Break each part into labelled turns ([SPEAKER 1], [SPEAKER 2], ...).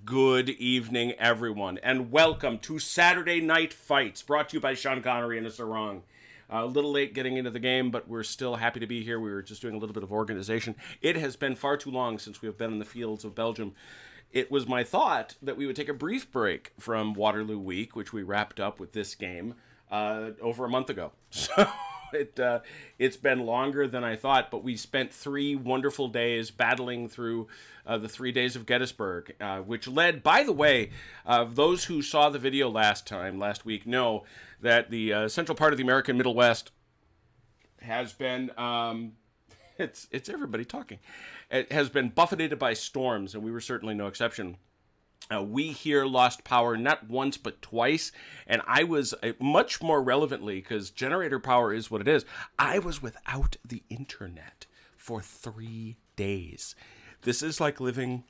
[SPEAKER 1] Good evening, everyone, and welcome to Saturday Night Fights, brought to you by Sean Connery and a Sarong. A little late getting into the game, but we're still happy to be here. We were just doing a little bit of organization. It has been far too long since we have been in the fields of Belgium. It was my thought that we would take a brief break from Waterloo Week, which we wrapped up with this game over a month ago. So it's been longer than I thought, but we spent 3 wonderful days battling through the 3 days of Gettysburg, which led, by the way, those who saw the video last week know that the central part of the American Middle West has been, it's everybody talking, it has been buffeted by storms, and we were certainly no exception. We here lost power not once but twice, and I was, much more relevantly, because generator power is what it is, I was without the internet for 3 days. This is like living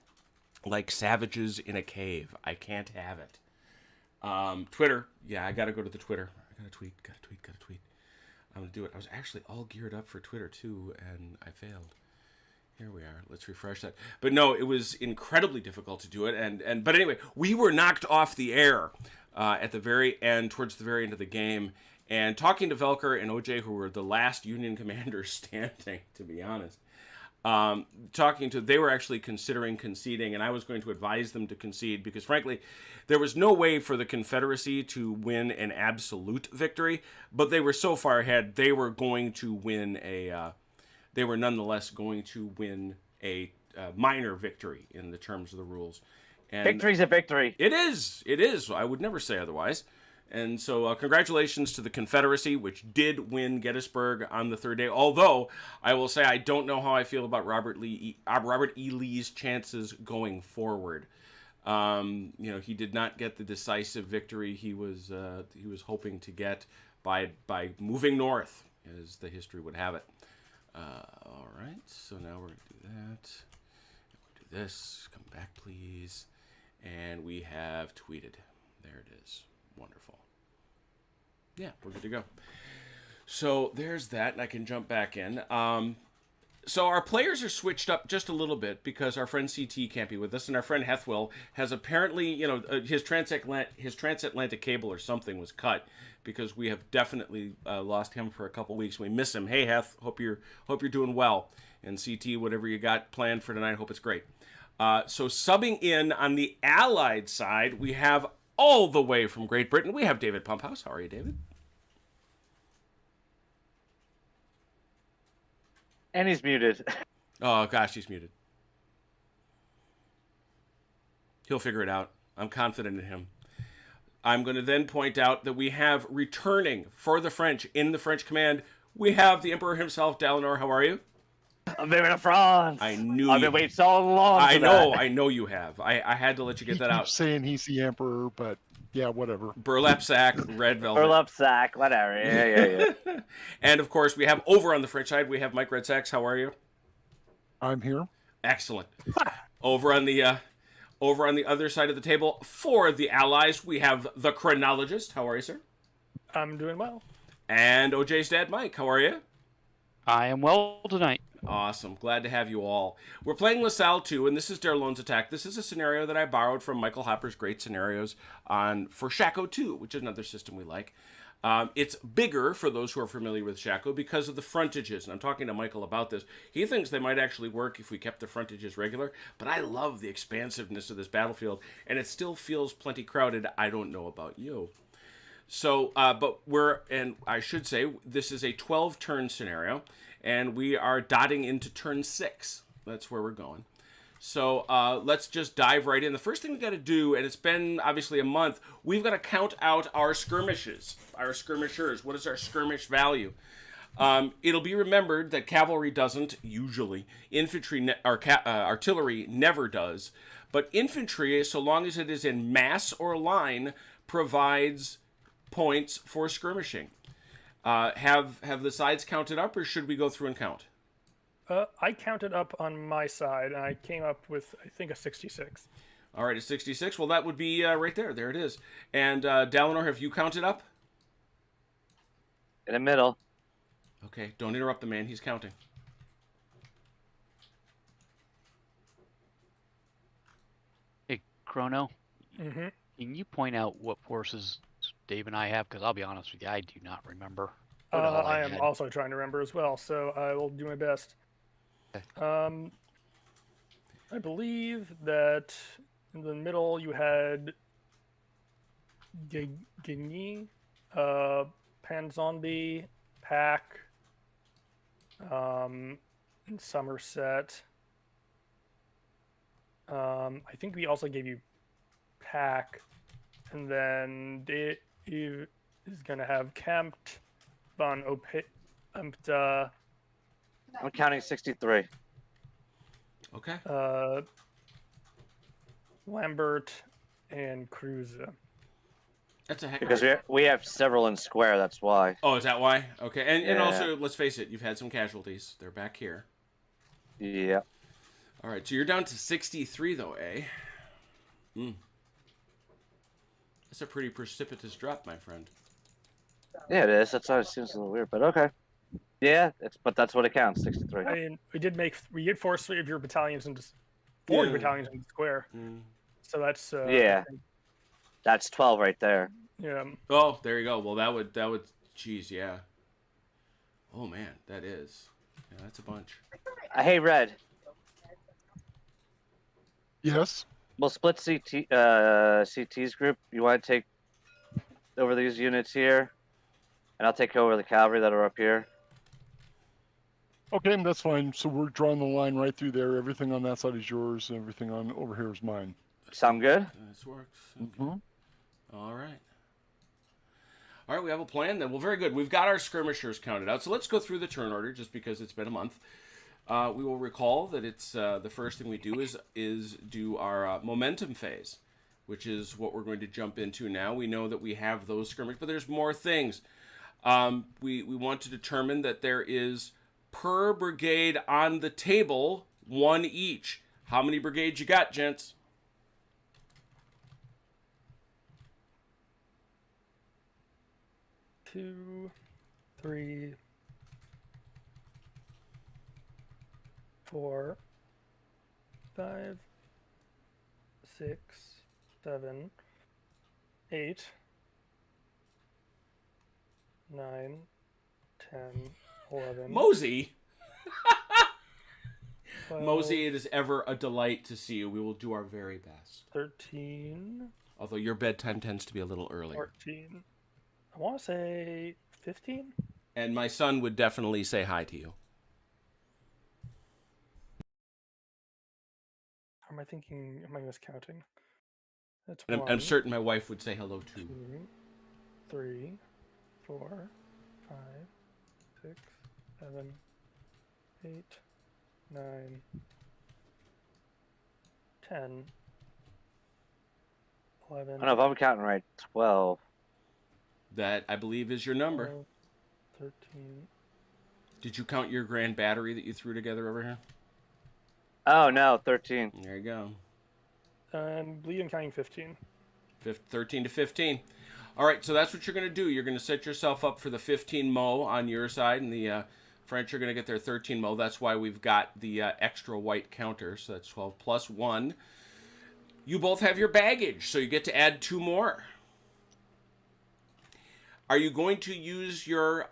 [SPEAKER 1] like savages in a cave. I can't have it. Twitter, yeah, I gotta go to the Twitter. I gotta tweet. I'm gonna do it. I was actually all geared up for Twitter too, and I failed. Here we are. Let's refresh that. But no, it was incredibly difficult to do it. But anyway, we were knocked off the air at the very end, towards the very end of the game. And talking to Velker and OJ, who were the last Union commanders standing, to be honest, they were actually considering conceding, and I was going to advise them to concede because, frankly, there was no way for the Confederacy to win an absolute victory. But they were so far ahead, they were going to win they were nonetheless going to win a minor victory in the terms of the rules. And
[SPEAKER 2] victory's a victory.
[SPEAKER 1] It is. It is. I would never say otherwise. And so congratulations to the Confederacy, which did win Gettysburg on the 3rd day. Although, I will say I don't know how I feel about Robert E. Lee's chances going forward. He did not get the decisive victory he was hoping to get by moving north, as the history would have it. All right, so now we're going to do that. We'll do this. Come back, please. And we have tweeted. There it is. Wonderful. Yeah, we're good to go. So there's that, and I can jump back in. So our players are switched up just a little bit because our friend CT can't be with us, and our friend Hethwell has apparently, his transatlantic cable or something was cut because we have definitely lost him for a couple weeks. We miss him. Hey, Heth, hope you're doing well. And CT, whatever you got planned for tonight, hope it's great. So subbing in on the Allied side, we have all the way from Great Britain, we have David Pumphouse. How are you, David?
[SPEAKER 2] And he's muted.
[SPEAKER 1] Oh, gosh, he's muted. He'll figure it out. I'm confident in him. I'm going to then point out that we have returning for the French in the French command. We have the Emperor himself, Dalinor. How are you?
[SPEAKER 2] Vive la France!
[SPEAKER 1] I knew
[SPEAKER 2] I've been waiting so long.
[SPEAKER 1] I know you have. I had to let you get that out.
[SPEAKER 3] Saying he's the Emperor, but yeah, whatever.
[SPEAKER 1] Burlap sack, red velvet.
[SPEAKER 2] Burlap sack, whatever. Yeah.
[SPEAKER 1] And of course, we have over on the French side, we have Mike Red Sacks. How are you?
[SPEAKER 3] I'm here.
[SPEAKER 1] Excellent. Over on the other side of the table, for the Allies, we have the Chronologist. How are you, sir?
[SPEAKER 4] I'm doing well.
[SPEAKER 1] And OJ's dad, Mike. How are you?
[SPEAKER 5] I am well tonight.
[SPEAKER 1] Awesome. Glad to have you all. We're playing Lasalle 2, and this is Darlone's Attack. This is a scenario that I borrowed from Michael Hopper's Great Scenarios for Shaco 2, which is another system we like. It's bigger, for those who are familiar with Shaco, because of the frontages. And I'm talking to Michael about this. He thinks they might actually work if we kept the frontages regular, but I love the expansiveness of this battlefield, and it still feels plenty crowded. I don't know about you. So, and I should say, this is a 12-turn scenario, and we are dotting into turn 6. That's where we're going. So let's just dive right in. The first thing we got to do, and it's been obviously a month, we've got to count out our skirmishes, our skirmishers. What is our skirmish value? It'll be remembered that cavalry doesn't usually. Infantry artillery never does. But infantry, so long as it is in mass or line, provides points for skirmishing. Have the sides counted up, or should we go through and count?
[SPEAKER 4] I counted up on my side, and I came up with, I think, a 66.
[SPEAKER 1] All right, a 66. Well, that would be right there. There it is. And Dalinor, have you counted up?
[SPEAKER 2] In the middle.
[SPEAKER 1] Okay, don't interrupt the man. He's counting.
[SPEAKER 5] Chrono,
[SPEAKER 4] Mm-hmm.
[SPEAKER 5] can you point out what forces Dave and I have? Because I'll be honest with you, I do not remember what all
[SPEAKER 4] I
[SPEAKER 5] I
[SPEAKER 4] am
[SPEAKER 5] had.
[SPEAKER 4] also trying to remember as well, so I will do my best.
[SPEAKER 5] Okay.
[SPEAKER 4] I believe that in the middle you had Gigny, Panzombie, Pack, and Somerset. I think we also gave you Pack, and then Dave is gonna have Kempt, Von Opta,
[SPEAKER 2] I'm counting 63.
[SPEAKER 1] Okay.
[SPEAKER 4] Lambert, and Kruse.
[SPEAKER 1] That's a heck of
[SPEAKER 2] Because
[SPEAKER 1] a...
[SPEAKER 2] we have several in square, that's why.
[SPEAKER 1] Oh, is that why? Okay. And
[SPEAKER 2] Yeah.
[SPEAKER 1] also, let's face it, you've had some casualties. They're back here.
[SPEAKER 2] Yeah.
[SPEAKER 1] All right, so you're down to 63, though, eh? That's a pretty precipitous drop, my friend.
[SPEAKER 2] Yeah, it is. That's why it seems a little weird, but okay. Yeah, but that's what it counts, 63.
[SPEAKER 4] I mean, we did force 3 of your battalions into 4
[SPEAKER 1] Yeah.
[SPEAKER 4] battalions into square,
[SPEAKER 1] Mm.
[SPEAKER 4] so that's
[SPEAKER 2] Yeah. That's 12 right there.
[SPEAKER 4] yeah.
[SPEAKER 1] Oh, there you go. Well, that would, geez, yeah. Oh, man, that is. Yeah, that's a bunch.
[SPEAKER 2] Hey, Red.
[SPEAKER 3] Yes.
[SPEAKER 2] We'll split CT's group. You want to take over these units here? And I'll take over the cavalry that are up here.
[SPEAKER 3] Okay, that's fine. So we're drawing the line right through there. Everything on that side is yours, and everything on over here is mine.
[SPEAKER 2] Sound good?
[SPEAKER 1] This works.
[SPEAKER 3] Mm-hmm.
[SPEAKER 1] All right. All right, we have a plan then. Well, very good. We've got our skirmishers counted out. So let's go through the turn order just because it's been a month. We will recall that it's the first thing we do is do our momentum phase, which is what we're going to jump into now. We know that we have those skirmishes, but there's more things. We want to determine that there is per brigade on the table, 1 each. How many brigades you got, gents?
[SPEAKER 4] Two, 3, 4, 5, 6, 7, 8, 9, 10, 11.
[SPEAKER 1] Mosey?
[SPEAKER 4] 12,
[SPEAKER 1] Mosey, it is ever a delight to see you. We will do our very best.
[SPEAKER 4] 13,
[SPEAKER 1] Although your bedtime tends to be a little earlier.
[SPEAKER 4] 14. I want to say 15.
[SPEAKER 1] And my son would definitely say hi to you.
[SPEAKER 4] Or am I thinking? Am I miscounting? That's
[SPEAKER 1] And
[SPEAKER 4] one.
[SPEAKER 1] I'm certain my wife would say hello too.
[SPEAKER 4] 2, 3, 4, 5, 6, 7, 8, 9, 10, 11.
[SPEAKER 2] I don't know if I'm counting right. 12.
[SPEAKER 1] That, I believe, is your number.
[SPEAKER 4] 12, 13.
[SPEAKER 1] Did you count your grand battery that you threw together over here?
[SPEAKER 2] Oh, no, 13.
[SPEAKER 1] There you go.
[SPEAKER 4] I believe I'm counting 15.
[SPEAKER 1] 13 to 15. All right, so that's what you're going to do. You're going to set yourself up for the 15 mo on your side, and the French are going to get their 13 mo. That's why we've got the extra white counter, so that's 12 plus 1. You both have your baggage, so you get to add 2 more. Are you going to use your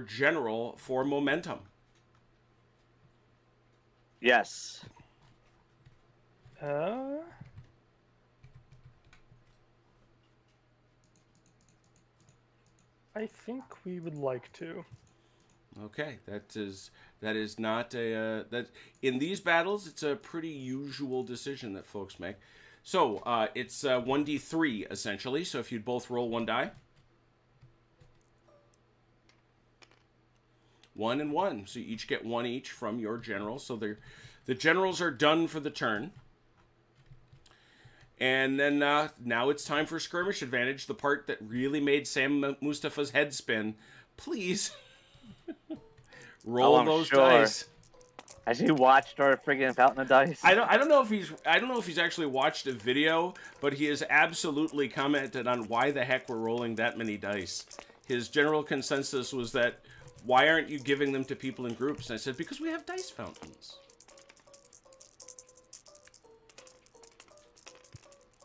[SPEAKER 1] general for momentum?
[SPEAKER 2] Yes.
[SPEAKER 4] I think we would like to.
[SPEAKER 1] Okay, that is not a that in these battles it's a pretty usual decision that folks make. So it's 1d3 essentially. So if you'd both roll 1 die, 1 and 1. So you each get 1 each from your general. So the generals are done for the turn. And then now it's time for skirmish advantage, the part that really made Sam Mustafa's head spin. Please roll
[SPEAKER 2] I'm
[SPEAKER 1] those
[SPEAKER 2] sure.
[SPEAKER 1] dice.
[SPEAKER 2] Has he watched our friggin' Fountain of Dice?
[SPEAKER 1] I don't know if he's actually watched a video, but he has absolutely commented on why the heck we're rolling that many dice. His general consensus was that why aren't you giving them to people in groups? And I said because we have dice fountains.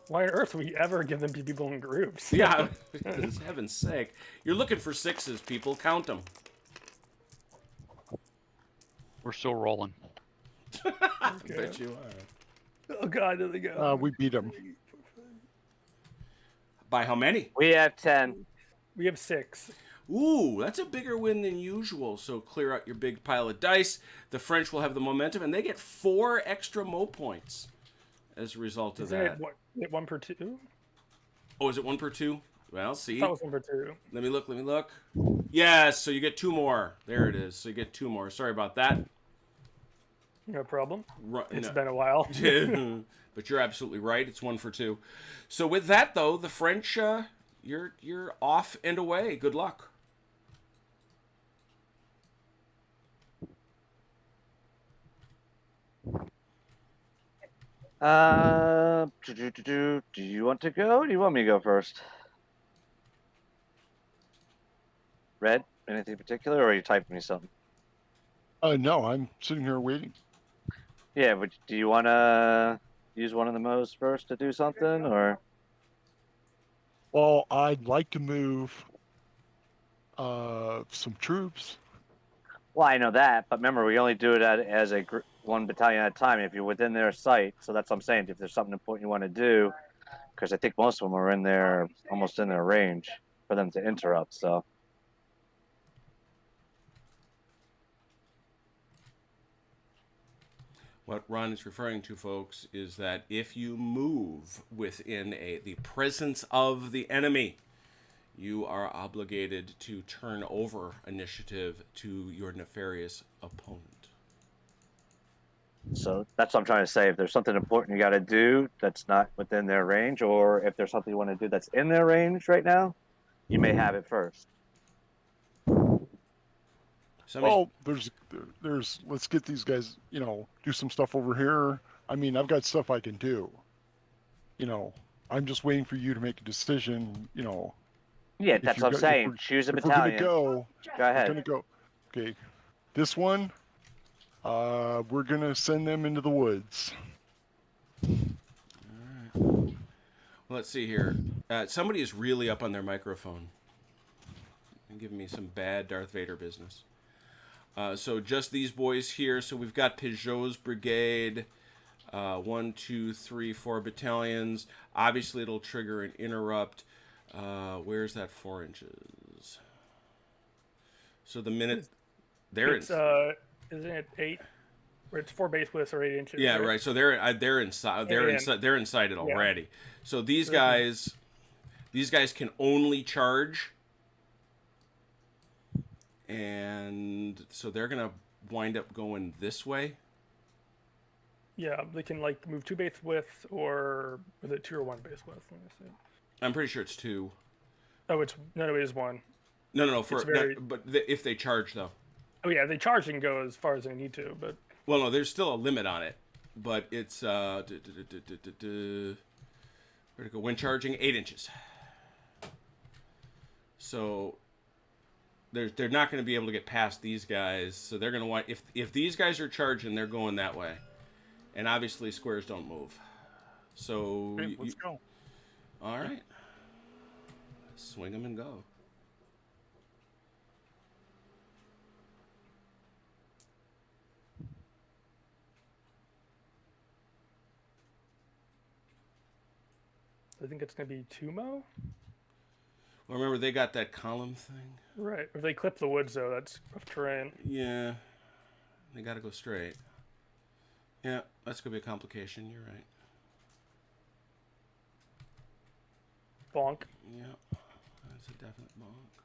[SPEAKER 4] Why on earth would we ever give them to people in groups?
[SPEAKER 1] Yeah, for heaven's sake. You're looking for sixes, people. Count them.
[SPEAKER 5] We're still rolling.
[SPEAKER 1] I bet you are.
[SPEAKER 4] Oh God, there they go.
[SPEAKER 3] We beat them.
[SPEAKER 1] By how many?
[SPEAKER 2] We have 10.
[SPEAKER 4] We have 6.
[SPEAKER 1] Ooh, that's a bigger win than usual. So clear out your big pile of dice. The French will have the momentum, and they get 4 extra Mo points as a result of
[SPEAKER 4] Isn't
[SPEAKER 1] that.
[SPEAKER 4] it 1 per 2?
[SPEAKER 1] Oh, is it 1 per 2? Well, see.
[SPEAKER 4] I thought it was 1 per 2.
[SPEAKER 1] Let me look. Yes, so you get 2 more. There it is. So you get 2 more. Sorry about that.
[SPEAKER 4] No problem. It's
[SPEAKER 1] No.
[SPEAKER 4] been a while.
[SPEAKER 1] But you're absolutely right. It's 1 for 2. So with that, though, the French, you're off and away. Good luck.
[SPEAKER 2] Do you want to go? Or do you want me to go first? Red? Anything in particular, or are you typing me something?
[SPEAKER 3] No, I'm sitting here waiting.
[SPEAKER 2] Yeah, but do you want to use one of the Mo's first to do something, or?
[SPEAKER 3] Well, I'd like to move some troops.
[SPEAKER 2] Well, I know that, but remember, we only do it as a one battalion at a time. If you're within their sight, so that's what I'm saying. If there's something important you want to do, because I think most of them are in there, almost in their range for them to interrupt. So.
[SPEAKER 1] What Ron is referring to, folks, is that if you move within the presence of the enemy, you are obligated to turn over initiative to your nefarious opponent.
[SPEAKER 2] So that's what I'm trying to say. If there's something important you got to do that's not within their range, or if there's something you want to do that's in their range right now, you may have it first.
[SPEAKER 3] Well, there's let's get these guys, do some stuff over here. I mean, I've got stuff I can do. I'm just waiting for you to make a decision,
[SPEAKER 2] Yeah, that's what I'm saying. Choose a battalion.
[SPEAKER 3] Go
[SPEAKER 2] ahead.
[SPEAKER 3] We're gonna go. Okay. This one, we're gonna send them into the woods.
[SPEAKER 1] Well, let's see here. Somebody is really up on their microphone and giving me some bad Darth Vader business. So just these boys here. So we've got Peugeot's brigade. 1, 2, 3, 4 battalions. Obviously, it'll trigger an interrupt. Where's that 4 inches? So the minute
[SPEAKER 4] Isn't it 8? Where it's 4 base widths or 8 inches.
[SPEAKER 1] Yeah, right. So they're inside. They're inside it already. Yeah. So these guys can only charge. And so they're gonna wind up going this way.
[SPEAKER 4] Yeah, they can move 2 base width, or was it 2 or 1 base width? Let me see.
[SPEAKER 1] I'm pretty sure it's 2.
[SPEAKER 4] Oh, it is 1.
[SPEAKER 1] No. But if they charge though.
[SPEAKER 4] Oh yeah, they charge and go as far as they need to, but.
[SPEAKER 1] Well, no, there's still a limit on it, but it's where'd it go? When charging, 8 inches. So. They're not going to be able to get past these guys, so they're going to want if these guys are charging, they're going that way, and obviously squares don't move. So
[SPEAKER 3] Okay, let's go.
[SPEAKER 1] All right, swing them and go.
[SPEAKER 4] I think it's going to be 2 Mo.
[SPEAKER 1] Well, remember they got that column thing.
[SPEAKER 4] Right. If they clip the woods, though, that's rough terrain.
[SPEAKER 1] Yeah, they got to go straight. Yeah, that's gonna be a complication. You're right.
[SPEAKER 4] Bonk.
[SPEAKER 1] Yeah, that's a definite bonk.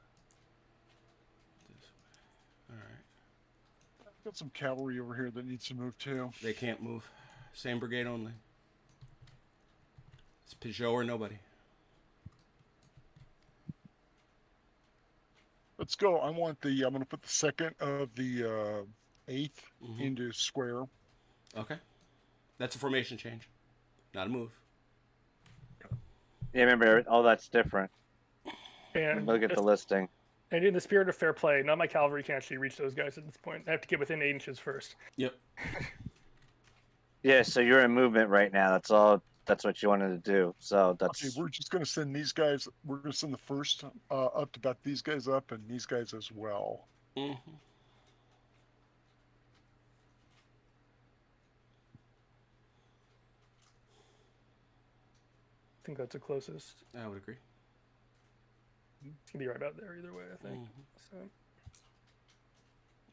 [SPEAKER 1] This way. All right.
[SPEAKER 3] I've got some cavalry over here that needs to move too.
[SPEAKER 1] They can't move. Same brigade only. It's Peugeot or nobody.
[SPEAKER 3] Let's go. I'm going to put the 2nd of the 8th into square.
[SPEAKER 1] Okay. That's a formation change. Not a move.
[SPEAKER 2] Yeah, remember, all that's different.
[SPEAKER 4] And
[SPEAKER 2] Look at the listing.
[SPEAKER 4] And in the spirit of fair play, none of my cavalry can actually reach those guys at this point. I have to get within 8 inches first.
[SPEAKER 1] Yep.
[SPEAKER 2] Yeah, so you're in movement right now. That's that's what you wanted to do. So that's
[SPEAKER 3] Okay, we're just going to send these guys. We're going to send the first up to back these guys up and these guys as well.
[SPEAKER 1] Mm-hmm.
[SPEAKER 4] I think that's the closest.
[SPEAKER 1] I would agree.
[SPEAKER 4] It's gonna be right about there either way, I think. So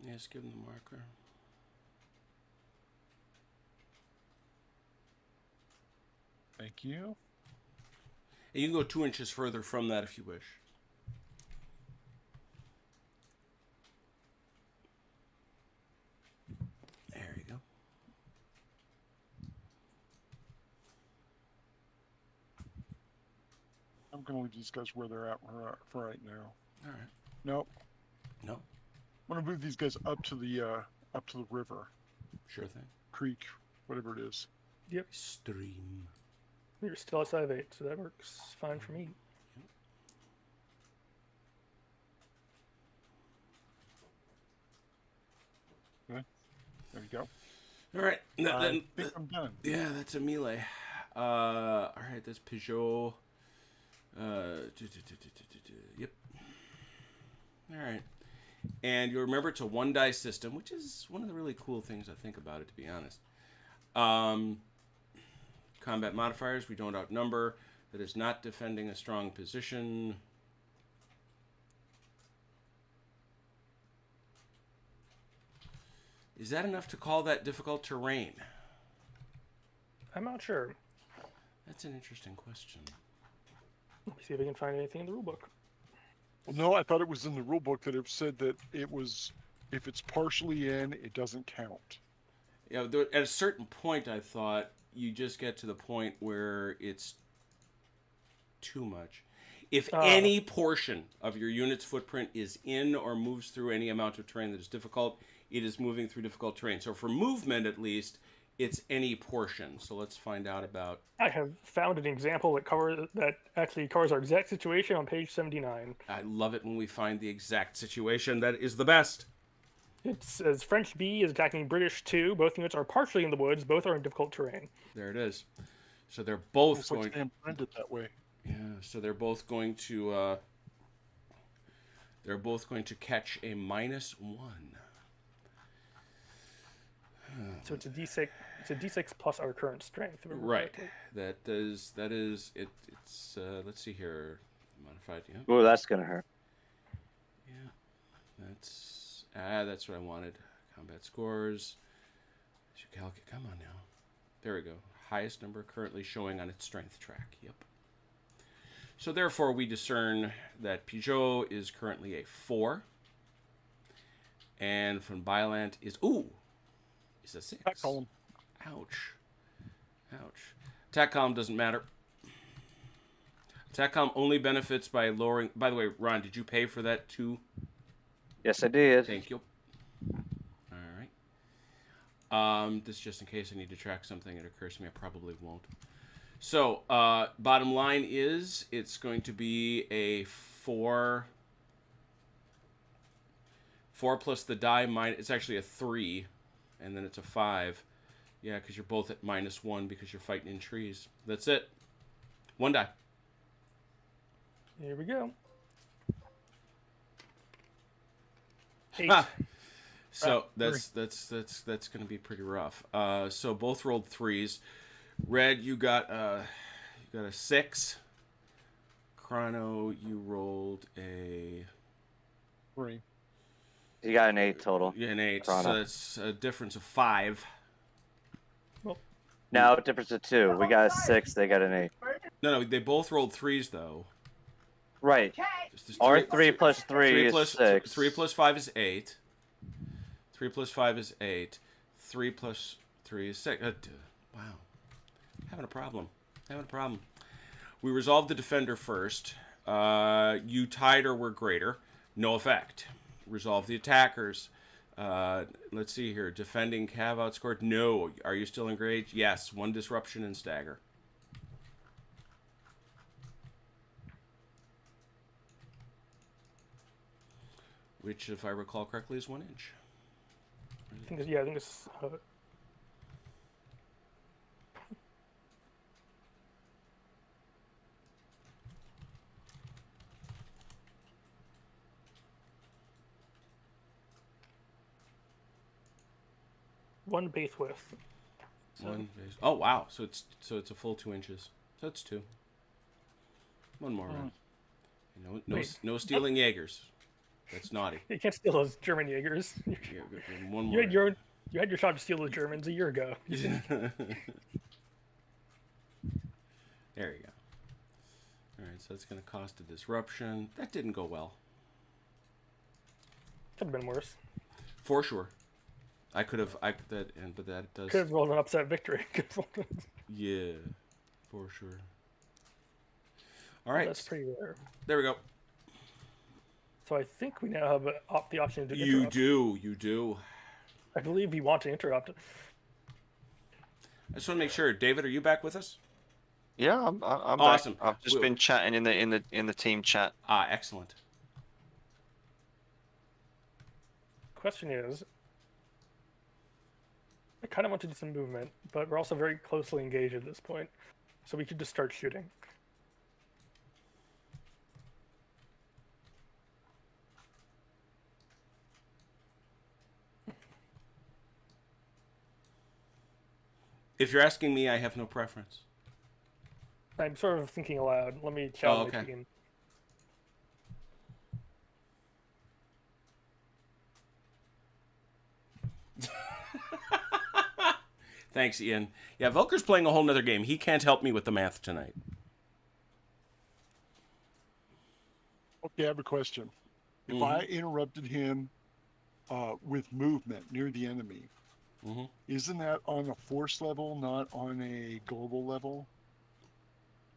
[SPEAKER 1] Yeah, just give them the marker.
[SPEAKER 3] Thank you.
[SPEAKER 1] And you can go 2 inches further from that if you wish. There you go.
[SPEAKER 3] I'm going to leave these guys where they're at for right now.
[SPEAKER 1] All right.
[SPEAKER 3] Nope.
[SPEAKER 1] No,
[SPEAKER 3] I'm going to move these guys up to the river,
[SPEAKER 1] sure thing.
[SPEAKER 3] creek, whatever it is.
[SPEAKER 1] Stream.
[SPEAKER 4] you're still outside of 8, so that works fine for me.
[SPEAKER 3] Okay. There you go.
[SPEAKER 1] All right.
[SPEAKER 3] I think I'm done.
[SPEAKER 1] Yeah, that's a melee. All right, that's Peugeot. Yep. All right. And you'll remember it's a 1-die system, which is one of the really cool things I think about it, to be honest. Combat modifiers, we don't outnumber. That is not defending a strong position. Is that enough to call that difficult terrain?
[SPEAKER 4] I'm not sure.
[SPEAKER 1] That's an interesting question.
[SPEAKER 4] Let me see if I can find anything in the rulebook.
[SPEAKER 3] Well, no, I thought it was in the rule book that it said that it was, if it's partially in, it doesn't count.
[SPEAKER 1] Yeah, at a certain point, I thought you just get to the point where it's too much. If any portion of your unit's footprint is in or moves through any amount of terrain that is difficult, it is moving through difficult terrain. So for movement, at least, it's any portion. So let's find out about...
[SPEAKER 4] I have found an example that actually covers our exact situation on page 79.
[SPEAKER 1] I love it when we find the exact situation. That is the best.
[SPEAKER 4] It says French B is attacking British 2. Both units are partially in the woods. Both are in difficult terrain.
[SPEAKER 1] There it is. So they're both
[SPEAKER 3] Looks
[SPEAKER 1] going...
[SPEAKER 3] like Sam planned it that way.
[SPEAKER 1] Yeah, so they're both going to... they're both going to catch a -1.
[SPEAKER 4] So it's a D6. It's a D6 plus our current strength. if I remember
[SPEAKER 1] Right.
[SPEAKER 4] correctly.
[SPEAKER 1] That is it. It's let's see here, modified. Yeah,
[SPEAKER 2] ooh, that's gonna hurt.
[SPEAKER 1] yeah. That's what I wanted. Combat scores. Come on now. There we go. Highest number currently showing on its strength track. Yep. So therefore, we discern that Peugeot is currently a 4, and von Bielant is a 6.
[SPEAKER 3] Attack column.
[SPEAKER 1] Ouch. Ouch. Attack column doesn't matter. Attack column only benefits by lowering... By the way, Ron, did you pay for that too?
[SPEAKER 2] Yes, I did.
[SPEAKER 1] Thank you. All right. This just in case I need to track something. It occurs to me I probably won't. So, bottom line is it's going to be a 4... 4 plus the die minus... It's actually a 3, and then it's a 5. Yeah, because you're both at -1 because you're fighting in trees. That's it. 1 die.
[SPEAKER 4] Here we go. 8.
[SPEAKER 1] Ha! So that's going to be pretty rough. So both rolled 3s. Red, you got a 6. Chrono, you rolled a
[SPEAKER 3] 3.
[SPEAKER 2] You got an 8 total.
[SPEAKER 1] Yeah, an 8.
[SPEAKER 2] Chrono.
[SPEAKER 1] So that's a difference of 5.
[SPEAKER 2] No, difference of 2. We got a 6. They got an 8.
[SPEAKER 1] No, they both rolled 3s though.
[SPEAKER 2] Right.
[SPEAKER 1] There's
[SPEAKER 2] Or 3 plus 3
[SPEAKER 1] 3
[SPEAKER 2] is
[SPEAKER 1] plus
[SPEAKER 2] 6.
[SPEAKER 1] 3 plus 5 is 8. 3 plus 5 is 8. 3 plus 3 is 6. Wow. Having a problem. We resolved the defender first. You tied or were greater. No effect. Resolve the attackers. Let's see here. Defending Cav outscored. No. Are you still engaged? Yes. 1 disruption and stagger. Which, if I recall correctly, is 1 inch.
[SPEAKER 4] I think it's one base width. So,
[SPEAKER 1] One base. Oh wow! So it's a full 2 inches. So it's 2. One more round. No stealing Jaegers. That's naughty.
[SPEAKER 4] you can't steal those German Jaegers.
[SPEAKER 1] Yeah, one
[SPEAKER 4] You
[SPEAKER 1] more.
[SPEAKER 4] had your shot to steal the Germans a year ago.
[SPEAKER 1] There you go. All right, so that's going to cost a disruption. That didn't go well.
[SPEAKER 4] Could have been worse.
[SPEAKER 1] For sure. I could have. But that does.
[SPEAKER 4] Could have rolled an upset victory.
[SPEAKER 1] Yeah, for sure. All right.
[SPEAKER 4] That's pretty rare.
[SPEAKER 1] There we go.
[SPEAKER 4] So I think we now have the option to
[SPEAKER 1] You
[SPEAKER 4] interrupt.
[SPEAKER 1] you do.
[SPEAKER 4] I believe we want to interrupt.
[SPEAKER 1] I just want to make sure. David, are you back with us?
[SPEAKER 6] Yeah, I'm
[SPEAKER 1] Awesome.
[SPEAKER 6] back. I've just
[SPEAKER 1] We'll-
[SPEAKER 6] been chatting in the team chat.
[SPEAKER 1] Ah, excellent.
[SPEAKER 4] Question is, I kind of want to do some movement, but we're also very closely engaged at this point, so we could just start shooting.
[SPEAKER 1] If you're asking me, I have no preference.
[SPEAKER 4] I'm sort of thinking aloud. Let me challenge my
[SPEAKER 1] okay.
[SPEAKER 4] team.
[SPEAKER 1] Thanks, Ian. Yeah, Volker's playing a whole nother game. He can't help me with the math tonight.
[SPEAKER 3] Okay, I have a question. If I interrupted him with movement near the enemy, isn't that on a force level, not on a global level?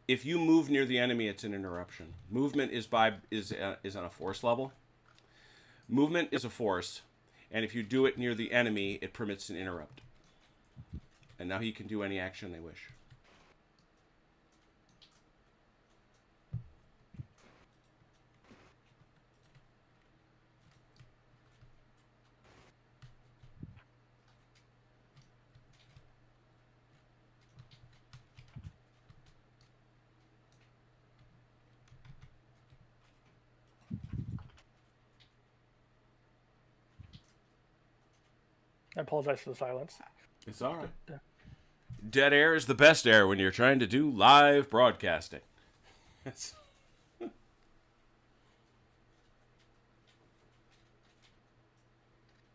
[SPEAKER 1] If you move near the enemy, it's an interruption. Movement is on a force level. Movement is a force, and if you do it near the enemy, it permits an interrupt. And now he can do any action they wish.
[SPEAKER 4] I apologize for the silence.
[SPEAKER 1] It's all right. Dead air is the best air when you're trying to do live broadcasting.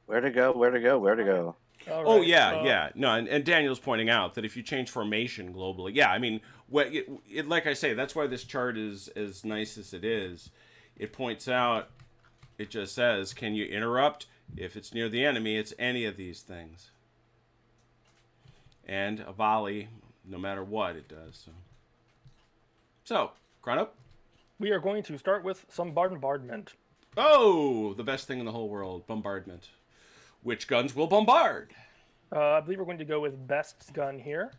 [SPEAKER 2] Where to go? Where to go? Where to go?
[SPEAKER 4] All
[SPEAKER 1] Oh
[SPEAKER 4] right,
[SPEAKER 1] yeah, yeah. No, and Daniel's pointing out that if you change formation globally, yeah, I mean, like I say, that's why this chart is as nice as it is. It points out, it just says, can you interrupt? If it's near the enemy, it's any of these things. And a volley, no matter what, it does. So Chrono.
[SPEAKER 4] We are going to start with some bombardment.
[SPEAKER 1] Oh, the best thing in the whole world, bombardment. Which guns will bombard?
[SPEAKER 4] I believe we're going to go with Best's gun here,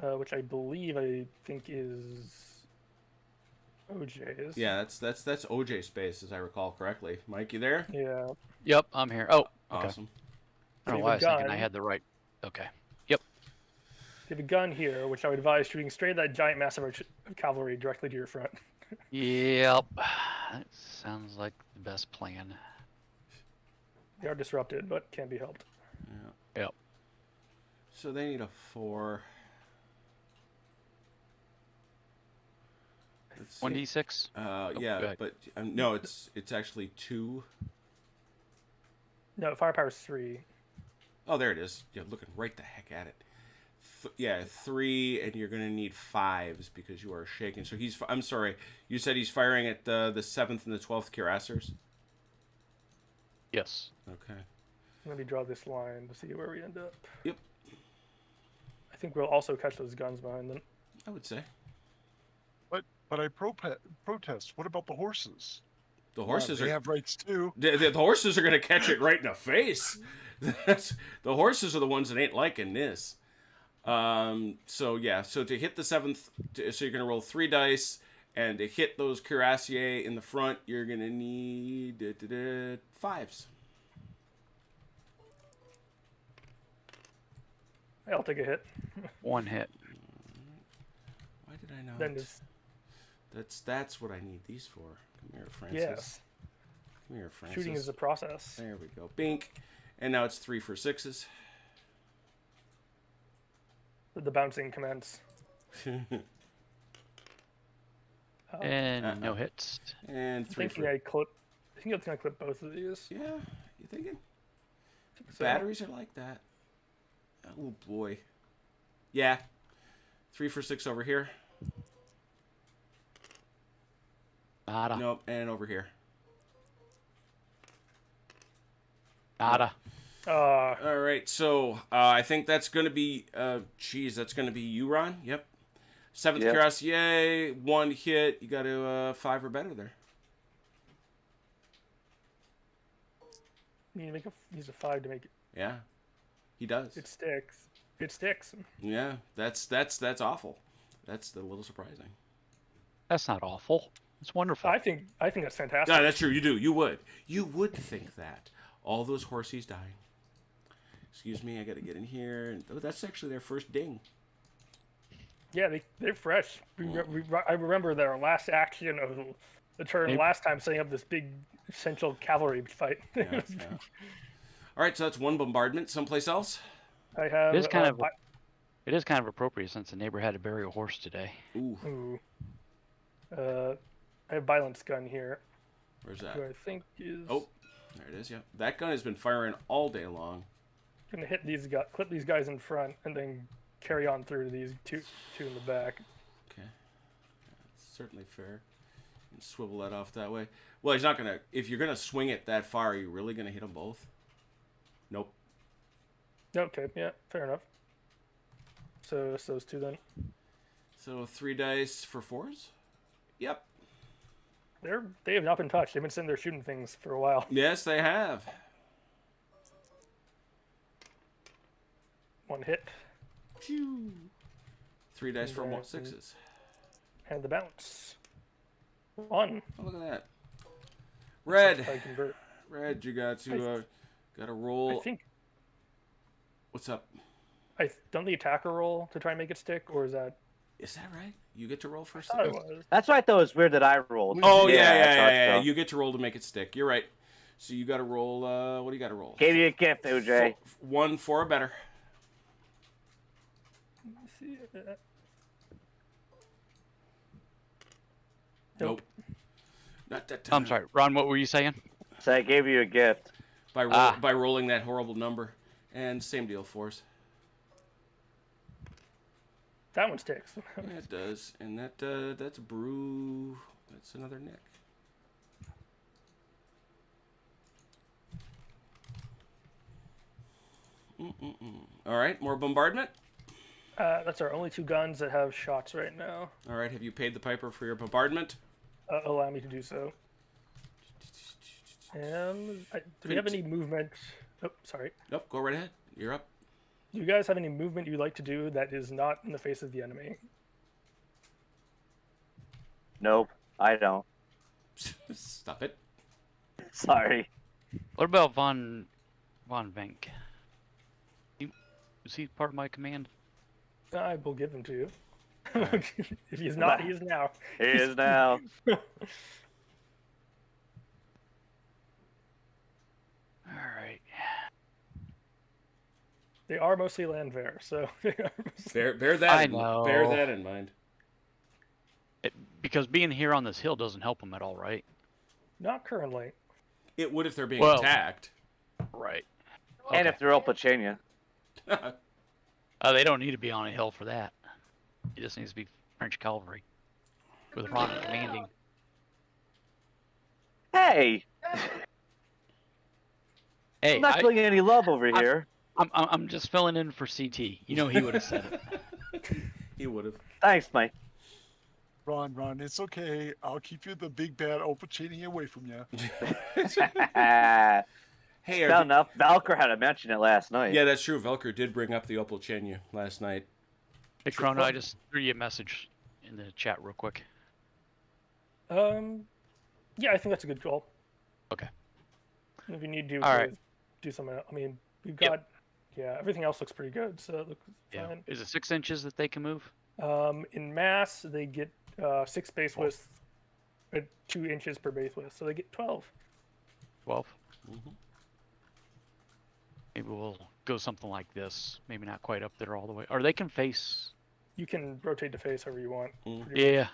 [SPEAKER 4] which I think is OJ's.
[SPEAKER 1] Yeah, that's OJ space, as I recall correctly. Mike, you there?
[SPEAKER 4] Yeah.
[SPEAKER 5] Yep, I'm here. Oh, okay.
[SPEAKER 1] Awesome.
[SPEAKER 5] I don't know
[SPEAKER 4] So
[SPEAKER 5] why I
[SPEAKER 4] you've
[SPEAKER 5] was thinking
[SPEAKER 4] got-
[SPEAKER 5] I had the right. Okay. Yep.
[SPEAKER 4] You have a gun here, which I would advise shooting straight at that giant mass of cavalry directly to your front.
[SPEAKER 5] Yep. That sounds like the best plan.
[SPEAKER 4] They are disrupted, but can be helped.
[SPEAKER 1] Yeah.
[SPEAKER 5] Yep.
[SPEAKER 1] So they need a 4.
[SPEAKER 5] 1d6?
[SPEAKER 1] Yeah,
[SPEAKER 5] go ahead.
[SPEAKER 1] but no, it's actually 2.
[SPEAKER 4] No, firepower's 3.
[SPEAKER 1] Oh, there it is. You're looking right the heck at it. Yeah, 3, and you're gonna need 5s because you are shaking. So I'm sorry. You said he's firing at the 7th and the 12th cuirassiers.
[SPEAKER 5] Yes.
[SPEAKER 1] Okay.
[SPEAKER 4] Let me draw this line to see where we end up.
[SPEAKER 1] Yep.
[SPEAKER 4] I think we'll also catch those guns behind them.
[SPEAKER 1] I would say
[SPEAKER 3] But I protest. What about the horses?
[SPEAKER 1] the horses
[SPEAKER 3] They
[SPEAKER 1] are.
[SPEAKER 3] have rights too.
[SPEAKER 1] The horses are gonna catch it right in the face. The horses are the ones that ain't liking this. So yeah, so to hit the 7th, so you're gonna roll 3 dice, and to hit those cuirassiers in the front, you're gonna need 5s.
[SPEAKER 4] Hey, I'll take a hit.
[SPEAKER 5] 1 hit.
[SPEAKER 1] Why did I not?
[SPEAKER 4] Then just
[SPEAKER 1] That's what I need these for. Come here, Francis.
[SPEAKER 4] yes,
[SPEAKER 1] Come here, Francis.
[SPEAKER 4] shooting is a process.
[SPEAKER 1] There we go. Bink. And now it's 3 for 6s.
[SPEAKER 4] the bouncing commence.
[SPEAKER 5] And no hits.
[SPEAKER 1] And
[SPEAKER 4] I'm
[SPEAKER 1] 3
[SPEAKER 4] thinking
[SPEAKER 1] for...
[SPEAKER 4] I clip. I think I was gonna clip both of these.
[SPEAKER 1] Yeah, you thinking?
[SPEAKER 4] So,
[SPEAKER 1] Batteries are like that. Oh boy. Yeah. 3 for 6 over here.
[SPEAKER 5] Nada.
[SPEAKER 1] Nope, and over here.
[SPEAKER 5] Nada.
[SPEAKER 1] All right, so I think that's going to be, that's going to be you, Ron. Yep. 7th
[SPEAKER 2] Yep.
[SPEAKER 1] cross, yay. 1 hit. You got to 5 or better there.
[SPEAKER 4] You need to use a 5 to make it.
[SPEAKER 1] Yeah, he does.
[SPEAKER 4] It sticks. It sticks.
[SPEAKER 1] Yeah, that's awful. That's a little surprising.
[SPEAKER 5] That's not awful. It's wonderful.
[SPEAKER 4] I think that's fantastic.
[SPEAKER 1] Yeah, that's true. You do. You would think that. All those horsies dying. Excuse me, I got to get in here. Oh, that's actually their first ding.
[SPEAKER 4] Yeah, they're fresh. I remember their last action of the turn last time, setting up this big essential cavalry fight.
[SPEAKER 1] Yeah, yeah. All right, so that's 1 bombardment. Someplace else?
[SPEAKER 4] I have.
[SPEAKER 5] It is kind of appropriate since the neighbor had to bury a horse today.
[SPEAKER 1] Ooh.
[SPEAKER 4] I have Violence gun here.
[SPEAKER 1] Where's that?
[SPEAKER 4] Who I think is.
[SPEAKER 1] Oh, there it is. Yeah, that gun has been firing all day long.
[SPEAKER 4] Gonna hit these guys, clip these guys in front, and then carry on through to these two in the back.
[SPEAKER 1] Okay, that's certainly fair. And swivel that off that way. Well, he's not gonna. If you're gonna swing it that far, are you really gonna hit them both? Nope.
[SPEAKER 4] Okay, yeah, fair enough. So it's those 2 then.
[SPEAKER 1] So 3 dice for 4s. Yep.
[SPEAKER 4] They have not been touched. They've been sitting there shooting things for a while.
[SPEAKER 1] Yes, they have.
[SPEAKER 4] 1 hit.
[SPEAKER 1] Phew. 3 dice for
[SPEAKER 4] And
[SPEAKER 1] 6s.
[SPEAKER 4] And the bounce. 1.
[SPEAKER 1] Oh, look at that. Red.
[SPEAKER 4] If I convert.
[SPEAKER 1] Red, you got to roll.
[SPEAKER 4] I think.
[SPEAKER 1] What's up?
[SPEAKER 4] Don't the attacker roll to try and make it stick, or is that?
[SPEAKER 1] Is that right? You get to roll first.
[SPEAKER 4] I thought it was.
[SPEAKER 2] That's why I thought it was weird that I rolled.
[SPEAKER 1] Oh
[SPEAKER 2] I thought
[SPEAKER 1] yeah.
[SPEAKER 2] so.
[SPEAKER 1] You get to roll to make it stick. You're right. So you got to roll. What do you got to roll?
[SPEAKER 2] Gave you a gift, OJ.
[SPEAKER 1] 1 4 or better. Nope. Not that time.
[SPEAKER 5] I'm sorry, Ron. What were you saying?
[SPEAKER 2] So I gave you a gift.
[SPEAKER 1] By rolling that horrible number, and same deal, 4s.
[SPEAKER 4] That one sticks.
[SPEAKER 1] Yeah, it does, and that's brew. That's another Nick. All right, more bombardment.
[SPEAKER 4] That's our only 2 guns that have shots right now.
[SPEAKER 1] All right, have you paid the piper for your bombardment?
[SPEAKER 4] Allow me to do so. And do we have any movement? Oh, sorry.
[SPEAKER 1] Nope, go right ahead. You're up.
[SPEAKER 4] Do you guys have any movement you'd like to do that is not in the face of the enemy?
[SPEAKER 2] Nope, I don't.
[SPEAKER 1] Stop it.
[SPEAKER 2] Sorry.
[SPEAKER 5] What about Von Venk? Is he part of my command?
[SPEAKER 4] I will give him to you. If he's not, he is now.
[SPEAKER 2] He is now.
[SPEAKER 5] All right.
[SPEAKER 4] They are mostly landwehr, so they are mostly...
[SPEAKER 1] Bear that.
[SPEAKER 5] I
[SPEAKER 1] in,
[SPEAKER 5] know.
[SPEAKER 1] Bear that in mind.
[SPEAKER 5] Because being here on this hill doesn't help them at all, right?
[SPEAKER 4] Not currently.
[SPEAKER 1] It would if they're being
[SPEAKER 5] Well-
[SPEAKER 1] attacked.
[SPEAKER 5] Right.
[SPEAKER 2] And if they're Opachenia.
[SPEAKER 5] They don't need to be on a hill for that. It just needs to be French cavalry with Ron commanding.
[SPEAKER 2] Hey,
[SPEAKER 5] Hey,
[SPEAKER 2] I'm not feeling any love over here.
[SPEAKER 5] I'm just filling in for CT. You know he would have said it.
[SPEAKER 1] He would have.
[SPEAKER 2] Thanks, Mike.
[SPEAKER 3] Ron, it's okay. I'll keep you the big bad Opachini away from you.
[SPEAKER 1] Hey,
[SPEAKER 2] Fair enough. Valker had to mention it last night.
[SPEAKER 1] yeah, that's true. Velker did bring up the Opolchenia last night.
[SPEAKER 5] Hey, Chrono, I just threw you a message in the chat real quick.
[SPEAKER 4] Yeah, I think that's a good goal.
[SPEAKER 5] Okay.
[SPEAKER 4] If you need to
[SPEAKER 5] All right.
[SPEAKER 4] do something else. I mean, we've got, yeah, everything else looks pretty good, so it looks fine.
[SPEAKER 5] Is it 6 inches that they can move?
[SPEAKER 4] In mass, they get 6 base width, 2 inches per base width, so they get 12.
[SPEAKER 5] 12?
[SPEAKER 1] Mhm.
[SPEAKER 5] Maybe we'll go something like this. Maybe not quite up there all the way. Or they can face.
[SPEAKER 4] You can rotate to face however you want. pretty much.
[SPEAKER 5] Yeah.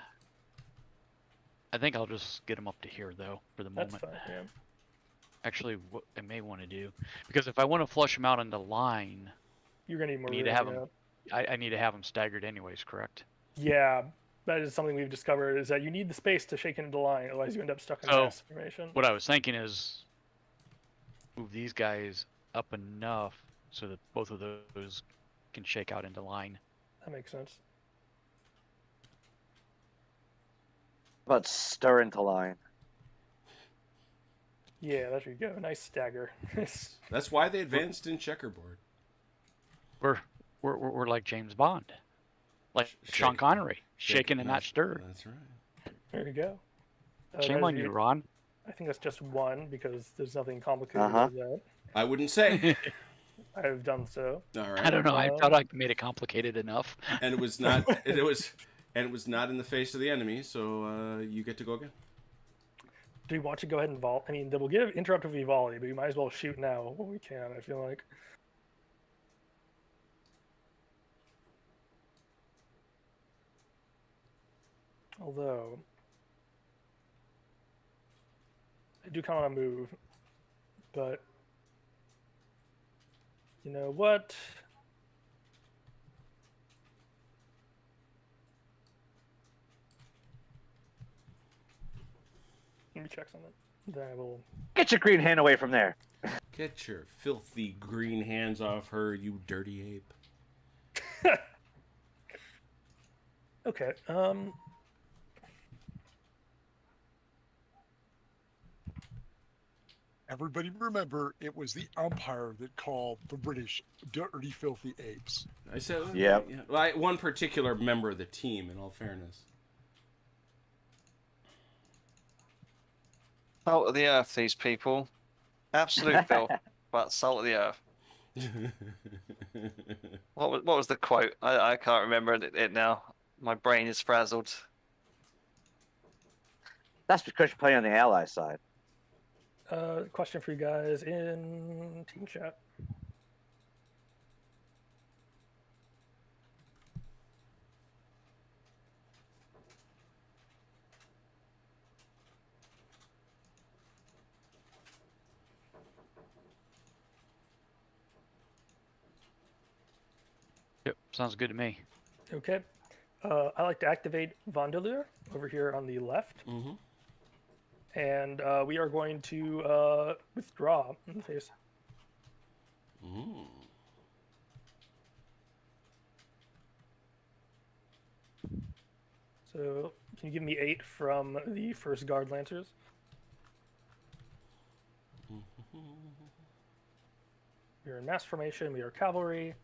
[SPEAKER 5] I think I'll just get them up to here though for the
[SPEAKER 4] That's
[SPEAKER 5] moment.
[SPEAKER 4] fine. Yeah.
[SPEAKER 5] Actually, what I may want to do, because if I want to flush them out into line,
[SPEAKER 4] You're gonna need more
[SPEAKER 5] I need
[SPEAKER 4] room.
[SPEAKER 5] to have
[SPEAKER 4] yeah.
[SPEAKER 5] them. I need to have them staggered anyways, correct?
[SPEAKER 4] Yeah, that is something we've discovered is that you need the space to shake into line, otherwise you end up stuck in
[SPEAKER 5] So,
[SPEAKER 4] mass formation.
[SPEAKER 5] What I was thinking is move these guys up enough so that both of those can shake out into line.
[SPEAKER 4] That makes sense.
[SPEAKER 2] But stir into line.
[SPEAKER 4] Yeah, there you go. Nice stagger.
[SPEAKER 1] That's why they advanced in checkerboard.
[SPEAKER 5] We're like James Bond, like
[SPEAKER 1] Shake-
[SPEAKER 5] Sean Connery,
[SPEAKER 1] shake
[SPEAKER 5] shaken and not stirred.
[SPEAKER 1] That's right.
[SPEAKER 4] There you go.
[SPEAKER 5] Shame
[SPEAKER 4] that
[SPEAKER 5] on
[SPEAKER 4] is
[SPEAKER 5] you,
[SPEAKER 4] the-
[SPEAKER 5] Ron.
[SPEAKER 4] I think that's just one because there's nothing complicated
[SPEAKER 2] Uh-huh.
[SPEAKER 4] with that.
[SPEAKER 1] I wouldn't say.
[SPEAKER 4] I've done so.
[SPEAKER 1] All right.
[SPEAKER 5] I don't know. I thought I made it complicated enough.
[SPEAKER 1] And it was not. it was not in the face of the enemy. So you get to go again.
[SPEAKER 4] Do we want to go ahead and volley? I mean, we'll give interrupt if we volley, but we might as well shoot now when we can. I feel like. Although, I do kind of want to move, but you know what? Let me check something. Then I will.
[SPEAKER 2] Get your green hand away from there.
[SPEAKER 1] Get your filthy green hands off her, you dirty ape.
[SPEAKER 4] Okay.
[SPEAKER 3] Everybody remember, it was the umpire that called the British dirty, filthy apes.
[SPEAKER 1] I said.
[SPEAKER 2] Yep.
[SPEAKER 1] Yeah. Well, one particular member of the team. In all fairness.
[SPEAKER 6] Salt of the earth, these people. Absolute filth, but salt of the earth. What was the quote? I can't remember it now. My brain is frazzled.
[SPEAKER 2] That's because you're playing on the ally side.
[SPEAKER 4] Question for you guys in team chat.
[SPEAKER 5] Yep, sounds good to me.
[SPEAKER 4] Okay. I like to activate Vondeleur over here on the left.
[SPEAKER 1] Mm-hmm.
[SPEAKER 4] And we are going to withdraw in the face.
[SPEAKER 1] Mm.
[SPEAKER 4] So can you give me 8 from the first guard lancers? We are in mass formation, we are cavalry,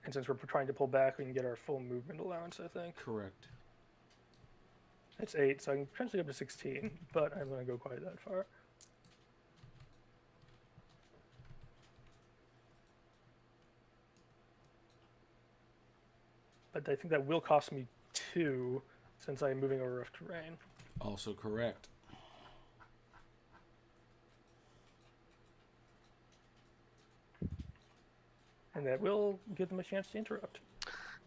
[SPEAKER 4] and since we're trying to pull back, we can get our full movement allowance, I think.
[SPEAKER 1] Correct.
[SPEAKER 4] It's 8, so I can potentially go up to 16, but I'm going to go quite that far. But I think that will cost me 2, since I'm moving over rough terrain.
[SPEAKER 1] Also correct.
[SPEAKER 4] And that will give them a chance to interrupt.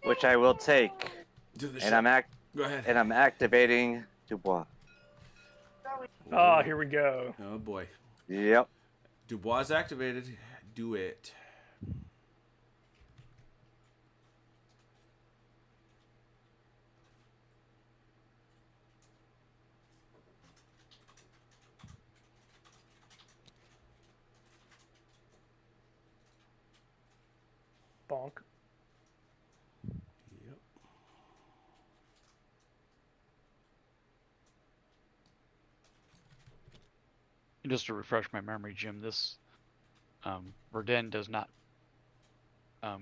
[SPEAKER 2] Which I will take.
[SPEAKER 1] Do the
[SPEAKER 2] And
[SPEAKER 1] Go ahead.
[SPEAKER 2] and I'm activating Dubois.
[SPEAKER 4] Ah, here we go.
[SPEAKER 1] Oh boy.
[SPEAKER 2] Yep.
[SPEAKER 1] Dubois activated. Do it.
[SPEAKER 4] Bonk.
[SPEAKER 1] Yep.
[SPEAKER 5] And just to refresh my memory, Jim, this Verdun does not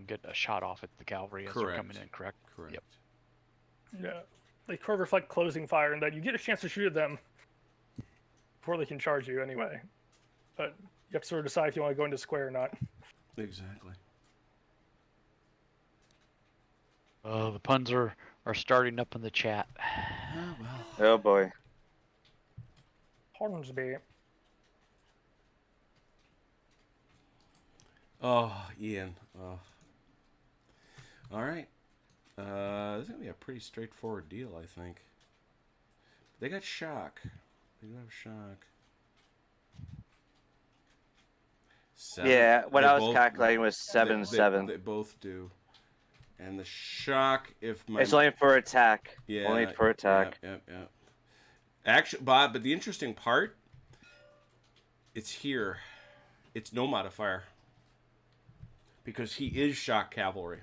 [SPEAKER 5] get a shot off at the cavalry as they're
[SPEAKER 1] Correct.
[SPEAKER 5] coming in, correct?
[SPEAKER 1] Correct.
[SPEAKER 5] Yep.
[SPEAKER 4] Yeah. They curve reflect closing fire, and that you get a chance to shoot at them before they can charge you anyway. But you have to sort of decide if you want to go into square or not.
[SPEAKER 1] Exactly.
[SPEAKER 5] Oh, the puns are starting up in the chat.
[SPEAKER 1] Oh well.
[SPEAKER 2] Oh boy.
[SPEAKER 4] Hornsby.
[SPEAKER 1] Oh, Ian. Oh. All right. This is going to be a pretty straightforward deal, I think. They got shock. They do have shock. 7.
[SPEAKER 2] Yeah, what
[SPEAKER 1] They
[SPEAKER 2] I was
[SPEAKER 1] both-
[SPEAKER 2] calculating was 7
[SPEAKER 1] they,
[SPEAKER 2] 7.
[SPEAKER 1] They both do. And the shock, if my...
[SPEAKER 2] It's only for attack.
[SPEAKER 1] Yeah,
[SPEAKER 2] Only for attack.
[SPEAKER 1] Yeah. Actually, Bob, but the interesting part, it's here. It's no modifier. Because he is shock cavalry.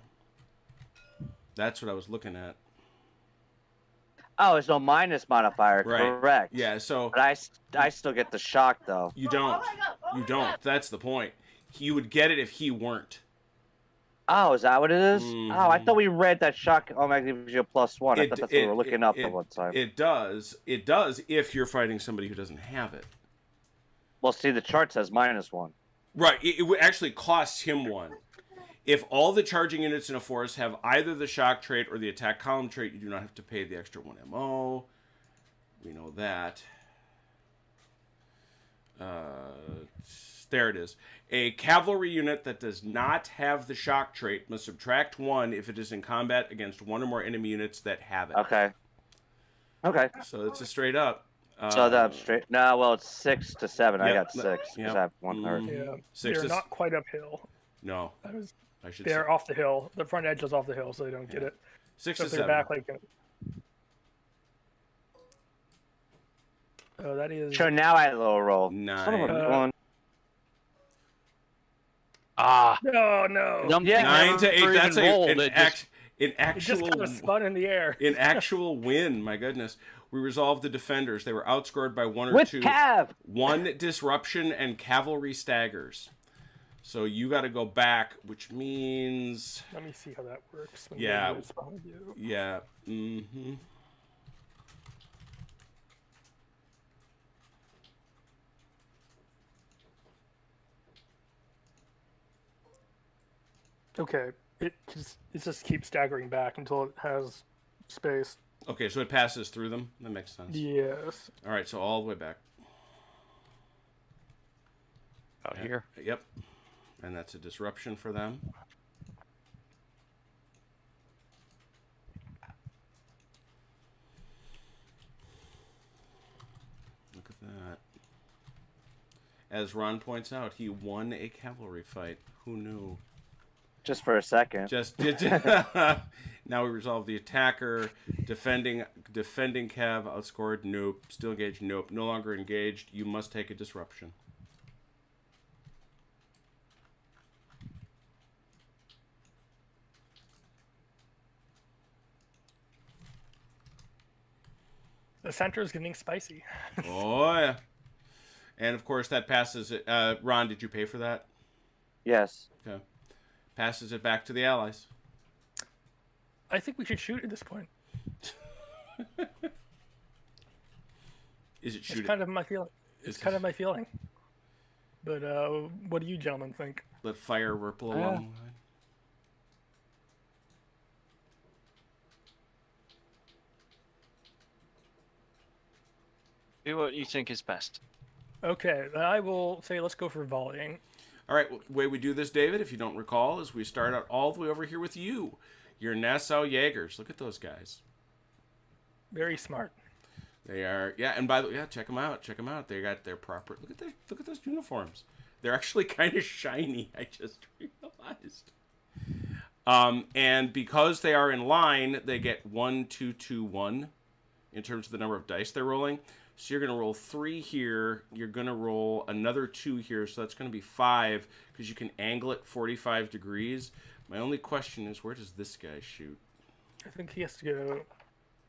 [SPEAKER 1] That's what I was looking at.
[SPEAKER 2] Oh, it's no minus modifier.
[SPEAKER 1] Right.
[SPEAKER 2] Correct.
[SPEAKER 1] Yeah, so
[SPEAKER 2] But I still get the shock though.
[SPEAKER 1] you don't. You don't. That's the point. You would get it if he weren't.
[SPEAKER 2] Oh, is that what it is?
[SPEAKER 1] Mhm.
[SPEAKER 2] Oh, I thought we read that shock automatically gives you a +1. I thought that's what we were looking up the one time.
[SPEAKER 1] It does. It does if you're fighting somebody who doesn't have it.
[SPEAKER 2] Well, see, the chart says -1.
[SPEAKER 1] Right. It would actually cost him 1. If all the charging units in a force have either the shock trait or the attack column trait, you do not have to pay the extra 1 MO. We know that. There it is. A cavalry unit that does not have the shock trait must subtract 1 if it is in combat against 1 or more enemy units that have it.
[SPEAKER 2] Okay. Okay.
[SPEAKER 1] So it's a straight up.
[SPEAKER 2] So that's straight. No, well, it's 6 to 7. I
[SPEAKER 1] Yep,
[SPEAKER 2] got 6 because
[SPEAKER 1] yep.
[SPEAKER 2] I have 1 third.
[SPEAKER 4] Yeah,
[SPEAKER 1] 6
[SPEAKER 4] they're
[SPEAKER 1] is
[SPEAKER 4] not quite uphill.
[SPEAKER 1] no. I should say
[SPEAKER 4] They're off the hill. The front edge is off the hill, so they don't get it.
[SPEAKER 1] 6
[SPEAKER 4] So
[SPEAKER 1] to
[SPEAKER 4] if they're
[SPEAKER 1] 7.
[SPEAKER 4] back like. Oh, that is.
[SPEAKER 2] Sure, now I had a little roll.
[SPEAKER 1] 9.
[SPEAKER 2] Son of a gun.
[SPEAKER 5] Ah,
[SPEAKER 4] No, no.
[SPEAKER 5] Dumb
[SPEAKER 2] Yeah.
[SPEAKER 5] thing
[SPEAKER 1] 9 to 8.
[SPEAKER 5] never
[SPEAKER 1] That's
[SPEAKER 5] even rolled,
[SPEAKER 1] an
[SPEAKER 5] it just-
[SPEAKER 4] It just
[SPEAKER 1] actual
[SPEAKER 4] kind of spun in the air.
[SPEAKER 1] an actual win. My goodness. We resolved the defenders. They were outscored by 1 or
[SPEAKER 2] With
[SPEAKER 1] 2.
[SPEAKER 2] Cav.
[SPEAKER 1] 1 disruption and cavalry staggers. So you got to go back, which means
[SPEAKER 4] Let me see how that works. When
[SPEAKER 1] Yeah.
[SPEAKER 4] they respond to you.
[SPEAKER 1] yeah. Mm-hmm.
[SPEAKER 4] Okay. It just keeps staggering back until it has space.
[SPEAKER 1] Okay, so it passes through them. That makes sense.
[SPEAKER 4] Yes.
[SPEAKER 1] All right, so all the way back.
[SPEAKER 5] out here.
[SPEAKER 1] Yep. And that's a disruption for them. Look at that. As Ron points out, he won a cavalry fight. Who knew?
[SPEAKER 2] Just for a second.
[SPEAKER 1] Just did. Now we resolve the attacker. Defending cav outscored. Nope. Still engaged. Nope. No longer engaged. You must take a disruption.
[SPEAKER 4] The center is getting spicy.
[SPEAKER 1] Oh yeah. And of course that passes it. Ron, did you pay for that?
[SPEAKER 2] Yes.
[SPEAKER 1] Okay. Passes it back to the allies.
[SPEAKER 4] I think we should shoot at this point.
[SPEAKER 1] Is it
[SPEAKER 4] It's
[SPEAKER 1] shooting?
[SPEAKER 4] kind of my feeling.
[SPEAKER 1] Is
[SPEAKER 4] It's kind of my feeling. But what do you gentlemen think?
[SPEAKER 1] Let fire ripple along the line?
[SPEAKER 6] Do what you think is best.
[SPEAKER 4] Okay, then I will say let's go for volleying.
[SPEAKER 1] All right, the way we do this, David, if you don't recall, is we start out all the way over here with you. Your Nassau Jaegers. Look at those guys.
[SPEAKER 4] Very smart.
[SPEAKER 1] They are, yeah. And by the way, yeah, check them out. Check them out. They got their proper. Look at those uniforms. They're actually kind of shiny. I just realized. And because they are in line, they get 1, 2, 2, 1 in terms of the number of dice they're rolling. So you're going to roll 3 here. You're going to roll another 2 here. So that's going to be 5 because you can angle it 45 degrees. My only question is, where does this guy shoot?
[SPEAKER 4] I think he has to go.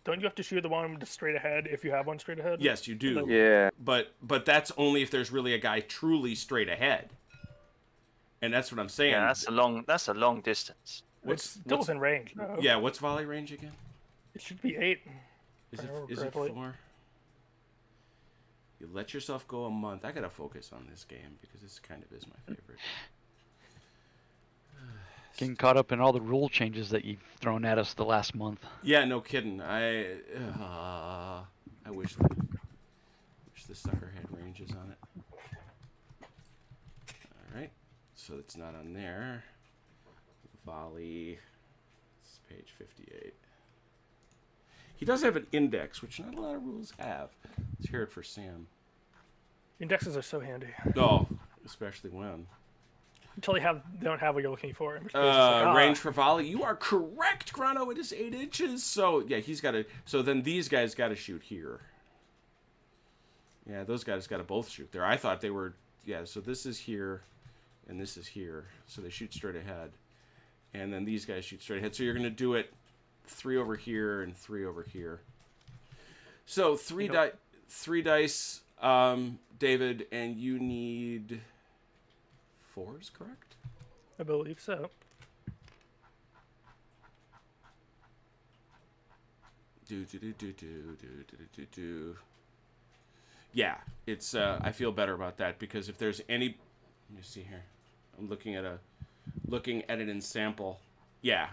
[SPEAKER 4] Don't you have to shoot the one just straight ahead if you have one straight ahead?
[SPEAKER 1] Yes, you do.
[SPEAKER 2] Yeah.
[SPEAKER 1] But that's only if there's really a guy truly straight ahead. And that's what I'm saying.
[SPEAKER 6] Yeah, that's a long distance.
[SPEAKER 4] It's still within range. No.
[SPEAKER 1] Yeah, what's volley range again?
[SPEAKER 4] It should be 8.
[SPEAKER 1] Is
[SPEAKER 4] I
[SPEAKER 1] it
[SPEAKER 4] remember
[SPEAKER 1] is it
[SPEAKER 4] correctly.
[SPEAKER 1] 4? You let yourself go a month. I gotta focus on this game because this kind of is my favorite.
[SPEAKER 5] Getting caught up in all the rule changes that you've thrown at us the last month.
[SPEAKER 1] Yeah, no kidding. I wish the sucker had ranges on it. All right. So it's not on there. Volley. It's page 58. He does have an index, which not a lot of rules have. Let's hear it for Sam.
[SPEAKER 4] Indexes are so handy
[SPEAKER 1] Oh, especially when.
[SPEAKER 4] until they don't have what you're looking for. In which case it's like,
[SPEAKER 1] Range for volley. You are correct, Grano. It is 8 inches. So yeah, he's got to. So then these guys got to shoot here. Yeah, those guys got to both shoot there. I thought they were. Yeah, so this is here, and this is here. So they shoot straight ahead, and then these guys shoot straight ahead. So you're going to do it 3 over here and 3 over here. So three dice, David, and you need 4s, correct?
[SPEAKER 4] I believe so.
[SPEAKER 1] Yeah, it's. I feel better about that because if there's any, let me see here. I'm looking at it in sample. Yeah,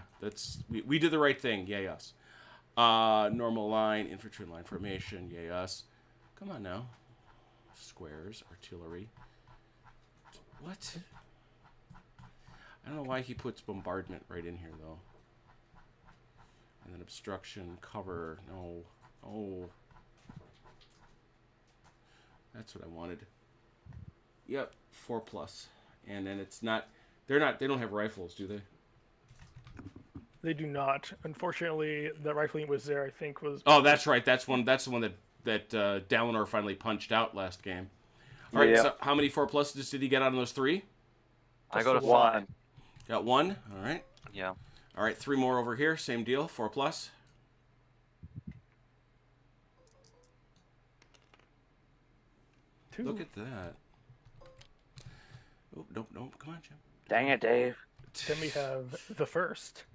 [SPEAKER 1] we did the right thing. Yay us. Normal line, infantry line formation. Yay us. Come on now. Squares, artillery. What? I don't know why he puts bombardment right in here though. And then obstruction, cover. No. Oh. That's what I wanted. Yep, 4+. And then it's not. They don't have rifles, do they?
[SPEAKER 4] They do not. Unfortunately, the rifling was there. I think was.
[SPEAKER 1] Oh, that's right. That's the one that Dalinor finally punched out last game. All right.
[SPEAKER 2] Yeah.
[SPEAKER 1] So how many 4+s did he get out of those 3?
[SPEAKER 6] I got a
[SPEAKER 4] the
[SPEAKER 6] 5.
[SPEAKER 1] Got 1. All right.
[SPEAKER 6] Yeah.
[SPEAKER 1] All right. 3 more over here. Same deal. 4+.
[SPEAKER 4] 2.
[SPEAKER 1] Look at that. Oh, nope. Come on, Jim.
[SPEAKER 2] Dang it, Dave.
[SPEAKER 4] Then we have the first.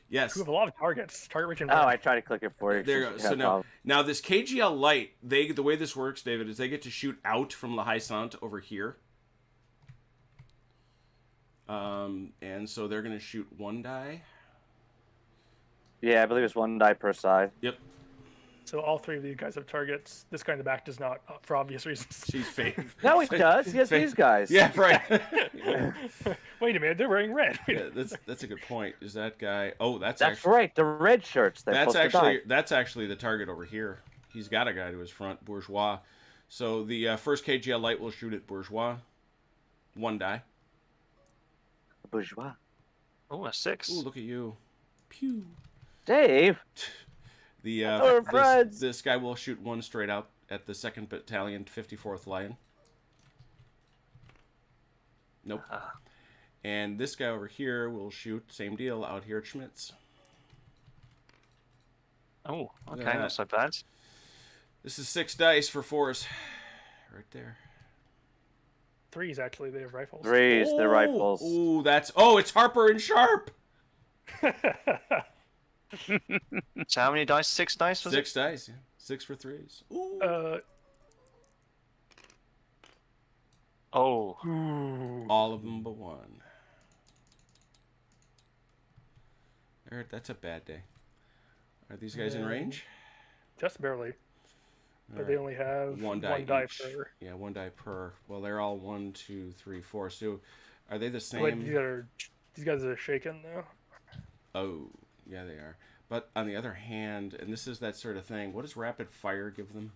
[SPEAKER 1] Yes.
[SPEAKER 4] We have a lot of targets. Target rich and
[SPEAKER 2] Oh,
[SPEAKER 4] red.
[SPEAKER 2] I tried to click it for you.
[SPEAKER 1] There you go. So now this KGL light, the way this works, David, is they get to shoot out from La Haisante over here. And so they're going to shoot 1 die.
[SPEAKER 2] Yeah, I believe it's 1 die per side.
[SPEAKER 1] Yep.
[SPEAKER 4] So all 3 of these guys have targets. This guy in the back does not, for obvious reasons.
[SPEAKER 1] She's fake.
[SPEAKER 2] No, he does. He has
[SPEAKER 1] Fake.
[SPEAKER 2] these guys.
[SPEAKER 1] Yeah, right.
[SPEAKER 4] Wait a minute, they're wearing red.
[SPEAKER 1] Yeah, that's a good point. Is that guy? Oh, that's
[SPEAKER 2] That's
[SPEAKER 1] actually,
[SPEAKER 2] right. The red shirts.
[SPEAKER 1] That's actually the target over here. He's got a guy to his front, Bourgeois. So the first KGL light will shoot at Bourgeois. 1 die.
[SPEAKER 2] Bourgeois.
[SPEAKER 6] Oh, a 6.
[SPEAKER 1] Ooh, look at you. Pew.
[SPEAKER 2] Dave.
[SPEAKER 1] The
[SPEAKER 2] friends.
[SPEAKER 1] this guy will shoot 1 straight out at the 2nd Battalion, 54th Lion. Nope. And this guy over here will shoot, same deal, out here at Schmitz.
[SPEAKER 6] Oh,
[SPEAKER 1] Look
[SPEAKER 6] okay,
[SPEAKER 1] at
[SPEAKER 6] not
[SPEAKER 1] that.
[SPEAKER 6] so bad.
[SPEAKER 1] This is 6 dice for 4s. Right there.
[SPEAKER 4] 3s, actually, they have rifles.
[SPEAKER 2] 3s, the rifles.
[SPEAKER 1] Ooh, it's Harper and Sharp.
[SPEAKER 6] So how many dice? 6 dice was
[SPEAKER 1] 6 dice, yeah. 6 for 3s. Ooh.
[SPEAKER 6] Oh,
[SPEAKER 4] Ooh.
[SPEAKER 1] All of them but 1. That's a bad day. Are these guys in range?
[SPEAKER 4] Just barely. But
[SPEAKER 1] All
[SPEAKER 4] they
[SPEAKER 1] right.
[SPEAKER 4] only have
[SPEAKER 1] 1 die,
[SPEAKER 4] one die
[SPEAKER 1] each.
[SPEAKER 4] per.
[SPEAKER 1] Yeah, 1 die per. Well, they're all 1, 2, 3, 4. So, are they the same?
[SPEAKER 4] Wait, these guys are shaken now.
[SPEAKER 1] Oh, yeah, they are. But on the other hand, and this is that sort of thing. What does rapid fire give them?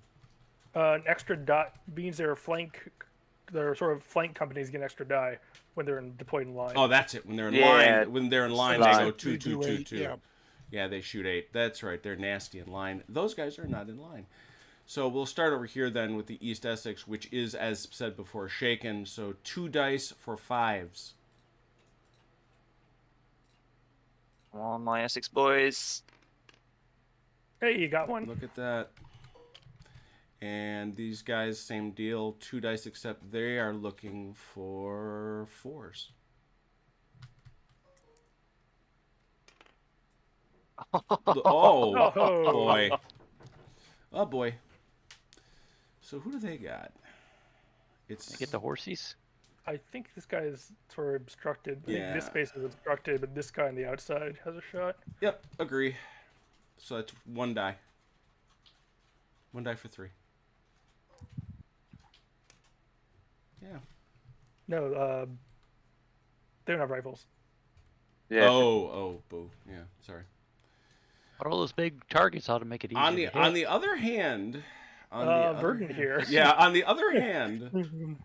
[SPEAKER 4] An extra die means they're sort of flank companies get an extra die when they're deployed in line.
[SPEAKER 1] Oh, that's it. When they're in
[SPEAKER 2] Yeah.
[SPEAKER 1] line, they
[SPEAKER 2] Line.
[SPEAKER 1] go 2, 2, 2, 2.
[SPEAKER 3] Yeah.
[SPEAKER 1] Yeah, they shoot 8. That's right. They're nasty in line. Those guys are not in line. So we'll start over here then with the East Essex, which is, as said before, shaken. So 2 dice for 5s.
[SPEAKER 6] come on, my Essex boys.
[SPEAKER 4] Hey, you got one.
[SPEAKER 1] Look at that. And these guys, same deal. 2 dice, except they are looking for 4s. Oh,
[SPEAKER 4] Oh.
[SPEAKER 1] boy. Oh, boy. So who do they got? It's
[SPEAKER 5] Get the horsies.
[SPEAKER 4] I think this guy is sort of obstructed. I
[SPEAKER 1] Yeah.
[SPEAKER 4] think this space is obstructed, but this guy on the outside has a shot.
[SPEAKER 1] Yep, agree. So that's 1 die. 1 die for 3. Yeah.
[SPEAKER 4] No, They don't have rifles.
[SPEAKER 2] Yeah.
[SPEAKER 1] Boo. Yeah, sorry.
[SPEAKER 5] But all those big targets ought to make it easier to hit.
[SPEAKER 1] On the other hand,
[SPEAKER 4] Verdant here.
[SPEAKER 1] Yeah, on the other hand,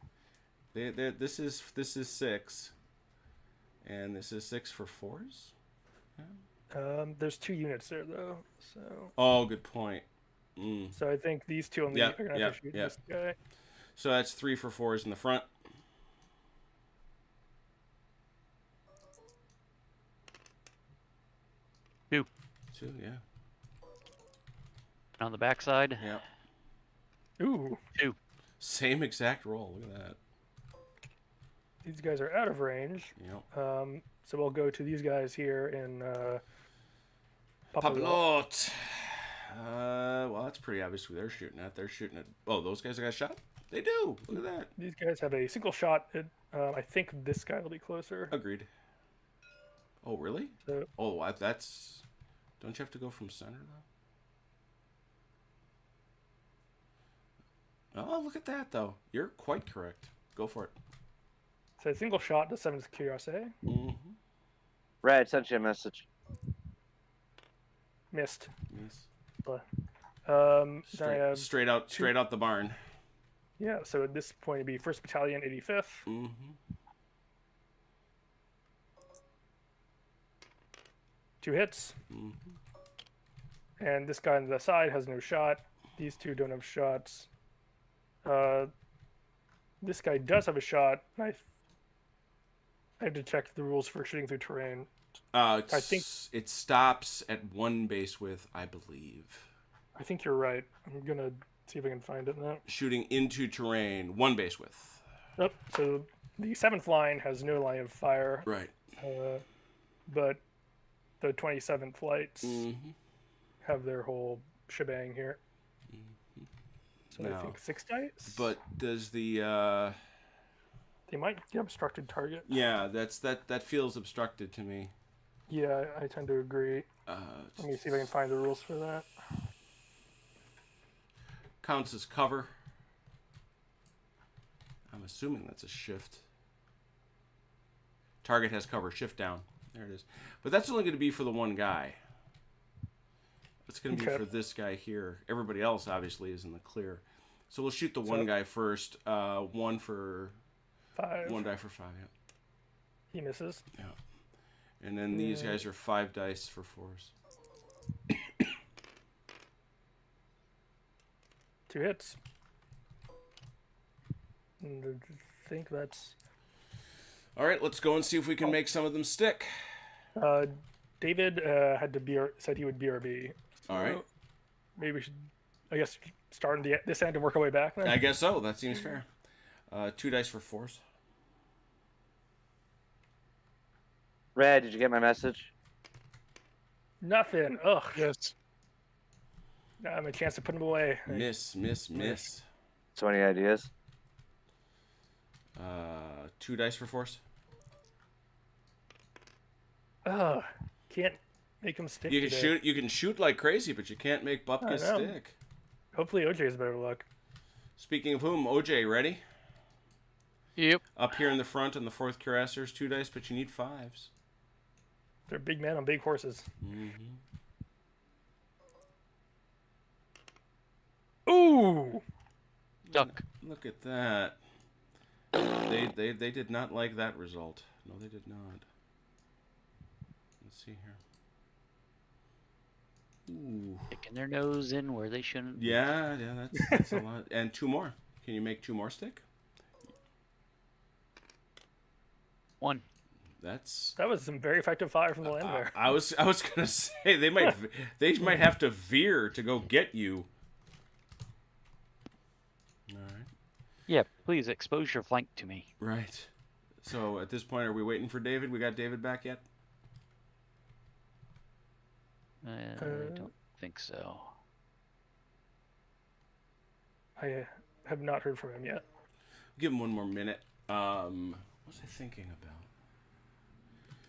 [SPEAKER 1] this is 6, and this is 6 for 4s.
[SPEAKER 4] There's 2 units there though, so.
[SPEAKER 1] Oh, good point.
[SPEAKER 4] So I think these two only are gonna have to shoot this guy.
[SPEAKER 1] So that's 3 for 4s in the front.
[SPEAKER 5] Two.
[SPEAKER 1] 2, yeah.
[SPEAKER 5] On the backside.
[SPEAKER 1] Yeah.
[SPEAKER 4] Ooh,
[SPEAKER 5] 2.
[SPEAKER 1] Same exact roll. Look at that.
[SPEAKER 4] these guys are out of range.
[SPEAKER 1] Yep.
[SPEAKER 4] So we'll go to these guys here in Papalot.
[SPEAKER 1] Papalot. Well, that's pretty obvious who they're shooting at. They're shooting at. Oh, those guys got shot? They do. Look at that.
[SPEAKER 4] These guys have a single shot. I think this guy will be closer.
[SPEAKER 1] Agreed. Oh, really?
[SPEAKER 4] So,
[SPEAKER 1] Oh, that's. Don't you have to go from center though? Oh, look at that though. You're quite correct. Go for it.
[SPEAKER 4] so a single shot to 7's QRSA.
[SPEAKER 1] Mm-hmm.
[SPEAKER 2] Red sent you a message.
[SPEAKER 4] Missed.
[SPEAKER 1] Yes.
[SPEAKER 4] Then I have,
[SPEAKER 1] Straight out the barn.
[SPEAKER 4] yeah, so at this point it'd be 1st Battalion, 85th.
[SPEAKER 1] Mm-hmm.
[SPEAKER 4] Two hits.
[SPEAKER 1] Mm-hmm.
[SPEAKER 4] And this guy on the side has no shot. These two don't have shots. This guy does have a shot. I have to check the rules for shooting through terrain. I think
[SPEAKER 1] it stops at 1 base width, I believe.
[SPEAKER 4] I think you're right. I'm gonna see if I can find it now.
[SPEAKER 1] Shooting into terrain, 1 base width.
[SPEAKER 4] Yep. So the 7th line has no line of fire,
[SPEAKER 1] Right.
[SPEAKER 4] but the 27th flights
[SPEAKER 1] Mm-hmm.
[SPEAKER 4] have their whole shebang here. So
[SPEAKER 1] No.
[SPEAKER 4] I think 6 dice.
[SPEAKER 1] But does the
[SPEAKER 4] they might get obstructed target.
[SPEAKER 1] yeah, that feels obstructed to me.
[SPEAKER 4] Yeah, I tend to agree. Let me see if I can find the rules for that.
[SPEAKER 1] Counts as cover. I'm assuming that's a shift. Target has cover, shift down. There it is. But that's only going to be for the one guy. It's going to be for this guy here. Everybody else obviously is in the clear. So we'll shoot the one guy first. 1 for
[SPEAKER 4] 5.
[SPEAKER 1] 1 die for 5. Yeah.
[SPEAKER 4] He misses.
[SPEAKER 1] Yeah. And then these guys are 5 dice for 4s.
[SPEAKER 4] 2 hits. And I think that's.
[SPEAKER 1] All right, let's go and see if we can make some of them stick.
[SPEAKER 4] David had to said he would BRB. So
[SPEAKER 1] All right.
[SPEAKER 4] Maybe we should, I guess, start on this end and work our way back then.
[SPEAKER 1] I guess so. That seems fair. 2 dice for 4s.
[SPEAKER 2] Red, did you get my message?
[SPEAKER 4] Nothing. Ugh.
[SPEAKER 3] Yes.
[SPEAKER 4] Now I have a chance to put him away.
[SPEAKER 1] Miss.
[SPEAKER 2] So any ideas?
[SPEAKER 1] 2 dice for 4s.
[SPEAKER 4] Ugh. Can't make him stick.
[SPEAKER 1] You can
[SPEAKER 4] today.
[SPEAKER 1] shoot. You can shoot like crazy, but you can't make Bupka
[SPEAKER 4] I know.
[SPEAKER 1] stick.
[SPEAKER 4] Hopefully OJ has better luck.
[SPEAKER 1] Speaking of whom, OJ, ready?
[SPEAKER 5] Yep.
[SPEAKER 1] Up here in the front on the 4th cuirassiers, 2 dice, but you need 5s.
[SPEAKER 4] They're big men on big horses.
[SPEAKER 1] Mm-hmm.
[SPEAKER 4] Ooh.
[SPEAKER 5] Duck.
[SPEAKER 1] Look at that. They did not like that result. No, they did not. Let's see here. Ooh.
[SPEAKER 5] Sticking their nose in where they shouldn't.
[SPEAKER 1] Yeah, that's a lot. And 2 more. Can you make 2 more stick?
[SPEAKER 5] 1.
[SPEAKER 4] That was some very effective fire from the land there.
[SPEAKER 1] I was gonna say they might have to veer to go get you. All right.
[SPEAKER 5] Yeah, please expose your flank to me.
[SPEAKER 1] Right. So at this point, are we waiting for David? We got David back yet?
[SPEAKER 5] I don't think so.
[SPEAKER 4] I have not heard from him yet.
[SPEAKER 1] Give him 1 more minute. What was I thinking about?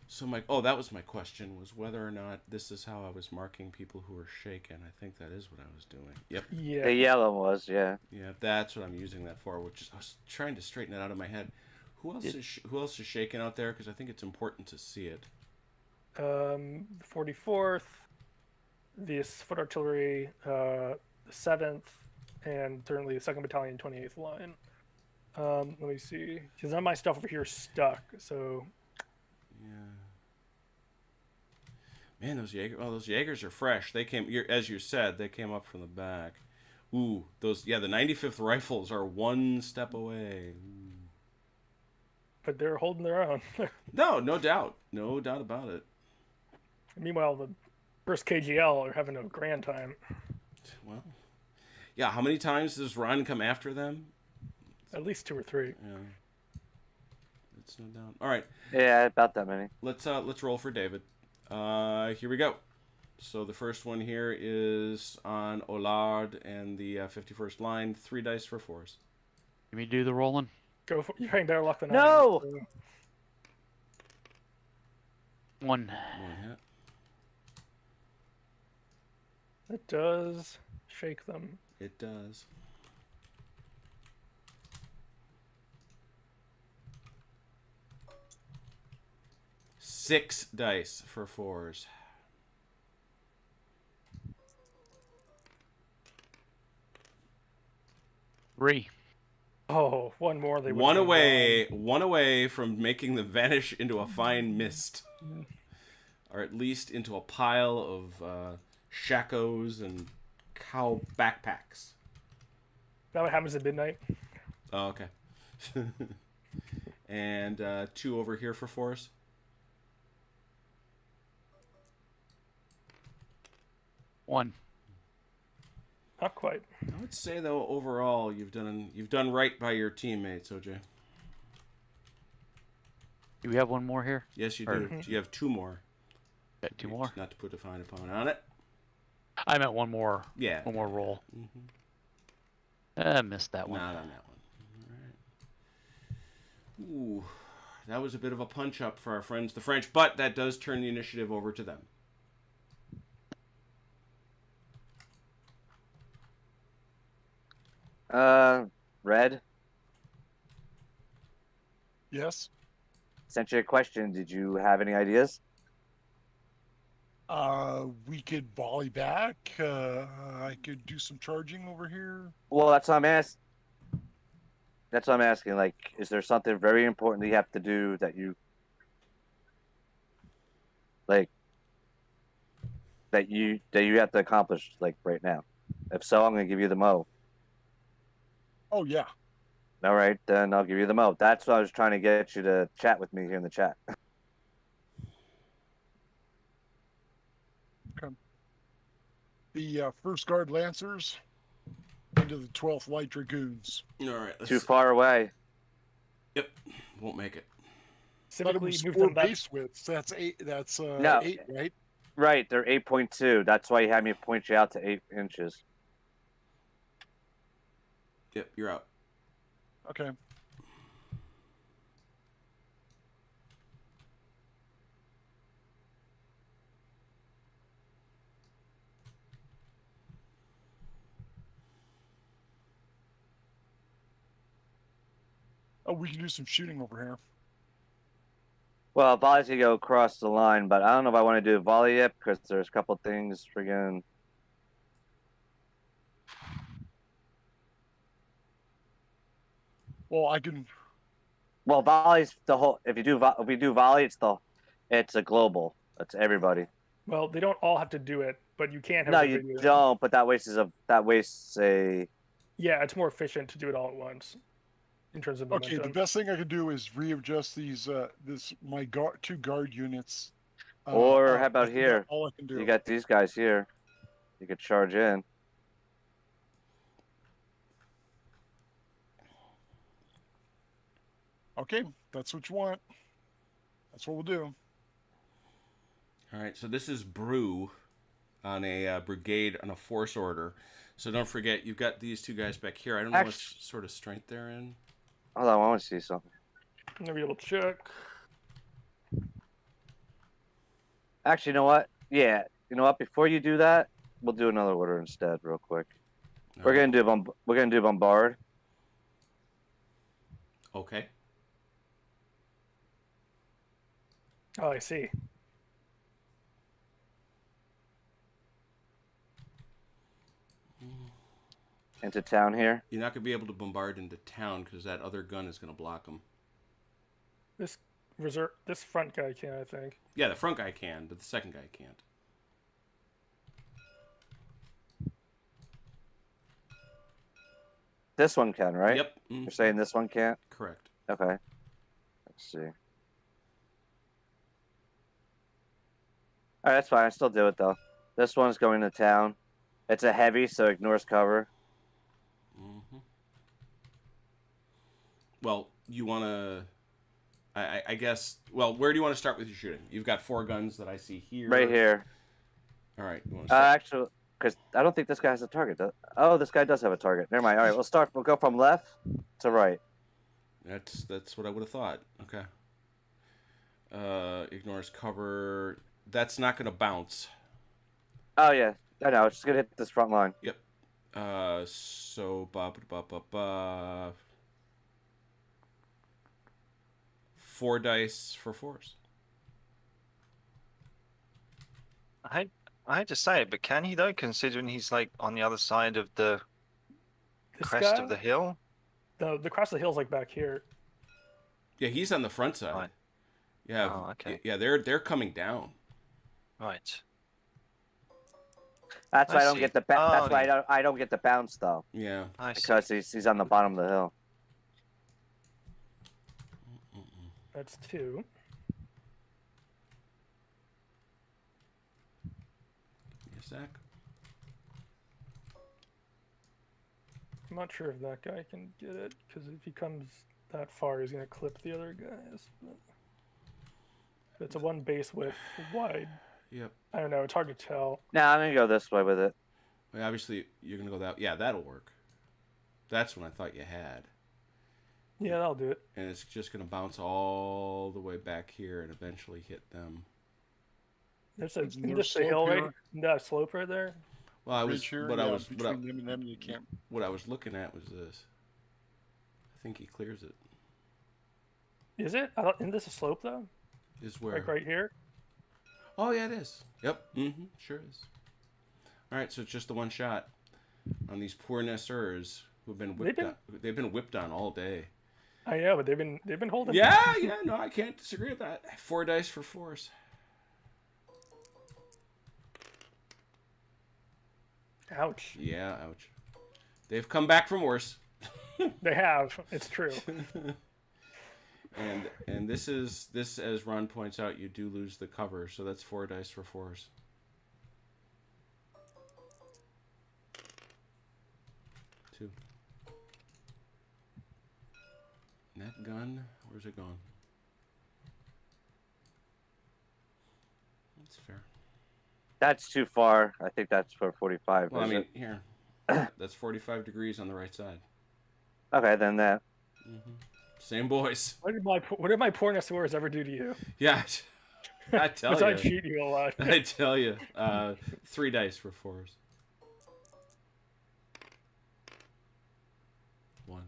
[SPEAKER 1] So that was my question, was whether or not this is how I was marking people who were shaken. I think that is what I was doing. Yep.
[SPEAKER 4] Yeah.
[SPEAKER 2] The yellow was, yeah.
[SPEAKER 1] Yeah, that's what I'm using that for, which is, I was trying to straighten it out of my head. Who else is shaking out there? Because I think it's important to see it.
[SPEAKER 4] 44th, the Foot Artillery, the 7th, and currently the 2nd Battalion, 28th Line. Let me see, because none of my stuff over here is stuck. So
[SPEAKER 1] Yeah. Man, those Jaegers are fresh. They came, as you said, they came up from the back. Ooh, the 95th Rifles are one step away. Ooh.
[SPEAKER 4] but they're holding their own.
[SPEAKER 1] No doubt about it.
[SPEAKER 4] Meanwhile, the 1st KGL are having a grand time.
[SPEAKER 1] Well, yeah. How many times does Ron come after them?
[SPEAKER 4] At least 2 or 3.
[SPEAKER 1] Yeah, it's no doubt. All right,
[SPEAKER 2] Yeah, about that many.
[SPEAKER 1] let's roll for David. Here we go. So the first one here is on Ollard and the 51st line. 3 dice for 4s.
[SPEAKER 5] Let me do the rolling.
[SPEAKER 4] Go for, you're having better luck than
[SPEAKER 2] No!
[SPEAKER 4] I am. So.
[SPEAKER 5] 1.
[SPEAKER 1] One hit.
[SPEAKER 4] It does shake them.
[SPEAKER 1] It does. Six dice for 4s.
[SPEAKER 5] Three.
[SPEAKER 4] Oh, one more. They
[SPEAKER 1] One away from making them vanish into a fine mist, or at least into a pile of shakos and cow backpacks.
[SPEAKER 4] That what happens at midnight.
[SPEAKER 1] Oh, okay. And 2 over here for 4s.
[SPEAKER 5] One.
[SPEAKER 4] Not quite.
[SPEAKER 1] I would say though, overall, you've done right by your teammates, OJ.
[SPEAKER 5] Do we have one more here?
[SPEAKER 1] Yes, you do. You have 2 more.
[SPEAKER 5] Got 2 more.
[SPEAKER 1] Not to put a fine point on it.
[SPEAKER 5] I meant one more.
[SPEAKER 1] Yeah.
[SPEAKER 5] One more roll. Missed that one.
[SPEAKER 1] Not on that one. All right. Ooh, that was a bit of a punch up for our friends, the French, but that does turn the initiative over to them.
[SPEAKER 2] Red,
[SPEAKER 3] Yes.
[SPEAKER 2] sent you a question. Did you have any ideas?
[SPEAKER 3] We could volley back. I could do some charging over here.
[SPEAKER 2] Well, that's what I'm asking. That's what I'm asking. Like, is there something very important that you have to do that you like that you have to accomplish like right now? If so, I'm gonna give you the mo.
[SPEAKER 3] Oh yeah.
[SPEAKER 2] All right, then I'll give you the mo. That's what I was trying to get you to chat with me here in the chat.
[SPEAKER 3] Okay. The 1st Guard Lancers into the 12th Light Dragoons.
[SPEAKER 1] All right.
[SPEAKER 2] Too far away.
[SPEAKER 1] Yep. Won't make it.
[SPEAKER 3] Thought it
[SPEAKER 4] Typically,
[SPEAKER 3] was
[SPEAKER 4] move
[SPEAKER 3] 4
[SPEAKER 4] them back.
[SPEAKER 3] base widths. That's 8. That's
[SPEAKER 2] No.
[SPEAKER 3] 8, right?
[SPEAKER 2] Right, they're 8.2. That's why you had me point you out to 8 inches.
[SPEAKER 1] Yep, you're out.
[SPEAKER 3] Okay. Oh, we can do some shooting over here.
[SPEAKER 2] Well, volleys can go across the line, but I don't know if I want to do a volley yet because there's a couple things friggin'.
[SPEAKER 3] Well, I can.
[SPEAKER 2] Well, volleys the whole. If we do volley, it's a global. It's everybody.
[SPEAKER 4] Well, they don't all have to do it, but you can have.
[SPEAKER 2] No,
[SPEAKER 4] everybody
[SPEAKER 2] you
[SPEAKER 4] do it.
[SPEAKER 2] don't. But that wastes a.
[SPEAKER 4] Yeah, it's more efficient to do it all at once. In terms of
[SPEAKER 3] Okay,
[SPEAKER 4] momentum.
[SPEAKER 3] the best thing I can do is readjust these. My 2 guard units.
[SPEAKER 2] Or how about
[SPEAKER 3] that's
[SPEAKER 2] here?
[SPEAKER 3] all I can do.
[SPEAKER 2] You got these guys here. You could charge in.
[SPEAKER 3] Okay, that's what you want. That's what we'll do.
[SPEAKER 1] All right. So this is Brew on a brigade on a force order. So don't forget, you've got these 2 guys back here. I don't know what sort of strength they're in.
[SPEAKER 2] Hold on, I want to see something.
[SPEAKER 4] Maybe able to check.
[SPEAKER 2] Actually, you know what? Yeah, you know what? Before you do that, we'll do another order instead, real quick.
[SPEAKER 1] All
[SPEAKER 2] We're
[SPEAKER 1] right.
[SPEAKER 2] gonna do bombard.
[SPEAKER 1] Okay.
[SPEAKER 4] Oh, I see.
[SPEAKER 2] Into town here.
[SPEAKER 1] You're not going to be able to bombard into town because that other gun is going to block them.
[SPEAKER 4] This front guy can, I think.
[SPEAKER 1] Yeah, the front guy can, but the second guy can't.
[SPEAKER 2] This one can, right?
[SPEAKER 1] Yep.
[SPEAKER 2] You're saying this one can't?
[SPEAKER 1] Correct.
[SPEAKER 2] Okay. Let's see. All right, that's fine. I still do it though. This one's going to town. It's a heavy, so ignores cover.
[SPEAKER 1] Mm-hmm. Well, you want to... I guess... Well, where do you want to start with your shooting? You've got 4 guns that I see here.
[SPEAKER 2] Right here.
[SPEAKER 1] All right. You want to start?
[SPEAKER 2] Actually, because I don't think this guy has a target. Oh, this guy does have a target. Never mind. All right, we'll go from left to right.
[SPEAKER 1] That's what I would have thought. Okay. Ignores cover. That's not going to bounce.
[SPEAKER 2] Oh, yeah. I know. It's just going to hit this front line.
[SPEAKER 1] Yep. So... 4 dice for 4s.
[SPEAKER 6] I hate to say it, but can he though, considering he's like on the other side of the
[SPEAKER 4] This
[SPEAKER 6] crest
[SPEAKER 4] guy,
[SPEAKER 6] of the hill?
[SPEAKER 4] the crest of the hill's like back here.
[SPEAKER 1] Yeah, he's on the front side.
[SPEAKER 6] Right.
[SPEAKER 1] Yeah.
[SPEAKER 6] Oh, okay.
[SPEAKER 1] Yeah, they're coming down.
[SPEAKER 6] Right.
[SPEAKER 2] That's why I don't
[SPEAKER 6] see.
[SPEAKER 2] get the that's why I don't get the bounce though,
[SPEAKER 1] Yeah.
[SPEAKER 6] I see.
[SPEAKER 2] because he's on the bottom of the hill.
[SPEAKER 4] That's 2.
[SPEAKER 1] Give me a sec.
[SPEAKER 4] I'm not sure if that guy can get it, because if he comes that far, he's gonna clip the other guys. But it's a 1 base width wide.
[SPEAKER 1] Yep.
[SPEAKER 4] I don't know. It's hard to tell.
[SPEAKER 2] Now I'm gonna go this way with it.
[SPEAKER 1] Well, obviously, you're gonna go that. Yeah, that'll work. That's what I thought you had.
[SPEAKER 4] Yeah, that'll do it.
[SPEAKER 1] And it's just gonna bounce all the way back here and eventually hit them.
[SPEAKER 4] There's
[SPEAKER 3] Isn't there
[SPEAKER 4] a
[SPEAKER 3] a slope
[SPEAKER 4] hill right,
[SPEAKER 3] here?
[SPEAKER 4] that slope right there.
[SPEAKER 1] Well, I was
[SPEAKER 3] Ridge here,
[SPEAKER 1] what I was
[SPEAKER 3] between them and them, you can't.
[SPEAKER 1] what I was looking at was this. I think he clears it.
[SPEAKER 4] Is it? Isn't this a slope though?
[SPEAKER 1] Is where?
[SPEAKER 4] Like right here?
[SPEAKER 1] Oh yeah, it is. Yep. Mm-hmm. Sure is. All right, so it's just the 1 shot on these poor nesters who've been whipped. They've been whipped on all day.
[SPEAKER 4] I know, but they've been holding.
[SPEAKER 1] Yeah, no, I can't disagree with that. 4 dice for 4s.
[SPEAKER 4] Ouch.
[SPEAKER 1] Yeah, ouch. They've come back from worse.
[SPEAKER 4] They have. It's true.
[SPEAKER 1] And this, as Ron points out, you do lose the cover, so that's 4 dice for 4s. Two. And that gun, where's it gone? That's fair.
[SPEAKER 2] That's too far. I think that's for 45.
[SPEAKER 1] Well, I
[SPEAKER 2] is
[SPEAKER 1] mean,
[SPEAKER 2] it?
[SPEAKER 1] here. That's 45 degrees on the right side.
[SPEAKER 2] Okay, then that.
[SPEAKER 1] Mm-hmm. Same boys.
[SPEAKER 4] What did my poor Nesors ever do to you?
[SPEAKER 1] Yeah, I tell
[SPEAKER 4] Besides
[SPEAKER 1] you.
[SPEAKER 4] cheat you a lot.
[SPEAKER 1] I tell you. 3 dice for 4s. 1.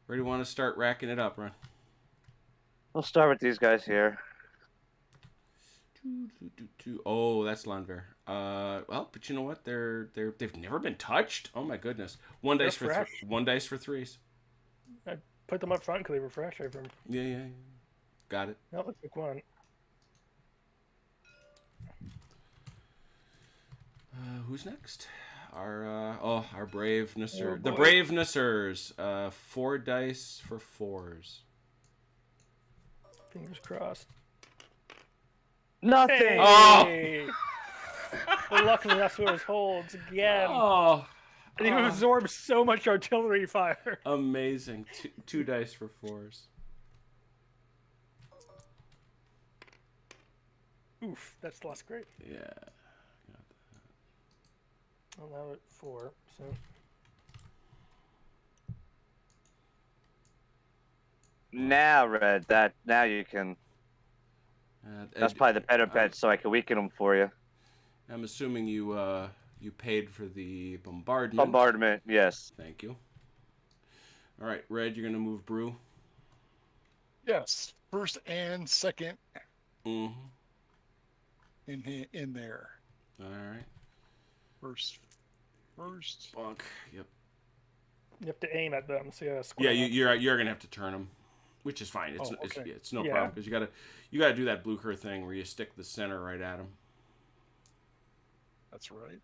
[SPEAKER 1] Where do you want to start racking it up, Ron?
[SPEAKER 2] We'll start with these guys here.
[SPEAKER 1] Oh, that's Landwehr. Well, but you know what? They've never been touched. Oh my goodness. 1 dice for
[SPEAKER 4] fresh.
[SPEAKER 1] 1 dice for 3s.
[SPEAKER 4] I put them up front because they were fresh. From.
[SPEAKER 1] Yeah. Got it.
[SPEAKER 4] No, let's pick one.
[SPEAKER 1] Who's next? Our brave Nasser.
[SPEAKER 4] Oh,
[SPEAKER 1] The
[SPEAKER 4] boy.
[SPEAKER 1] brave Nassers. 4 dice for 4s.
[SPEAKER 4] Fingers crossed.
[SPEAKER 2] Nothing.
[SPEAKER 4] Hey! The luck of the Nesors holds again.
[SPEAKER 1] Oh,
[SPEAKER 4] And he absorbs so much artillery fire.
[SPEAKER 1] amazing. 2 dice for 4s.
[SPEAKER 4] Oof, that's less great.
[SPEAKER 1] Yeah.
[SPEAKER 4] Well, now at 4, so.
[SPEAKER 2] Now, Red, now you can. That's probably the better bet, so I can weaken them for you.
[SPEAKER 1] I'm assuming you paid for the bombardment.
[SPEAKER 2] Bombardment, yes.
[SPEAKER 1] Thank you. All right, Red, you're gonna move Brew.
[SPEAKER 3] Yes. first and second
[SPEAKER 1] Mm-hmm.
[SPEAKER 3] in there.
[SPEAKER 1] All right.
[SPEAKER 3] First.
[SPEAKER 1] Bonk. Yep.
[SPEAKER 4] You have to aim at them, so
[SPEAKER 1] Yeah,
[SPEAKER 4] square up.
[SPEAKER 1] you're gonna have to turn them, which is fine. It's
[SPEAKER 3] Oh, okay.
[SPEAKER 1] it's no
[SPEAKER 4] Yeah.
[SPEAKER 1] problem because you gotta do that Blucher thing where you stick the center right at them.
[SPEAKER 3] That's right.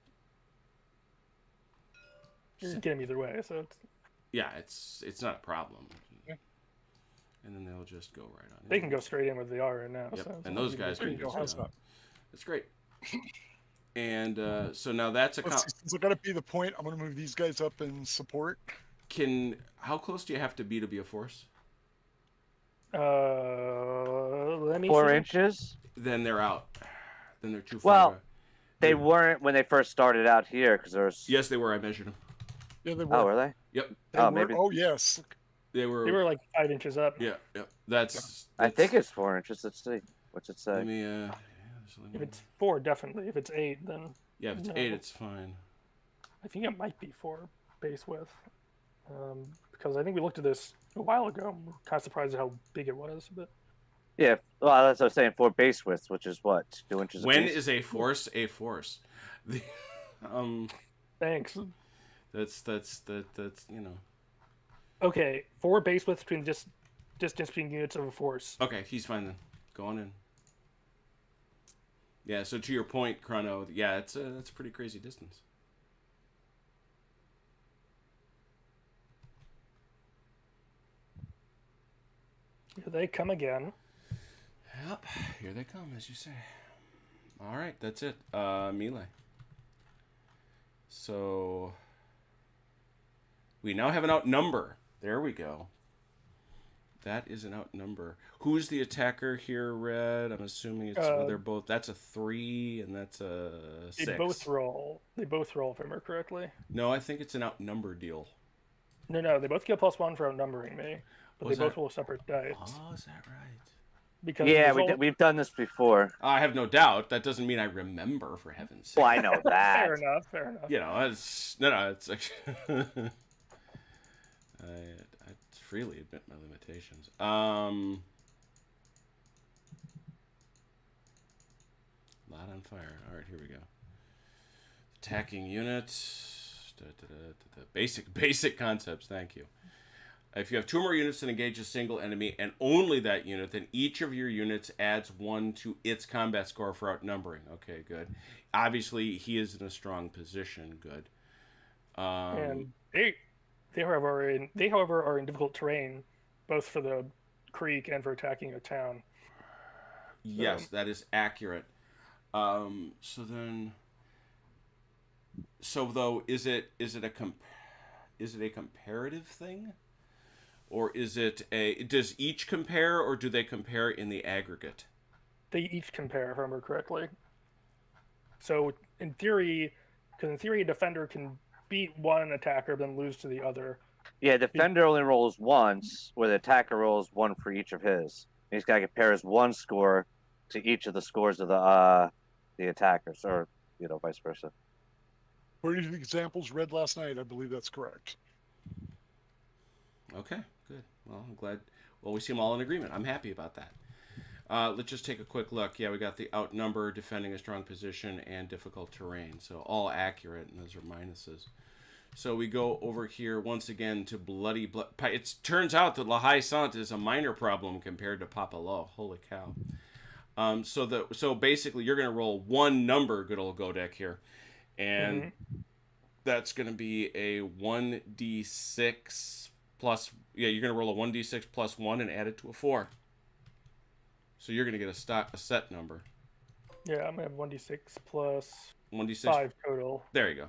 [SPEAKER 4] You can get them either way, so it's,
[SPEAKER 1] Yeah, it's not a problem.
[SPEAKER 3] Yeah.
[SPEAKER 1] And then they'll just go right on.
[SPEAKER 4] they can go straight in where they are right now.
[SPEAKER 1] Yep.
[SPEAKER 4] So it's
[SPEAKER 1] And
[SPEAKER 4] not
[SPEAKER 1] those
[SPEAKER 4] even
[SPEAKER 1] guys
[SPEAKER 3] There
[SPEAKER 1] can
[SPEAKER 3] you go.
[SPEAKER 1] just
[SPEAKER 3] How's
[SPEAKER 1] go.
[SPEAKER 3] that?
[SPEAKER 1] That's great. And so now that's a
[SPEAKER 3] Let's see, since I got to be the point, I'm going to move these guys up in support.
[SPEAKER 1] How close do you have to be a force?
[SPEAKER 4] Let me
[SPEAKER 2] 4
[SPEAKER 4] see.
[SPEAKER 2] inches.
[SPEAKER 1] Then they're out. Then they're too
[SPEAKER 2] Well,
[SPEAKER 1] far.
[SPEAKER 2] They weren't when they first started out here because there was.
[SPEAKER 1] Yes, they were. I measured them.
[SPEAKER 3] Yeah, they were.
[SPEAKER 2] Oh, were they?
[SPEAKER 1] Yep.
[SPEAKER 3] They
[SPEAKER 2] Oh,
[SPEAKER 3] were.
[SPEAKER 2] maybe.
[SPEAKER 3] Oh, yes.
[SPEAKER 1] They were.
[SPEAKER 4] They were like 5 inches up.
[SPEAKER 1] Yeah. Yep. That's.
[SPEAKER 2] I think it's 4 inches. Let's see. What's it say?
[SPEAKER 1] Let me.
[SPEAKER 4] If it's 4, definitely. If it's 8, then
[SPEAKER 1] Yeah, if it's
[SPEAKER 4] no.
[SPEAKER 1] 8, it's fine.
[SPEAKER 4] I think it might be 4 base width. Because I think we looked at this a while ago. We're kind of surprised at how big it was, but
[SPEAKER 2] Yeah. Well, that's what I was saying. 4 base widths, which is what 2 inches.
[SPEAKER 1] When
[SPEAKER 2] apiece?
[SPEAKER 1] is a force a force? The,
[SPEAKER 4] thanks.
[SPEAKER 1] that's you know.
[SPEAKER 4] Okay, 4 base widths between distance between units of a force.
[SPEAKER 1] Okay, he's fine then. Go on in. Yeah. So to your point, Chrono. Yeah, that's a pretty crazy distance.
[SPEAKER 4] Here they come again.
[SPEAKER 1] Yep. Here they come, as you say. All right, that's it. Melee. So we now have an outnumber. There we go. That is an outnumber. Who's the attacker here, Red? I'm assuming it's they're both. That's a 3, and that's a 6.
[SPEAKER 4] They both roll. They both roll, if I remember correctly.
[SPEAKER 1] No, I think it's an outnumber deal.
[SPEAKER 4] No, they both get +1 for outnumbering me, but
[SPEAKER 1] Was
[SPEAKER 4] they both
[SPEAKER 1] that-
[SPEAKER 4] roll separate dice.
[SPEAKER 1] Oh, is that right?
[SPEAKER 4] Because
[SPEAKER 2] Yeah,
[SPEAKER 4] the result-
[SPEAKER 2] we've done this before.
[SPEAKER 1] I have no doubt. That doesn't mean I remember, for heaven's sake.
[SPEAKER 2] Well, I know that.
[SPEAKER 4] Fair enough. Fair enough.
[SPEAKER 1] You know, it's no, it's like I freely admit my limitations. Lot on fire. All right, here we go. Attacking units. Basic concepts. Thank you. If you have 2 more units that engage a single enemy and only that unit, then each of your units adds 1 to its combat score for outnumbering. Okay, good. Obviously, he is in a strong position. Good.
[SPEAKER 4] And they however are in difficult terrain, both for the creek and for attacking a town.
[SPEAKER 1] Yes, that is accurate. So though, is it a comparative thing, or is it does each compare, or do they compare in the aggregate?
[SPEAKER 4] They each compare, if I remember correctly. So in theory, a defender can beat one attacker, then lose to the other.
[SPEAKER 2] Yeah, defender only rolls once, where the attacker rolls 1 for each of his. He's got to compare his 1 score to each of the scores of the attackers, or vice versa.
[SPEAKER 3] According to the examples read last night, I believe that's correct.
[SPEAKER 1] Okay, good. Well, I'm glad. Well, we seem all in agreement. I'm happy about that. Let's just take a quick look. Yeah, we got the outnumber, defending a strong position, and difficult terrain. So all accurate, and those are minuses. So we go over here once again to bloody. It turns out that La Haye Sainte is a minor problem compared to Papa Lo. Holy cow. So basically, you're going to roll 1 number, good old Godek here. And that's going to be a 1d6 plus. Yeah, you're going to roll a 1d6 plus 1 and add it to a 4. So you're going to get a set number.
[SPEAKER 4] Yeah, I'm gonna have 1d6 plus
[SPEAKER 1] 1d6.
[SPEAKER 4] 5 total.
[SPEAKER 1] There you go.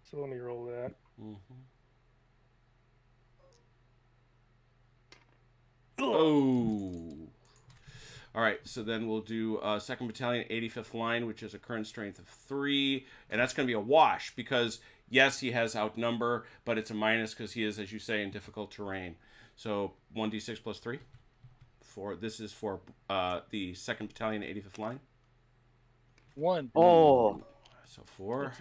[SPEAKER 4] So let me roll that.
[SPEAKER 1] Oh. All right, so then we'll do 2nd Battalion, 85th Line, which is a current strength of 3. And that's going to be a wash because, yes, he has outnumber, but it's a minus because he is, as you say, in difficult terrain. So 1d6 plus 3. This is for the 2nd Battalion, 85th Line.
[SPEAKER 3] 1.
[SPEAKER 2] Oh,
[SPEAKER 1] So 4.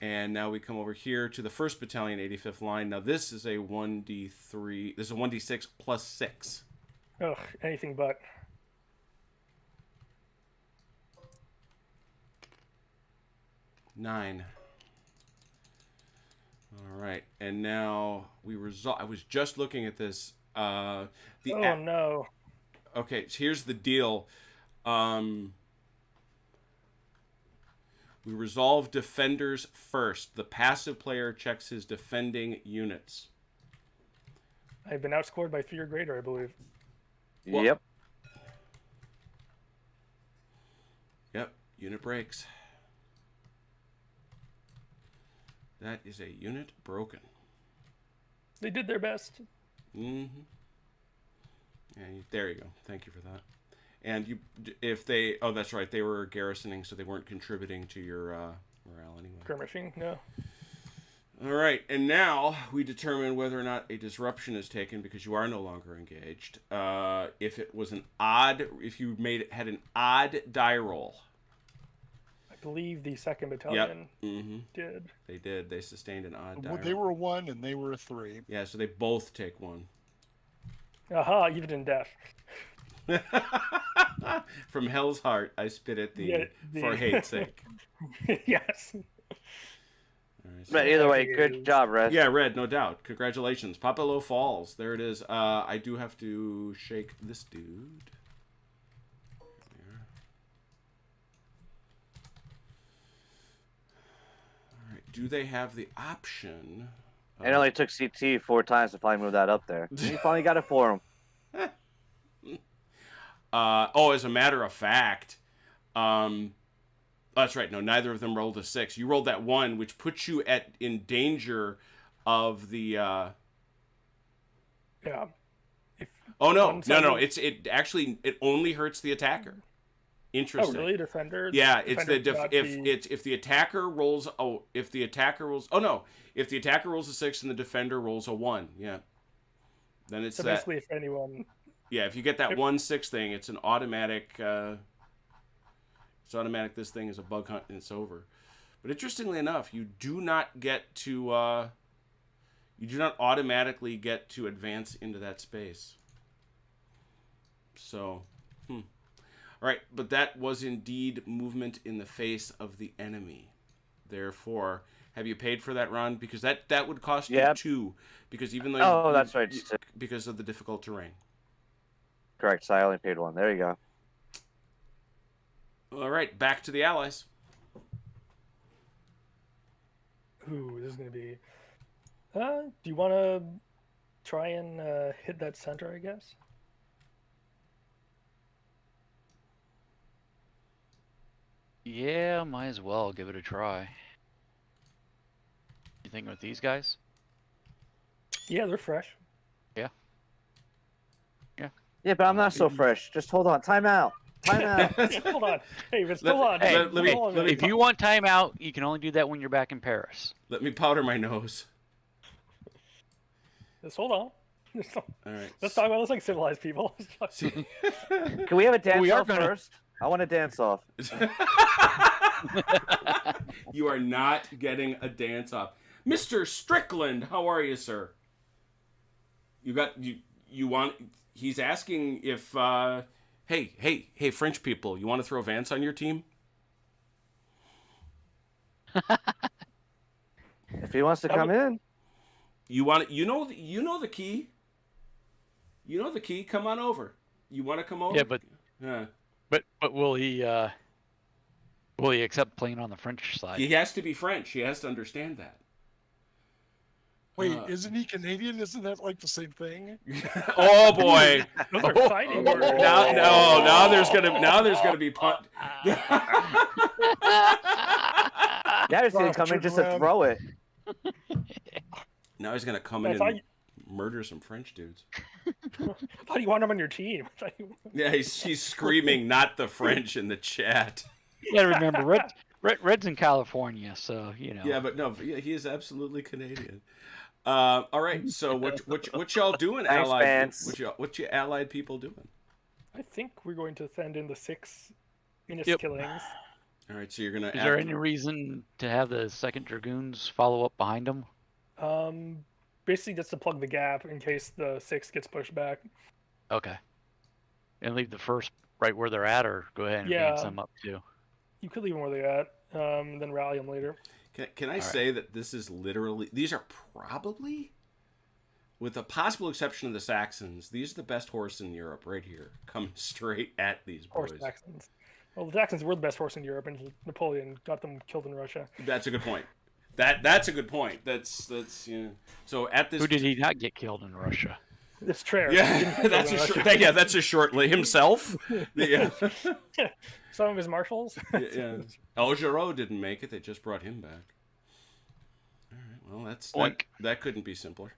[SPEAKER 1] And now we come over here to the 1st Battalion, 85th Line. Now this is a 1d3. This is a 1d6 plus 6.
[SPEAKER 4] Ugh, anything but.
[SPEAKER 1] Nine. All right, and now we resolve. I was just looking at this.
[SPEAKER 4] No.
[SPEAKER 1] Okay, so here's the deal. We resolve defenders first. The passive player checks his defending units.
[SPEAKER 4] I've been outscored by 3 or greater, I believe.
[SPEAKER 1] Well-
[SPEAKER 2] Yep.
[SPEAKER 1] Yep, unit breaks. That is a unit broken.
[SPEAKER 4] They did their best.
[SPEAKER 1] Mm-hmm. Yeah, there you go. Thank you for that. And if they, oh, that's right, they were garrisoning, so they weren't contributing to your morale anyway.
[SPEAKER 4] Skirmishing, no.
[SPEAKER 1] All right, and now we determine whether or not a disruption is taken because you are no longer engaged. If it was if you had an odd die roll.
[SPEAKER 4] I believe the 2nd Battalion did.
[SPEAKER 1] They did. They sustained an odd die roll.
[SPEAKER 3] They were a 1 and they were a 3.
[SPEAKER 1] Yeah, so they both take 1.
[SPEAKER 4] Aha, even in death.
[SPEAKER 1] From hell's heart, I spit at thee for hate's sake.
[SPEAKER 4] Yes.
[SPEAKER 1] All right,
[SPEAKER 2] But either way, good job, Red.
[SPEAKER 1] yeah, Red, no doubt. Congratulations. Papalo Falls. There it is. I do have to shake this dude. There. All right. Do they have the option?
[SPEAKER 2] It only took CT 4 times to finally move that up there. He finally got it for him.
[SPEAKER 1] As a matter of fact, that's right. No, neither of them rolled a 6. You rolled that 1, which puts you in danger of the.
[SPEAKER 4] Yeah.
[SPEAKER 1] Oh no! It only hurts the attacker. Interesting.
[SPEAKER 4] Oh really, defender?
[SPEAKER 1] Yeah,
[SPEAKER 4] Defender
[SPEAKER 1] if the attacker rolls if the attacker rolls a 6 and the defender rolls a 1, yeah, then it's
[SPEAKER 4] so
[SPEAKER 1] that.
[SPEAKER 4] basically, if anyone.
[SPEAKER 1] Yeah, if you get that 1/6 thing, it's an automatic. It's automatic. This thing is a bug hunt and it's over. But interestingly enough, you do not get to. You do not automatically get to advance into that space. So, all right, but that was indeed movement in the face of the enemy. Therefore, have you paid for that run? Because that would cost you 2. Because even though
[SPEAKER 2] That's right.
[SPEAKER 1] because of the difficult terrain.
[SPEAKER 2] Correct. So I only paid 1. There you go.
[SPEAKER 1] All right, back to the Allies.
[SPEAKER 4] Ooh, this is gonna be. Do you want to try and hit that center? I guess.
[SPEAKER 5] Yeah, might as well give it a try. You think with these guys?
[SPEAKER 4] Yeah, they're fresh.
[SPEAKER 2] Yeah, but I'm not so fresh. Just hold on. Time out.
[SPEAKER 4] Hold on. Hey, but still on.
[SPEAKER 5] Hey,
[SPEAKER 1] let me-
[SPEAKER 5] if you want timeout, you can only do that when you're back in Paris.
[SPEAKER 1] Let me powder my nose.
[SPEAKER 4] Just hold on.
[SPEAKER 1] All right.
[SPEAKER 4] Let's talk about this like civilized people.
[SPEAKER 2] Can we have a dance
[SPEAKER 5] are
[SPEAKER 2] off
[SPEAKER 5] gonna-
[SPEAKER 2] first? I want to dance off.
[SPEAKER 1] You are not getting a dance off. Mr. Strickland, how are you, sir? You want he's asking if hey French people, you want to throw Vance on your team?
[SPEAKER 2] If he wants to come in.
[SPEAKER 1] You know the key. You know the key. Come on over. You want to come over?
[SPEAKER 5] Yeah, but will he accept playing on the French side?
[SPEAKER 1] He has to be French. He has to understand that.
[SPEAKER 3] Wait, isn't he Canadian? Isn't that like the same thing?
[SPEAKER 1] Oh boy!
[SPEAKER 4] Those are fighting words.
[SPEAKER 1] Now there's gonna be punt.
[SPEAKER 2] Now he's going to come in just to throw it.
[SPEAKER 1] Now he's gonna come in and murder some French dudes.
[SPEAKER 4] I thought you want him on your team.
[SPEAKER 1] Yeah, he's screaming, "Not the French" in the chat.
[SPEAKER 5] You gotta remember, Red's in California, so you know.
[SPEAKER 1] Yeah, but no, he is absolutely Canadian. All right, so what y'all doing,
[SPEAKER 2] Thanks,
[SPEAKER 1] allied?
[SPEAKER 2] Vance.
[SPEAKER 1] What you allied people doing?
[SPEAKER 4] I think we're going to send in the 6 Innis
[SPEAKER 5] Yep.
[SPEAKER 4] killings.
[SPEAKER 1] All right, so you're gonna.
[SPEAKER 5] Is there any reason to have the 2nd Dragoons follow up behind them?
[SPEAKER 4] Basically just to plug the gap in case the 6 gets pushed back.
[SPEAKER 5] Okay. And leave the 1st right where they're at, or go ahead and advance them up too?
[SPEAKER 4] You could leave them where they're at, then rally them later.
[SPEAKER 1] Can I say that this is literally... These are probably, with a possible exception of the Saxons, these are the best horse in Europe right here, coming straight at these boys.
[SPEAKER 4] Horse Saxons. Well, the Saxons were the best horse in Europe, and Napoleon got them killed in Russia.
[SPEAKER 1] That's a good point. That's a good point. That's you know. So at this...
[SPEAKER 5] Who did he not get killed in Russia?
[SPEAKER 4] It's Traer.
[SPEAKER 1] Yeah, that's a short himself. Yeah.
[SPEAKER 4] Some of his marshals.
[SPEAKER 1] Yeah. Augereau didn't make it. They just brought him back. All right. Well, that couldn't be simpler.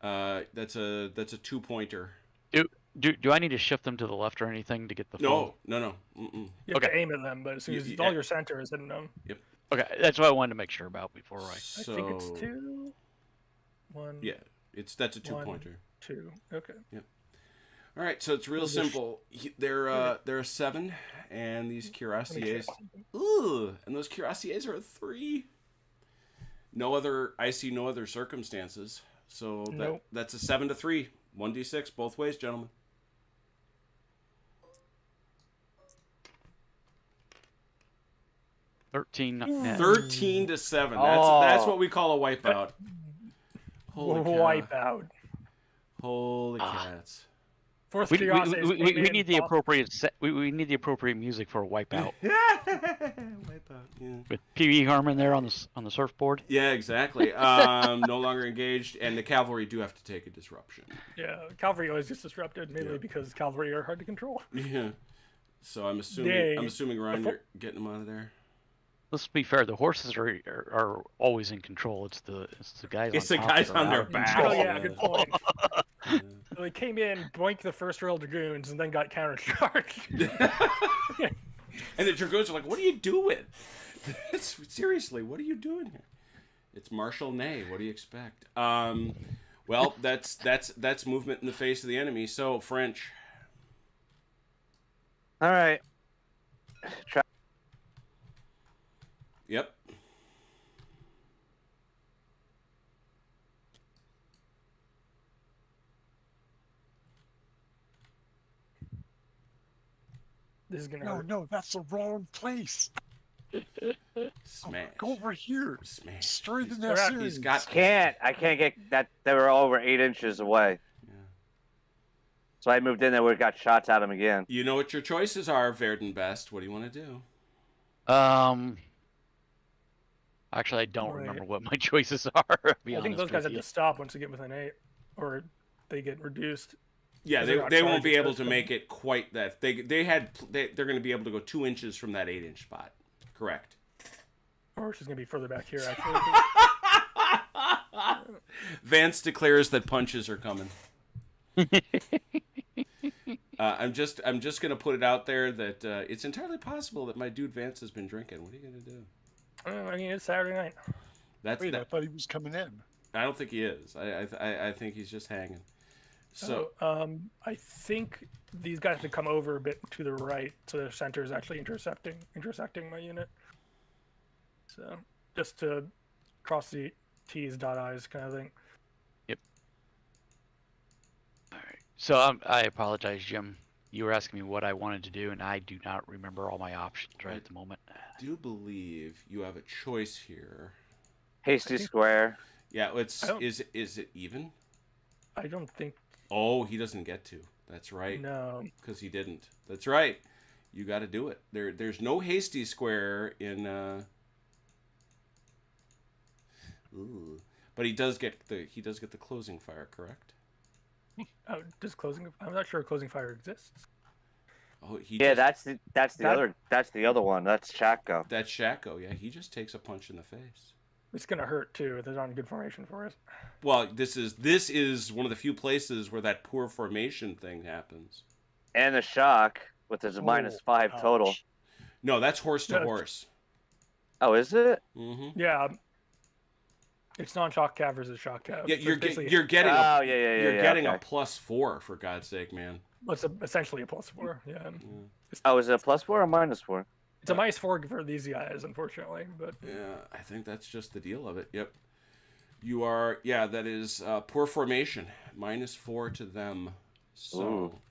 [SPEAKER 1] That's a 2-pointer.
[SPEAKER 5] Do I need to shift them to the left or anything to get the
[SPEAKER 1] No.
[SPEAKER 4] You have to aim at them, but as soon as all your center is hitting them.
[SPEAKER 1] Yep.
[SPEAKER 5] Okay, that's what I wanted to make sure about before I
[SPEAKER 4] think it's 2, 1.
[SPEAKER 1] Yeah, that's a 2-pointer.
[SPEAKER 4] 2. Okay.
[SPEAKER 1] Yep. All right, so it's real simple. They're a 7, and these cuirassiers. Ooh, and those cuirassiers are a 3. I see no other circumstances. So that's a 7 to 3. 1d6 both ways, gentlemen. 13 to 7. That's what we call a wipeout. Holy cow.
[SPEAKER 4] Wipeout.
[SPEAKER 1] Holy cats.
[SPEAKER 4] Fourth
[SPEAKER 5] we
[SPEAKER 4] need
[SPEAKER 5] the appropriate we need the appropriate music for a wipeout.
[SPEAKER 1] Wipeout, yeah.
[SPEAKER 5] With Pee Wee Herman there on the surfboard.
[SPEAKER 1] Yeah, exactly. No longer engaged, and the cavalry do have to take a disruption.
[SPEAKER 4] Yeah, cavalry always gets disrupted, mainly because cavalry are hard to control.
[SPEAKER 1] Yeah. So I'm assuming Ryan, you're getting them out of there.
[SPEAKER 5] Let's be fair. The horses are always in control. It's the guys.
[SPEAKER 1] It's the guys on their back.
[SPEAKER 4] Oh yeah, good point. So they came in, boinked the first Royal Dragoons, and then got countercharged.
[SPEAKER 1] And the Dragoons are like, "What are you doing? Seriously, what are you doing here?" It's Marshal Ney. What do you expect? Well, that's movement in the face of the enemy. So French.
[SPEAKER 2] All right.
[SPEAKER 1] Yep.
[SPEAKER 4] This is gonna hurt.
[SPEAKER 3] No, that's the wrong place.
[SPEAKER 1] Smash.
[SPEAKER 3] Go over here.
[SPEAKER 1] Smash.
[SPEAKER 3] Straight in that series.
[SPEAKER 2] I can't get that. They were over 8 inches away.
[SPEAKER 1] Yeah.
[SPEAKER 2] So I moved in there. We got shots at him again.
[SPEAKER 1] You know what your choices are, Verden Best. What do you want to do?
[SPEAKER 5] Actually, I don't remember what my choices are.
[SPEAKER 4] I think those guys have to stop once they get within 8, or they get reduced.
[SPEAKER 1] Yeah, they won't be able to make it quite that. They're going to be able to go 2 inches from that 8-inch spot. Correct.
[SPEAKER 4] Or she's going to be further back here, actually.
[SPEAKER 1] Vance declares that punches are coming. I'm just going to put it out there that it's entirely possible that my dude Vance has been drinking. What are you going to do?
[SPEAKER 4] I mean, it's Saturday night.
[SPEAKER 3] I thought he was coming in.
[SPEAKER 1] I don't think he is. I think he's just hanging. So
[SPEAKER 4] I think these guys have to come over a bit to the right, so their center is actually intersecting my unit. So just to cross the T's, dot I's kind of thing.
[SPEAKER 5] Yep. All right. So I apologize, Jim. You were asking me what I wanted to do, and I do not remember all my options right at the moment.
[SPEAKER 1] I do believe you have a choice here.
[SPEAKER 2] Hasty square.
[SPEAKER 1] Yeah, is it even?
[SPEAKER 4] I don't think.
[SPEAKER 1] Oh, he doesn't get to. That's right.
[SPEAKER 4] No.
[SPEAKER 1] Because he didn't. That's right. You got to do it. There's no hasty square in. Ooh, but he does get the closing fire, correct?
[SPEAKER 4] Oh, I'm not sure closing fire exists.
[SPEAKER 1] Oh,
[SPEAKER 2] that's the other one. That's Chaco.
[SPEAKER 1] That's Chaco. Yeah, he just takes a punch in the face.
[SPEAKER 4] It's gonna hurt too. If there's not a good formation for us.
[SPEAKER 1] Well, this is one of the few places where that poor formation thing happens.
[SPEAKER 2] And the shock with his -5 total.
[SPEAKER 1] No, that's horse to horse.
[SPEAKER 2] Oh, is it?
[SPEAKER 1] Mm-hmm.
[SPEAKER 4] Yeah. It's non-shock cav versus shock cav.
[SPEAKER 1] Yeah,
[SPEAKER 4] So
[SPEAKER 1] you're getting
[SPEAKER 2] okay.
[SPEAKER 1] a +4 for God's sake, man.
[SPEAKER 4] Well, it's essentially a +4. Yeah.
[SPEAKER 2] Oh, is it a +4 or -4?
[SPEAKER 4] It's a -4 for these guys, unfortunately. But
[SPEAKER 1] Yeah, I think that's just the deal of it. Yep. You are, yeah, that is poor formation. -4 to them. So,
[SPEAKER 2] Ooh.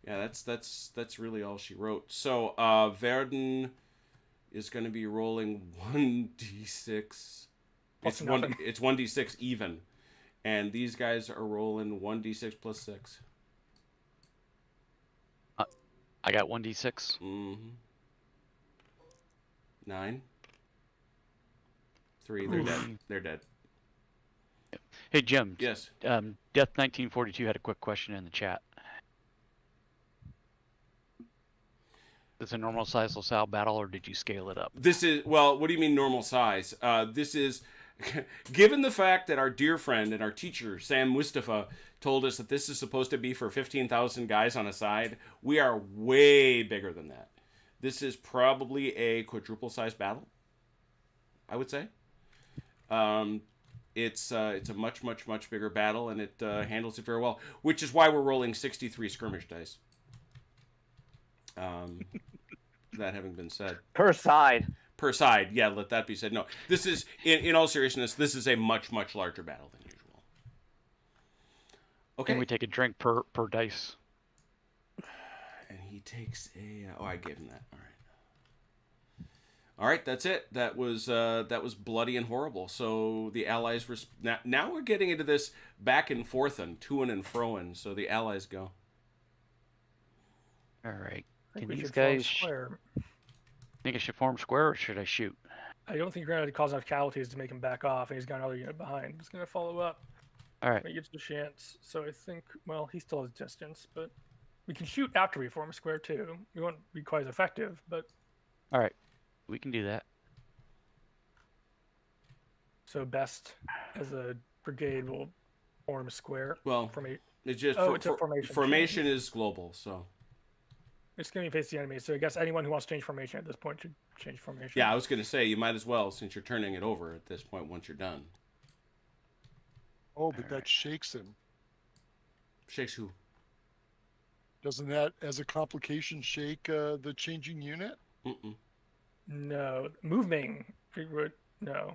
[SPEAKER 1] yeah, that's really all she wrote. So, Verden is going to be rolling 1d6.
[SPEAKER 4] Plus
[SPEAKER 1] It's
[SPEAKER 4] nothing.
[SPEAKER 1] it's 1d6 even. And these guys are rolling 1d6 plus 6.
[SPEAKER 5] I got 1d6.
[SPEAKER 1] Mm-hmm. 9. 3, they're dead. They're dead.
[SPEAKER 5] Hey, Jim.
[SPEAKER 1] Yes.
[SPEAKER 5] Death 1942 had a quick question in the chat. Is it a normal size LaSalle battle, or did you scale it up?
[SPEAKER 1] This is, well, what do you mean normal size? This is, given the fact that our dear friend and our teacher, Sam Mustafa, told us that this is supposed to be for 15,000 guys on a side, we are way bigger than that. This is probably a quadruple size battle, I would say. It's a much, much, much bigger battle, and it handles it very well, which is why we're rolling 63 skirmish dice. That having been said.
[SPEAKER 2] Per side.
[SPEAKER 1] Per side, yeah, let that be said. No, this is, in all seriousness, this is a much, much larger battle than usual. Okay.
[SPEAKER 5] Can we take a drink per dice?
[SPEAKER 1] And he takes a, oh, I gave him that. All right. All right, that's it. That was bloody and horrible. So the Allies were, now we're getting into this back and forth and to-ing and fro-ing, so the Allies go.
[SPEAKER 5] All right.
[SPEAKER 4] I think
[SPEAKER 5] Can
[SPEAKER 4] we
[SPEAKER 5] these
[SPEAKER 4] should form
[SPEAKER 5] guys
[SPEAKER 4] square.
[SPEAKER 5] think I should form square, or should I shoot?
[SPEAKER 4] I don't think you're going to cause enough casualties to make him back off, and he's got another unit behind. He's going to follow up
[SPEAKER 5] All right.
[SPEAKER 4] when he gets the chance. So I think, well, he still has distance, but we can shoot after we form square too. We won't be quite as effective, but
[SPEAKER 5] All right. We can do that.
[SPEAKER 4] so best as a brigade will form square.
[SPEAKER 1] Well,
[SPEAKER 4] from a,
[SPEAKER 1] it's just,
[SPEAKER 4] it's a formation.
[SPEAKER 1] formation is global, so.
[SPEAKER 4] It's going to face the enemy, so I guess anyone who wants to change formation at this point should change formation.
[SPEAKER 1] Yeah, I was going to say, you might as well, since you're turning it over at this point once you're done.
[SPEAKER 3] Oh, but that shakes him.
[SPEAKER 1] Shakes who?
[SPEAKER 3] Doesn't that, as a complication, shake the changing unit?
[SPEAKER 1] Mm-mm.
[SPEAKER 4] No, moving. It would no.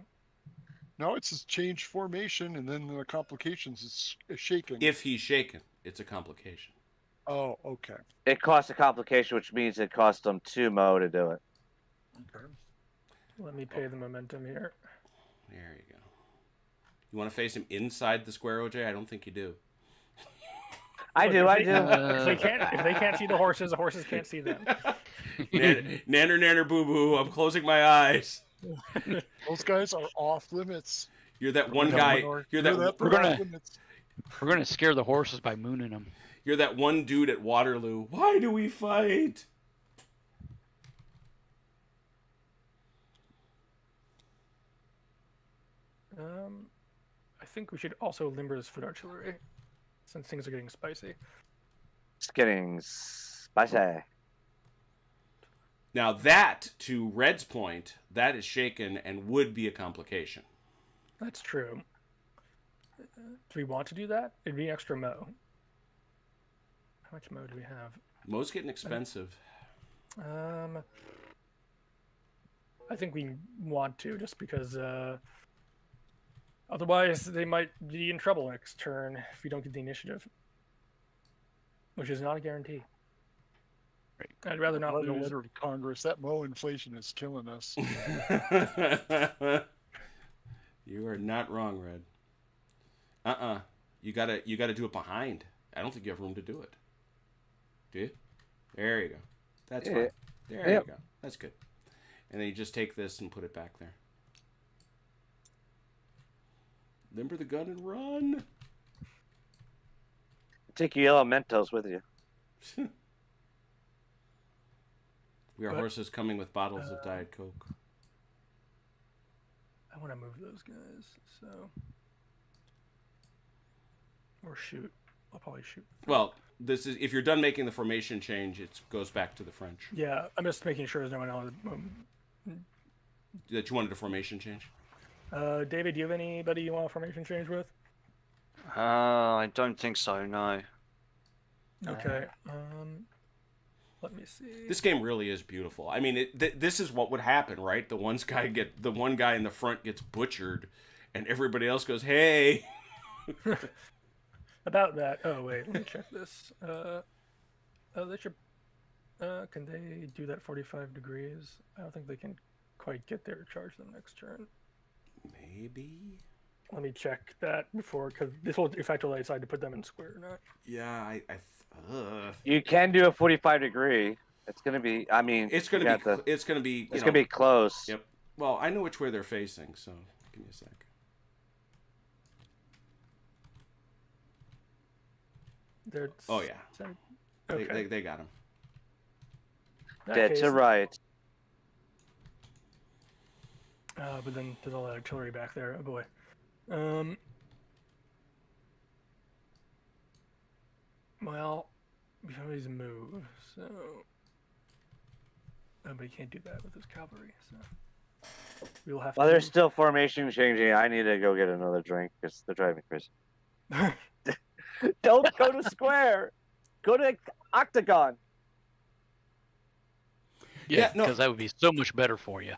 [SPEAKER 3] No, it says change formation, and then the complications is shaking.
[SPEAKER 1] If he's shaken, it's a complication.
[SPEAKER 3] Oh, okay.
[SPEAKER 2] It costs a complication, which means it costs them 2 mo to do it.
[SPEAKER 3] Okay.
[SPEAKER 4] Let me pay the momentum here.
[SPEAKER 1] There you go. You want to face him inside the square, OJ? I don't think you do.
[SPEAKER 2] I do.
[SPEAKER 4] If they can't see the horses can't see them.
[SPEAKER 1] Nanner, nanner, boo boo. I'm closing my eyes.
[SPEAKER 3] Those guys are off limits.
[SPEAKER 1] You're that one guy. You're that.
[SPEAKER 5] We're gonna scare the horses by mooning them.
[SPEAKER 1] You're that one dude at Waterloo. Why do we fight?
[SPEAKER 4] I think we should also limber this foot artillery, since things are getting spicy.
[SPEAKER 2] It's getting spicy.
[SPEAKER 1] Now that, to Red's point, that is shaken and would be a complication.
[SPEAKER 4] That's true. Do we want to do that? It'd be extra mo. How much mo do we have?
[SPEAKER 1] Mo's getting expensive.
[SPEAKER 4] I think we want to, just because otherwise they might be in trouble next turn if we don't get the initiative, which is not a guarantee.
[SPEAKER 5] Right.
[SPEAKER 4] I'd rather not
[SPEAKER 3] Write a
[SPEAKER 4] lose.
[SPEAKER 3] letter to Congress. That Mo inflation is killing us.
[SPEAKER 1] You are not wrong, Red. You gotta do it behind. I don't think you have room to do it. Do you? There you go. That's fine. There you go. That's good. And then you just take this and put it back there. Limber the gun and run.
[SPEAKER 2] Take your elementals with you.
[SPEAKER 1] We are horses coming with bottles of Diet Coke.
[SPEAKER 4] I want to move those guys, so or shoot. I'll probably shoot.
[SPEAKER 1] Well, this is if you're done making the formation change, it goes back to the French.
[SPEAKER 4] Yeah, I'm just making sure there's no one else.
[SPEAKER 1] That you wanted a formation change?
[SPEAKER 4] David, do you have anybody you want a formation change with?
[SPEAKER 6] I don't think so. No.
[SPEAKER 4] Okay. Let me see.
[SPEAKER 1] This game really is beautiful. I mean, this is what would happen, right? The one guy in the front gets butchered, and everybody else goes, "Hey."
[SPEAKER 4] About that. Oh wait, let me check this. They should. Can they do that 45 degrees? I don't think they can quite get there to charge them next turn.
[SPEAKER 1] Maybe.
[SPEAKER 4] Let me check that before, because this will affect whether I decide to put them in square or not.
[SPEAKER 1] Yeah,
[SPEAKER 2] You can do a 45 degree. It's gonna be. I mean,
[SPEAKER 1] it's gonna be. It's gonna be.
[SPEAKER 2] It's gonna be close.
[SPEAKER 1] Yep. Well, I know which way they're facing, so give me a sec. Oh yeah.
[SPEAKER 4] Okay.
[SPEAKER 1] They got him.
[SPEAKER 2] Dead to right.
[SPEAKER 4] But then there's all that artillery back there. Oh boy. Well, we can always move, so. But he can't do that with his cavalry, so. We'll have
[SPEAKER 2] While
[SPEAKER 4] to.
[SPEAKER 2] there's still formation changing, I need to go get another drink because they're driving me crazy. Don't go to square. Go to octagon.
[SPEAKER 5] Yeah,
[SPEAKER 1] no.
[SPEAKER 5] because that would be so much better for you.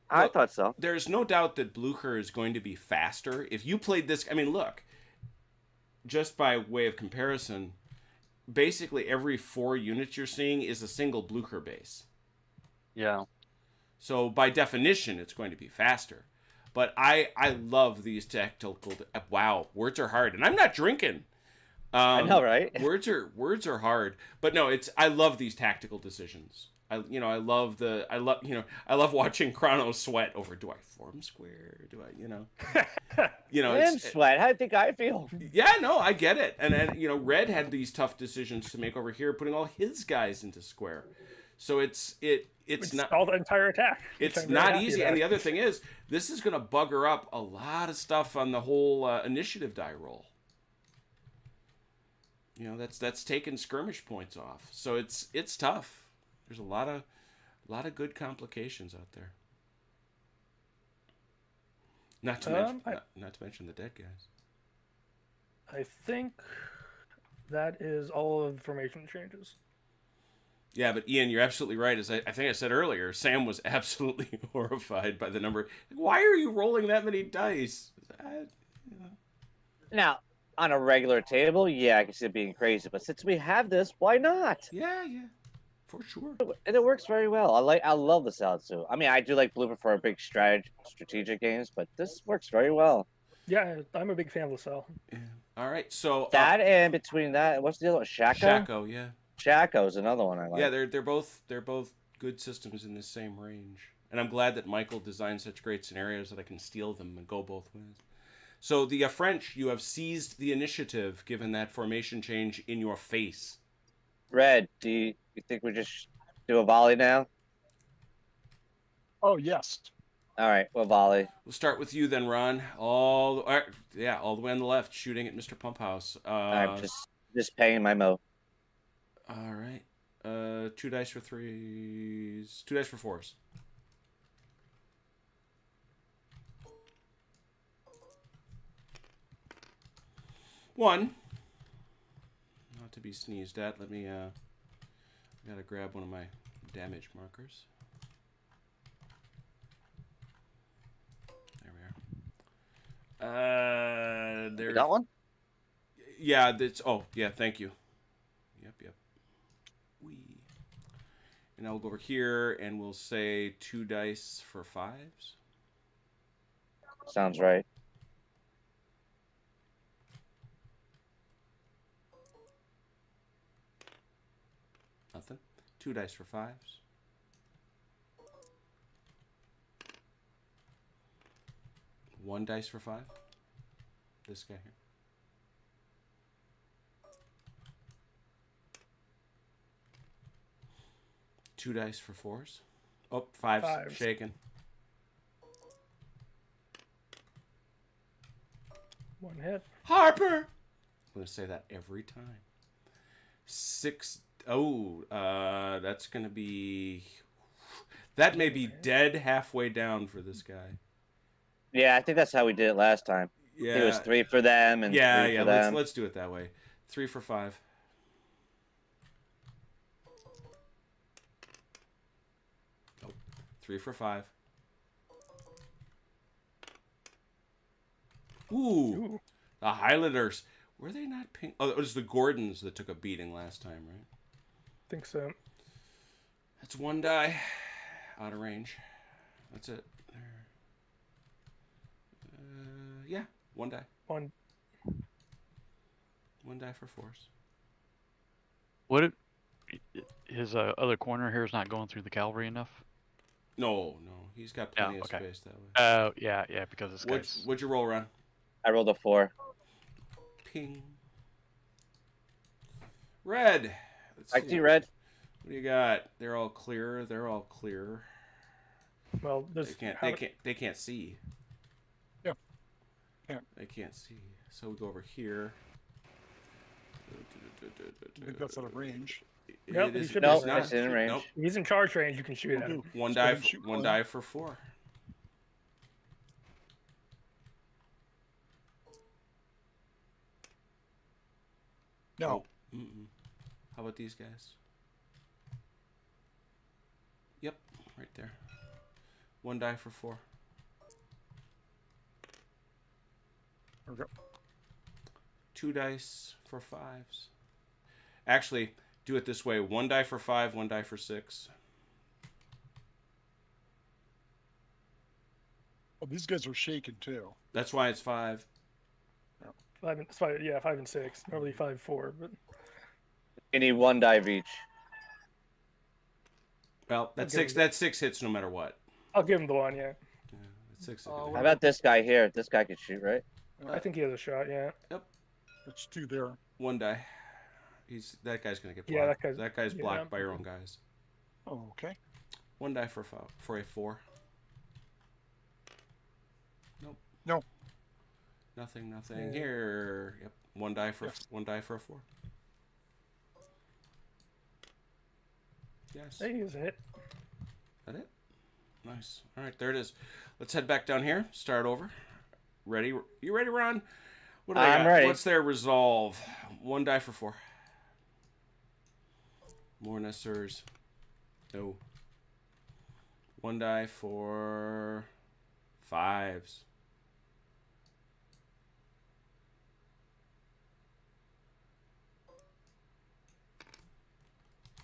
[SPEAKER 2] I thought so.
[SPEAKER 1] There's no doubt that Blucher is going to be faster. If you played this, I mean, look, just by way of comparison, basically every 4 units you're seeing is a single Blucher base.
[SPEAKER 2] Yeah.
[SPEAKER 1] So by definition, it's going to be faster. But I love these tactical. Wow, words are hard, and I'm not drinking.
[SPEAKER 2] I know, right?
[SPEAKER 1] Words are hard, but no, I love these tactical decisions. I love watching Chrono sweat over. Do I form square? Do I,
[SPEAKER 2] And sweat. How do you think I feel?
[SPEAKER 1] Yeah, no, I get it. And then, Red had these tough decisions to make over here, putting all his guys into square. So it's not
[SPEAKER 4] all the entire attack.
[SPEAKER 1] It's not easy. And the other thing is, this is going to bugger up a lot of stuff on the whole initiative die roll. That's taking skirmish points off. So it's tough. There's a lot of good complications out there. Not to mention the dead guys.
[SPEAKER 4] I think that is all of the formation changes.
[SPEAKER 1] Yeah, but Ian, you're absolutely right. As I think I said earlier, Sam was absolutely horrified by the number. Why are you rolling that many dice?
[SPEAKER 2] Now, on a regular table, yeah, I can see it being crazy. But since we have this, why not?
[SPEAKER 1] Yeah, for sure.
[SPEAKER 2] And it works very well. I love the salad too. I mean, I do like Blooper for big strategic games, but this works very well.
[SPEAKER 4] Yeah, I'm a big fan of Lasalle.
[SPEAKER 1] Yeah. All right, so
[SPEAKER 2] that and between that, what's the other one?
[SPEAKER 1] Shaco, yeah.
[SPEAKER 2] Shaco's another one I like.
[SPEAKER 1] Yeah, they're both good systems in the same range, and I'm glad that Michael designed such great scenarios that I can steal them and go both ways. So the French, you have seized the initiative given that formation change in your face.
[SPEAKER 2] Red, do you think we just do a volley now?
[SPEAKER 3] Oh yes.
[SPEAKER 2] All right, we'll volley.
[SPEAKER 1] We'll start with you then, Ron. All the way on the left, shooting at Mr. Pumphouse.
[SPEAKER 2] I'm just paying my mo.
[SPEAKER 1] All right. 2 dice for 3s. 2 dice for 4s. One. Not to be sneezed at. Let me. I gotta grab one of my damage markers. There we are. There.
[SPEAKER 2] That one?
[SPEAKER 1] Yeah. That's. Oh, yeah. Thank you. Yep. And I'll go over here and we'll say 2 dice for 5s.
[SPEAKER 2] Sounds right.
[SPEAKER 1] Nothing. 2 dice for 5s. One dice for 5. This guy here. Two dice for 4s. Oh, 5s. Shaken.
[SPEAKER 4] One hit.
[SPEAKER 1] Harper! I'm going to say that every time. 6. Oh, that's going to be... That may be dead halfway down for this guy.
[SPEAKER 2] Yeah, I think that's how we did it last time.
[SPEAKER 1] Yeah.
[SPEAKER 2] It was 3 for them and 3 for them.
[SPEAKER 1] Let's do it that way. 3 for 5. 3 for 5. Ooh. The Highlanders. Were they not pink? Oh, it was the Gordons that took a beating last time, right?
[SPEAKER 4] Think so.
[SPEAKER 1] That's 1 die. Out of range. That's it. Yeah, 1 die.
[SPEAKER 4] 1.
[SPEAKER 1] 1 die for force.
[SPEAKER 5] What if his other corner here is not going through the cavalry enough?
[SPEAKER 1] No. He's got plenty of
[SPEAKER 5] okay.
[SPEAKER 1] space that way.
[SPEAKER 5] Oh, yeah, because this guy's...
[SPEAKER 1] What'd you roll, Ron?
[SPEAKER 2] I rolled a 4.
[SPEAKER 1] Ping. Red. Let's
[SPEAKER 2] I see red.
[SPEAKER 1] What do you got? They're all clear.
[SPEAKER 4] Well,
[SPEAKER 1] They can't see.
[SPEAKER 3] Yeah. Can't.
[SPEAKER 1] They can't see. So we go over here.
[SPEAKER 3] I think that's out of range.
[SPEAKER 4] Yep,
[SPEAKER 1] It
[SPEAKER 4] he
[SPEAKER 1] is-
[SPEAKER 4] should
[SPEAKER 1] it's
[SPEAKER 4] be.
[SPEAKER 2] No,
[SPEAKER 1] not.
[SPEAKER 2] it's in range.
[SPEAKER 1] Nope.
[SPEAKER 4] He's in charge range. You can shoot at him.
[SPEAKER 1] One
[SPEAKER 3] Just let
[SPEAKER 1] die.
[SPEAKER 3] him shoot
[SPEAKER 1] One
[SPEAKER 3] one.
[SPEAKER 1] die for 4.
[SPEAKER 3] No.
[SPEAKER 1] Mm-mm. How about these guys? Yep, right there. 1 die for 4.
[SPEAKER 3] Okay.
[SPEAKER 1] 2 dice for 5s. Actually, do it this way: 1 die for 5, 1 die for 6.
[SPEAKER 3] Oh, these guys are shaking too.
[SPEAKER 1] That's why it's 5.
[SPEAKER 4] 5 and 5. Yeah, 5 and 6. Normally 5, 4, but
[SPEAKER 2] You need 1 die of each.
[SPEAKER 1] Well, that
[SPEAKER 4] Okay.
[SPEAKER 1] 6. That 6 hits no matter what.
[SPEAKER 4] I'll give him the 1. Yeah,
[SPEAKER 1] Yeah, that 6.
[SPEAKER 3] Oh,
[SPEAKER 2] How about this guy here? This guy could shoot, right?
[SPEAKER 4] I think he has a shot. Yeah.
[SPEAKER 3] Let's do there.
[SPEAKER 1] 1 die. That guy's gonna get blocked.
[SPEAKER 4] Yeah, that guy's- yeah.
[SPEAKER 1] blocked by your own guys.
[SPEAKER 3] Oh, okay.
[SPEAKER 1] 1 die for a 4. Nope.
[SPEAKER 3] No.
[SPEAKER 1] Nothing.
[SPEAKER 4] Yeah.
[SPEAKER 1] Here. Yep. 1 die for
[SPEAKER 3] Yes.
[SPEAKER 1] 1 die for a 4. Yes.
[SPEAKER 4] Hey, he's a hit.
[SPEAKER 1] That it? Nice. All right, there it is. Let's head back down here. Start over. Ready? You ready, Ron? What do they
[SPEAKER 2] I'm
[SPEAKER 1] got?
[SPEAKER 2] ready.
[SPEAKER 1] What's their resolve? 1 die for 4. More Nessers. No. 1 die for 5s.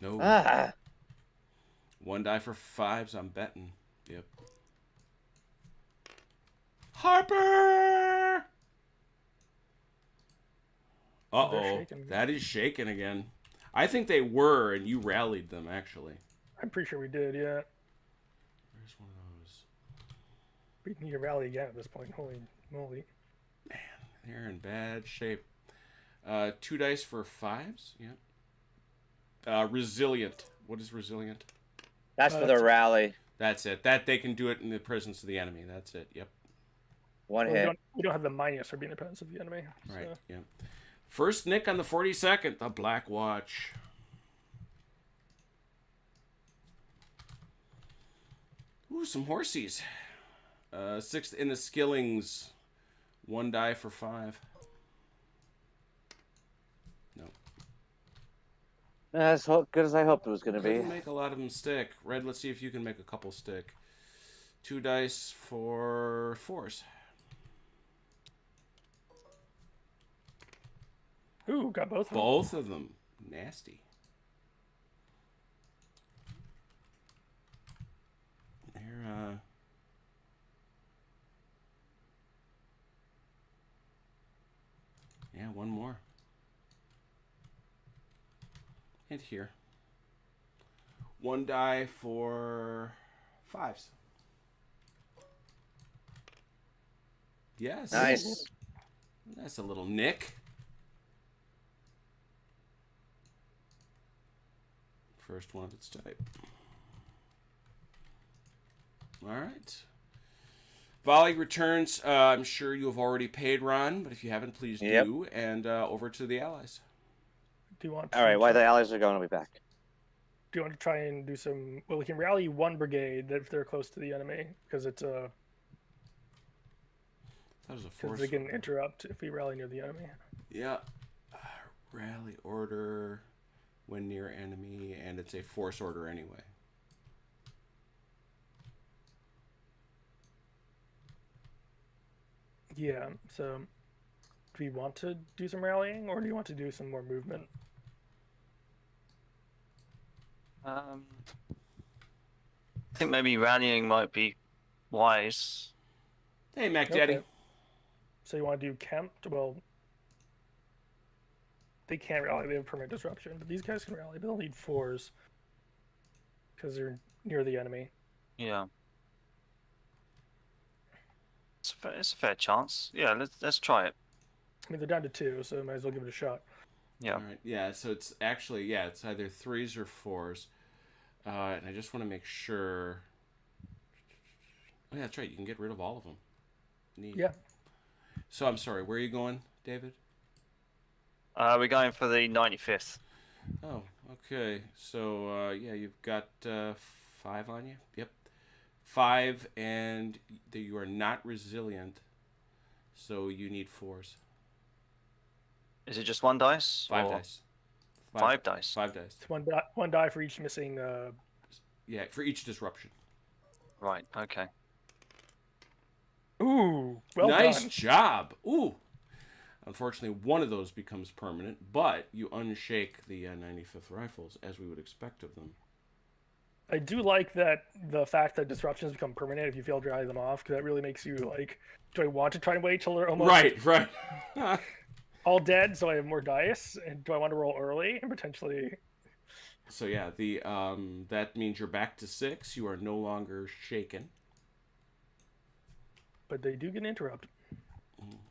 [SPEAKER 1] No.
[SPEAKER 2] Ah,
[SPEAKER 1] 1 die for 5s. I'm betting. Yep. Harper. Uh-oh.
[SPEAKER 4] shaking.
[SPEAKER 1] That is shaking again. I think they were, and you rallied them, actually.
[SPEAKER 4] I'm pretty sure we did. Yeah.
[SPEAKER 1] Where's one of those?
[SPEAKER 4] We need to rally again at this point. Holy moly.
[SPEAKER 1] They're in bad shape. 2 dice for 5s. Yep. Resilient. What is resilient?
[SPEAKER 2] that's for the
[SPEAKER 4] that's-
[SPEAKER 2] rally.
[SPEAKER 1] That's it. That they can do it in the presence of the enemy. That's it. Yep.
[SPEAKER 2] 1
[SPEAKER 4] Well,
[SPEAKER 2] hit.
[SPEAKER 4] we don't have the minus for being in the presence of the enemy.
[SPEAKER 1] Right.
[SPEAKER 4] So.
[SPEAKER 1] Yep. First nick on the 42nd. The Black Watch. Ooh, some horsies. 6th in the Skillings. 1 die for 5. No.
[SPEAKER 2] As good as I hoped it was going to be.
[SPEAKER 1] Couldn't make a lot of them stick. Red, let's see if you can make a couple stick. 2 dice for 4s.
[SPEAKER 4] Ooh, got both of them.
[SPEAKER 1] Both of them. Nasty. They're, yeah, one more. And here. 1 die for 5s. Yes.
[SPEAKER 2] Nice.
[SPEAKER 1] That's a little nick. First one of its type. All right. Volley returns. I'm sure you have already paid, Ron, but if you haven't, please
[SPEAKER 2] Yep.
[SPEAKER 1] do. And over to the Allies.
[SPEAKER 4] Do you want?
[SPEAKER 2] All right, while the allies are going, I'll be back.
[SPEAKER 4] Do you want to try and do some? Well, we can rally 1 brigade if they're close to the enemy, because it's a
[SPEAKER 1] That was a
[SPEAKER 4] because
[SPEAKER 1] force.
[SPEAKER 4] they can interrupt if we rally near the enemy.
[SPEAKER 1] Yeah. Rally order when near enemy, and it's a force order anyway.
[SPEAKER 4] Yeah. So, do you want to do some rallying, or do you want to do some more movement?
[SPEAKER 6] I think maybe rallying might be wise.
[SPEAKER 1] Hey, Mac
[SPEAKER 4] Okay.
[SPEAKER 1] Daddy.
[SPEAKER 4] So you want to do camped? Well, they can't rally. They have permanent disruption, but these guys can rally. But they'll need 4s because they're near the enemy.
[SPEAKER 6] Yeah. It's a fair chance. Yeah, let's try it.
[SPEAKER 4] I mean, they're down to 2, so might as well give it a shot.
[SPEAKER 6] Yeah.
[SPEAKER 1] All right. Yeah. So it's actually it's either 3s or 4s, and I just want to make sure. Oh yeah, that's right. You can get rid of all of them. Neat.
[SPEAKER 4] Yeah.
[SPEAKER 1] So I'm sorry. Where are you going, David?
[SPEAKER 6] We're going for the 95th.
[SPEAKER 1] Oh, okay. So yeah, you've got 5 on you. Yep, 5, and you are not resilient, so you need 4s.
[SPEAKER 6] Is it just 1 dice?
[SPEAKER 1] 5
[SPEAKER 6] or
[SPEAKER 1] dice.
[SPEAKER 6] 5 dice.
[SPEAKER 1] 5 dice.
[SPEAKER 4] It's one die for each missing.
[SPEAKER 1] Yeah, for each disruption.
[SPEAKER 6] Right. Okay.
[SPEAKER 4] Ooh, well
[SPEAKER 1] Nice
[SPEAKER 4] done.
[SPEAKER 1] job. Ooh. Unfortunately, one of those becomes permanent, but you unshake the 95th rifles as we would expect of them.
[SPEAKER 4] I do like that the fact that disruptions become permanent if you fail to rally them off, because that really makes you like, do I want to try and wait till they're almost
[SPEAKER 1] Right.
[SPEAKER 4] all dead so I have more dice, and do I want to roll early and potentially?
[SPEAKER 1] So yeah, the that means you're back to 6. You are no longer shaken.
[SPEAKER 4] But they do get interrupted.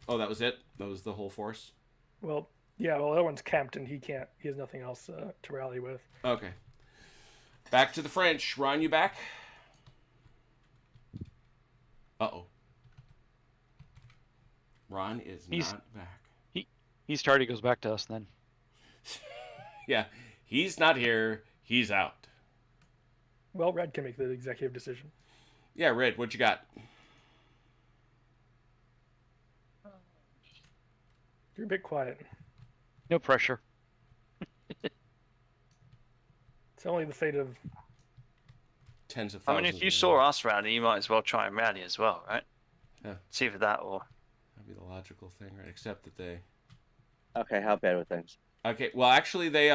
[SPEAKER 1] Oh, that was it? That was the whole force?
[SPEAKER 4] Well, yeah. Well, the other one's camped, and he can't. He has nothing else to rally with.
[SPEAKER 1] Okay. Back to the French. Ron, you back? Uh-oh. Ron is not back.
[SPEAKER 5] He started. Goes back to us then.
[SPEAKER 1] Yeah, he's not here. He's out.
[SPEAKER 4] Well, Red can make the executive decision.
[SPEAKER 1] Yeah, Red, what you got?
[SPEAKER 4] You're a bit quiet.
[SPEAKER 5] No pressure.
[SPEAKER 4] It's only the fate of.
[SPEAKER 1] Tens of
[SPEAKER 6] I
[SPEAKER 1] thousands.
[SPEAKER 6] mean, if you
[SPEAKER 1] of
[SPEAKER 6] saw us rally, you might as well try and rally as well, right?
[SPEAKER 1] Yeah.
[SPEAKER 6] It's either that or.
[SPEAKER 1] That'd be the logical thing, right? Except that they.
[SPEAKER 2] Okay, how bad were things?
[SPEAKER 1] Okay, well, actually, the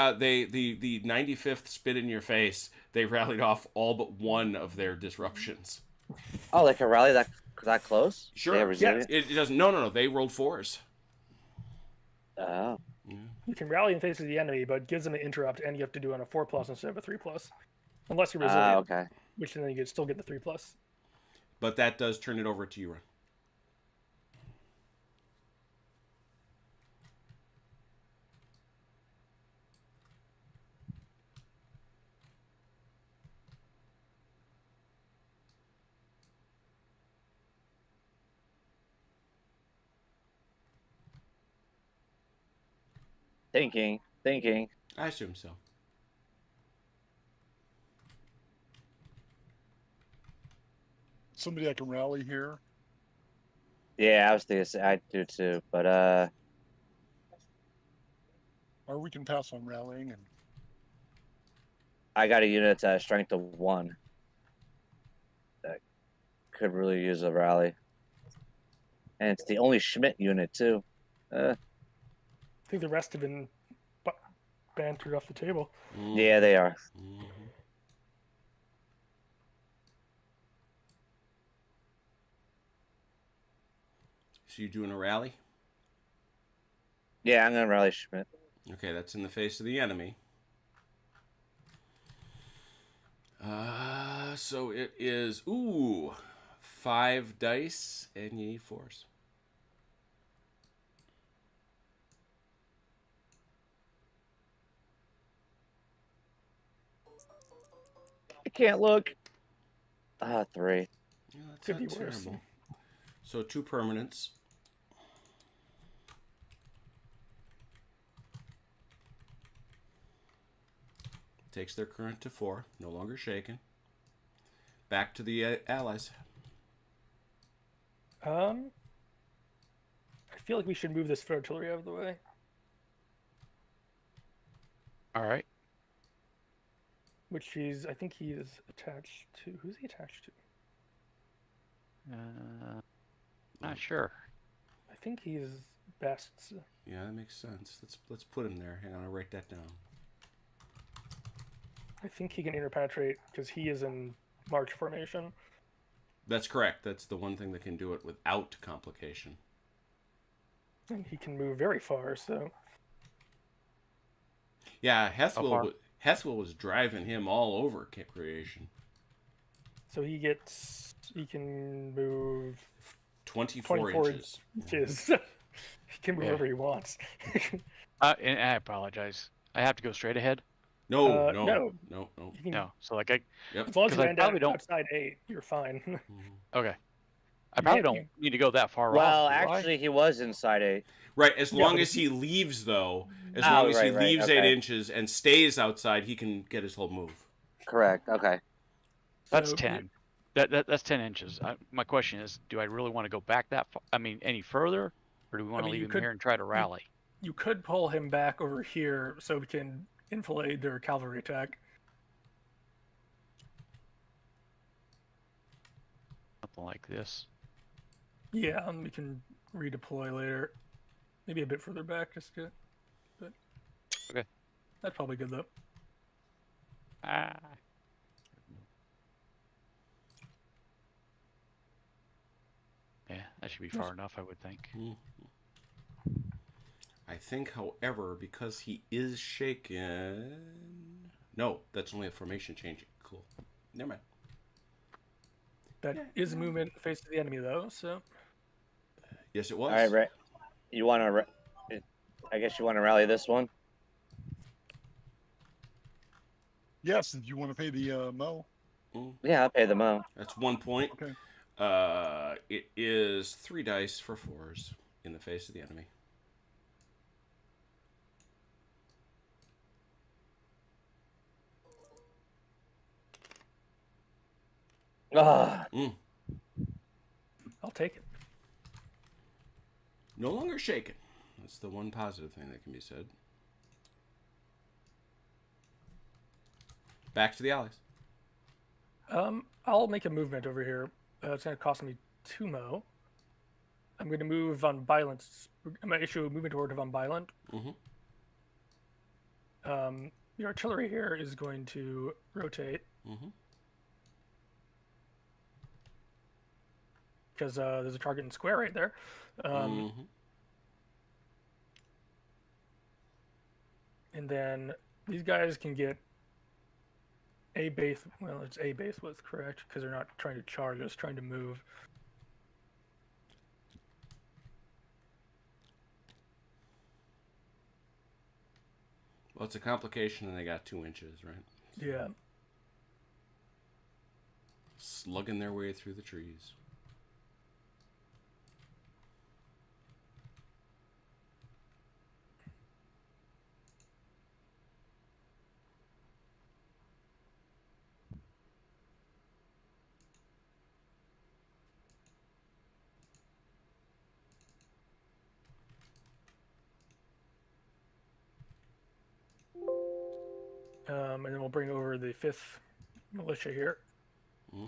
[SPEAKER 1] 95th spit in your face. They rallied off all but one of their disruptions.
[SPEAKER 2] Oh, like a rally that close?
[SPEAKER 1] Sure.
[SPEAKER 2] They have resilience?
[SPEAKER 1] It doesn't. No. They rolled 4s.
[SPEAKER 2] Oh.
[SPEAKER 4] You can rally in face of the enemy, but gives them an interrupt, and you have to do it on a 4+ instead of a 3+. Unless you're resilient,
[SPEAKER 2] Okay.
[SPEAKER 4] which then you still get the 3+.
[SPEAKER 1] But that does turn it over to you, Ron.
[SPEAKER 2] Thinking.
[SPEAKER 1] I assume so.
[SPEAKER 3] Somebody I can rally here.
[SPEAKER 2] Yeah, I was thinking I do too, but
[SPEAKER 3] Or we can pass on rallying and
[SPEAKER 2] I got a unit at strength of 1 that could really use a rally, and it's the only Schmidt unit too.
[SPEAKER 4] I think the rest have been bantered off the table.
[SPEAKER 2] Yeah, they are.
[SPEAKER 1] Mm-hmm. So you doing a rally?
[SPEAKER 2] Yeah, I'm gonna rally Schmidt.
[SPEAKER 1] Okay, that's in the face of the enemy. So it is 5 dice, and you need 4s.
[SPEAKER 2] I can't look. 3.
[SPEAKER 1] Yeah, that's
[SPEAKER 4] Could
[SPEAKER 1] not
[SPEAKER 4] be worse.
[SPEAKER 1] terrible. So 2 permanents. Takes their current to 4. No longer shaken. Back to the allies.
[SPEAKER 4] I feel like we should move this foot artillery out of the way.
[SPEAKER 5] All right.
[SPEAKER 4] Which I think he is attached to. Who's he attached to?
[SPEAKER 5] Not sure.
[SPEAKER 4] think he's best.
[SPEAKER 1] Yeah, that makes sense. Let's put him there. Hang on, I'll write that down.
[SPEAKER 4] I think he can interpenetrate because he is in march formation.
[SPEAKER 1] That's correct. That's the one thing that can do it without complication.
[SPEAKER 4] And he can move very far, so...
[SPEAKER 1] Yeah,
[SPEAKER 5] far?
[SPEAKER 1] Hethwell was driving him all over creation.
[SPEAKER 4] So he can move
[SPEAKER 1] 24
[SPEAKER 4] 24
[SPEAKER 1] inches.
[SPEAKER 4] inches. He can move
[SPEAKER 5] Yeah.
[SPEAKER 4] wherever he wants.
[SPEAKER 5] And I apologize. I have to go straight ahead.
[SPEAKER 1] No.
[SPEAKER 4] no.
[SPEAKER 1] No.
[SPEAKER 4] You can,
[SPEAKER 5] No, so like I.
[SPEAKER 1] Yep.
[SPEAKER 4] As long as
[SPEAKER 5] 'Cause
[SPEAKER 4] you
[SPEAKER 5] I
[SPEAKER 4] land
[SPEAKER 5] probably don't-
[SPEAKER 4] outside 8, you're fine.
[SPEAKER 5] Okay. I
[SPEAKER 4] You
[SPEAKER 5] probably
[SPEAKER 4] can't-
[SPEAKER 5] don't need to go that far
[SPEAKER 2] Well,
[SPEAKER 5] off. do I?
[SPEAKER 2] actually, he was inside 8.
[SPEAKER 1] Right, as
[SPEAKER 4] Yeah,
[SPEAKER 1] long
[SPEAKER 4] but
[SPEAKER 1] as he leaves, though, as
[SPEAKER 2] Oh,
[SPEAKER 1] long as he
[SPEAKER 2] right, right,
[SPEAKER 1] leaves 8
[SPEAKER 2] okay.
[SPEAKER 1] inches and stays outside, he can get his whole move.
[SPEAKER 2] Correct. Okay.
[SPEAKER 5] That's
[SPEAKER 4] So,
[SPEAKER 5] 10. That's 10 inches. My question is, do I really want to go back that far? I mean, any further, or do we want to
[SPEAKER 4] mean,
[SPEAKER 5] leave
[SPEAKER 4] you
[SPEAKER 5] him
[SPEAKER 4] could-
[SPEAKER 5] here and try to rally?
[SPEAKER 4] You could pull him back over here so we can enfilade their cavalry attack.
[SPEAKER 5] Something like this.
[SPEAKER 4] Yeah, and we can redeploy later. Maybe a bit further back, just to... But...
[SPEAKER 5] Okay.
[SPEAKER 4] That's probably good, though.
[SPEAKER 5] Ah. Yeah, that should be far enough, I would think.
[SPEAKER 1] I think, however, because he is shaken... No, that's only a formation change. Cool. Never mind.
[SPEAKER 4] That is movement in the face of the enemy, though, so...
[SPEAKER 1] Yes, it was.
[SPEAKER 2] All right, Ray. You want to? I guess you want to rally this one.
[SPEAKER 3] Yes, if you want to pay the mo.
[SPEAKER 2] Yeah, I'll pay the mo.
[SPEAKER 1] That's 1 point.
[SPEAKER 3] Okay.
[SPEAKER 1] It is 3 dice for 4s in the face of the enemy.
[SPEAKER 2] Ah,
[SPEAKER 4] I'll take it.
[SPEAKER 1] No longer shaken. That's the one positive thing that can be said. Back to the allies.
[SPEAKER 4] I'll make a movement over here. It's going to cost me 2 mo. I'm going to move on violence. I'm going to issue a movement order von Violent. The artillery here is going to rotate. Because there's a target in square right there. And then these guys can get a base. Well, it's a base was correct because they're not trying to charge us, trying to move.
[SPEAKER 1] Well, it's a complication, and they got 2 inches, right?
[SPEAKER 4] Yeah.
[SPEAKER 1] Slugging their way through the trees.
[SPEAKER 4] And then we'll bring over the 5th militia here.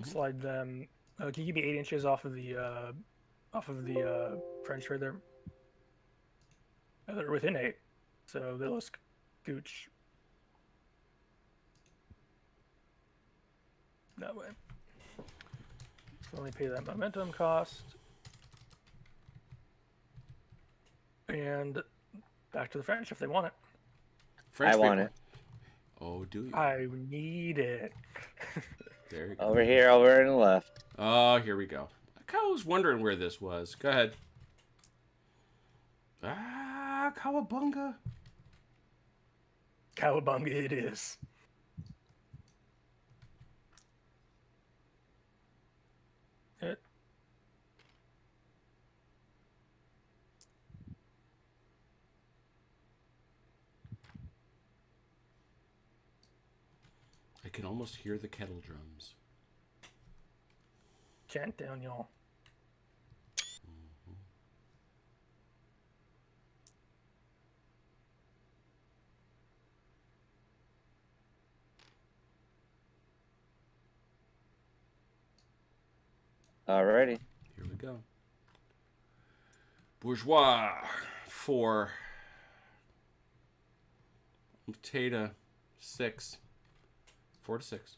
[SPEAKER 4] Slide them. Can you give me 8 inches off of the French right there? They're within 8, so they'll scooch that way. So only pay that momentum cost, and back to the French if they want it.
[SPEAKER 1] French
[SPEAKER 2] I want
[SPEAKER 1] people.
[SPEAKER 2] it.
[SPEAKER 1] Oh, do you?
[SPEAKER 4] I need it.
[SPEAKER 1] There you go.
[SPEAKER 2] Over here, over and left.
[SPEAKER 1] Oh, here we go. I was wondering where this was. Go ahead. Ah, Cowabunga.
[SPEAKER 4] Cowabunga it is. It.
[SPEAKER 1] I can almost hear the kettle drums.
[SPEAKER 4] Chant down, y'all.
[SPEAKER 2] Alrighty.
[SPEAKER 1] Here we go. Bourgeois 4. Tata 6. 4 to 6.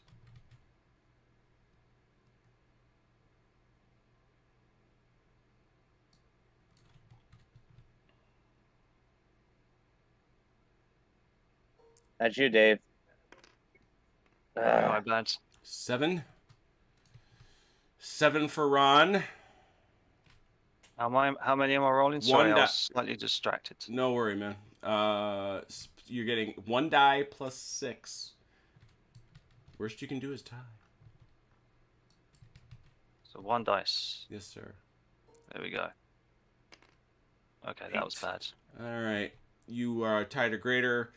[SPEAKER 2] That's you, Dave.
[SPEAKER 6] My bad.
[SPEAKER 1] 7. 7 for Ron.
[SPEAKER 6] How many am I rolling? Sorry,
[SPEAKER 1] One
[SPEAKER 6] I
[SPEAKER 1] die.
[SPEAKER 6] was slightly distracted.
[SPEAKER 1] No worry, man. You're getting 1 die plus 6. Worst you can do is tie.
[SPEAKER 6] So 1 dice.
[SPEAKER 1] Yes, sir.
[SPEAKER 6] There we go. Okay, that was bad.
[SPEAKER 1] All right. You are tied or greater.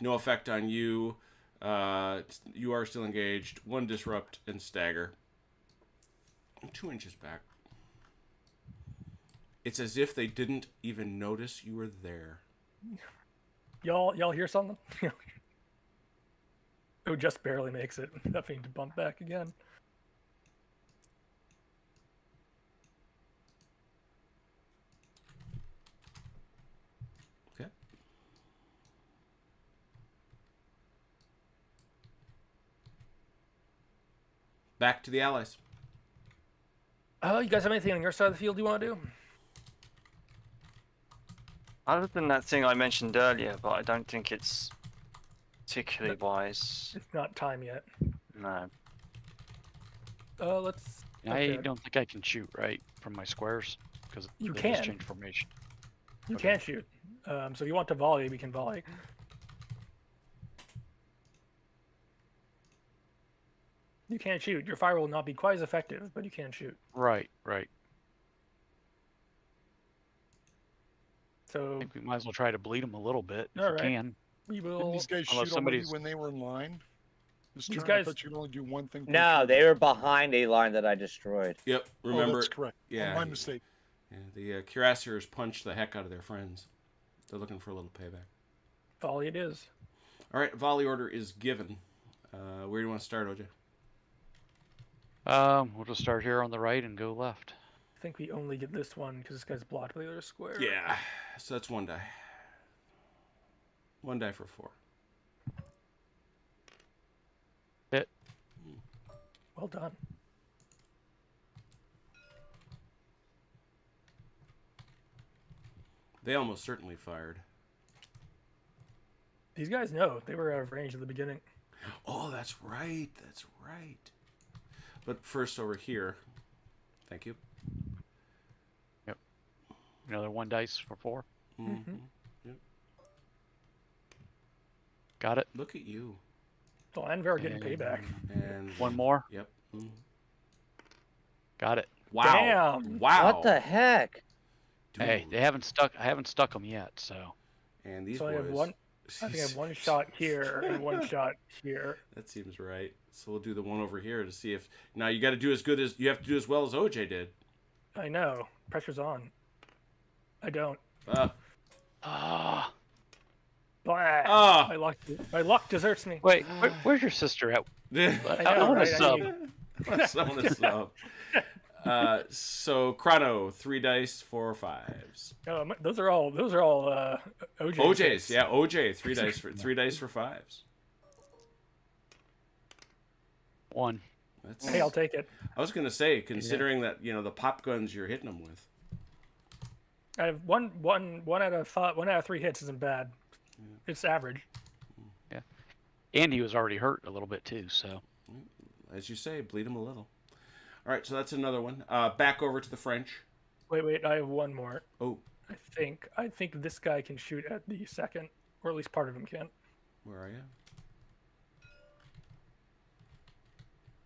[SPEAKER 1] No effect on you. You are still engaged. 1 disrupt and stagger. 2 inches back. It's as if they didn't even notice you were there.
[SPEAKER 4] Y'all hear something? Oh, just barely makes it. Nothing to bump back again.
[SPEAKER 1] Okay. Back to the allies.
[SPEAKER 4] You guys have anything on your side of the field you want to do?
[SPEAKER 6] Other than that thing I mentioned earlier, but I don't think it's particularly wise.
[SPEAKER 4] It's not time yet.
[SPEAKER 6] No.
[SPEAKER 4] Let's.
[SPEAKER 5] I don't think I can shoot right from my squares because
[SPEAKER 4] You
[SPEAKER 5] they
[SPEAKER 4] can.
[SPEAKER 5] just changed formation.
[SPEAKER 4] You
[SPEAKER 5] Okay.
[SPEAKER 4] can shoot. So if you want to volley, we can volley. You can't shoot. Your fire will not be quite as effective, but you can shoot.
[SPEAKER 5] Right, right. I
[SPEAKER 4] So
[SPEAKER 5] think we might as well try to bleed them a little bit if
[SPEAKER 4] All
[SPEAKER 5] we
[SPEAKER 4] right.
[SPEAKER 5] can.
[SPEAKER 4] we
[SPEAKER 3] Didn't
[SPEAKER 4] will.
[SPEAKER 3] these guys
[SPEAKER 5] Unless
[SPEAKER 3] shoot already
[SPEAKER 5] somebody's-
[SPEAKER 3] when they were in line? This
[SPEAKER 4] These
[SPEAKER 3] turn,
[SPEAKER 4] guys-
[SPEAKER 3] I thought you'd only do one thing. per
[SPEAKER 2] No,
[SPEAKER 3] turn.
[SPEAKER 2] they were behind a line that I destroyed.
[SPEAKER 1] Yep.
[SPEAKER 3] Oh,
[SPEAKER 1] Remember.
[SPEAKER 3] that's correct.
[SPEAKER 1] Yeah.
[SPEAKER 3] Oh, my mistake.
[SPEAKER 1] Yeah, the cuirassiers punched the heck out of their friends. They're looking for a little payback.
[SPEAKER 4] Volley it is.
[SPEAKER 1] All right. Volley order is given. Where do you want to start, OJ?
[SPEAKER 5] We'll just start here on the right and go left.
[SPEAKER 4] I think we only get this one because this guy's blocked by the other square.
[SPEAKER 1] Yeah. So that's 1 die. 1 die for 4.
[SPEAKER 5] Hit.
[SPEAKER 4] Well done.
[SPEAKER 1] They almost certainly fired.
[SPEAKER 4] These guys know they were out of range at the beginning.
[SPEAKER 1] Oh, that's right. That's right. But first over here. Thank you.
[SPEAKER 5] Another 1 dice for 4.
[SPEAKER 1] Mm-hmm.
[SPEAKER 5] Got it.
[SPEAKER 1] Look at you.
[SPEAKER 4] So Anvar getting
[SPEAKER 5] And-
[SPEAKER 4] payback.
[SPEAKER 1] And
[SPEAKER 5] 1 more.
[SPEAKER 1] Yep. Mhm.
[SPEAKER 5] Got it.
[SPEAKER 1] Wow.
[SPEAKER 4] Damn.
[SPEAKER 1] Wow.
[SPEAKER 2] What the heck?
[SPEAKER 5] Hey,
[SPEAKER 1] Dude.
[SPEAKER 5] they haven't stuck. I haven't stuck them yet. So
[SPEAKER 1] And these
[SPEAKER 4] So I
[SPEAKER 1] boys.
[SPEAKER 4] have one. I think I have one shot here and one shot here.
[SPEAKER 1] That seems right. So we'll do the one over here to see if now you got to do as good as you have to do as well as OJ did.
[SPEAKER 4] I know. Pressure's on. I don't.
[SPEAKER 5] ah.
[SPEAKER 4] Blah.
[SPEAKER 1] Ah.
[SPEAKER 4] My luck deserts me.
[SPEAKER 5] Wait, where's your sister at?
[SPEAKER 4] I
[SPEAKER 5] I
[SPEAKER 4] know,
[SPEAKER 5] want
[SPEAKER 4] right?
[SPEAKER 5] to
[SPEAKER 4] I
[SPEAKER 5] sub.
[SPEAKER 4] need-
[SPEAKER 1] Someone to sub. So Chrono, 3 dice, 4 5s.
[SPEAKER 4] Oh, those are all OJ.
[SPEAKER 1] OJ's, yeah, OJ, 3 dice for 5s.
[SPEAKER 5] 1.
[SPEAKER 1] That's,
[SPEAKER 4] Hey, I'll take it.
[SPEAKER 1] I was gonna say, considering that the pop guns you're hitting them with.
[SPEAKER 4] I have one out of 3 hits isn't bad. It's average.
[SPEAKER 5] And he was already hurt a little bit too. So
[SPEAKER 1] As you say, bleed them a little. All right, so that's another one. Back over to the French.
[SPEAKER 4] Wait, I have one more.
[SPEAKER 1] Oh,
[SPEAKER 4] I think this guy can shoot at the second, or at least part of him can.
[SPEAKER 1] where are you?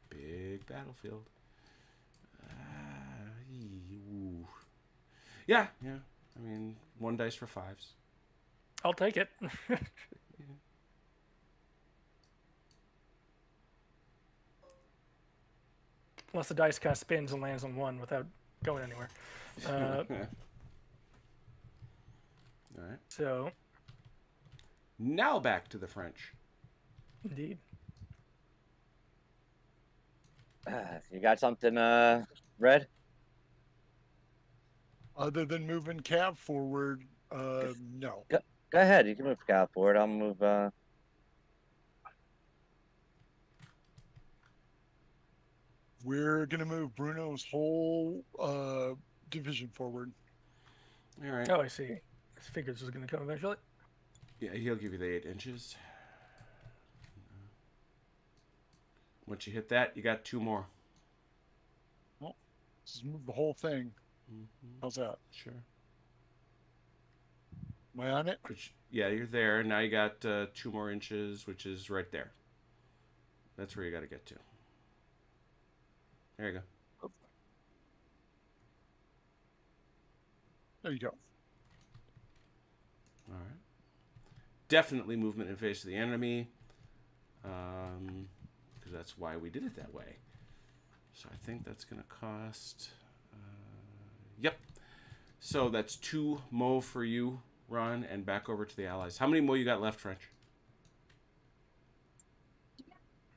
[SPEAKER 1] Big battlefield. Ooh. Yeah. I mean, 1 dice for 5s.
[SPEAKER 4] I'll take it. Unless the dice kind of spins and lands on 1 without going anywhere.
[SPEAKER 1] All right.
[SPEAKER 4] So,
[SPEAKER 1] Now back to the French.
[SPEAKER 4] indeed.
[SPEAKER 2] You got something, Red?
[SPEAKER 3] Other than moving Cav forward, no.
[SPEAKER 2] Go ahead. You can move Cal forward. I'll move.
[SPEAKER 3] We're gonna move Bruno's whole division forward.
[SPEAKER 1] All right.
[SPEAKER 4] Oh, I see. I figured this was going to come eventually.
[SPEAKER 1] Yeah, he'll give you the 8 inches. Once you hit that, you got 2 more.
[SPEAKER 3] Well, just move the whole thing. How's that?
[SPEAKER 1] Sure.
[SPEAKER 3] Am I on it?
[SPEAKER 1] Yeah, you're there. Now you got 2 more inches, which is right there. That's where you got to get to. There you go.
[SPEAKER 3] There you go.
[SPEAKER 1] All right. Definitely movement in face of the enemy. Because that's why we did it that way. So I think that's going to cost... yep. So that's 2 mo for you, Ron, and back over to the Allies. How many mo you got left, French?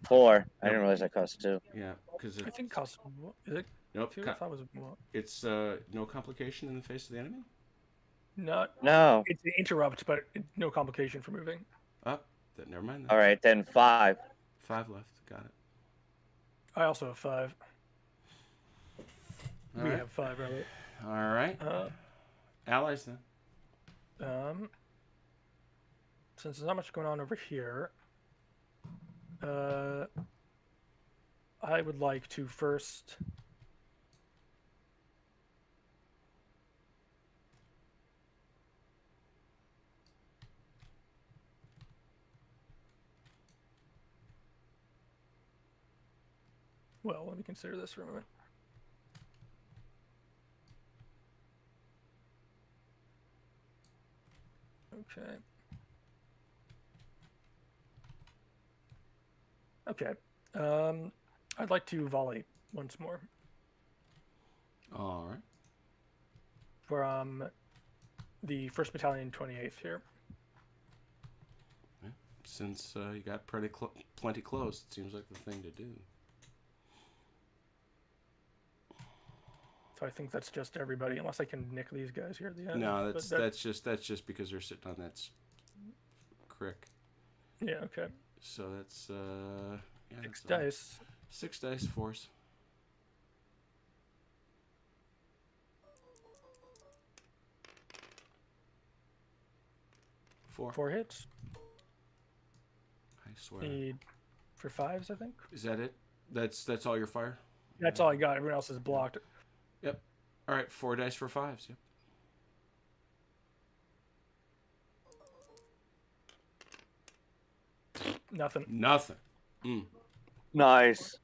[SPEAKER 2] 4. I didn't realize that cost 2.
[SPEAKER 1] Yeah, because
[SPEAKER 4] I think cost. Is it?
[SPEAKER 1] nope,
[SPEAKER 4] I thought it was more.
[SPEAKER 1] it's no complication in the face of the enemy.
[SPEAKER 4] Not.
[SPEAKER 2] No.
[SPEAKER 4] It's an interrupt, but no complication for moving.
[SPEAKER 1] Up. Never mind.
[SPEAKER 2] All right, then 5.
[SPEAKER 1] 5 left. Got it.
[SPEAKER 4] I also have 5.
[SPEAKER 1] All
[SPEAKER 4] We
[SPEAKER 1] right.
[SPEAKER 4] have 5, Robert.
[SPEAKER 1] All right. Allies then.
[SPEAKER 4] Since there's not much going on over here, I would like to first. Well, let me consider this for a moment. Okay. Okay. I'd like to volley once more
[SPEAKER 1] All right.
[SPEAKER 4] from the 1st Battalion, 28th here.
[SPEAKER 1] Yeah. Since you got plenty close, it seems like the thing to do.
[SPEAKER 4] So I think that's just everybody, unless I can nick these guys here at the end.
[SPEAKER 1] No,
[SPEAKER 4] But
[SPEAKER 1] that's just because they're sitting on that crick.
[SPEAKER 4] Yeah. Okay.
[SPEAKER 1] So that's yeah,
[SPEAKER 4] 6
[SPEAKER 1] that's all.
[SPEAKER 4] dice.
[SPEAKER 1] 6 dice force. Four.
[SPEAKER 4] 4 hits.
[SPEAKER 1] I swear.
[SPEAKER 4] Need for 5s, I think.
[SPEAKER 1] Is that it? That's all your fire?
[SPEAKER 4] That's all I got. Everyone else is blocked.
[SPEAKER 1] Yep. All right, 4 dice for 5s. Yep.
[SPEAKER 4] Nothing.
[SPEAKER 1] Nothing. Mm.
[SPEAKER 2] Nice.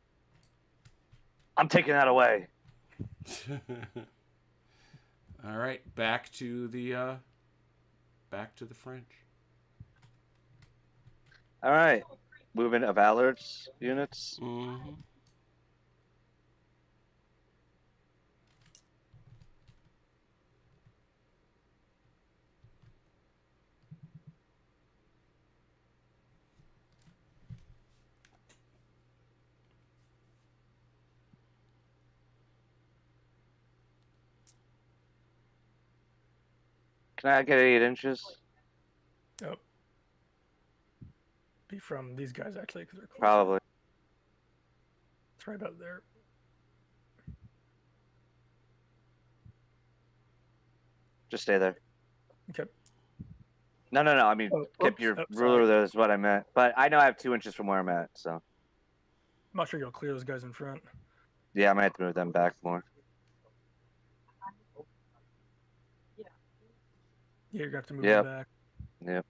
[SPEAKER 2] I'm taking that away.
[SPEAKER 1] All right, back to the French.
[SPEAKER 2] All right. Movement of Allard's units.
[SPEAKER 1] Mm-hmm.
[SPEAKER 2] Can I get 8 inches?
[SPEAKER 4] Oh. Be from these guys, actually, because they're close.
[SPEAKER 2] Probably.
[SPEAKER 4] It's right about there.
[SPEAKER 2] Just stay there.
[SPEAKER 4] Okay.
[SPEAKER 2] No. I mean,
[SPEAKER 4] Oh,
[SPEAKER 2] keep
[SPEAKER 4] oops.
[SPEAKER 2] your
[SPEAKER 4] Oh,
[SPEAKER 2] ruler
[SPEAKER 4] sorry.
[SPEAKER 2] there is what I meant. But I know I have 2 inches from where I'm at, so.
[SPEAKER 4] I'm not sure you'll clear those guys in front.
[SPEAKER 2] Yeah, I might have to move them back more.
[SPEAKER 4] Yeah, you're going to have to move
[SPEAKER 2] Yep.
[SPEAKER 4] them back.
[SPEAKER 2] Yep.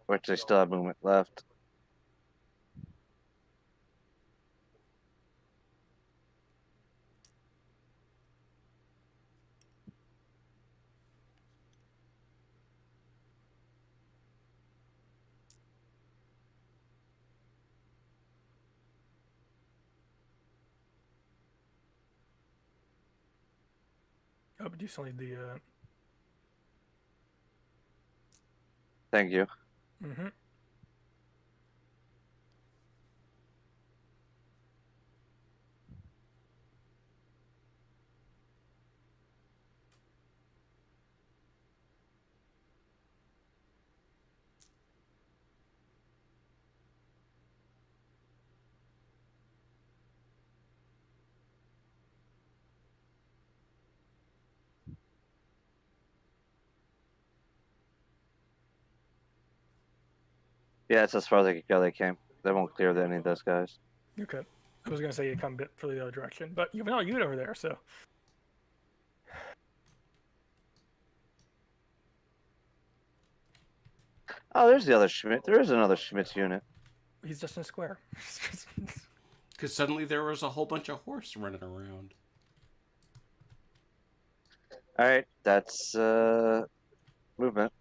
[SPEAKER 2] Which they still have movement left.
[SPEAKER 4] Oh, but you still need the.
[SPEAKER 2] Thank you.
[SPEAKER 4] Mm-hmm.
[SPEAKER 2] Yeah, it's as far as they could go. They came. They won't clear any of those guys.
[SPEAKER 4] Okay. I was gonna say you come a bit for the other direction, but you have another unit over there, so.
[SPEAKER 2] Oh, there's the other Schmidt. There is another Schmidt's unit.
[SPEAKER 4] He's just in a square.
[SPEAKER 1] Because suddenly there was a whole bunch of horse running around.
[SPEAKER 2] All right, that's movement.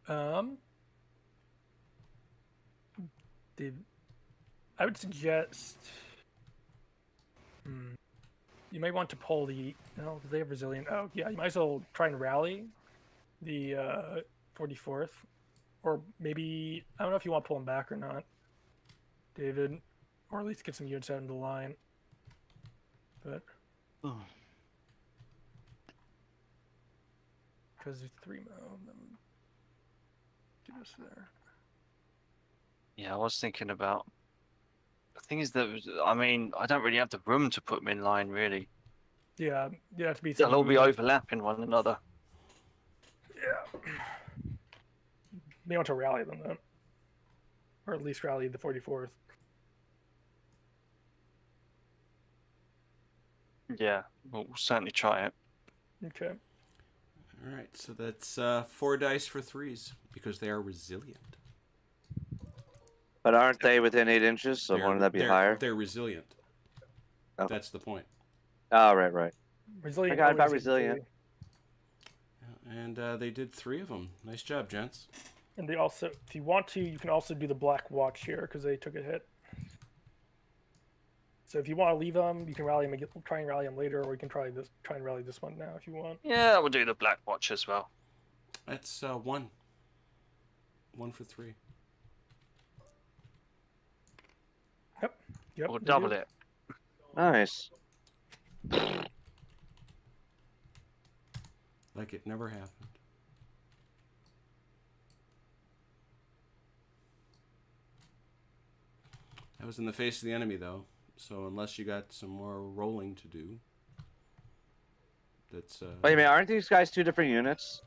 [SPEAKER 4] Um, the I would suggest you might want to pull the. No, do they have resilient? Oh, yeah. You might as well try and rally the 44th, or maybe I don't know if you want to pull them back or not, David, or at least get some units out in the line. But because there's 3 mo, get us there.
[SPEAKER 6] Yeah, I was thinking about. The thing is that I mean I don't really have the room to put them in line really.
[SPEAKER 4] Yeah, you have to be.
[SPEAKER 6] They'll all be
[SPEAKER 4] movement.
[SPEAKER 6] overlapping one another.
[SPEAKER 4] Yeah. May want to rally them then, or at least rally the 44th.
[SPEAKER 6] Yeah, we'll certainly try it.
[SPEAKER 4] Okay.
[SPEAKER 1] All right, so that's 4 dice for 3s because they are resilient.
[SPEAKER 2] But aren't they within 8 inches? So wouldn't that be higher?
[SPEAKER 1] They're resilient.
[SPEAKER 2] Oh.
[SPEAKER 1] That's the point.
[SPEAKER 2] Oh, right.
[SPEAKER 4] Resilient.
[SPEAKER 2] I got about
[SPEAKER 4] always
[SPEAKER 2] resilient.
[SPEAKER 1] And they did 3 of them. Nice job, gents.
[SPEAKER 4] And they also, if you want to, you can also do the Black Watch here because they took a hit. So if you want to leave them, you can rally them and try and rally them later, or you can try and rally this one now if you want.
[SPEAKER 6] Yeah, we'll do the Black Watch as well.
[SPEAKER 1] That's 1. 1 for 3.
[SPEAKER 4] Yep.
[SPEAKER 6] We'll
[SPEAKER 4] they
[SPEAKER 6] double
[SPEAKER 4] do.
[SPEAKER 6] it.
[SPEAKER 2] Nice.
[SPEAKER 1] Like it never happened. That was in the face of the enemy, though. So unless you got some more rolling to do, that's.
[SPEAKER 2] Wait a minute, aren't these guys 2 different units?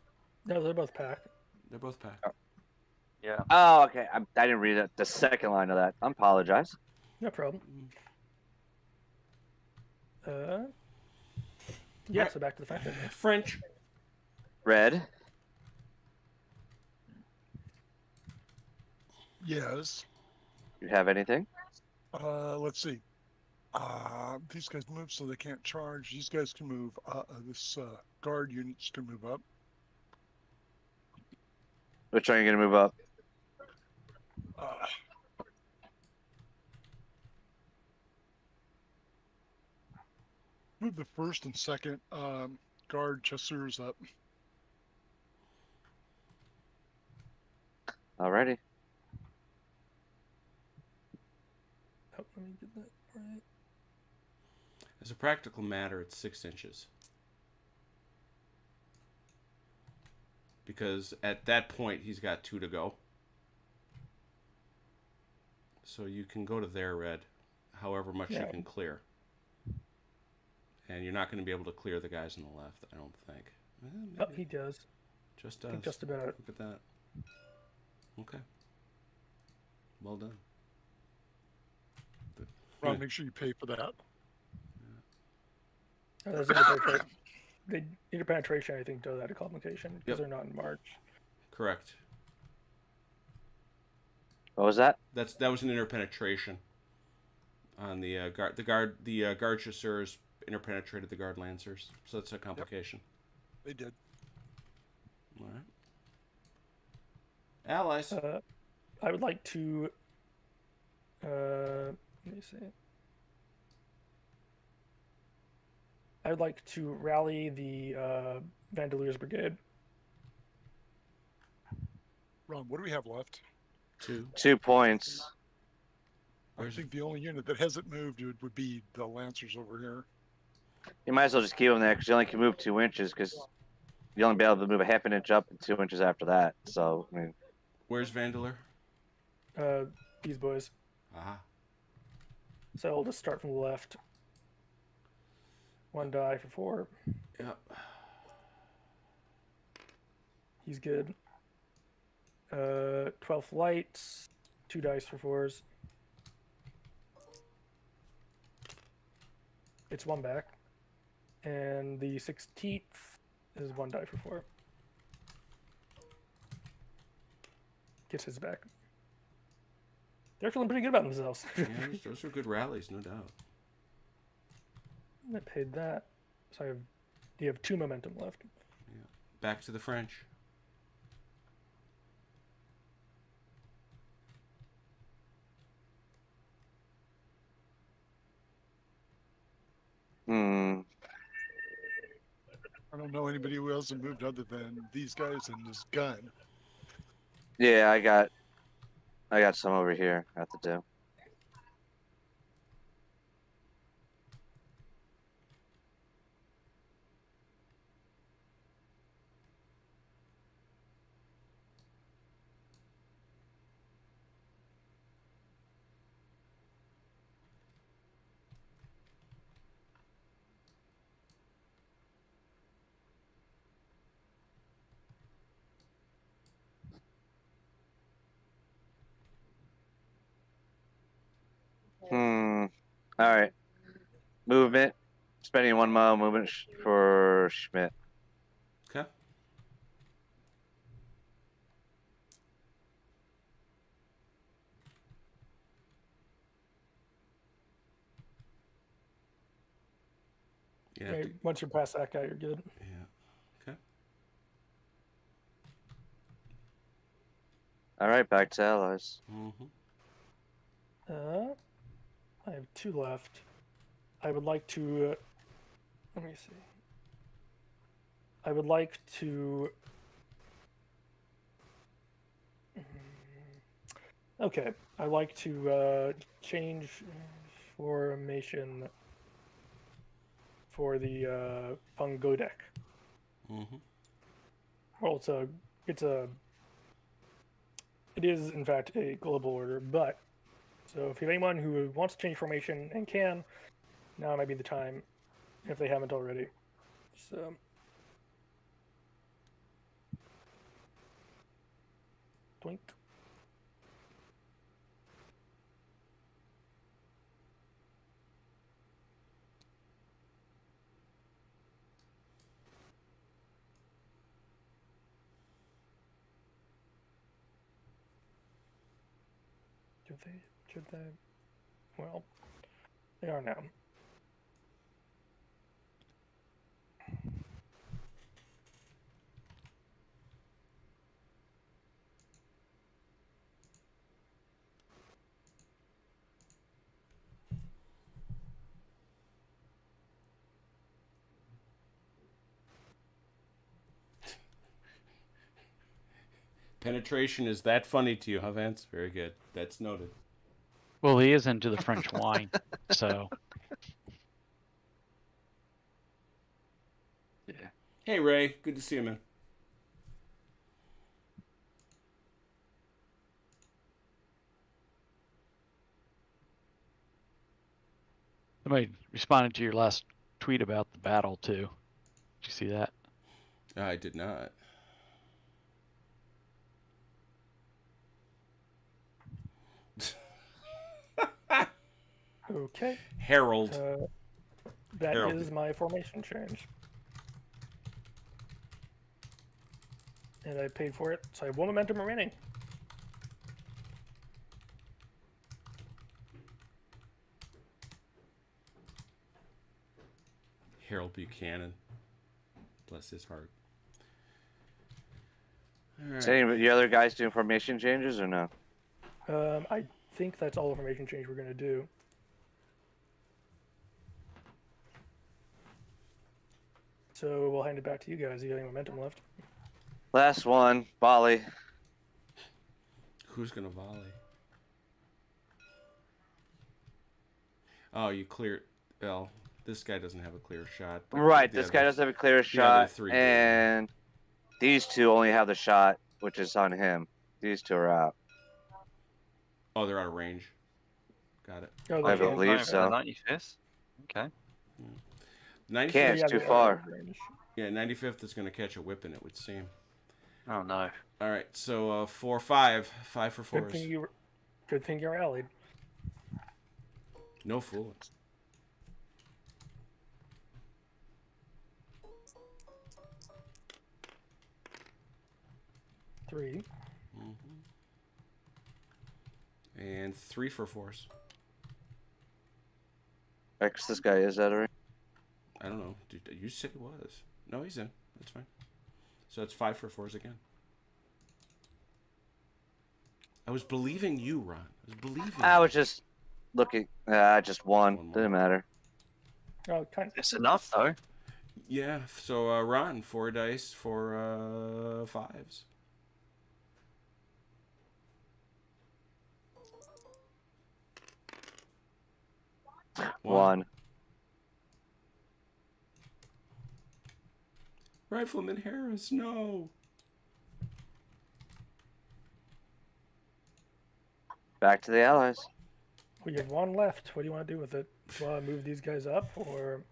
[SPEAKER 4] No, they're both pack.
[SPEAKER 1] They're both packed.
[SPEAKER 6] Yeah.
[SPEAKER 2] Oh, okay. I didn't read it. The second line of that. I apologize.
[SPEAKER 4] No problem. Yeah. So back to the fact that
[SPEAKER 1] French.
[SPEAKER 2] Red.
[SPEAKER 3] Yes.
[SPEAKER 2] You have anything?
[SPEAKER 3] Let's see. These guys move so they can't charge. These guys can move. This guard units can move up.
[SPEAKER 2] Which one are you going to move up?
[SPEAKER 3] Move the first and second guard chasseurs up.
[SPEAKER 2] Alrighty.
[SPEAKER 4] oh, let me get that right.
[SPEAKER 1] As a practical matter, it's 6 inches. Because at that point, he's got 2 to go. So you can go to there, Red, however much you can clear. And you're not going to be able to clear the guys on the left, I don't think.
[SPEAKER 4] Oh, he does.
[SPEAKER 1] Just
[SPEAKER 4] I
[SPEAKER 1] does.
[SPEAKER 4] think just about.
[SPEAKER 1] Look at that. Okay. Well done.
[SPEAKER 3] Ron, make sure you pay for that.
[SPEAKER 4] There's interpenetration. Interpenetration, I think, does that a complication because they're not in March.
[SPEAKER 1] Correct.
[SPEAKER 2] What was that?
[SPEAKER 1] That was an interpenetration on the guard. The guard chasseurs interpenetrated the guard lancers, so that's a complication.
[SPEAKER 3] They did.
[SPEAKER 1] All right. Allies.
[SPEAKER 4] I would like to. Let me see. I would like to rally the Vandaliers Brigade.
[SPEAKER 3] Ron, what do we have left?
[SPEAKER 1] 2.
[SPEAKER 2] 2 points.
[SPEAKER 3] I think the only unit that hasn't moved would be the Lancers over here.
[SPEAKER 2] You might as well just keep them there because you only can move 2 inches because you only be able to move a half an inch up and 2 inches after that. So, I mean,
[SPEAKER 1] Where's Vandaler?
[SPEAKER 4] These boys.
[SPEAKER 1] Ah.
[SPEAKER 4] So I'll just start from the left. 1 die for 4.
[SPEAKER 1] Yep.
[SPEAKER 4] He's good. 12 lights. 2 dice for 4s. It's 1 back. And the 16th is 1 die for 4. Gets his back. They're feeling pretty good about themselves.
[SPEAKER 1] Yeah, those are good rallies, no doubt.
[SPEAKER 4] I paid that. So you have 2 momentum left.
[SPEAKER 1] Yeah. Back to the French.
[SPEAKER 3] I don't know anybody who else has moved other than these guys and this gun.
[SPEAKER 2] Yeah, I got some over here I have to do. All right. Movement. Spending 1 mile movement for Schmidt.
[SPEAKER 1] Okay. Yeah.
[SPEAKER 4] Okay, once you're past that guy, you're good.
[SPEAKER 1] Yeah. Okay.
[SPEAKER 2] All right, back to allies.
[SPEAKER 1] Mm-hmm.
[SPEAKER 4] I have 2 left. I would like to. Let me see. I would like to. Okay, I'd like to change formation for the Fungodek.
[SPEAKER 1] Mm-hmm.
[SPEAKER 4] Well, it is in fact a global order, but so if you have anyone who wants to change formation and can, now might be the time, if they haven't already. So. Twink. Should they? Well, they are now.
[SPEAKER 1] Penetration is that funny to you, huh, Vance? Very good. That's noted.
[SPEAKER 5] Well, he is into the French wine, so.
[SPEAKER 6] Yeah.
[SPEAKER 1] Hey, Ray. Good to see you, man.
[SPEAKER 5] Somebody responded to your last tweet about the battle, too. Did you see that?
[SPEAKER 1] I did not.
[SPEAKER 4] Okay.
[SPEAKER 1] Harold.
[SPEAKER 4] That
[SPEAKER 1] Harold.
[SPEAKER 4] is my formation change. And I paid for it, so I have 1 momentum remaining.
[SPEAKER 1] Harold Buchanan. Bless his heart. All right.
[SPEAKER 2] Is any of the other guys doing formation changes or no?
[SPEAKER 4] I think that's all the formation change we're going to do. so we'll hand it back to you guys. You got any momentum left?
[SPEAKER 2] Last one, volley.
[SPEAKER 1] Who's gonna volley? Oh, you clear. Well, this guy doesn't have a clear shot. but
[SPEAKER 2] Right,
[SPEAKER 1] the
[SPEAKER 2] this
[SPEAKER 1] other-
[SPEAKER 2] guy doesn't have a clear
[SPEAKER 1] other
[SPEAKER 2] shot,
[SPEAKER 1] three do.
[SPEAKER 2] and these two only have the shot, which is on him. These two are out.
[SPEAKER 1] Oh, they're out of range. Got it.
[SPEAKER 4] Oh,
[SPEAKER 2] I
[SPEAKER 4] they can't.
[SPEAKER 2] believe
[SPEAKER 6] Going for
[SPEAKER 2] so.
[SPEAKER 6] the 95th. Okay.
[SPEAKER 1] 95th.
[SPEAKER 2] Can't.
[SPEAKER 4] Yeah,
[SPEAKER 2] It's too
[SPEAKER 4] they're
[SPEAKER 2] far.
[SPEAKER 4] out of range.
[SPEAKER 1] Yeah, 95th is gonna catch a whipping. It would seem.
[SPEAKER 6] Oh no.
[SPEAKER 1] All right, so 4-5, 5 for
[SPEAKER 4] Good
[SPEAKER 1] fours.
[SPEAKER 4] thing you rallied.
[SPEAKER 1] No fooling.
[SPEAKER 4] Three.
[SPEAKER 1] And 3 for fours.
[SPEAKER 2] X, this guy is out of range.
[SPEAKER 1] I don't know. Dude, you said he was. No, he's in. That's fine. So it's 5 for fours again. I was believing you, Ron. I was believing.
[SPEAKER 2] I was just looking. Just
[SPEAKER 1] One
[SPEAKER 2] one.
[SPEAKER 1] more.
[SPEAKER 2] Didn't matter.
[SPEAKER 4] Oh, kind of.
[SPEAKER 6] It's enough though.
[SPEAKER 1] Yeah. So Ron, 4 dice for 5s.
[SPEAKER 2] One.
[SPEAKER 1] Rifleman Harris, no.
[SPEAKER 2] Back to the Allies.
[SPEAKER 4] We have one left. What do you want to do with it? Do you want to move these guys up, or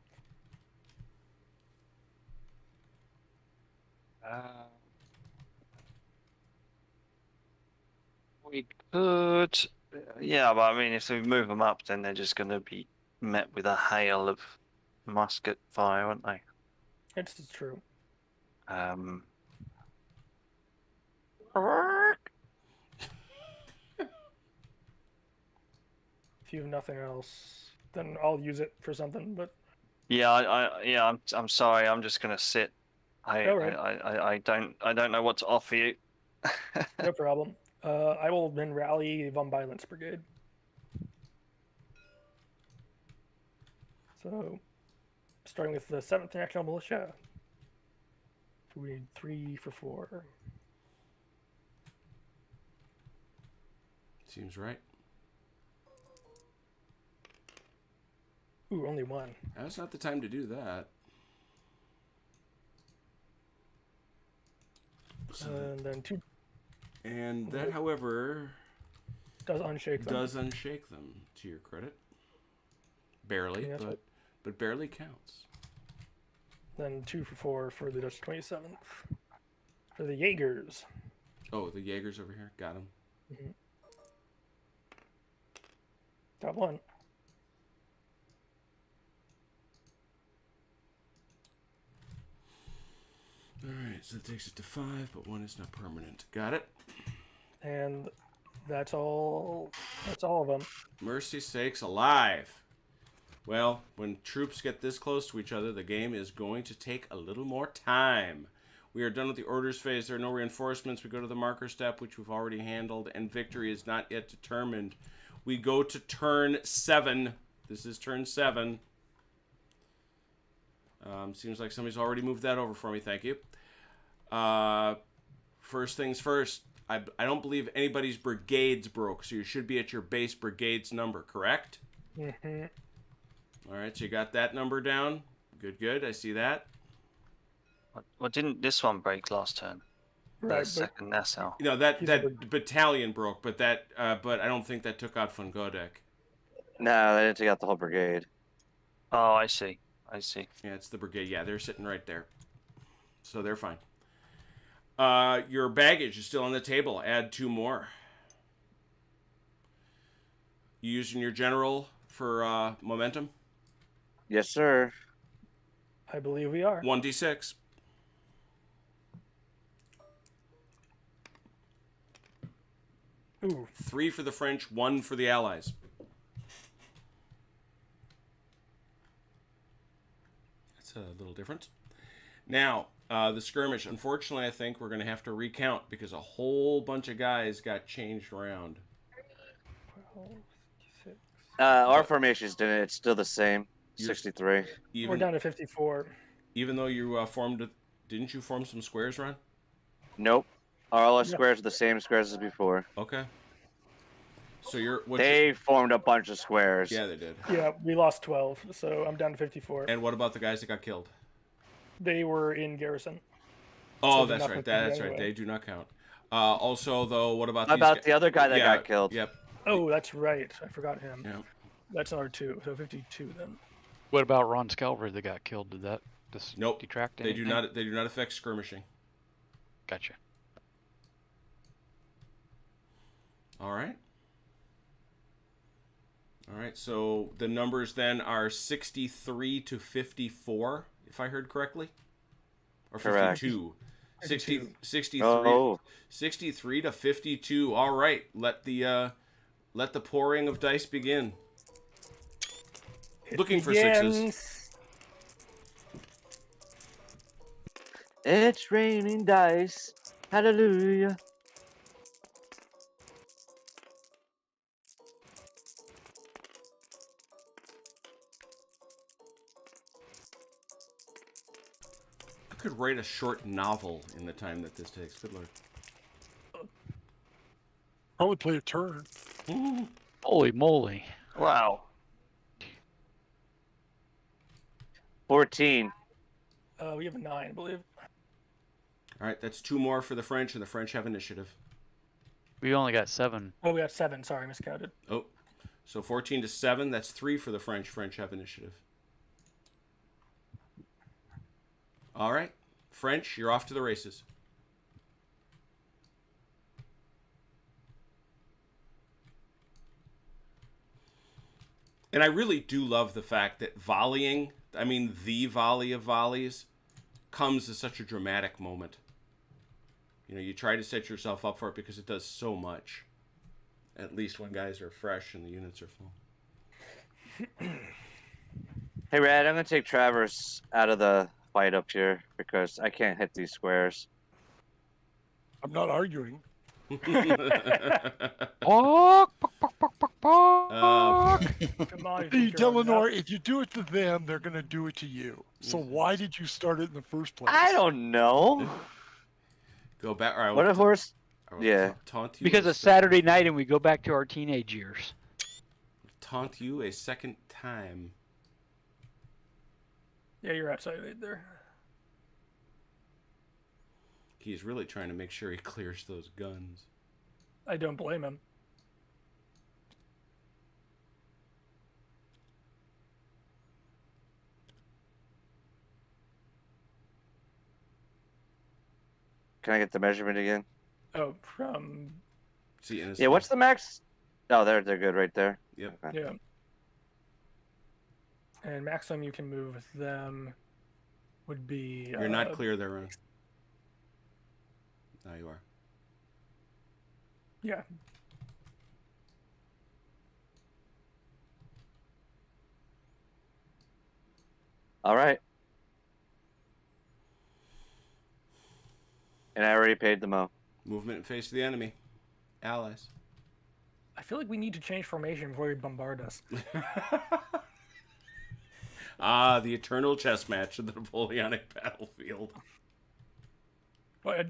[SPEAKER 6] We could. Yeah, but I mean, if we move them up, then they're just going to be met with a hail of musket fire, aren't they?
[SPEAKER 4] it's true?
[SPEAKER 6] Um.
[SPEAKER 4] If you have nothing else, then I'll use it for something. But
[SPEAKER 6] Yeah, I'm sorry. I'm just gonna sit.
[SPEAKER 4] All right.
[SPEAKER 6] I don't know what to offer you.
[SPEAKER 4] no problem. I will then rally Von Violence Brigade. So, starting with the 7th National Militia. We need 3 for 4.
[SPEAKER 1] Seems right.
[SPEAKER 4] Ooh, only 1.
[SPEAKER 1] Now's not the time to do that.
[SPEAKER 4] And then 2
[SPEAKER 1] And that, however,
[SPEAKER 4] does unshake them.
[SPEAKER 1] does unshake them, to your credit. Barely,
[SPEAKER 4] Yeah, that's
[SPEAKER 1] but barely counts.
[SPEAKER 4] Then 2 for 4 for the Dutch 27th. For the Jaegers.
[SPEAKER 1] Oh, the Jaegers over here. Got him.
[SPEAKER 4] Got 1.
[SPEAKER 1] Alright, so that takes it to 5, but 1 is not permanent. Got it?
[SPEAKER 4] And that's all. That's all of them.
[SPEAKER 1] Mercy sakes alive. Well, when troops get this close to each other, the game is going to take a little more time. We are done with the orders phase. There are no reinforcements. We go to the marker step, which we've already handled, and victory is not yet determined. We go to turn 7. This is turn 7. Seems like somebody's already moved that over for me. Thank you. First things first. I don't believe anybody's brigades broke, so you should be at your base brigades number, correct?
[SPEAKER 4] Mm-hmm.
[SPEAKER 1] All right, so you got that number down. Good, good. I see that.
[SPEAKER 6] Well, didn't this one break last turn?
[SPEAKER 4] Right,
[SPEAKER 6] The
[SPEAKER 4] but
[SPEAKER 6] second Nassau.
[SPEAKER 1] You know that
[SPEAKER 4] He's
[SPEAKER 1] that battalion broke, but but I don't think that took out von Godek.
[SPEAKER 2] No, they didn't take out the whole brigade.
[SPEAKER 6] Oh, I see. I see.
[SPEAKER 1] Yeah, it's the brigade. Yeah, they're sitting right there, so they're fine. Your baggage is still on the table. Add 2 more. You using your general for momentum?
[SPEAKER 2] Yes, sir.
[SPEAKER 4] I believe we are.
[SPEAKER 1] 1d6.
[SPEAKER 4] Ooh,
[SPEAKER 1] 3 for the French, 1 for the Allies. That's a little different. Now, the skirmish. Unfortunately, I think we're going to have to recount because a whole bunch of guys got changed around.
[SPEAKER 4] 12, 6.
[SPEAKER 2] Our formations didn't. It's still the same.
[SPEAKER 1] You're-
[SPEAKER 2] 63.
[SPEAKER 4] We're
[SPEAKER 1] Even
[SPEAKER 4] down to 54.
[SPEAKER 1] Even though you didn't you form some squares, Ron?
[SPEAKER 2] Nope. All our
[SPEAKER 4] Yeah.
[SPEAKER 2] squares are the same squares as before.
[SPEAKER 1] Okay. So
[SPEAKER 2] They formed a bunch of squares.
[SPEAKER 1] yeah, they did.
[SPEAKER 4] Yeah, we lost 12, so I'm down to 54.
[SPEAKER 1] And what about the guys that got killed?
[SPEAKER 4] They were in garrison.
[SPEAKER 1] Oh,
[SPEAKER 4] So they're
[SPEAKER 1] that's
[SPEAKER 4] not
[SPEAKER 1] right.
[SPEAKER 4] gonna count
[SPEAKER 1] That's right.
[SPEAKER 4] anyway.
[SPEAKER 1] They do not count. Also, though, what about
[SPEAKER 2] How
[SPEAKER 1] these
[SPEAKER 2] about the other guy that
[SPEAKER 1] Yeah,
[SPEAKER 2] got killed?
[SPEAKER 1] Yep.
[SPEAKER 4] Oh, that's right. I forgot him.
[SPEAKER 1] Yeah.
[SPEAKER 4] That's another 2, so 52 then.
[SPEAKER 5] What about Ron's cavalry that got killed? Did that just
[SPEAKER 1] Nope.
[SPEAKER 5] detract
[SPEAKER 1] They do
[SPEAKER 5] anything?
[SPEAKER 1] not. They do not affect skirmishing.
[SPEAKER 5] Gotcha.
[SPEAKER 1] All right. All right. So the numbers then are 63 to 54, if I heard correctly, or
[SPEAKER 2] Correct.
[SPEAKER 1] 52. 63,
[SPEAKER 2] Oh,
[SPEAKER 1] 63 to 52. All right. Let the pouring of dice begin. Looking for sixes.
[SPEAKER 4] Begins.
[SPEAKER 2] it's raining dice. Hallelujah.
[SPEAKER 1] I could write a short novel in the time that this takes. Good lord.
[SPEAKER 3] Probably play a turn.
[SPEAKER 5] Holy moly!
[SPEAKER 6] Wow.
[SPEAKER 2] 14.
[SPEAKER 4] We have a 9, I believe.
[SPEAKER 1] All right, that's 2 more for the French, and the French have initiative.
[SPEAKER 5] We only got 7.
[SPEAKER 4] Oh, we got 7. Sorry, miscounted.
[SPEAKER 1] Oh, so 14 to 7. That's 3 for the French. French have initiative. All right, French, you're off to the races. And I really do love the fact that volleying, I mean the volley of volleys, comes as such a dramatic moment. You know, you try to set yourself up for it because it does so much. At least when guys are fresh and the units are full.
[SPEAKER 2] Hey, Rad, I'm going to take Travers out of the fight up here because I can't hit these squares.
[SPEAKER 3] I'm not arguing.
[SPEAKER 5] Oh!
[SPEAKER 4] Come on,
[SPEAKER 3] See,
[SPEAKER 4] you can turn
[SPEAKER 3] Delanor,
[SPEAKER 4] it
[SPEAKER 3] if you do it to them, they're going to do it to you. So why did you start it in the first place?
[SPEAKER 2] I don't know.
[SPEAKER 1] Go back. All right,
[SPEAKER 2] What a horse.
[SPEAKER 1] I will
[SPEAKER 2] Yeah.
[SPEAKER 1] Taunt you
[SPEAKER 5] Because
[SPEAKER 1] a
[SPEAKER 5] it's
[SPEAKER 1] second-
[SPEAKER 5] Saturday night and we go back to our teenage years.
[SPEAKER 1] Taunt you a second time.
[SPEAKER 4] Yeah, you're outside right there.
[SPEAKER 1] He's really trying to make sure he clears those guns.
[SPEAKER 4] I don't blame him.
[SPEAKER 2] Can I get the measurement again?
[SPEAKER 4] Oh, from
[SPEAKER 1] See, and
[SPEAKER 2] Yeah, what's the max? Oh, they're good right there.
[SPEAKER 1] Yep.
[SPEAKER 2] Okay.
[SPEAKER 4] yeah. And maximum you can move with them would be.
[SPEAKER 1] You're not clear there, Ron. Now you are.
[SPEAKER 4] Yeah.
[SPEAKER 2] All right. And I already paid the mo.
[SPEAKER 1] Movement and face of the enemy. Allies.
[SPEAKER 4] I feel like we need to change formation before you bombard us.
[SPEAKER 1] The eternal chess match of the Napoleonic battlefield.
[SPEAKER 4] Well, are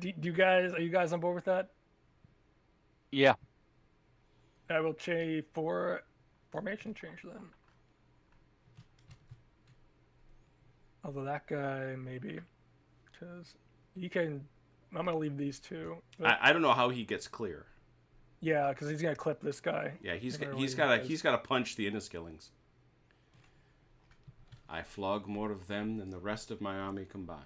[SPEAKER 4] you guys on board with that?
[SPEAKER 5] Yeah.
[SPEAKER 4] I will change for formation change then. Although that guy maybe, because he can. I'm gonna leave these two. But,
[SPEAKER 1] I don't know how he gets clear.
[SPEAKER 4] yeah, because he's gonna clip this guy.
[SPEAKER 1] Yeah, he's
[SPEAKER 4] Whatever
[SPEAKER 1] got
[SPEAKER 4] he
[SPEAKER 1] he's
[SPEAKER 4] does.
[SPEAKER 1] got to punch the Inniskillings. I flog more of them than the rest of my army combined.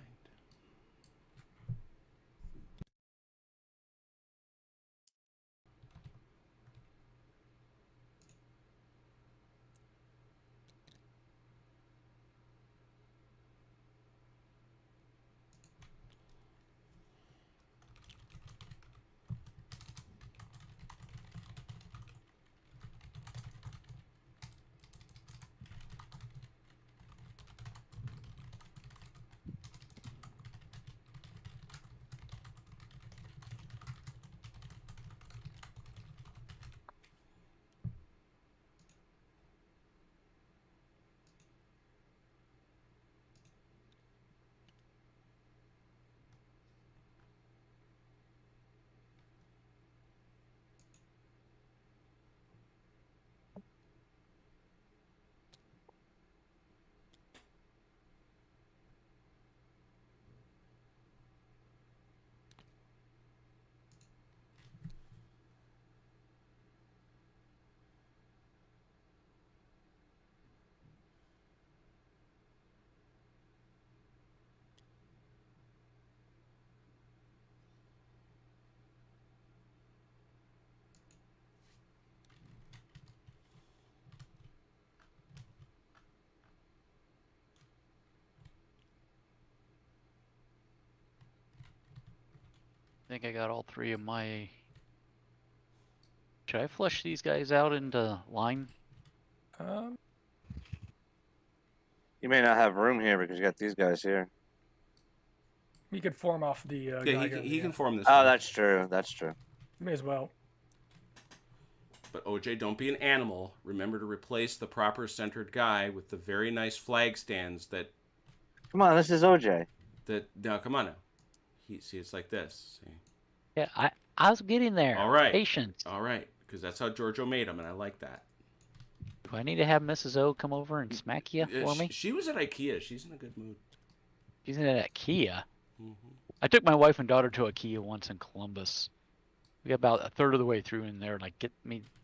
[SPEAKER 5] think I got all 3 of my. Should I flush these guys out into line?
[SPEAKER 2] You may not have room here because you got these guys here.
[SPEAKER 4] You could form off the
[SPEAKER 1] Yeah,
[SPEAKER 4] guy
[SPEAKER 1] he,
[SPEAKER 4] here.
[SPEAKER 1] he can form this.
[SPEAKER 2] Oh,
[SPEAKER 1] way.
[SPEAKER 2] that's true. That's true.
[SPEAKER 4] May as well.
[SPEAKER 1] But OJ, don't be an animal. Remember to replace the proper centered guy with the very nice flag stands that.
[SPEAKER 2] Come on, this is OJ.
[SPEAKER 1] Now, come on now. See, it's like this. See?
[SPEAKER 5] Yeah, I was getting there.
[SPEAKER 1] All right.
[SPEAKER 5] Patience.
[SPEAKER 1] All right, because that's how Giorgio made them, and I like that.
[SPEAKER 5] Do I need to have Mrs. O come over and smack you for me?
[SPEAKER 1] She was at IKEA. She's in a good mood.
[SPEAKER 5] She's in that IKEA.
[SPEAKER 1] Mm-hmm.
[SPEAKER 5] I took my wife and daughter to IKEA once in Columbus. We got about a third of the way through in there, like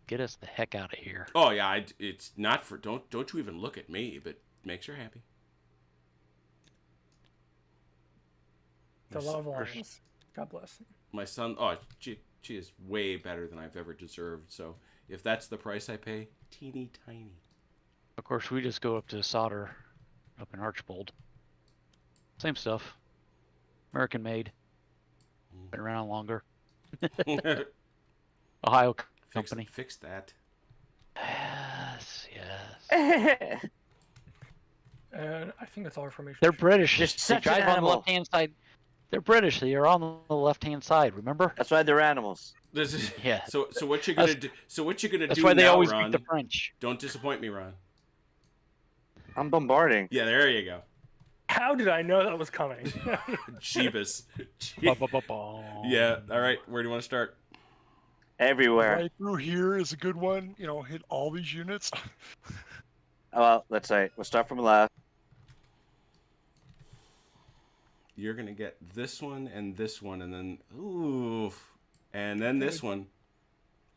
[SPEAKER 5] get us the heck out of here.
[SPEAKER 1] Oh yeah, it's not for don't you even look at me, but makes her happy.
[SPEAKER 4] The love lines. God bless.
[SPEAKER 1] My son, she is way better than I've ever deserved. So if that's the price I pay, teeny tiny.
[SPEAKER 5] Of course, we just go up to solder up in Archbold. Same stuff. American made. Been around longer. Ohio company.
[SPEAKER 1] Fix that.
[SPEAKER 5] Yes.
[SPEAKER 4] And I think that's all information.
[SPEAKER 5] They're British.
[SPEAKER 2] Just
[SPEAKER 5] They
[SPEAKER 2] such an
[SPEAKER 5] drive on the
[SPEAKER 2] animal.
[SPEAKER 5] left-hand side. They're British. They are on the left-hand side. Remember?
[SPEAKER 2] That's why they're animals.
[SPEAKER 1] This is,
[SPEAKER 5] Yeah.
[SPEAKER 1] So what you gonna do? So what you gonna
[SPEAKER 5] That's
[SPEAKER 1] do
[SPEAKER 5] why they
[SPEAKER 1] now,
[SPEAKER 5] always
[SPEAKER 1] Ron?
[SPEAKER 5] beat the French.
[SPEAKER 1] Don't disappoint me, Ron.
[SPEAKER 2] I'm bombarding.
[SPEAKER 1] Yeah, there you go.
[SPEAKER 4] How did I know that was coming?
[SPEAKER 1] Jeebus.
[SPEAKER 5] Ba-ba-ba-ba.
[SPEAKER 1] Yeah. All right. Where do you want to start?
[SPEAKER 2] Everywhere.
[SPEAKER 3] Right through here is a good one. Hit all these units.
[SPEAKER 2] Well, let's say we'll start from left.
[SPEAKER 1] You're gonna get this one, and then and then this one,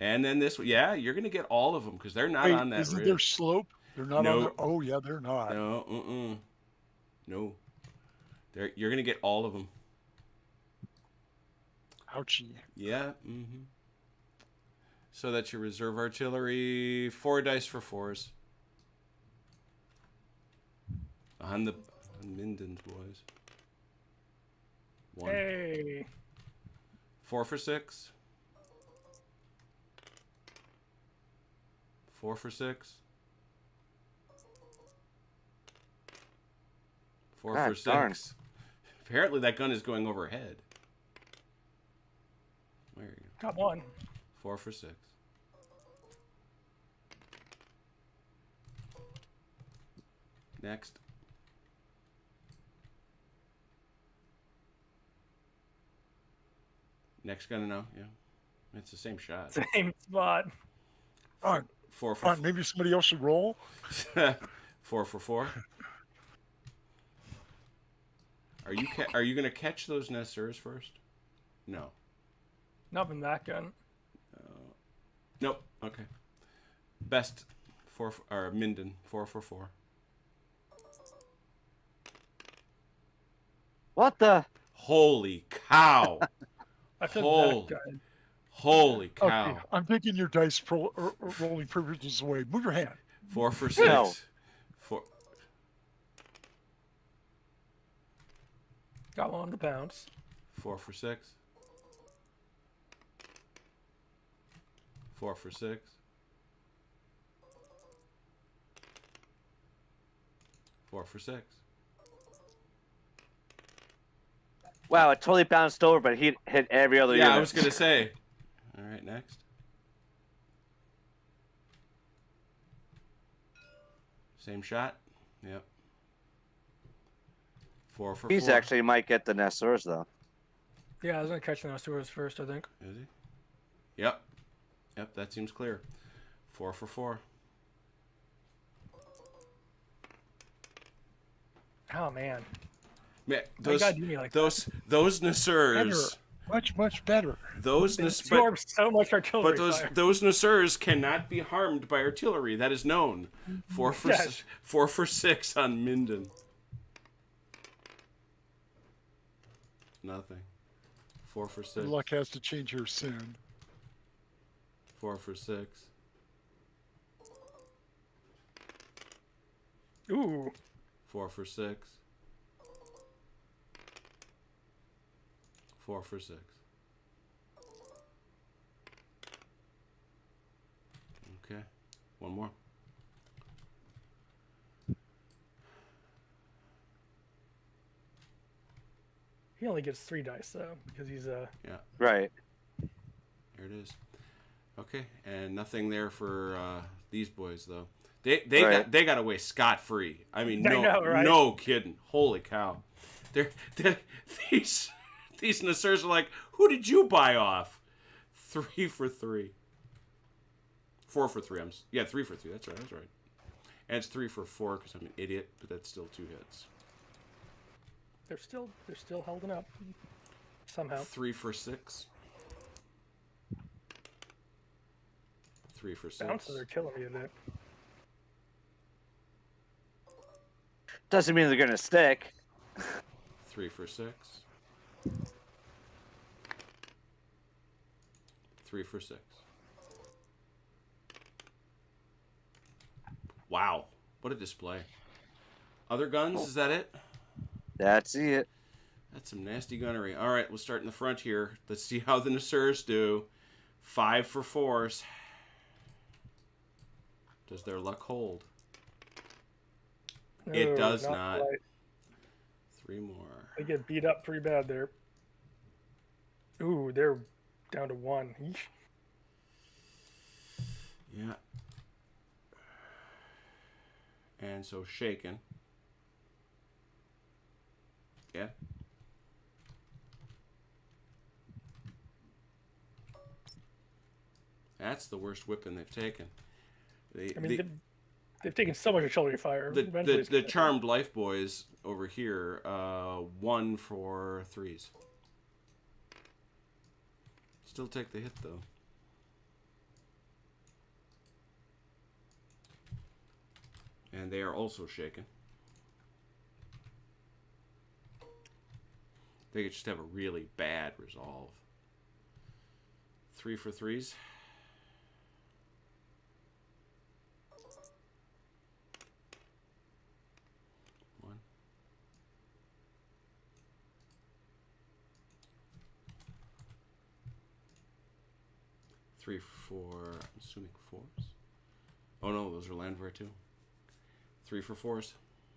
[SPEAKER 1] and then this one. Yeah, you're gonna get all of them because they're not
[SPEAKER 3] Wait,
[SPEAKER 1] on that
[SPEAKER 3] isn't
[SPEAKER 1] ridge.
[SPEAKER 3] there slope? They're not
[SPEAKER 1] No.
[SPEAKER 3] on there. Oh yeah, they're not.
[SPEAKER 1] No, no. You're gonna get all of them.
[SPEAKER 3] Ouchie.
[SPEAKER 1] Yeah. So that's your reserve artillery. 4 dice for 4s. On Minden's boys. 1.
[SPEAKER 4] Hey.
[SPEAKER 1] 4 for 6. 4 for 6. 4
[SPEAKER 2] God
[SPEAKER 1] for 6.
[SPEAKER 2] darn.
[SPEAKER 1] Apparently that gun is going overhead. There you go.
[SPEAKER 4] Got one.
[SPEAKER 1] 4 for 6. Next. Next gun now, yeah. It's the same shot.
[SPEAKER 4] Same spot.
[SPEAKER 3] On,
[SPEAKER 1] 4 for
[SPEAKER 3] maybe somebody else should roll.
[SPEAKER 1] 4 for 4. Are you gonna catch those Nessers first? No.
[SPEAKER 4] Not from that gun.
[SPEAKER 1] Nope. Okay. Best 4 or Minden 4 for 4.
[SPEAKER 2] What the?
[SPEAKER 1] Holy cow!
[SPEAKER 4] I said
[SPEAKER 1] Holy.
[SPEAKER 4] that gun.
[SPEAKER 1] Holy cow!
[SPEAKER 3] Okay, I'm taking your dice rolling privileges away. Move your hand.
[SPEAKER 1] 4 for 6.
[SPEAKER 2] No.
[SPEAKER 1] 4.
[SPEAKER 4] Got one on the bounce.
[SPEAKER 1] 4 for 6. 4 for 6. 4 for 6.
[SPEAKER 2] Wow, it totally bounced over, but he hit every other
[SPEAKER 1] Yeah,
[SPEAKER 2] unit.
[SPEAKER 1] I was gonna say. All right, next. Same shot. Yep. 4 for 4.
[SPEAKER 2] He's actually might get the Nessors, though.
[SPEAKER 4] Yeah, I was gonna catch the Nostromo's first, I think.
[SPEAKER 1] Is he? Yep. Yep, that seems clear. 4 for 4.
[SPEAKER 4] Oh man.
[SPEAKER 1] Man,
[SPEAKER 4] Why you gotta do me like
[SPEAKER 1] those Nessers.
[SPEAKER 3] Much better.
[SPEAKER 1] Those
[SPEAKER 4] They
[SPEAKER 1] Ness,
[SPEAKER 4] absorb so much artillery
[SPEAKER 1] but
[SPEAKER 4] fire.
[SPEAKER 1] those Nessers cannot be harmed by artillery. That is known. 4 for
[SPEAKER 4] Yes.
[SPEAKER 1] 4 for 6 on Minden. Nothing. 4 for 6.
[SPEAKER 3] Good luck has to change her soon.
[SPEAKER 1] 4 for 6.
[SPEAKER 4] Ooh.
[SPEAKER 1] 4 for 6. 4 for 6. one more.
[SPEAKER 4] He only gets 3 dice though because he's a.
[SPEAKER 1] Yeah.
[SPEAKER 2] Right.
[SPEAKER 1] There it is. Okay, and nothing there for these boys though. They
[SPEAKER 2] Right.
[SPEAKER 1] got away scot free. I mean,
[SPEAKER 4] I
[SPEAKER 1] no
[SPEAKER 4] know, right?
[SPEAKER 1] no kidding. Holy cow! They're these Nasirs are like, who did you buy off? 3 for 3. 4 for 3. 3 for 3. That's right. And it's 3 for 4 because I'm an idiot, but that's still 2 hits.
[SPEAKER 4] They're still holding up somehow.
[SPEAKER 1] 3 for 6. 3 for 6.
[SPEAKER 4] Bounces are killing me a bit.
[SPEAKER 2] Doesn't mean they're gonna stick.
[SPEAKER 1] 3 for 6. 3 for 6. Wow, what a display. Other guns, is that it?
[SPEAKER 2] That's it.
[SPEAKER 1] That's some nasty gunnery. All right, we'll start in the front here. Let's see how the Nasirs do. 5 for 4s. Does their luck hold? It
[SPEAKER 4] No,
[SPEAKER 1] does not.
[SPEAKER 4] quite.
[SPEAKER 1] 3 more.
[SPEAKER 4] They get beat up pretty bad there. Ooh, they're down to 1. Eesh.
[SPEAKER 1] Yeah. And so shaken. Yeah. That's the worst whipping they've taken.
[SPEAKER 4] I mean, they've taken so much artillery fire. Eventually it's
[SPEAKER 1] The
[SPEAKER 4] gonna-
[SPEAKER 1] charmed life boys over here, 1 for 3s. Still take the hit though. And they are also shaken. They could just have a really bad resolve. 3 for 3s. One. Three, four, I'm assuming 4s. Oh no, those are landwear too. 3 for 4s.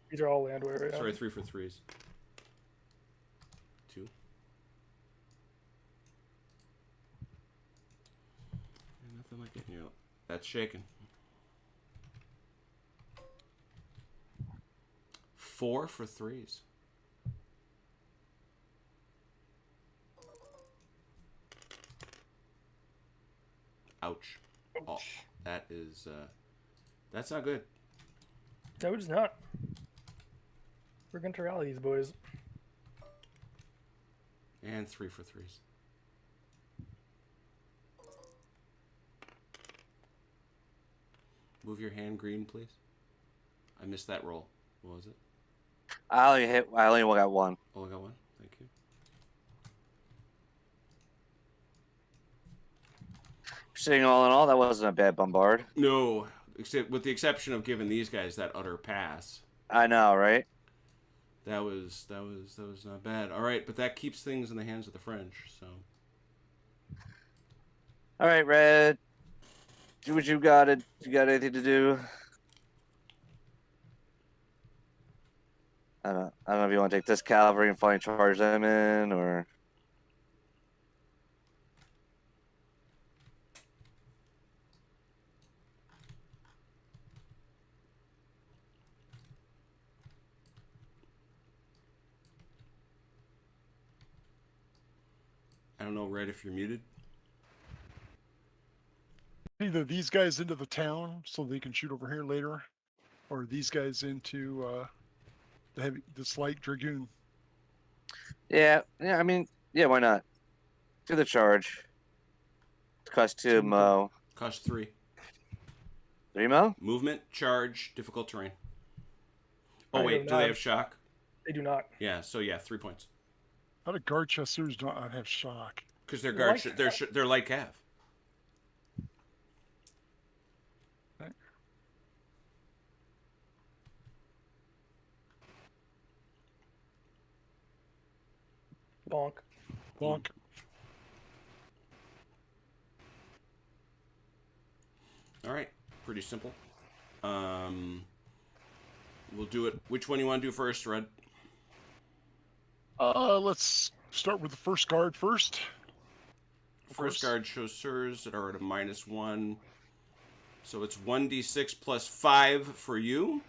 [SPEAKER 4] These are all landwear. Yeah.
[SPEAKER 1] Sorry, 3 for 3s. 2. And nothing like it. You know, that's shaken. 4 for 3s. Ouch. Oh, that is, that's not good.
[SPEAKER 4] No, it's not. We're going to rally these boys.
[SPEAKER 1] And 3 for 3s. Move your hand green, please. I missed that roll. What was it?
[SPEAKER 2] I only got 1.
[SPEAKER 1] Oh, I got 1. Thank you.
[SPEAKER 2] Seeing all in all, that wasn't a bad bombard.
[SPEAKER 1] No, except with the exception of giving these guys that utter pass.
[SPEAKER 2] I know, right?
[SPEAKER 1] That was not bad. All right, but that keeps things in the hands of the French. So
[SPEAKER 2] All right, Red. Do what you got. You got anything to do? I don't know if you want to take this cavalry and finally charge them in, or
[SPEAKER 1] I don't know, Red, if you're muted.
[SPEAKER 3] Either these guys into the town so they can shoot over here later, or these guys into this light dragoon.
[SPEAKER 2] yeah. I mean, yeah. Why not? Do the charge. Cost 2 mo.
[SPEAKER 1] Cost 3.
[SPEAKER 2] 3 mo.
[SPEAKER 1] Movement, charge, difficult terrain. Oh
[SPEAKER 4] I
[SPEAKER 1] wait,
[SPEAKER 4] do
[SPEAKER 1] do they
[SPEAKER 4] not.
[SPEAKER 1] have shock?
[SPEAKER 4] They do not.
[SPEAKER 1] Yeah. So yeah, 3 points.
[SPEAKER 3] How do guard chasseurs not have shock?
[SPEAKER 1] Because they're
[SPEAKER 4] Light
[SPEAKER 1] they're light cav.
[SPEAKER 4] Bonk.
[SPEAKER 3] Bonk.
[SPEAKER 1] All right. pretty simple. We'll do it. Which one you want to do first, Red?
[SPEAKER 3] Let's start with the first guard first.
[SPEAKER 1] First guard chasseurs that are at a -1. So it's 1d6 plus 5 for you.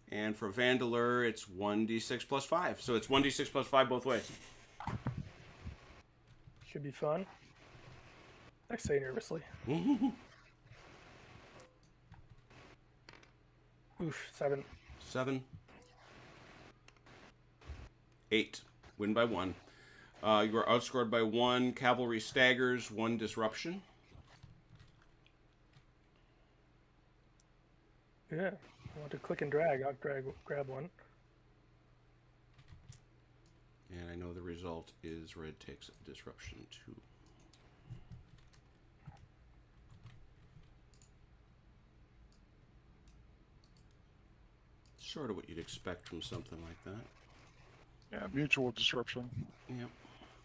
[SPEAKER 1] And for Vandeleur, it's 1d6 plus 5. So it's 1d6 plus 5 both ways.
[SPEAKER 4] Should be fun. I say nervously. Oof, 7.
[SPEAKER 1] 7. 8. Win by 1. You are outscored by 1. Cavalry staggers, 1 disruption.
[SPEAKER 4] Yeah. I want to click and drag. I'll grab one.
[SPEAKER 1] And I know the result is Red takes disruption 2. Sort of what you'd expect from something like that.
[SPEAKER 3] Yeah, mutual disruption.
[SPEAKER 1] Yep.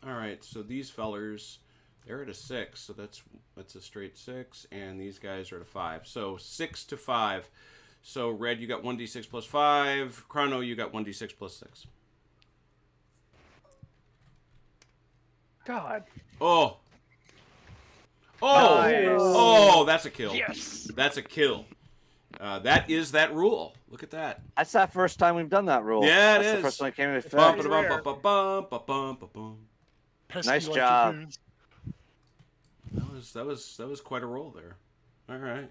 [SPEAKER 1] All right, so these fellers, they're at a 6, so that's a straight 6, and these guys are at a 5. So 6 to 5. So Red, you got 1d6 plus 5. Chrono, you got 1d6 plus 6.
[SPEAKER 4] God.
[SPEAKER 1] Oh. Oh.
[SPEAKER 2] Nice.
[SPEAKER 1] Oh, that's a kill.
[SPEAKER 4] Yes.
[SPEAKER 1] That's a kill. That is that rule. Look at that.
[SPEAKER 2] That's the first time we've done that rule.
[SPEAKER 1] Yeah, it
[SPEAKER 2] That's
[SPEAKER 1] is.
[SPEAKER 2] the first time it came into
[SPEAKER 1] Bum,
[SPEAKER 2] effect.
[SPEAKER 1] ba, bum, bum, bum, bum, bum, bum.
[SPEAKER 3] Pesky
[SPEAKER 2] Nice
[SPEAKER 3] like
[SPEAKER 2] job.
[SPEAKER 3] dragoons.
[SPEAKER 1] That was quite a roll there. All right.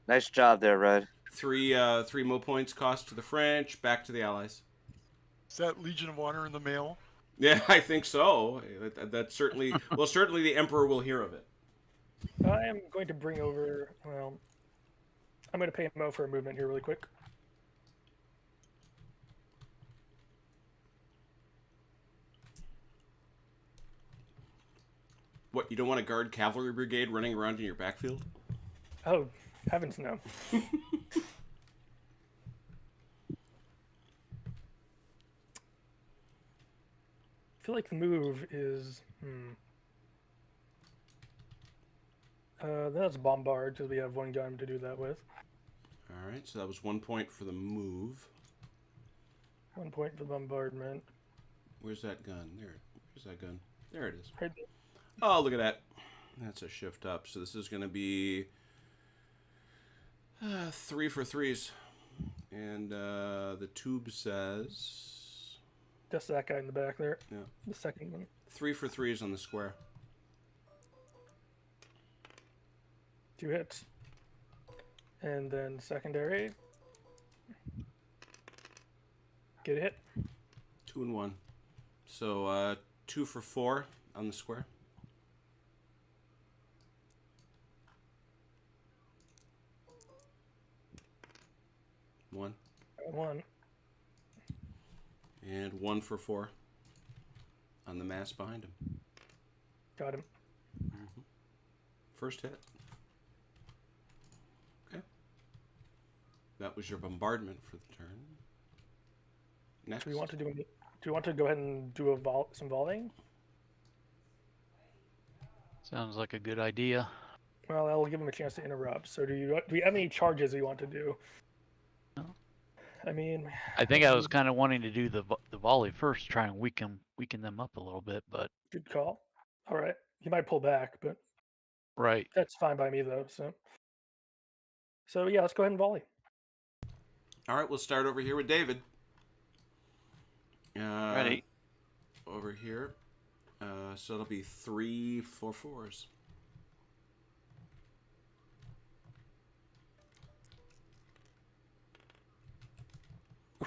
[SPEAKER 2] Nice job there, Red.
[SPEAKER 1] 3 mo points cost to the French, back to the Allies.
[SPEAKER 3] Is that Legion of Honor in the mail?
[SPEAKER 1] Yeah, I think so. That certainly, well, certainly the Emperor will hear of it.
[SPEAKER 4] I am going to bring over, well, I'm going to pay Mo for a movement here really quick.
[SPEAKER 1] What, you don't want a guard cavalry brigade running around in your backfield?
[SPEAKER 4] Oh, heavens no. I feel like the move is, that's bombard because we have one gun to do that with.
[SPEAKER 1] All right, so that was 1 point for the move.
[SPEAKER 4] 1 point for bombardment.
[SPEAKER 1] Where's that gun? Where's that gun? There it is.
[SPEAKER 4] Right there.
[SPEAKER 1] Oh, look at that. That's a shift up. So this is going to be 3 for 3s. And the tube says...
[SPEAKER 4] Just that guy in the back there.
[SPEAKER 1] Yeah.
[SPEAKER 4] The second one.
[SPEAKER 1] 3 for 3s on the square.
[SPEAKER 4] 2 hits. And then secondary. Get a hit.
[SPEAKER 1] 2 and 1. So 2 for 4 on the square. 1.
[SPEAKER 4] 1.
[SPEAKER 1] And 1 for 4 on the mass behind him.
[SPEAKER 4] Got him.
[SPEAKER 1] First hit. Okay. That was your bombardment for the turn. Next.
[SPEAKER 4] Do we want to go ahead and do some volleying?
[SPEAKER 5] Sounds like a good idea.
[SPEAKER 4] Well, that'll give him a chance to interrupt. So do we have any charges we want to do?
[SPEAKER 5] No.
[SPEAKER 4] I mean,
[SPEAKER 5] I think I was kind of wanting to do the volley first, try and weaken them up a little bit, but
[SPEAKER 4] good call. All right, he might pull back, but
[SPEAKER 5] right.
[SPEAKER 4] that's fine by me though. So yeah, let's go ahead and volley.
[SPEAKER 1] All right, we'll start over here with David.
[SPEAKER 6] Ready.
[SPEAKER 1] Over here. So it'll be 3 for 4s.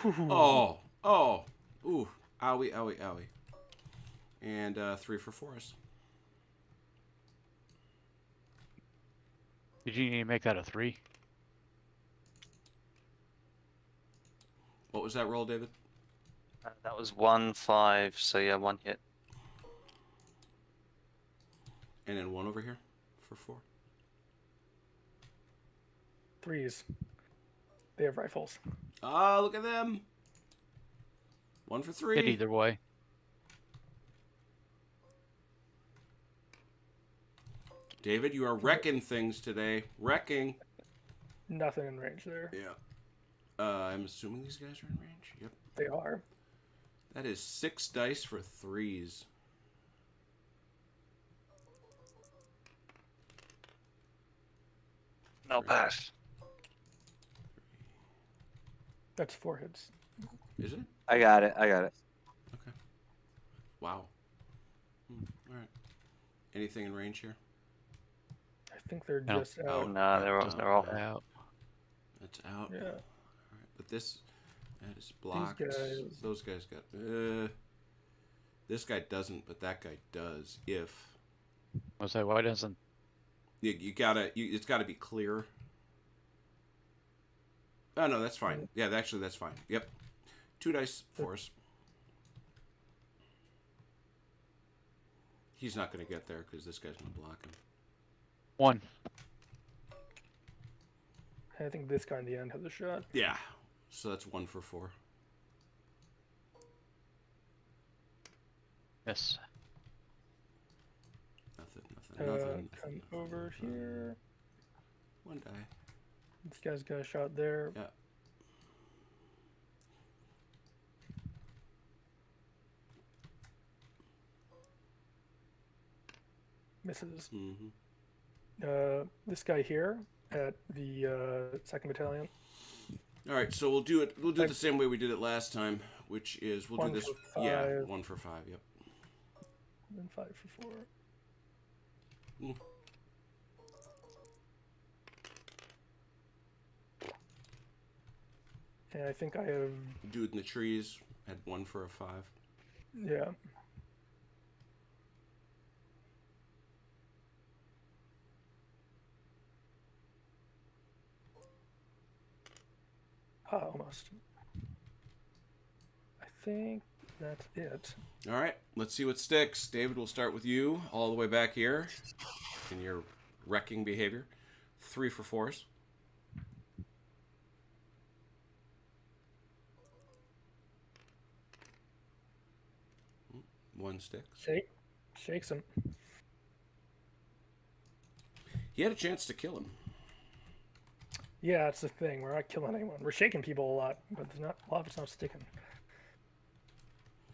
[SPEAKER 1] Oh, ooh, owie, owie, owie. And 3 for 4s.
[SPEAKER 5] Did you need to make that a 3?
[SPEAKER 1] What was that roll, David?
[SPEAKER 6] That was 1-5, so yeah, 1 hit.
[SPEAKER 1] And then 1 over here for 4.
[SPEAKER 4] 3s. They have rifles.
[SPEAKER 1] Ah, look at them. 1 for 3.
[SPEAKER 5] Hit either way.
[SPEAKER 1] David, you are wrecking things today. Wrecking.
[SPEAKER 4] Nothing in range there.
[SPEAKER 1] Yeah. I'm assuming these guys are in range. Yep.
[SPEAKER 4] They are.
[SPEAKER 1] That is 6 dice for 3s.
[SPEAKER 6] No pass.
[SPEAKER 4] That's 4 hits.
[SPEAKER 1] Is it?
[SPEAKER 2] I got it.
[SPEAKER 1] Okay. Wow. All right. Anything in range here?
[SPEAKER 4] I think they're
[SPEAKER 5] No.
[SPEAKER 4] just
[SPEAKER 1] Oh,
[SPEAKER 4] out.
[SPEAKER 6] No, they're
[SPEAKER 5] Just
[SPEAKER 6] off.
[SPEAKER 5] out.
[SPEAKER 1] That's out.
[SPEAKER 4] Yeah.
[SPEAKER 1] All right. But that is blocked.
[SPEAKER 4] guys-
[SPEAKER 1] Those guys got. This guy doesn't, but that guy does. If
[SPEAKER 5] I was like, why doesn't?
[SPEAKER 1] you gotta, it's got to be clear. Oh no, that's fine. Yeah, actually, that's fine. Yep. 2 dice for us. He's not going to get there because this guy's going to block him.
[SPEAKER 5] 1.
[SPEAKER 4] I think this guy in the end has a shot.
[SPEAKER 1] Yeah. So that's 1 for 4.
[SPEAKER 5] Yes.
[SPEAKER 1] Nothing.
[SPEAKER 4] Come over here.
[SPEAKER 1] 1 die.
[SPEAKER 4] This guy's got a shot there.
[SPEAKER 1] Yeah.
[SPEAKER 4] Misses.
[SPEAKER 1] Mm-hmm.
[SPEAKER 4] This guy here at the 2nd Battalion.
[SPEAKER 1] All right, so we'll do it. We'll do it the same way we did it last time, which is we'll
[SPEAKER 4] 1
[SPEAKER 1] do this.
[SPEAKER 4] for 5.
[SPEAKER 1] Yeah, 1 for 5. Yep.
[SPEAKER 4] And then 5 for 4.
[SPEAKER 1] Mm.
[SPEAKER 4] And I think I have.
[SPEAKER 1] Dude in the trees had 1 for a 5.
[SPEAKER 4] Yeah. Almost. I think that's it.
[SPEAKER 1] All right, let's see what sticks. David, we'll start with you all the way back here in your wrecking behavior. 3 for 4s. One sticks.
[SPEAKER 4] Shakes him.
[SPEAKER 1] He had a chance to kill him.
[SPEAKER 4] Yeah, that's the thing. We're not killing anyone. We're shaking people a lot, but there's not a lot of it's not sticking.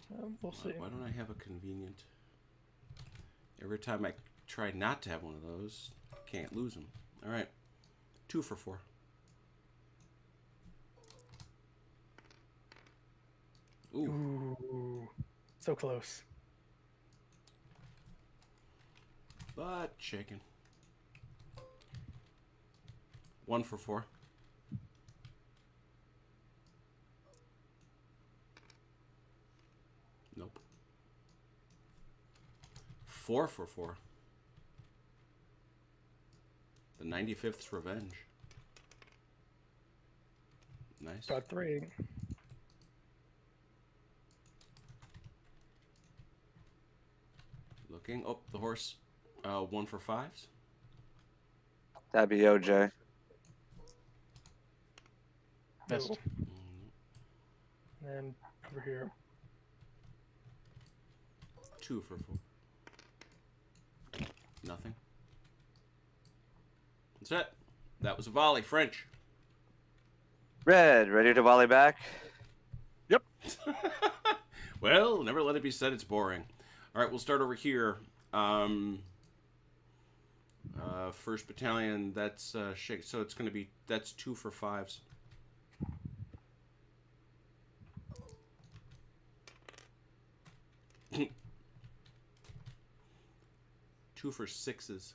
[SPEAKER 4] So we'll see.
[SPEAKER 1] Why don't I have a convenient? Every time I try not to have one of those, I can't lose them. All right, 2 for 4. Ooh.
[SPEAKER 4] Ooh, so close.
[SPEAKER 1] But shaking. 1 for 4. Nope. 4 for 4. The 95th's revenge. Nice.
[SPEAKER 4] Got 3.
[SPEAKER 1] Looking. Oh, the horse. 1 for 5s.
[SPEAKER 2] That'd be OJ.
[SPEAKER 5] Missed.
[SPEAKER 4] And over here.
[SPEAKER 1] 2 for 4. Nothing. That's it. That was a volley. French.
[SPEAKER 2] Red, ready to volley back?
[SPEAKER 3] Yep.
[SPEAKER 1] Well, never let it be said it's boring. All right, we'll start over here. 1st Battalion, that's shake. So it's going to be, that's 2 for 5s. Two for 6s.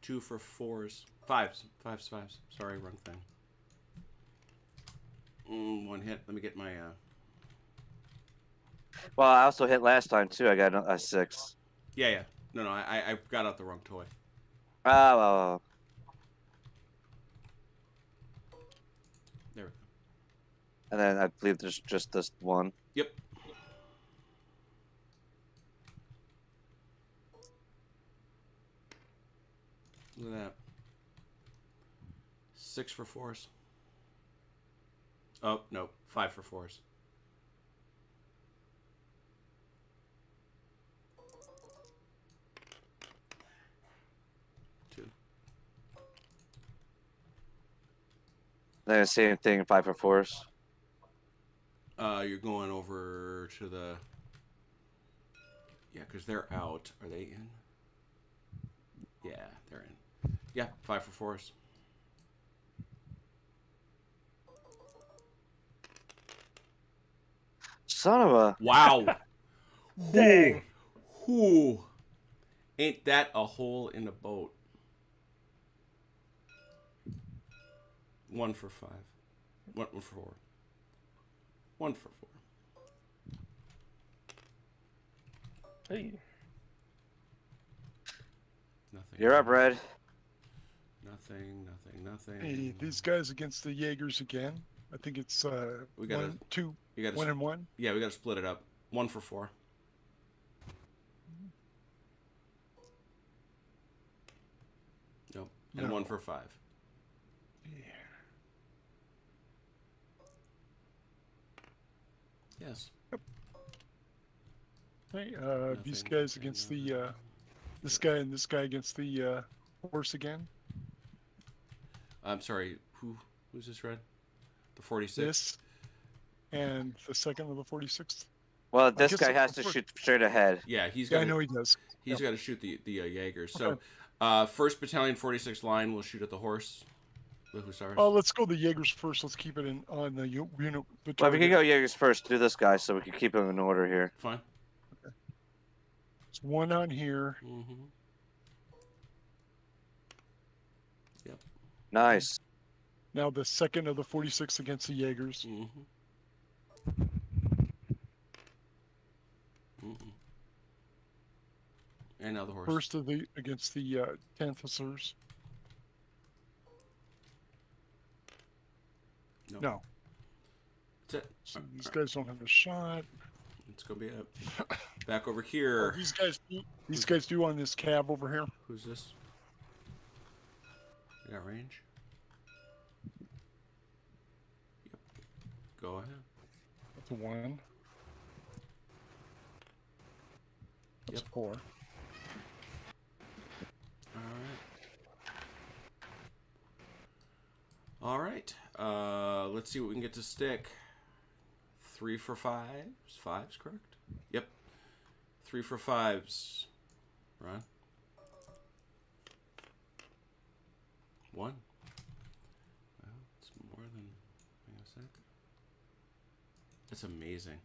[SPEAKER 1] Two for 4s. 5s. 5s. Sorry, wrong thing. 1 hit. Let me get my...
[SPEAKER 2] Well, I also hit last time too. I got a 6.
[SPEAKER 1] Yeah. No, I got out the wrong toy.
[SPEAKER 2] Oh.
[SPEAKER 1] There we go.
[SPEAKER 2] And then I believe there's just this one.
[SPEAKER 1] Yep. Look at that. 6 for 4s. Oh, no. 5 for 4s.
[SPEAKER 2] Then same thing, 5 for 4s.
[SPEAKER 1] You're going over to the. Yeah, because they're out. Are they in? Yeah, they're in. Yeah, 5 for 4s.
[SPEAKER 2] Son of a.
[SPEAKER 1] Wow.
[SPEAKER 4] Dang.
[SPEAKER 1] Whoo. Ain't that a hole in a boat? 1 for 5. 1 for 4. 1 for 4.
[SPEAKER 4] Hey.
[SPEAKER 1] Nothing.
[SPEAKER 2] You're up, Red.
[SPEAKER 1] Nothing.
[SPEAKER 3] Hey, these guys against the Jaegers again. I think it's
[SPEAKER 1] We gotta-
[SPEAKER 3] 1, 2,
[SPEAKER 1] You gotta
[SPEAKER 3] 1 and 1.
[SPEAKER 1] Yeah, we gotta split it up. 1 for 4. Nope. And
[SPEAKER 3] No.
[SPEAKER 1] 1 for 5.
[SPEAKER 3] Yeah.
[SPEAKER 1] Yes.
[SPEAKER 3] Hey, these
[SPEAKER 1] Nothing,
[SPEAKER 3] guys against the this guy and this guy against the horse again.
[SPEAKER 1] I'm sorry. Who's this, Red? The 46.
[SPEAKER 3] This and the second of the 46th.
[SPEAKER 2] Well, this
[SPEAKER 3] guess
[SPEAKER 2] guy
[SPEAKER 3] it's
[SPEAKER 2] has
[SPEAKER 3] the
[SPEAKER 2] to
[SPEAKER 3] first.
[SPEAKER 2] shoot straight ahead.
[SPEAKER 1] Yeah, he's
[SPEAKER 3] Yeah,
[SPEAKER 1] got.
[SPEAKER 3] I know he does.
[SPEAKER 1] He's
[SPEAKER 3] Yep.
[SPEAKER 1] got to shoot the Jaegers.
[SPEAKER 3] Okay.
[SPEAKER 1] So, 1st Battalion, 46th line will shoot at the horse. The Hussars.
[SPEAKER 3] Oh, let's go the Jaegers first. Let's keep it on the unit. The
[SPEAKER 2] Well, if we
[SPEAKER 3] target.
[SPEAKER 2] can go Jaegers first, do this guy so we can keep him in order here.
[SPEAKER 1] Fine.
[SPEAKER 3] It's 1 on here.
[SPEAKER 1] Mm-hmm.
[SPEAKER 2] Nice.
[SPEAKER 3] Now the second of the 46th against the Jaegers.
[SPEAKER 1] Mm-hmm. Mm-hmm. And now the horse.
[SPEAKER 3] First of the against the 10th Hussars. No.
[SPEAKER 1] That's it.
[SPEAKER 3] So these guys don't have a shot.
[SPEAKER 1] It's gonna be it. Back over
[SPEAKER 3] Oh,
[SPEAKER 1] here.
[SPEAKER 3] these guys do on this cab over here.
[SPEAKER 1] Who's this? You got range? Yep. Go ahead.
[SPEAKER 3] That's a 1. That's
[SPEAKER 1] Yep.
[SPEAKER 3] 4.
[SPEAKER 1] All right. Let's see what we can get to stick. 3 for 5s. 5s, correct? Yep. 3 for 5s. Ron? 1. Well, it's more than. Hang on a sec. That's amazing.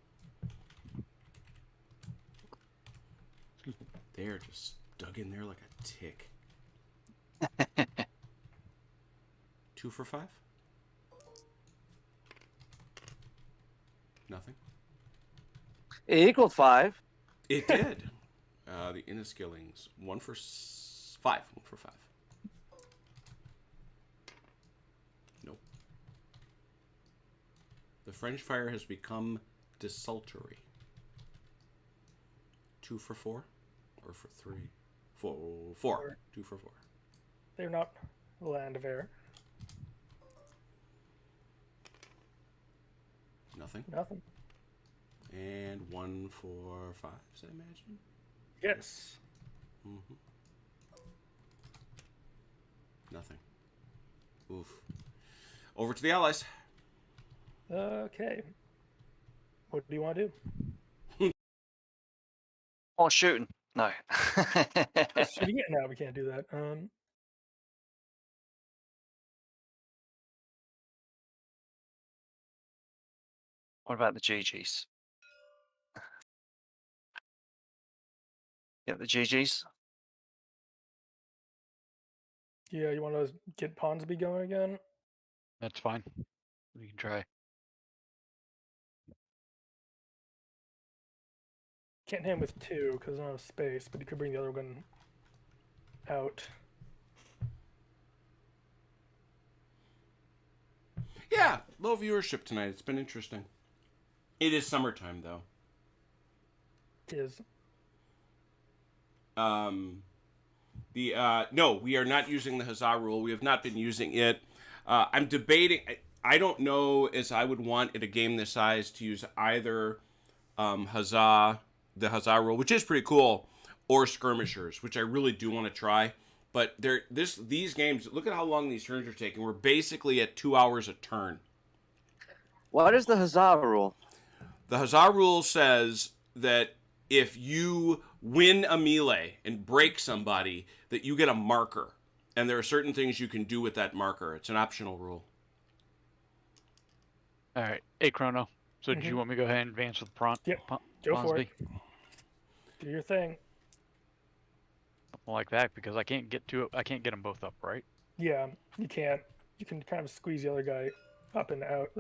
[SPEAKER 1] They're just dug in there like a tick. 2 for 5? Nothing.
[SPEAKER 2] It equaled 5.
[SPEAKER 1] It did. The Inniskillings. 1 for 5. 1 for 5. Nope. The French fire has become desultory. 2 for 4? Or for 3? 4. 2 for 4.
[SPEAKER 4] They're not land of air.
[SPEAKER 1] Nothing.
[SPEAKER 4] Nothing.
[SPEAKER 1] And 1 for 5s, I imagine.
[SPEAKER 4] Yes.
[SPEAKER 1] Mm-hmm. Nothing. Oof. Over to the Allies.
[SPEAKER 4] Okay. What do you want to do?
[SPEAKER 6] Oh, shooting. No.
[SPEAKER 4] Shooting it? No, we can't do that.
[SPEAKER 6] What about the GGs? Yeah, the GGs.
[SPEAKER 4] Yeah, you want to get Ponsby going again?
[SPEAKER 5] That's fine. We can try.
[SPEAKER 4] Can't hit him with 2 because I don't have space, but you could bring the other one out.
[SPEAKER 1] Yeah, low viewership tonight. It's been interesting. It is summertime, though.
[SPEAKER 4] It is.
[SPEAKER 1] No, we are not using the Huzzah rule. We have not been using it. I'm debating. I don't know as I would want at a game this size to use either the Huzzah rule, which is pretty cool, or skirmishers, which I really do want to try. But these games, look at how long these turns are taking. We're basically at 2 hours a turn.
[SPEAKER 2] What is the Huzzah rule?
[SPEAKER 1] The Huzzah rule says that if you win a melee and break somebody, that you get a marker. And there are certain things you can do with that marker. It's an optional rule.
[SPEAKER 5] All right. Hey, Chrono. So do you want me to go ahead and advance with
[SPEAKER 4] Yep. Go for it. Do your thing.
[SPEAKER 5] Something like that, because I can't get them both up, right?
[SPEAKER 4] Yeah, you can't. You can kind of squeeze the other guy up and out.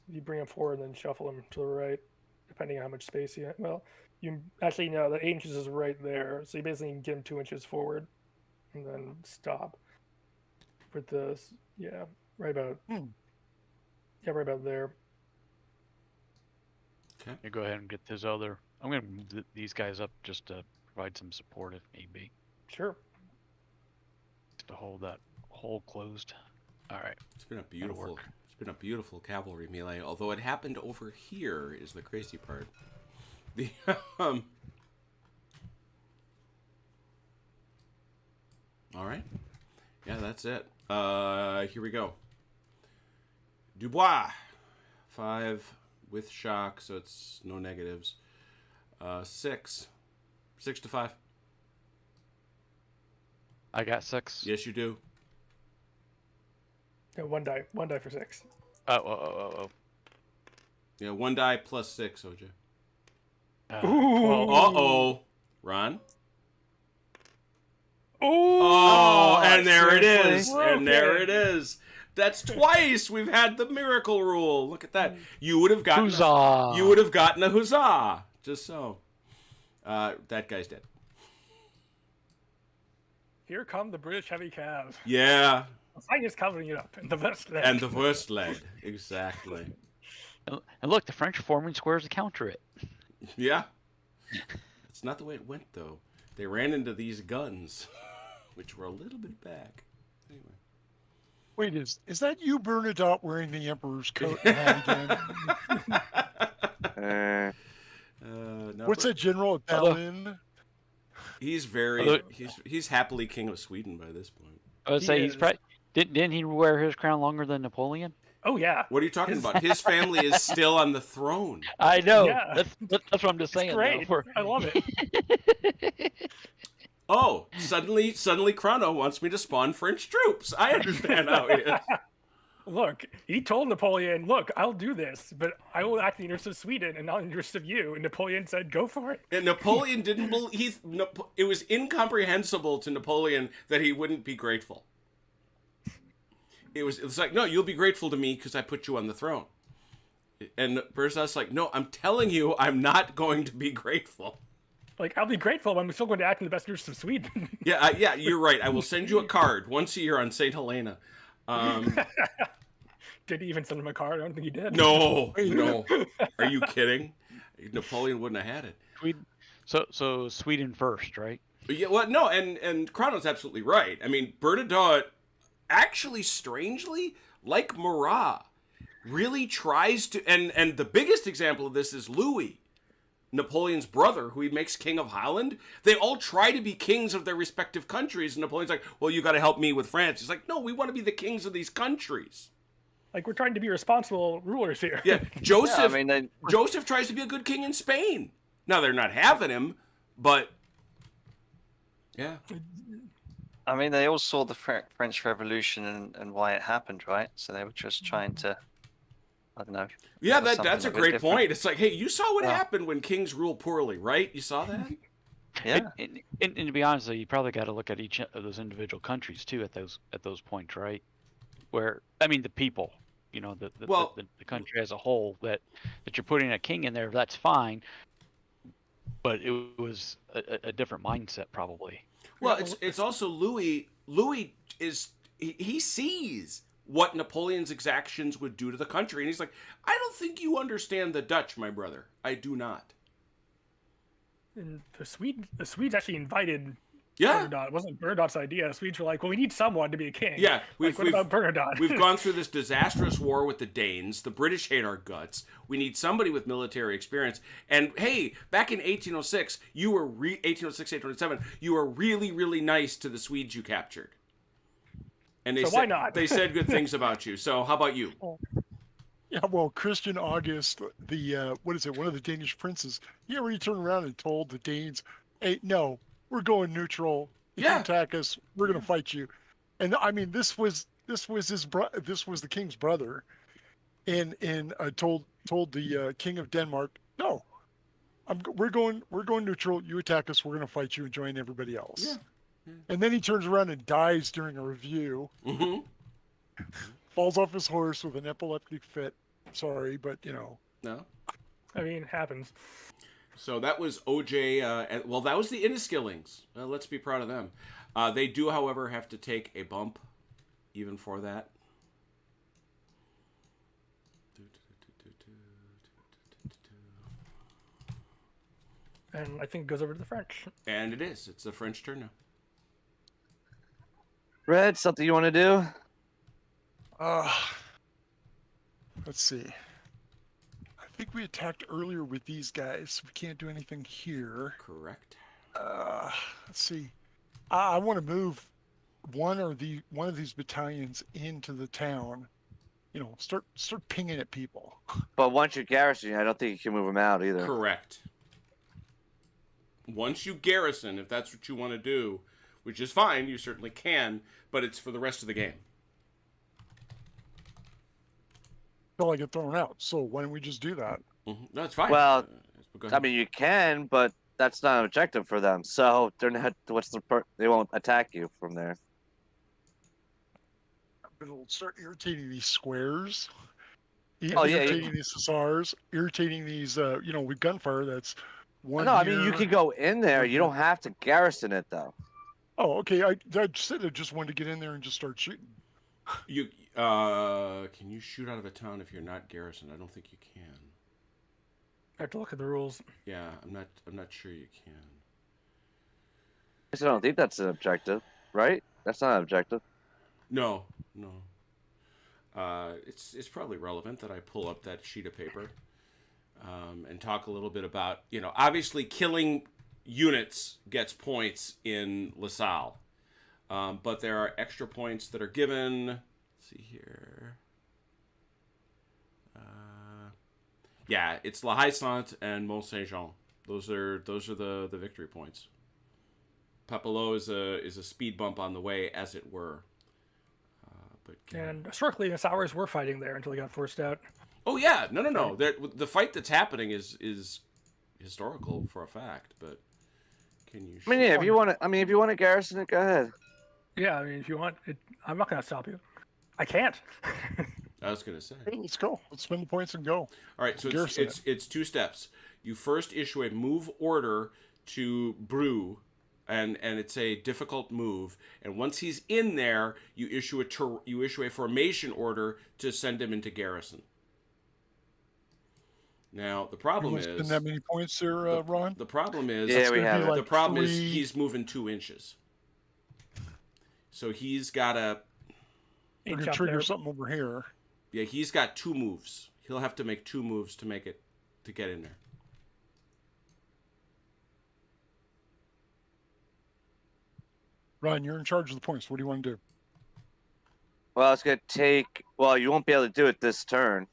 [SPEAKER 4] You bring him forward and then shuffle him to the right, depending on how much space you have. Well, you actually no, the 8 inches is right there, so you basically can get him 2 inches forward, and then stop. With this, yeah, right about. Yeah, right about there.
[SPEAKER 1] Okay.
[SPEAKER 5] You go ahead and get this other. I'm gonna move these guys up just to provide some support if need be.
[SPEAKER 4] Sure.
[SPEAKER 5] Just to hold that hole closed. All right.
[SPEAKER 1] It's been a beautiful cavalry melee. Although it happened over here is the crazy part. The All right. Yeah, that's it. Here we go. Dubois. 5 with shock, so it's no negatives. 6. 6 to 5.
[SPEAKER 5] I got 6.
[SPEAKER 1] Yes, you do.
[SPEAKER 4] Yeah, one die for 6.
[SPEAKER 5] Oh.
[SPEAKER 1] Yeah, 1 die plus 6, OJ.
[SPEAKER 5] 12.
[SPEAKER 1] Uh-oh. Ron?
[SPEAKER 4] Oh,
[SPEAKER 1] and there it is.
[SPEAKER 4] seriously?
[SPEAKER 1] And there it is. That's twice we've had the miracle rule. Look at that. You would have gotten
[SPEAKER 5] Huzzah!
[SPEAKER 1] You would have gotten a huzzah. Just so. That guy's dead.
[SPEAKER 4] Here come the British heavy cav.
[SPEAKER 1] Yeah.
[SPEAKER 4] The fight is covering it up, and the best leg.
[SPEAKER 1] And the first leg. Exactly.
[SPEAKER 5] And look, the French are forming squares to counter it.
[SPEAKER 1] Yeah. That's not the way it went, though. They ran into these guns, which were a little bit back. Anyway.
[SPEAKER 3] Wait, is that you, Bernadotte, wearing the Emperor's coat and hat again?
[SPEAKER 1] No,
[SPEAKER 3] What's that general at Berlin?
[SPEAKER 1] He's he's happily king of Sweden by this point.
[SPEAKER 5] I would say he's probably didn't he wear his crown longer than Napoleon?
[SPEAKER 4] Oh yeah.
[SPEAKER 1] What are you talking about? His family is still on the throne.
[SPEAKER 5] I know.
[SPEAKER 4] Yeah.
[SPEAKER 5] That's what I'm just saying.
[SPEAKER 4] It's great.
[SPEAKER 5] Though,
[SPEAKER 4] I love it.
[SPEAKER 1] Oh, suddenly Chrono wants me to spawn French troops. I understand how it is.
[SPEAKER 4] Look, he told Napoleon, look, I'll do this, but I will act in the interest of Sweden and not in the interest of you. And Napoleon said, go for it.
[SPEAKER 1] And Napoleon didn't believe. It was incomprehensible to Napoleon that he wouldn't be grateful. It's like, no, you'll be grateful to me because I put you on the throne. And Bernadottes like, no, I'm telling you, I'm not going to be grateful.
[SPEAKER 4] Like, I'll be grateful, but I'm still going to act in the best interest of Sweden.
[SPEAKER 1] Yeah, you're right. I will send you a card once a year on St. Helena.
[SPEAKER 4] Did he even send him a card? I don't think he did.
[SPEAKER 1] No. Are you kidding? Napoleon wouldn't have had it.
[SPEAKER 5] So Sweden first, right?
[SPEAKER 1] Yeah, well, no, and Chrono's absolutely right. I mean, Bernadotte, actually, strangely, like Murat, really tries to, and the biggest example of this is Louis, Napoleon's brother, who he makes king of Holland. They all try to be kings of their respective countries, and Napoleon's like, well, you got to help me with France. He's like, no, we want to be the kings of these countries.
[SPEAKER 4] Like, we're trying to be responsible rulers here.
[SPEAKER 1] Yeah, Joseph.
[SPEAKER 6] Yeah,
[SPEAKER 1] Joseph tries to be a good king in Spain. Now they're not having him, but yeah.
[SPEAKER 6] I mean, they all saw the French Revolution and why it happened, right? So they were just trying to, I don't know.
[SPEAKER 1] Yeah, that's a great point. It's like, hey, you saw what happened when kings rule poorly, right? You saw that?
[SPEAKER 6] Yeah.
[SPEAKER 5] And to be honest, though, you probably got to look at each of those individual countries too at those points, right? Where I mean, the people, you know, the country as a whole, that you're putting a king in there, that's fine. But it was a different mindset, probably.
[SPEAKER 1] Well, it's also Louis. Louis he sees what Napoleon's exactions would do to the country, and he's like, I don't think you understand the Dutch, my brother. I do not.
[SPEAKER 4] And the Swedes actually invited
[SPEAKER 1] Yeah.
[SPEAKER 4] Bernadotte. It wasn't Bernadotte's idea. Swedes were like, well, we need someone to be a king.
[SPEAKER 1] Yeah,
[SPEAKER 4] what about Bernadotte?
[SPEAKER 1] We've gone through this disastrous war with the Danes. The British hate our guts. We need somebody with military experience. And hey, back in 1806, 1807, you were really, really nice to the Swedes you captured. And they
[SPEAKER 4] So why not?
[SPEAKER 1] They said good things about you. So how about you?
[SPEAKER 3] Yeah, well, Christian August, the one of the Danish princes, he already turned around and told the Danes, "Hey, no, we're going neutral. If you attack us, we're going to fight you." And I mean, this was the king's brother, and told the king of Denmark, "No, we're going neutral. You attack us, we're going to fight you and join everybody else." Yeah. And then he turns around and dies during a review. Mm-hmm. Falls off his horse with an epileptic fit. Sorry, but
[SPEAKER 1] No.
[SPEAKER 4] I mean, it happens.
[SPEAKER 1] So that was OJ. Well, that was the Inniskillings. Let's be proud of them. They do, however, have to take a bump, even for that.
[SPEAKER 4] And I think it goes over to the French.
[SPEAKER 1] And it is. It's the French turn now.
[SPEAKER 2] Red, something you want to do?
[SPEAKER 3] Let's see. I think we attacked earlier with these guys. We can't do anything here.
[SPEAKER 1] Correct.
[SPEAKER 3] Let's see. I want to move one of these battalions into the town. Start pinging at people.
[SPEAKER 2] But once you garrison, I don't think you can move them out either.
[SPEAKER 1] Correct. Once you garrison, if that's what you want to do, which is fine, you certainly can, but it's for the rest of the game.
[SPEAKER 3] Until I get thrown out. So why don't we just do that?
[SPEAKER 1] Mm-hmm. No, it's fine.
[SPEAKER 2] Well, I mean, you can, but that's not an objective for them. So they're not. They won't attack you from there.
[SPEAKER 3] It'll start irritating these squares.
[SPEAKER 2] Oh,
[SPEAKER 3] irritating these hussars, irritating these. With gunfire. That's one.
[SPEAKER 2] No, I mean you could go in there. You don't have to garrison it though.
[SPEAKER 3] Oh, okay. I said I just wanted to get in there and just start shooting.
[SPEAKER 1] Can you shoot out of a town if you're not garrisoned? I don't think you can.
[SPEAKER 4] I have to look at the rules.
[SPEAKER 1] Yeah, I'm not sure you can.
[SPEAKER 2] I don't think that's an objective, right? That's not an objective.
[SPEAKER 1] No. It's probably relevant that I pull up that sheet of paper and talk a little bit about, obviously killing units gets points in Lasalle, but there are extra points that are given. Let's see here. It's La Haye Sainte and Mont Saint Jean. Those are the victory points. Papelot is a speed bump on the way, as it were.
[SPEAKER 4] And historically, the Sours were fighting there until they got forced out.
[SPEAKER 1] Oh yeah, no. The fight that's happening is historical for a fact. But can you?
[SPEAKER 2] I mean, yeah, if you want to garrison it, go ahead.
[SPEAKER 4] Yeah, I mean, if you want it, I'm not going to stop you. I can't.
[SPEAKER 1] I was gonna say.
[SPEAKER 3] Hey, let's go. Let's spend the points and go.
[SPEAKER 1] All right, so it's two steps. You first issue a move order to Brew, and it's a difficult move. And once he's in there, you issue a formation order to send him into garrison. Now the problem is
[SPEAKER 3] spend that many points there, Ron.
[SPEAKER 1] The problem is
[SPEAKER 2] the
[SPEAKER 1] problem is he's moving 2 inches, so he's got to.
[SPEAKER 3] We're gonna trigger something over here.
[SPEAKER 1] Yeah, he's got 2 moves. He'll have to make 2 moves to get in there.
[SPEAKER 3] Ron, you're in charge of the points. What do you want to do?
[SPEAKER 2] Well, it's gonna take. Well, you won't be able to do it this turn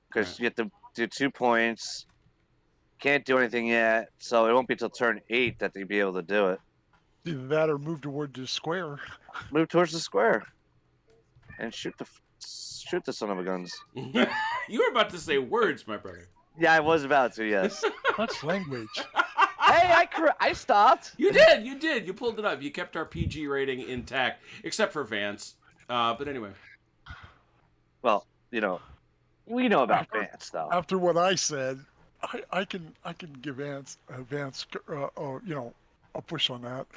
[SPEAKER 2] because you have to do 2 points. Can't do anything yet, so it won't be till turn 8 that you'll be able to do it.
[SPEAKER 3] Either that or move toward the square.
[SPEAKER 2] Move towards the square and shoot the son of a guns.
[SPEAKER 1] You were about to say words, my brother.
[SPEAKER 2] Yeah, I was about to. Yes.
[SPEAKER 3] That's language.
[SPEAKER 2] Hey, I stopped.
[SPEAKER 1] You did. You pulled it up. You kept our PG rating intact, except for Vance. But anyway.
[SPEAKER 2] Well, we know about Vance, though.
[SPEAKER 3] After what I said, I can give Vance a push on that.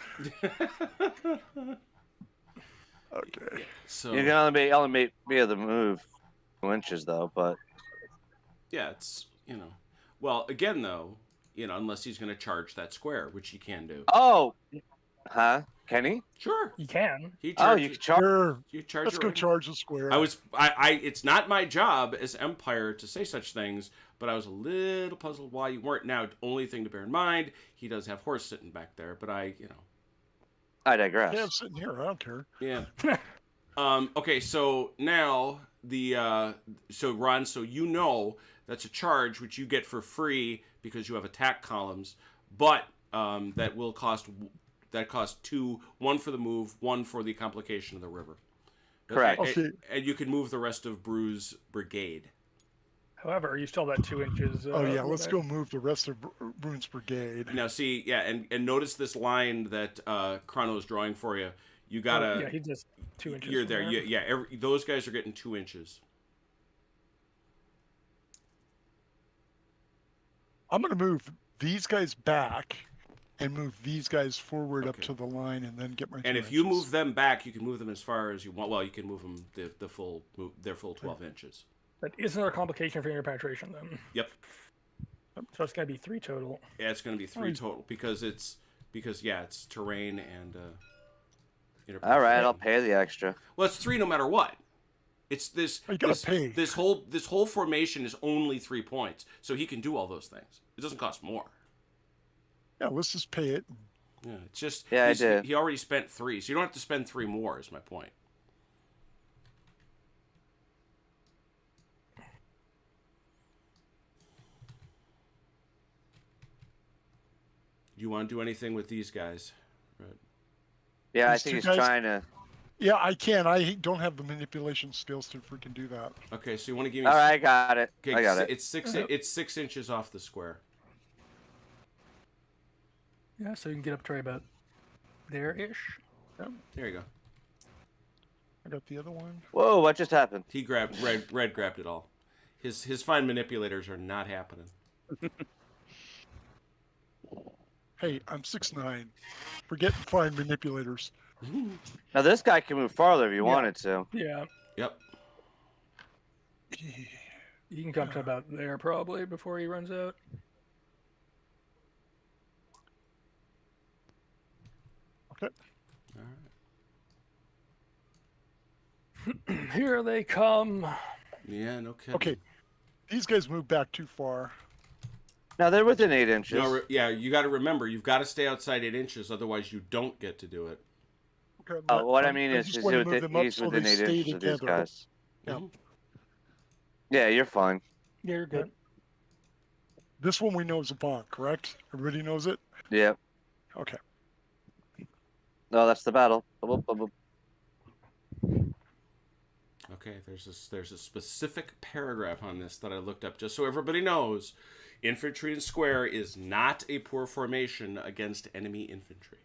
[SPEAKER 3] Okay.
[SPEAKER 1] So
[SPEAKER 2] You can only be able to move 2 inches, though. But
[SPEAKER 1] yeah, it's Well, again, though, unless he's going to charge that square, which he can do.
[SPEAKER 2] oh, Huh? Can he?
[SPEAKER 1] Sure.
[SPEAKER 4] You can.
[SPEAKER 1] He
[SPEAKER 2] Oh, you can charge.
[SPEAKER 3] Sure.
[SPEAKER 1] You charge
[SPEAKER 3] Let's
[SPEAKER 1] it
[SPEAKER 3] go
[SPEAKER 1] right.
[SPEAKER 3] charge the square.
[SPEAKER 1] It's not my job as Empire to say such things, but I was a little puzzled why you weren't. Now, only thing to bear in mind, he does have horse sitting back there, but
[SPEAKER 2] I
[SPEAKER 3] Yeah, I'm
[SPEAKER 2] digress.
[SPEAKER 3] sitting here. I don't care.
[SPEAKER 1] yeah. Okay, so now so Ron, so you know that's a charge which you get for free because you have attack columns, but that will cost two, one for the move, one for the complication of the river.
[SPEAKER 2] Correct.
[SPEAKER 3] Okay.
[SPEAKER 1] And you can move the rest of Brew's brigade.
[SPEAKER 4] However, you still have that 2 inches.
[SPEAKER 3] Oh yeah, let's
[SPEAKER 4] limit.
[SPEAKER 3] go move the rest of Brune's brigade.
[SPEAKER 1] Now, see, yeah, and notice this line that Chrono's drawing for you. You gotta.
[SPEAKER 4] Yeah, he's just 2 inches.
[SPEAKER 1] You're
[SPEAKER 4] from
[SPEAKER 1] there. Those guys are getting 2 inches.
[SPEAKER 3] I'm going to move these guys back and move these guys forward up
[SPEAKER 1] Okay.
[SPEAKER 3] to the line, and then get my.
[SPEAKER 1] And
[SPEAKER 3] 2
[SPEAKER 1] if you
[SPEAKER 3] inches.
[SPEAKER 1] move them back, you can move them as far as you want. Well, you can move them their full 12 inches.
[SPEAKER 4] That is another complication for your penetration then.
[SPEAKER 1] Yep.
[SPEAKER 4] So it's going to be 3 total.
[SPEAKER 1] Yeah, it's going to be 3 total because it's terrain and.
[SPEAKER 2] All right, I'll pay the extra.
[SPEAKER 1] Well, it's 3 no matter what. It's this.
[SPEAKER 3] You gotta pay.
[SPEAKER 1] This whole formation is only 3 points, so he can do all those things. It doesn't cost more.
[SPEAKER 3] Yeah, let's just pay it.
[SPEAKER 1] Yeah, it's just.
[SPEAKER 2] Yeah, I did.
[SPEAKER 1] He already spent 3, so you don't have to spend 3 more. Is my point. Do you want to do anything with these guys? Right.
[SPEAKER 2] Yeah, I
[SPEAKER 3] These
[SPEAKER 2] think
[SPEAKER 3] two
[SPEAKER 2] he's
[SPEAKER 3] guys-
[SPEAKER 2] trying to.
[SPEAKER 3] Yeah, I can. I don't have the manipulation skills to freaking do that.
[SPEAKER 1] Okay, so you want to give me?
[SPEAKER 2] All right, I got it.
[SPEAKER 1] Okay,
[SPEAKER 2] I got it.
[SPEAKER 1] It's 6 inches off the square.
[SPEAKER 4] Yeah, so you can get up to right about there-ish.
[SPEAKER 1] There you go.
[SPEAKER 3] I got the other one.
[SPEAKER 2] Whoa, what just happened?
[SPEAKER 1] He grabbed red grabbed it all. His fine manipulators are not happening.
[SPEAKER 3] Hey, I'm 6'9". Forget fine manipulators.
[SPEAKER 2] Now this guy can move farther if you wanted to.
[SPEAKER 4] Yeah,
[SPEAKER 1] Yep.
[SPEAKER 4] you can come to about there probably before he runs out.
[SPEAKER 3] Okay.
[SPEAKER 1] All right.
[SPEAKER 4] Here they come.
[SPEAKER 1] Yeah, no kidding.
[SPEAKER 3] Okay. These guys moved back too far.
[SPEAKER 2] Now they're within 8 inches.
[SPEAKER 1] No, yeah, you got to remember, you've got to stay outside 8 inches, otherwise you don't get to do it.
[SPEAKER 3] Okay,
[SPEAKER 2] Oh, what I mean is,
[SPEAKER 3] just
[SPEAKER 2] he's
[SPEAKER 3] wanna move them up
[SPEAKER 2] within
[SPEAKER 3] so
[SPEAKER 2] 8
[SPEAKER 3] they stay
[SPEAKER 2] inches of these
[SPEAKER 3] together.
[SPEAKER 2] guys.
[SPEAKER 3] Yeah.
[SPEAKER 1] Mhm.
[SPEAKER 2] Yeah, you're fine.
[SPEAKER 4] Yeah, you're good.
[SPEAKER 3] This one we know is a bonk, correct? Everybody knows it?
[SPEAKER 2] Yep.
[SPEAKER 3] Okay.
[SPEAKER 2] No, that's the battle. Boop, boop, boop.
[SPEAKER 1] Okay, there's a specific paragraph on this that I looked up just so everybody knows. Infantry in square is not a poor formation against enemy infantry.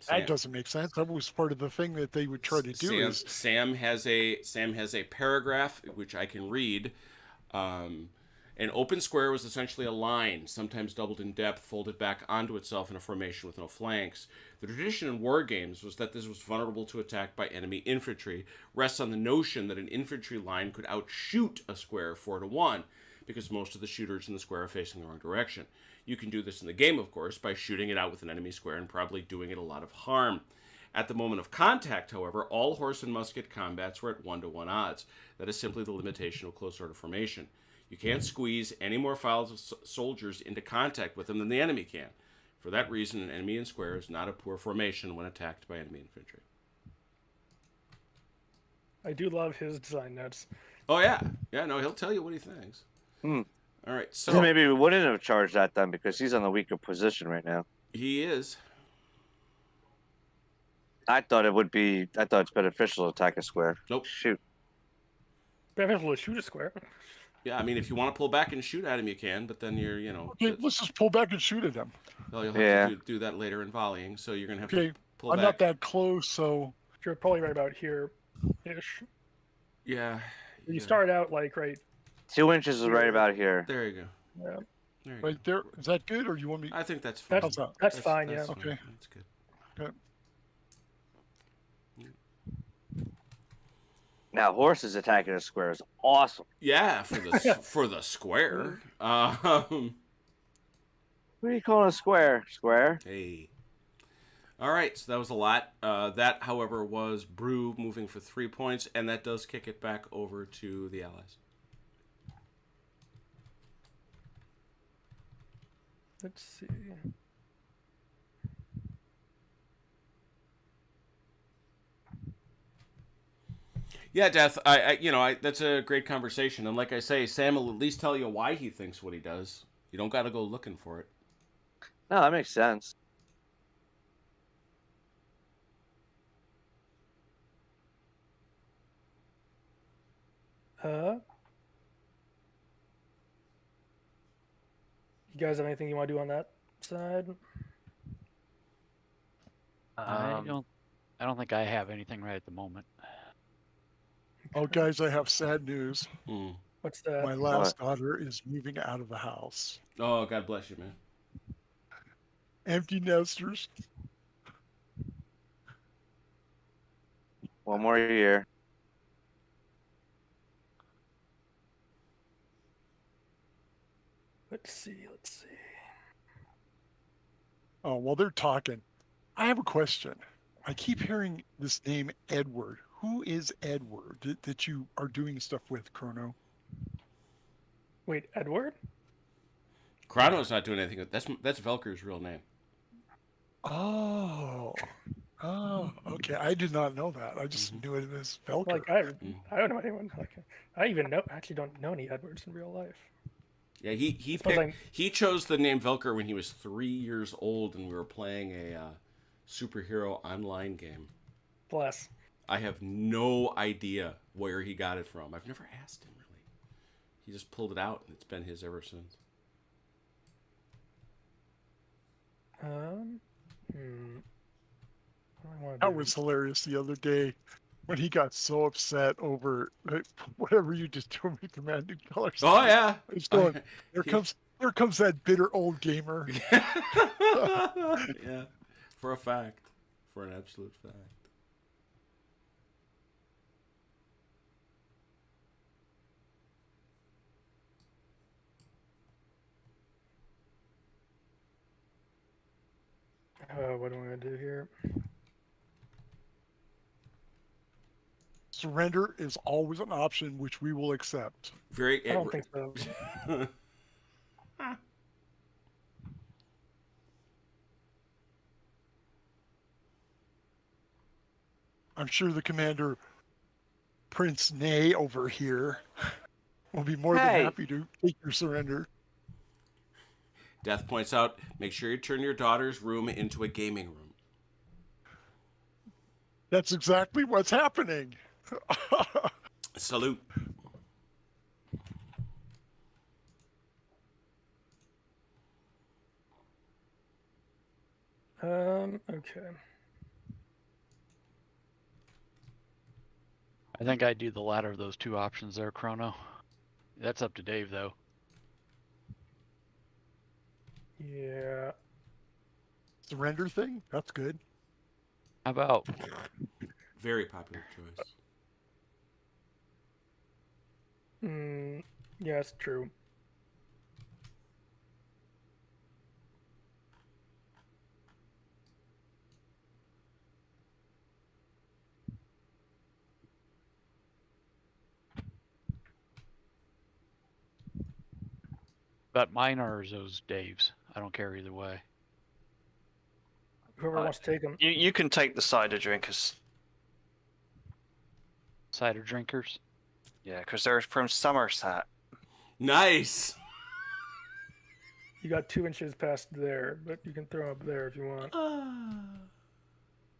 [SPEAKER 3] That doesn't make sense. That was part of the thing that they would try to do.
[SPEAKER 1] Sam has a paragraph which I can read. An open square was essentially a line, sometimes doubled in depth, folded back onto itself in a formation with no flanks. The tradition in war games was that this was vulnerable to attack by enemy infantry, rests on the notion that an infantry line could outshoot a square 4-1, because most of the shooters in the square are facing the wrong direction. You can do this in the game, of course, by shooting it out with an enemy square and probably doing it a lot of harm. At the moment of contact, however, all horse and musket combats were at 1-1 odds. That is simply the limitation of close order formation. You can't squeeze any more files of soldiers into contact with them than the enemy can. For that reason, an enemy in square is not a poor formation when attacked by enemy infantry.
[SPEAKER 4] I do love his design notes.
[SPEAKER 1] Oh, yeah. Yeah, no, he'll tell you what he thinks.
[SPEAKER 2] Hmm.
[SPEAKER 1] All right,
[SPEAKER 2] So
[SPEAKER 1] so
[SPEAKER 2] maybe we wouldn't have charged that then because he's on the weaker position right now.
[SPEAKER 1] he is.
[SPEAKER 2] I thought it's beneficial to attack a square.
[SPEAKER 1] Nope.
[SPEAKER 2] Shoot.
[SPEAKER 4] Beneficial to shoot a square.
[SPEAKER 1] Yeah, I mean, if you want to pull back and shoot at him, you can, but then you're,
[SPEAKER 3] Okay, let's just pull back and shoot at them.
[SPEAKER 1] well, you'll have
[SPEAKER 2] Yeah.
[SPEAKER 1] to do that later in volleying, so you're going to have
[SPEAKER 3] Okay,
[SPEAKER 1] to pull
[SPEAKER 3] I'm
[SPEAKER 1] back.
[SPEAKER 3] not that close, so
[SPEAKER 4] You're probably right about here-ish.
[SPEAKER 1] Yeah.
[SPEAKER 4] You
[SPEAKER 1] yeah.
[SPEAKER 4] start out like right.
[SPEAKER 2] 2 inches is right about here.
[SPEAKER 1] There you go.
[SPEAKER 4] Yeah,
[SPEAKER 1] There you
[SPEAKER 3] right there. Is that good, or you want me?
[SPEAKER 1] go. I think that's fine.
[SPEAKER 3] How's that?
[SPEAKER 4] that's fine. Yeah.
[SPEAKER 3] Okay.
[SPEAKER 1] That's good.
[SPEAKER 2] Now horses attacking a square is awesome.
[SPEAKER 1] Yeah, for the square.
[SPEAKER 2] What do you call a square? Square?
[SPEAKER 1] Hey. All right, so that was a lot. That, however, was Brew moving for 3 points, and that does kick it back over to the Allies.
[SPEAKER 4] Let's see.
[SPEAKER 1] Yeah, Death. That's a great conversation, and like I say, Sam will at least tell you why he thinks what he does. You don't got to go looking for it.
[SPEAKER 2] No, that makes sense.
[SPEAKER 4] You guys have anything you want to do on that side?
[SPEAKER 5] I don't think I have anything right at the moment.
[SPEAKER 3] Oh, guys, I have sad news.
[SPEAKER 4] What's that?
[SPEAKER 3] My last daughter is moving out of the house.
[SPEAKER 1] Oh, God bless you, man.
[SPEAKER 3] Empty nesters.
[SPEAKER 2] One more year.
[SPEAKER 4] Let's see.
[SPEAKER 3] Oh, while they're talking, I have a question. I keep hearing this name Edward. Who is Edward that you are doing stuff with, Chrono?
[SPEAKER 4] Wait, Edward?
[SPEAKER 1] Chrono's not doing anything. That's Velker's real name.
[SPEAKER 3] Oh, okay. I did not know that. I just knew it as Velker.
[SPEAKER 4] Like I don't know anyone. Like I actually don't know any Edwards in real life.
[SPEAKER 1] Yeah, he chose the name Velker when he was 3 years old, and we were playing a superhero online game.
[SPEAKER 4] Bless.
[SPEAKER 1] I have no idea where he got it from. I've never asked him, really. He just pulled it out, and it's been his ever since.
[SPEAKER 3] That was hilarious the other day when he got so upset over whatever you just told me, Commanding Colors.
[SPEAKER 1] Oh yeah,
[SPEAKER 3] He's going. There comes that bitter old gamer.
[SPEAKER 1] Yeah, for a fact, for an absolute fact.
[SPEAKER 4] What am I gonna do here?
[SPEAKER 3] Surrender is always an option, which we will accept.
[SPEAKER 4] I don't think so.
[SPEAKER 3] I'm sure the commander, Prince Nay over here, will be more than happy to take your surrender.
[SPEAKER 1] Death points out, make sure you turn your daughter's room into a gaming room.
[SPEAKER 3] That's exactly what's happening.
[SPEAKER 1] Salute.
[SPEAKER 4] Okay.
[SPEAKER 5] I think I'd do the latter of those two options there, Chrono. That's up to Dave, though.
[SPEAKER 4] Yeah.
[SPEAKER 3] Surrender thing? That's good.
[SPEAKER 5] How about?
[SPEAKER 1] Very popular choice.
[SPEAKER 4] Yeah, it's true.
[SPEAKER 5] But mine are those Dave's. I don't care either way.
[SPEAKER 4] Whoever wants to take them.
[SPEAKER 6] You can take the cider drinkers.
[SPEAKER 5] Cider drinkers?
[SPEAKER 6] Yeah, because they're from Somerset.
[SPEAKER 1] Nice.
[SPEAKER 4] You got 2 inches past there, but you can throw them up there if you want.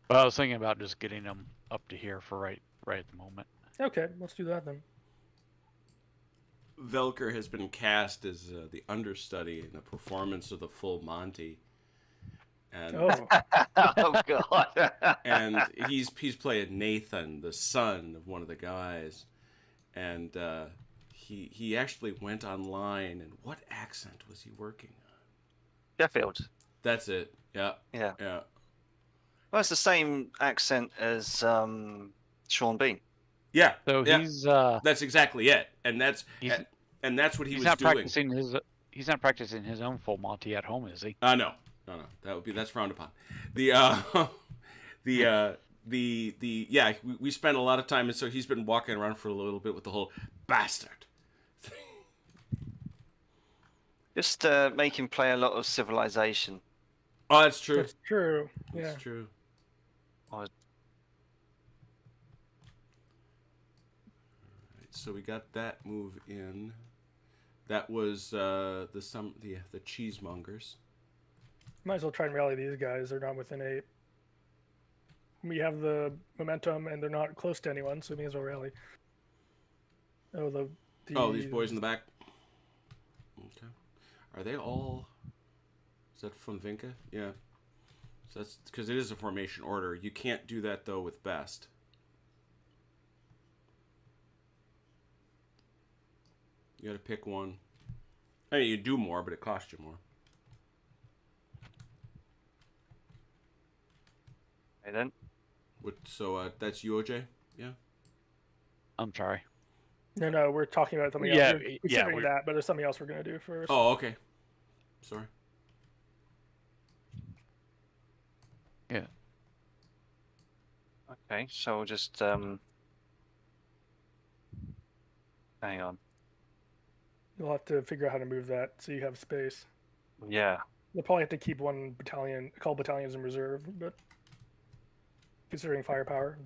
[SPEAKER 5] But I was thinking about just getting them up to here for right at the moment.
[SPEAKER 4] Okay, let's do that then.
[SPEAKER 1] Velker has been cast as the understudy in a performance of the Full Monty. And,
[SPEAKER 6] Oh God!
[SPEAKER 1] and he's playing Nathan, the son of one of the guys, and he actually went online. And what accent was he working on?
[SPEAKER 6] Sheffield.
[SPEAKER 1] That's it. Yeah.
[SPEAKER 6] Yeah.
[SPEAKER 1] Yeah.
[SPEAKER 6] Well, it's the same accent as Sean Bean.
[SPEAKER 1] Yeah.
[SPEAKER 5] So
[SPEAKER 1] yeah.
[SPEAKER 5] he's
[SPEAKER 1] That's exactly it, and that's what he was doing.
[SPEAKER 5] He's not practicing his own Full Monty at home, is he?
[SPEAKER 1] No. That's frowned upon. The yeah, we spent a lot of time, and so he's been walking around for a little bit with the whole bastard.
[SPEAKER 6] Just make him play a lot of Civilization.
[SPEAKER 1] Oh, that's true.
[SPEAKER 4] That's true. Yeah.
[SPEAKER 1] That's true.
[SPEAKER 6] Or
[SPEAKER 1] So we got that move in. That was the cheesemongers.
[SPEAKER 4] Might as well try and rally these guys. They're not within 8. We have the momentum, and they're not close to anyone, so we may as well rally. Oh,
[SPEAKER 1] these boys in the back. Okay. Are they all... Is that from Vinca? Yeah. So that's because it is a formation order. You can't do that, though, with Best. You gotta pick one. I mean, you do more, but it costs you more.
[SPEAKER 6] hey then.
[SPEAKER 1] So that's you, OJ? Yeah?
[SPEAKER 5] I'm sorry.
[SPEAKER 4] No, we're talking about something
[SPEAKER 5] Yeah,
[SPEAKER 4] else. We're
[SPEAKER 5] yeah,
[SPEAKER 4] considering that, but there's something else we're going to do first.
[SPEAKER 1] Oh, okay. Sorry.
[SPEAKER 5] Yeah.
[SPEAKER 6] Okay, so we'll just hang on.
[SPEAKER 4] You'll have to figure out how to move that so you have space.
[SPEAKER 6] Yeah.
[SPEAKER 4] You'll probably have to keep one battalion, a couple battalions in reserve, but considering firepower.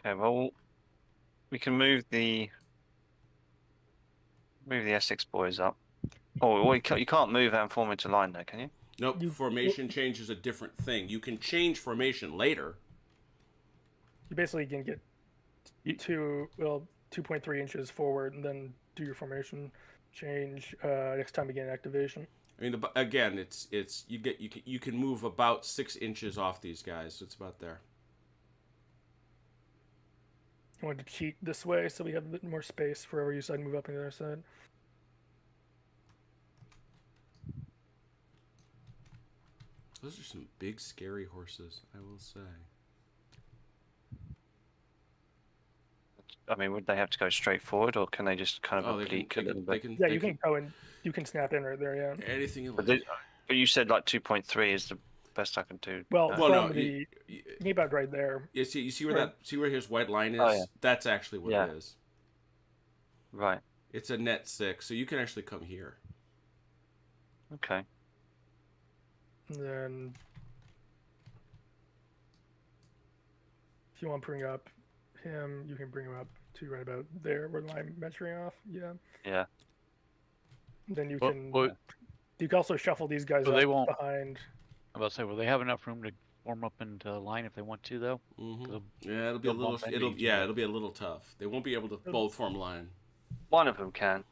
[SPEAKER 6] Okay, well, we can move the Essex boys up. Oh, well, you can't move and form into line there, can you?
[SPEAKER 1] Nope, formation change is a different thing. You can change formation later.
[SPEAKER 4] You basically can get 2.3 inches forward and then do your formation change next time you get an activation.
[SPEAKER 1] I mean, again, it's you can move about 6 inches off these guys, so it's about there.
[SPEAKER 4] I wanted to cheat this way so we have a bit more space for wherever you decide to move up on the other side.
[SPEAKER 1] Those are some big, scary horses, I will say.
[SPEAKER 6] I mean, would they have to go straight forward, or can they just kind of
[SPEAKER 1] They
[SPEAKER 6] oblique a little
[SPEAKER 1] they
[SPEAKER 6] bit?
[SPEAKER 1] can,
[SPEAKER 4] Yeah,
[SPEAKER 1] they
[SPEAKER 4] you can go and you can snap in right there, yeah.
[SPEAKER 1] anything you
[SPEAKER 6] But,
[SPEAKER 1] like.
[SPEAKER 6] but you said like 2.3 is the best I can do.
[SPEAKER 4] Well,
[SPEAKER 6] no?
[SPEAKER 1] Well, no,
[SPEAKER 4] from the about right there.
[SPEAKER 1] You see where
[SPEAKER 4] Right.
[SPEAKER 1] where his white line is?
[SPEAKER 6] Oh, yeah.
[SPEAKER 1] That's actually what
[SPEAKER 6] Yeah.
[SPEAKER 1] it is.
[SPEAKER 6] Right.
[SPEAKER 1] It's a net 6, so you can actually come here.
[SPEAKER 6] Okay.
[SPEAKER 4] And then if you want to bring up him, you can bring him up to right about there where the line measuring off. Yeah.
[SPEAKER 6] Yeah.
[SPEAKER 4] Then you
[SPEAKER 5] Well,
[SPEAKER 4] can
[SPEAKER 5] well,
[SPEAKER 4] you can also shuffle these guys
[SPEAKER 5] Well,
[SPEAKER 4] up
[SPEAKER 5] they won't-
[SPEAKER 4] behind.
[SPEAKER 5] I'm about to say, will they have enough room to form up into line if they want to, though?
[SPEAKER 1] Mm-hmm.
[SPEAKER 5] They'll-
[SPEAKER 1] Yeah, it'll be a
[SPEAKER 5] they'll
[SPEAKER 1] little.
[SPEAKER 5] bump into each other.
[SPEAKER 1] It'll be a little tough. They won't be able to both form line.
[SPEAKER 6] One of them can.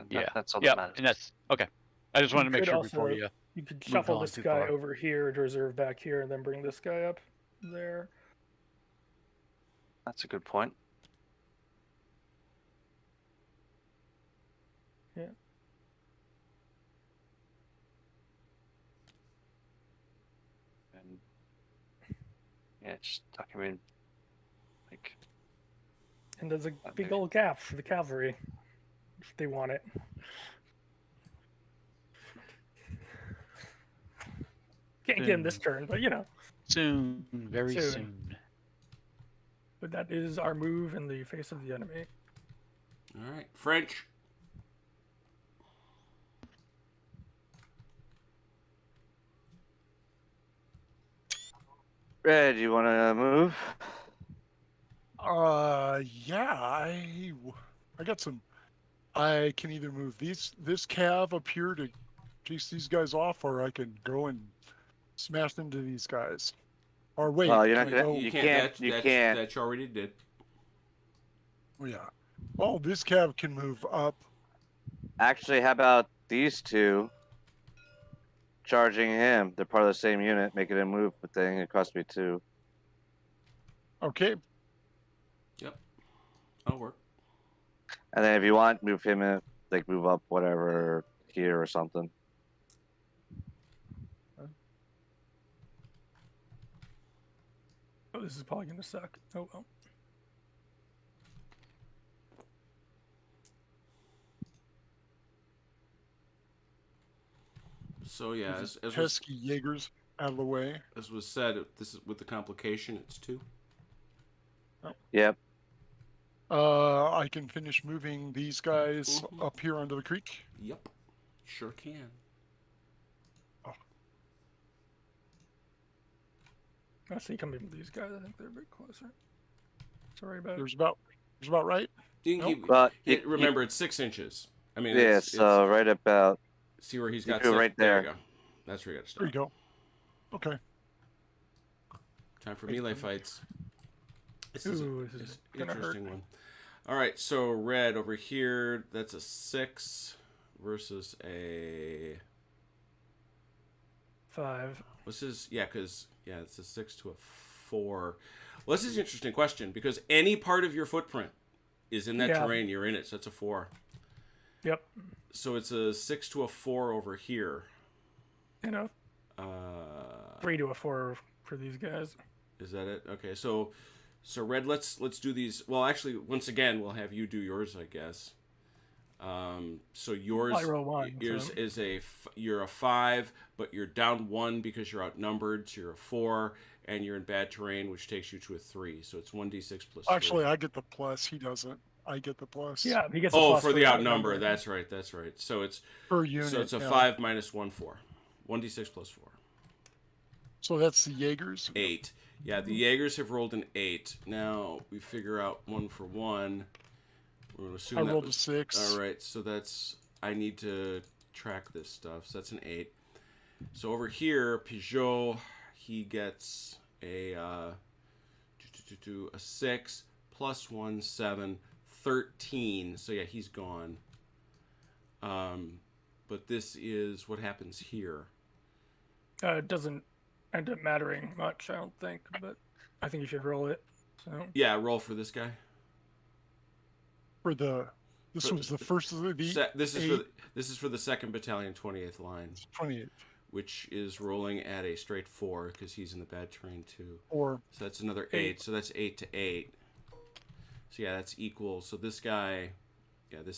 [SPEAKER 5] Yeah.
[SPEAKER 6] That's all
[SPEAKER 5] Yeah,
[SPEAKER 6] that matters.
[SPEAKER 5] and that's okay. I just wanted to make
[SPEAKER 4] could
[SPEAKER 5] sure
[SPEAKER 4] also-
[SPEAKER 5] before you.
[SPEAKER 4] You could
[SPEAKER 5] Moved
[SPEAKER 4] shuffle
[SPEAKER 5] on
[SPEAKER 4] this
[SPEAKER 5] too
[SPEAKER 4] guy
[SPEAKER 5] far.
[SPEAKER 4] over here to reserve back here, and then bring this guy up there.
[SPEAKER 6] That's a good point.
[SPEAKER 4] Yeah.
[SPEAKER 6] And yeah, just tuck him in. Like,
[SPEAKER 4] And there's a
[SPEAKER 6] Okay.
[SPEAKER 4] big old gap for the cavalry if they want it. Can't get him this turn, but you know.
[SPEAKER 5] Soon, very
[SPEAKER 4] Soon.
[SPEAKER 5] soon.
[SPEAKER 4] But that is our move in the face of the enemy.
[SPEAKER 1] All right, French.
[SPEAKER 2] Red, you want to move?
[SPEAKER 3] Yeah, I got some. I can either move this cav up here to chase these guys off, or I can go and smash into these guys. Or wait,
[SPEAKER 2] Well, you're
[SPEAKER 3] can
[SPEAKER 2] not
[SPEAKER 3] I
[SPEAKER 2] gonna-
[SPEAKER 3] go-
[SPEAKER 2] you can't.
[SPEAKER 1] That you already did.
[SPEAKER 3] Oh, yeah. Oh, this cav can move up.
[SPEAKER 2] Actually, how about these two charging him? They're part of the same unit, making him move the thing. It cost me 2.
[SPEAKER 3] Okay.
[SPEAKER 1] Yep, that'll work.
[SPEAKER 2] And then if you want, move him in, like move up whatever here or something.
[SPEAKER 4] Oh, this is probably gonna suck. Oh well.
[SPEAKER 1] So yeah,
[SPEAKER 3] With
[SPEAKER 1] as
[SPEAKER 3] pesky Jaegers out of the way.
[SPEAKER 1] was said, this is with the complication. It's 2.
[SPEAKER 2] Yep.
[SPEAKER 3] I can finish moving these guys
[SPEAKER 1] Mhm.
[SPEAKER 3] up here onto the creek.
[SPEAKER 1] Yep, sure can.
[SPEAKER 4] I see coming with these guys. I think they're a bit closer. Sorry about it.
[SPEAKER 3] There's about right.
[SPEAKER 1] You can
[SPEAKER 3] Nope.
[SPEAKER 1] keep.
[SPEAKER 2] But
[SPEAKER 1] Remember, it's 6 inches. I mean,
[SPEAKER 2] yeah,
[SPEAKER 1] it's
[SPEAKER 2] so right about.
[SPEAKER 1] see where he's
[SPEAKER 2] you
[SPEAKER 1] got
[SPEAKER 2] do it
[SPEAKER 1] six?
[SPEAKER 2] right
[SPEAKER 1] There you
[SPEAKER 2] there.
[SPEAKER 1] go. That's where you got to
[SPEAKER 3] There you
[SPEAKER 1] stop.
[SPEAKER 3] go. Okay.
[SPEAKER 1] Time for melee fights. This is
[SPEAKER 4] Ooh,
[SPEAKER 1] an
[SPEAKER 4] this is gonna hurt.
[SPEAKER 1] interesting one. All right, so red over here. That's a 6 versus a.
[SPEAKER 4] 5.
[SPEAKER 1] This is because it's a 6 to a 4. Well, this is an interesting question because any part of your footprint is in that
[SPEAKER 4] Yeah.
[SPEAKER 1] terrain. You're in it, so it's a 4.
[SPEAKER 4] Yep.
[SPEAKER 1] So it's a 6 to a 4 over here.
[SPEAKER 4] You know,
[SPEAKER 1] Uh,
[SPEAKER 4] 3 to a 4 for these guys.
[SPEAKER 1] Is that it? Okay, so red. Let's do these. Well, actually, once again, we'll have you do yours, I guess. So yours,
[SPEAKER 4] I roll 1.
[SPEAKER 1] yours
[SPEAKER 4] So.
[SPEAKER 1] is you're a 5, but you're down 1 because you're outnumbered. So you're a 4, and you're in bad terrain, which takes you to a 3. So it's 1d6 plus.
[SPEAKER 3] Actually,
[SPEAKER 1] 3.
[SPEAKER 3] I get the plus. He doesn't. I get the plus.
[SPEAKER 4] Yeah, he gets a
[SPEAKER 1] Oh,
[SPEAKER 4] plus
[SPEAKER 1] for the
[SPEAKER 4] outnumber.
[SPEAKER 1] outnumber. That's right. That's right. So it's
[SPEAKER 3] Per unit.
[SPEAKER 1] so it's a
[SPEAKER 3] yeah.
[SPEAKER 1] 5 minus 1, 4. 1d6 plus 4.
[SPEAKER 3] So that's the Jaegers.
[SPEAKER 1] 8. Yeah, the Jaegers have rolled an 8. Now we figure out 1 for 1. We're going to assume
[SPEAKER 3] I
[SPEAKER 1] that
[SPEAKER 3] rolled
[SPEAKER 1] was,
[SPEAKER 3] a 6.
[SPEAKER 1] all right, so I need to track this stuff. So that's an 8. So over here, Peugeot, he gets a 6 plus 1, 7, 13. So yeah, he's gone. But this is what happens here.
[SPEAKER 4] It doesn't end up mattering much, I don't think, but I think you should roll it. So
[SPEAKER 1] Yeah, roll for this guy.
[SPEAKER 3] This was the first of the
[SPEAKER 1] This is for the 2nd Battalion, 28th Line,
[SPEAKER 3] 28.
[SPEAKER 1] which is rolling at a straight 4 because he's in the bad terrain too.
[SPEAKER 3] Or
[SPEAKER 1] So that's another 8. So that's 8 to 8. So yeah, that's equal. So this guy,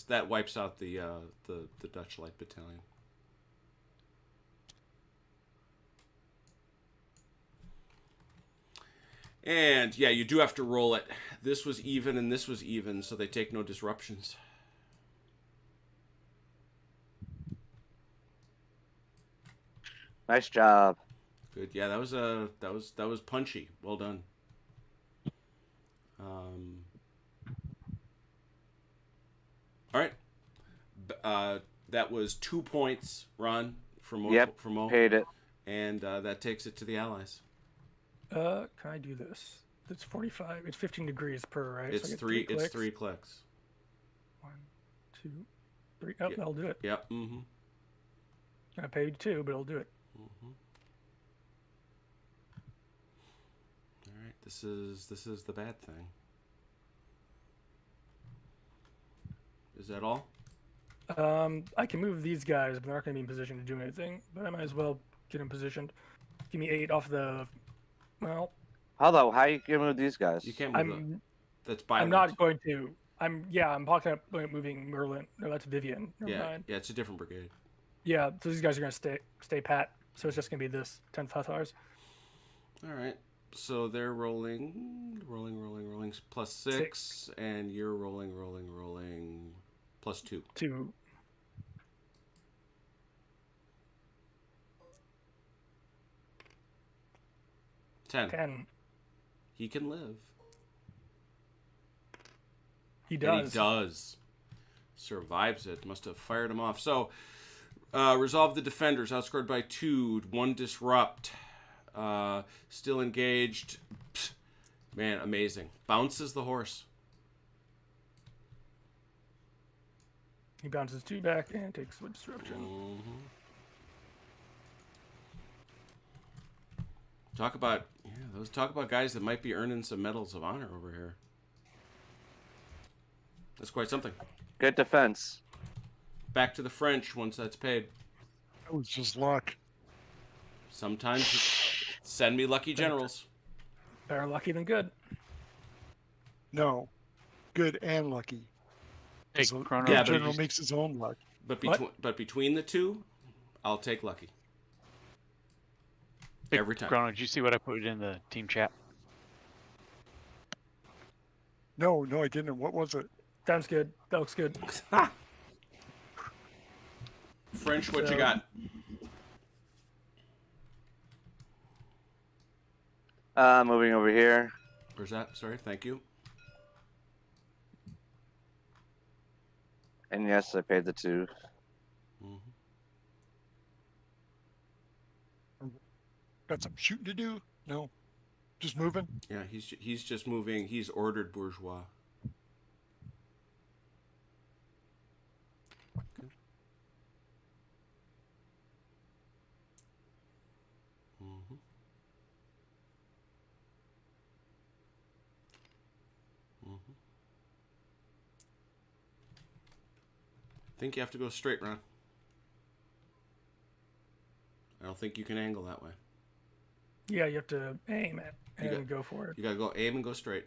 [SPEAKER 1] that wipes out the Dutch Light Battalion. And yeah, you do have to roll it. This was even and this was even, so they take no disruptions.
[SPEAKER 2] Nice job.
[SPEAKER 1] Good. Yeah, that was punchy. Well done. All right. That was 2 points, Ron, for Mo.
[SPEAKER 2] Yep,
[SPEAKER 1] For Mo.
[SPEAKER 2] paid it.
[SPEAKER 1] And that takes it to the Allies.
[SPEAKER 4] can I do this? It's 45. It's 15 degrees per, right?
[SPEAKER 1] It's
[SPEAKER 4] I get
[SPEAKER 1] 3.
[SPEAKER 4] clicks.
[SPEAKER 1] It's 3 clicks.
[SPEAKER 4] 1, 2, 3. Oh, that'll do it.
[SPEAKER 1] Yep. Mm-hmm.
[SPEAKER 4] I paid 2, but it'll do it.
[SPEAKER 1] Mm-hmm. All right. This is the bad thing. Is that all?
[SPEAKER 4] I can move these guys, but they're not going to be in position to do anything. But I might as well get them positioned. Give me 8 off the. Well,
[SPEAKER 2] How you gonna move these guys?
[SPEAKER 1] You can't move them. That's by.
[SPEAKER 4] I'm not going to. I'm talking about moving Merlin. No, that's Vivian. Never mind.
[SPEAKER 1] Yeah, it's a different brigade.
[SPEAKER 4] Yeah, so these guys are going to stay pat. So it's just going to be this 10th Hussars.
[SPEAKER 1] All right. So they're rolling plus 6, and you're rolling plus 2.
[SPEAKER 4] 2. Ten.
[SPEAKER 1] He can live.
[SPEAKER 4] He does.
[SPEAKER 1] And he does. Survives it. Must have fired him off. So, resolve the defenders. Outscored by 2. 1 disrupt. Still engaged. Psst. Man, amazing. Bounces the horse.
[SPEAKER 4] He bounces 2 back and takes a disruption.
[SPEAKER 1] Mm-hmm. Talk about guys that might be earning some medals of honor over here. That's quite something.
[SPEAKER 2] Good defense.
[SPEAKER 1] Back to the French once that's paid.
[SPEAKER 3] That was just luck.
[SPEAKER 1] Sometimes send me lucky generals.
[SPEAKER 4] Better lucky than good.
[SPEAKER 3] No, good and lucky.
[SPEAKER 5] Hey,
[SPEAKER 3] So
[SPEAKER 5] Chrono,
[SPEAKER 3] good
[SPEAKER 1] Yeah, but
[SPEAKER 3] general
[SPEAKER 1] you-
[SPEAKER 3] makes his own luck.
[SPEAKER 1] But between the two, I'll take lucky. Every time.
[SPEAKER 5] Chrono, did you see what I put in the team chat?
[SPEAKER 3] No, I didn't. What was it?
[SPEAKER 4] Sounds good. That looks good.
[SPEAKER 1] French, what you
[SPEAKER 4] So-
[SPEAKER 1] got?
[SPEAKER 2] Moving over here.
[SPEAKER 1] Where's that? Sorry, thank you.
[SPEAKER 2] And yes, I paid the 2.
[SPEAKER 3] Got some shooting to do? No, just moving.
[SPEAKER 1] Yeah, he's just moving. He's ordered bourgeois. Okay. I think you have to go straight, Ron. I don't think you can angle that way.
[SPEAKER 4] Yeah, you have to aim it
[SPEAKER 1] You
[SPEAKER 4] and go for it.
[SPEAKER 1] You gotta go aim and go straight.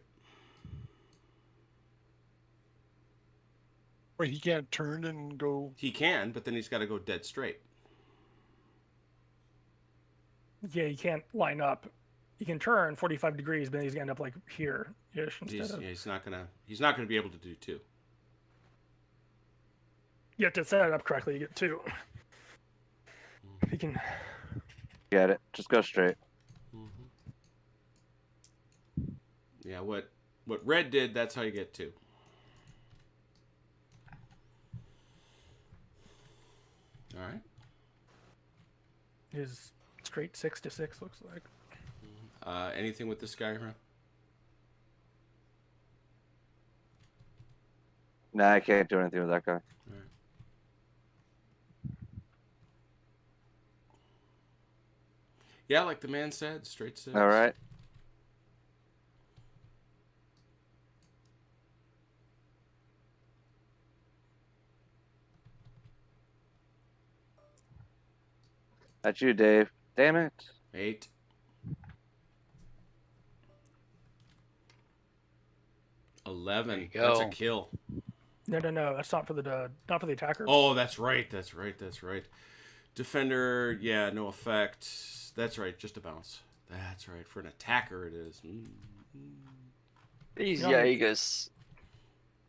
[SPEAKER 3] Wait, he can't turn and go.
[SPEAKER 1] He can, but then he's got to go dead straight.
[SPEAKER 4] Yeah, you can't line up. You can turn 45 degrees, but he's gonna end up like here-ish instead of.
[SPEAKER 1] He's not gonna be able to do 2.
[SPEAKER 4] You have to set it up correctly. You get 2. You can.
[SPEAKER 2] Get it. Just go straight.
[SPEAKER 1] Yeah, what Red did, that's how you get 2. All right.
[SPEAKER 4] His straight 6-6 looks like.
[SPEAKER 1] Anything with this guy, huh?
[SPEAKER 2] Nah, I can't do anything with that guy.
[SPEAKER 1] All right. Yeah, like the man said, straight 6.
[SPEAKER 2] All right. That's you, Dave. Damn it.
[SPEAKER 1] 8.
[SPEAKER 5] There
[SPEAKER 1] 11.
[SPEAKER 5] you go.
[SPEAKER 1] That's a kill.
[SPEAKER 4] No. That's not for the attacker.
[SPEAKER 1] Oh, that's right. Defender, yeah, no effect. That's right, just a bounce. That's right. For an attacker, it is.
[SPEAKER 6] These
[SPEAKER 4] No.
[SPEAKER 6] Jaegers.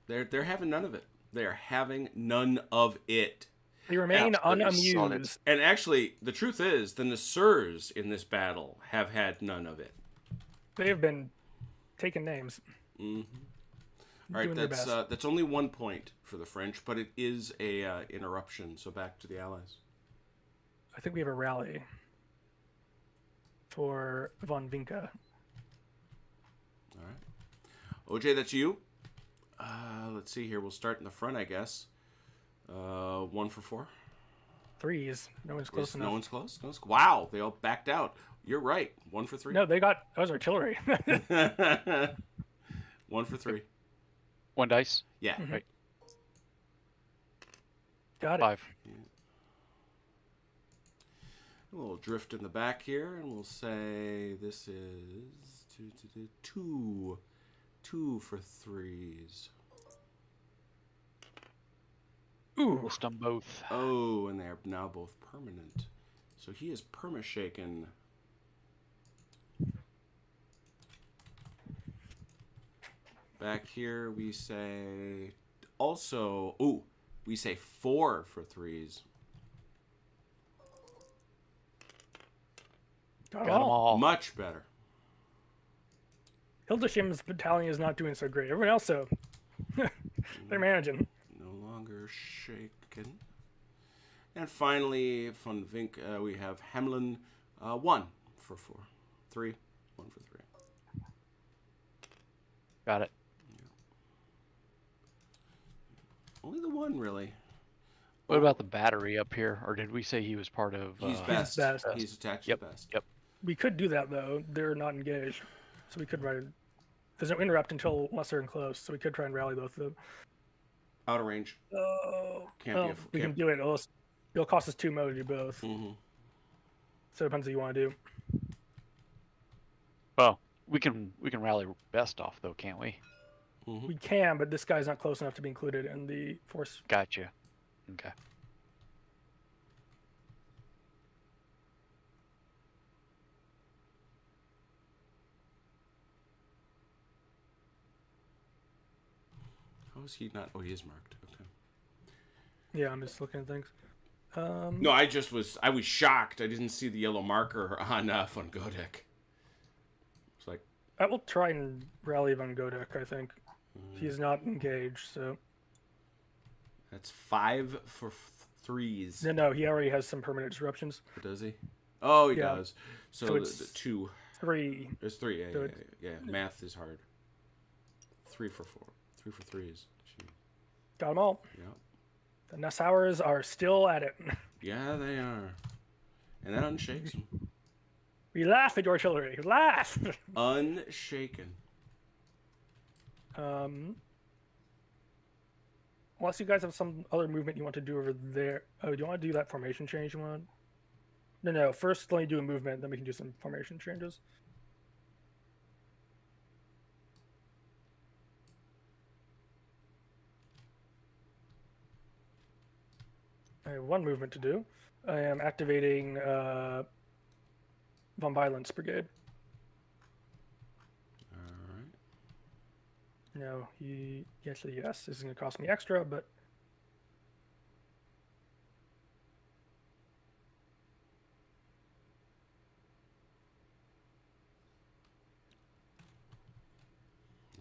[SPEAKER 1] They're having none of it. They are having none of it.
[SPEAKER 4] They remain
[SPEAKER 6] Absolutely
[SPEAKER 4] unamused.
[SPEAKER 6] solid.
[SPEAKER 1] And actually, the truth is, the Nassurs in this battle have had none of it.
[SPEAKER 4] They have been taking names.
[SPEAKER 1] Mm-hmm. All right,
[SPEAKER 4] Doing their best.
[SPEAKER 1] that's only 1 point for the French, but it is a interruption. So back to the Allies.
[SPEAKER 4] I think we have a rally for von Vinca.
[SPEAKER 1] All right, OJ, that's you. Let's see here. We'll start in the front, I guess. 1 for 4.
[SPEAKER 4] 3s. No one's close enough.
[SPEAKER 1] No one's close. Wow, they all backed out. You're right. 1 for 3.
[SPEAKER 4] No, that was artillery.
[SPEAKER 1] 1 for 3.
[SPEAKER 5] 1 dice.
[SPEAKER 1] Yeah.
[SPEAKER 4] Mhm.
[SPEAKER 5] Right.
[SPEAKER 4] Got it.
[SPEAKER 5] 5.
[SPEAKER 1] A little drift in the back here, and we'll say this is 2 for 3s.
[SPEAKER 4] Ooh.
[SPEAKER 5] List them both.
[SPEAKER 1] Oh, and they're now both permanent. So he is perma-shaken. Back here we say also, we say 4 for 3s.
[SPEAKER 4] Got
[SPEAKER 5] Got them all.
[SPEAKER 1] Much better.
[SPEAKER 4] Hildesheimer's battalion is not doing so great. Everyone else, though, they're managing.
[SPEAKER 1] No longer shaken. And finally, von Vink, we have Hamlin, 1 for 4. 3, 1 for 3.
[SPEAKER 5] Got it.
[SPEAKER 1] Only the 1, really.
[SPEAKER 5] What about the battery up here? Or did we say he was part of?
[SPEAKER 1] He's
[SPEAKER 5] uh,
[SPEAKER 1] best.
[SPEAKER 4] best.
[SPEAKER 1] He's attached
[SPEAKER 5] Yep.
[SPEAKER 1] to best.
[SPEAKER 5] Yep.
[SPEAKER 4] We could do that though. They're not engaged, so we could ride. There's no interrupt unless they're in close, so we could try and rally both of them.
[SPEAKER 1] Out of range.
[SPEAKER 4] Oh,
[SPEAKER 1] Can't be a-
[SPEAKER 4] we can
[SPEAKER 1] can't-
[SPEAKER 4] do it. It'll cost us 2 mo to do both.
[SPEAKER 1] Mm-hmm.
[SPEAKER 4] So it depends what you want to do.
[SPEAKER 5] Well, we can rally best off though, can't we?
[SPEAKER 1] Mm-hmm.
[SPEAKER 4] We can, but this guy's not close enough to be included in the force.
[SPEAKER 5] Gotcha. Okay.
[SPEAKER 1] Oh, is he not? Oh, he is marked. Okay.
[SPEAKER 4] Yeah, I'm just looking at things.
[SPEAKER 1] No, I was shocked. I didn't see the yellow marker on Von Godek. It's like,
[SPEAKER 4] I will try and rally Von Godek, I think. He's not engaged, so...
[SPEAKER 1] that's 5 for 3s.
[SPEAKER 4] No, he already has some permanent disruptions.
[SPEAKER 1] Does he? Oh, he
[SPEAKER 4] Yeah.
[SPEAKER 1] does. So,
[SPEAKER 4] So
[SPEAKER 1] the
[SPEAKER 4] it's
[SPEAKER 1] 2.
[SPEAKER 4] 3.
[SPEAKER 1] There's 3. Yeah,
[SPEAKER 4] So
[SPEAKER 1] yeah. Math is hard. 3 for 4. 3 for 3s.
[SPEAKER 4] Got them all.
[SPEAKER 1] Yeah.
[SPEAKER 4] The Nassauers are still at it.
[SPEAKER 1] Yeah, they are. And that unshakes them.
[SPEAKER 4] We laugh at your artillery. Laugh!
[SPEAKER 1] Unshaken.
[SPEAKER 4] Unless you guys have some other movement you want to do over there. Oh, do you want to do that formation change you want? No. First, let me do a movement, then we can do some formation changes. I have one movement to do. I am activating Von Violence Brigade.
[SPEAKER 1] Alright.
[SPEAKER 4] No, he actually, yes, this is going to cost me extra, but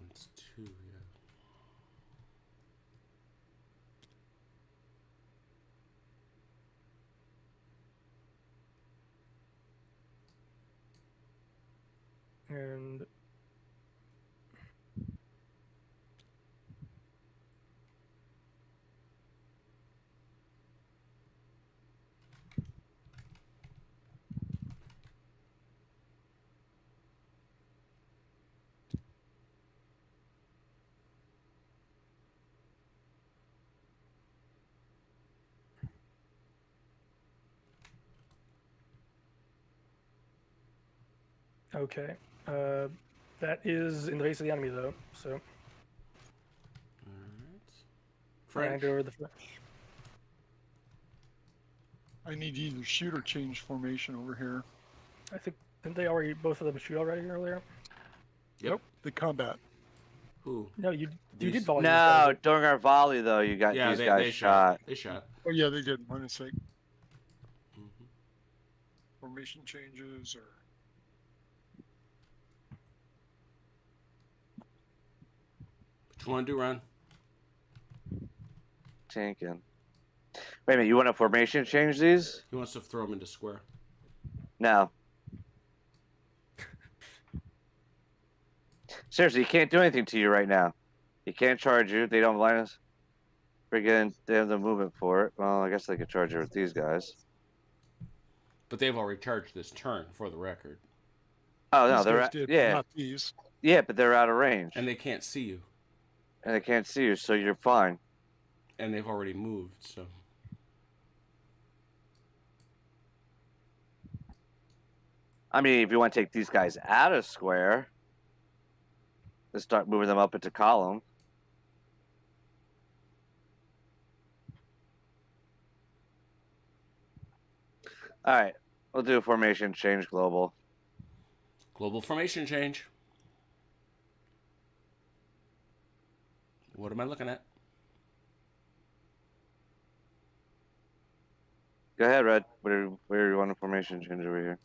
[SPEAKER 1] That's 2, yeah.
[SPEAKER 4] and okay. That is in the face of the enemy, though, so
[SPEAKER 1] Alright.
[SPEAKER 4] I
[SPEAKER 1] French.
[SPEAKER 4] go over the French.
[SPEAKER 3] I need to either shoot or change formation over here.
[SPEAKER 4] I think, didn't they already, both of them shoot already earlier?
[SPEAKER 1] Yep.
[SPEAKER 3] Nope, the combat.
[SPEAKER 1] Who?
[SPEAKER 4] No, you
[SPEAKER 1] These-
[SPEAKER 4] did volley.
[SPEAKER 2] No, during our volley though, you got
[SPEAKER 1] Yeah,
[SPEAKER 2] these
[SPEAKER 1] they
[SPEAKER 2] guys
[SPEAKER 1] shot.
[SPEAKER 2] shot.
[SPEAKER 1] They shot.
[SPEAKER 3] Oh yeah, they did. My mistake.
[SPEAKER 1] Mm-hmm.
[SPEAKER 3] Formation changes or
[SPEAKER 1] What you want to do, Ron?
[SPEAKER 2] Tanking. Wait a minute, you want to formation change these?
[SPEAKER 1] He wants to throw them into square.
[SPEAKER 2] No. Seriously, he can't do anything to you right now. He can't charge you. They don't line us. Friggin', they have the movement for it. Well, I guess they could charge you with these guys.
[SPEAKER 1] But they've already charged this turn, for the record.
[SPEAKER 2] Oh no,
[SPEAKER 3] these
[SPEAKER 2] they're
[SPEAKER 3] guys
[SPEAKER 2] at,
[SPEAKER 3] did, but
[SPEAKER 2] yeah,
[SPEAKER 3] not these.
[SPEAKER 2] yeah, but they're out of range,
[SPEAKER 1] And they can't see you.
[SPEAKER 2] and they can't see you, so you're fine.
[SPEAKER 1] And they've already moved, so.
[SPEAKER 2] I mean, if you want to take these guys out of square, let's start moving them up into column. All right, we'll do a formation change global.
[SPEAKER 1] Global formation change. What am I looking at?
[SPEAKER 2] Go ahead, Red. Where do you want a formation change over here?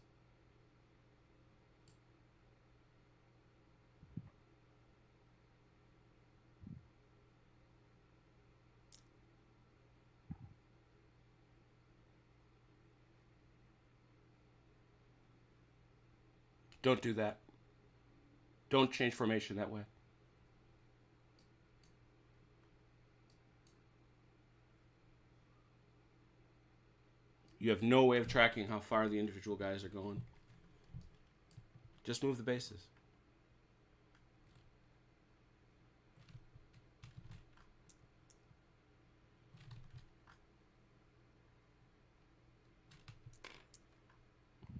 [SPEAKER 1] Don't do that. Don't change formation that way. You have no way of tracking how far the individual guys are going. Just move the bases.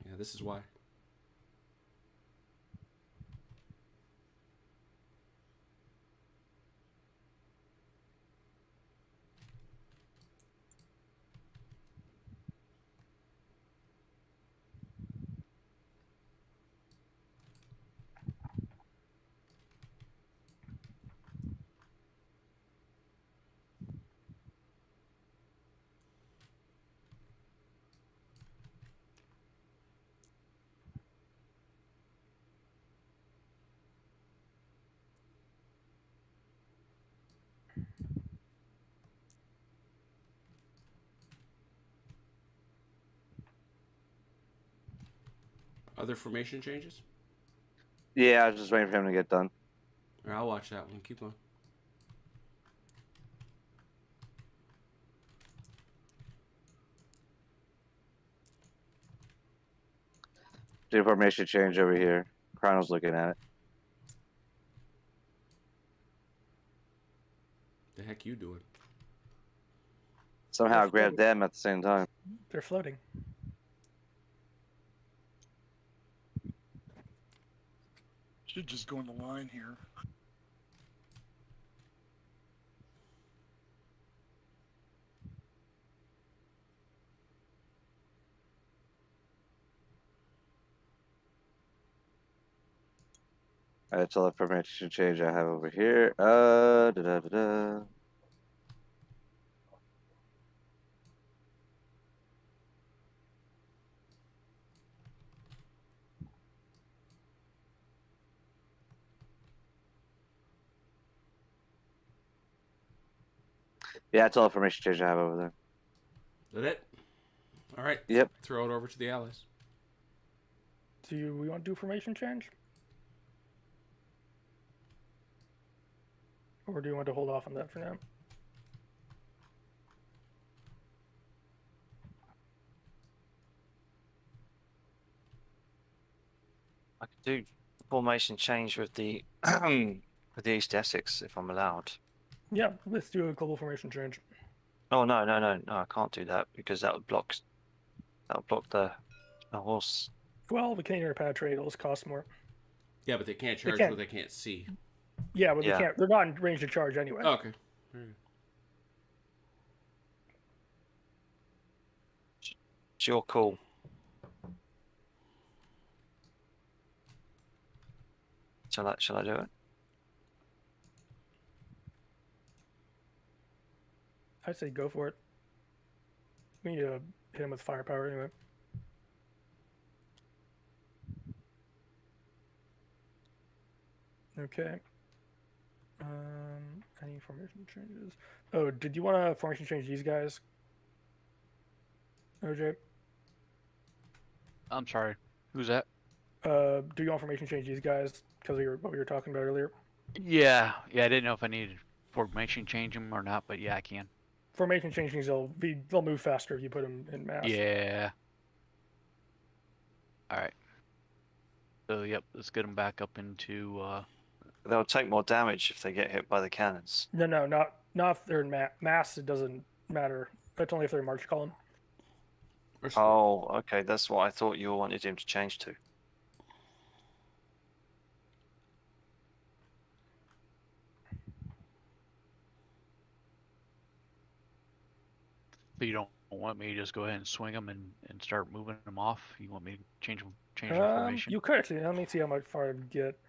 [SPEAKER 1] Yeah, this is why. Other formation changes?
[SPEAKER 2] Yeah, I was just waiting for him to get done.
[SPEAKER 1] All right, I'll watch that one. Keep going.
[SPEAKER 2] Do formation change over here. Chrono's looking at it.
[SPEAKER 1] The heck you doing?
[SPEAKER 2] Somehow grab them at the same time.
[SPEAKER 4] They're floating.
[SPEAKER 3] Should just go in the line here.
[SPEAKER 2] That's all the formation change I have over here. Yeah, that's all the formation change I have over there.
[SPEAKER 1] Is that it? All right.
[SPEAKER 2] Yep.
[SPEAKER 1] Throw it over to the allies.
[SPEAKER 4] Do we want to do formation change? Or do you want to hold off on that for now?
[SPEAKER 6] I could do formation change with the with the East Essex if I'm allowed.
[SPEAKER 4] Yeah, let's do a global formation change.
[SPEAKER 6] Oh no, I can't do that because that would block the horse.
[SPEAKER 4] Well, we can't repatriate, those cost more.
[SPEAKER 1] Yeah, but they can't charge
[SPEAKER 4] can't.
[SPEAKER 1] what they can't see.
[SPEAKER 4] Yeah, but
[SPEAKER 6] Yeah.
[SPEAKER 4] they can't. They're not in range to charge anyway.
[SPEAKER 1] Oh, okay. Very good.
[SPEAKER 6] It's your call. Shall I do it?
[SPEAKER 4] I'd say go for it. We need to hit him with firepower anyway. Okay. Any formation changes? Oh, did you want to formation change these guys? OJ?
[SPEAKER 5] I'm sorry. Who's that?
[SPEAKER 4] Do you want formation change these guys because of what we were talking about earlier?
[SPEAKER 5] Yeah. I didn't know if I needed formation change them or not, but yeah, I can.
[SPEAKER 4] Formation changes, they'll move faster if you put them in mass.
[SPEAKER 5] Yeah. All right. So yep, let's get them back up into.
[SPEAKER 6] They'll take more damage if they get hit by the cannons.
[SPEAKER 4] No, not if they're in mass. It doesn't matter. That's only if they're in march column.
[SPEAKER 6] Oh, okay. That's what I thought you wanted him to change to.
[SPEAKER 5] So you don't want me to just go ahead and swing them and start moving them off? You want me to change the formation?
[SPEAKER 4] You could actually. Let me see how much far I'd get.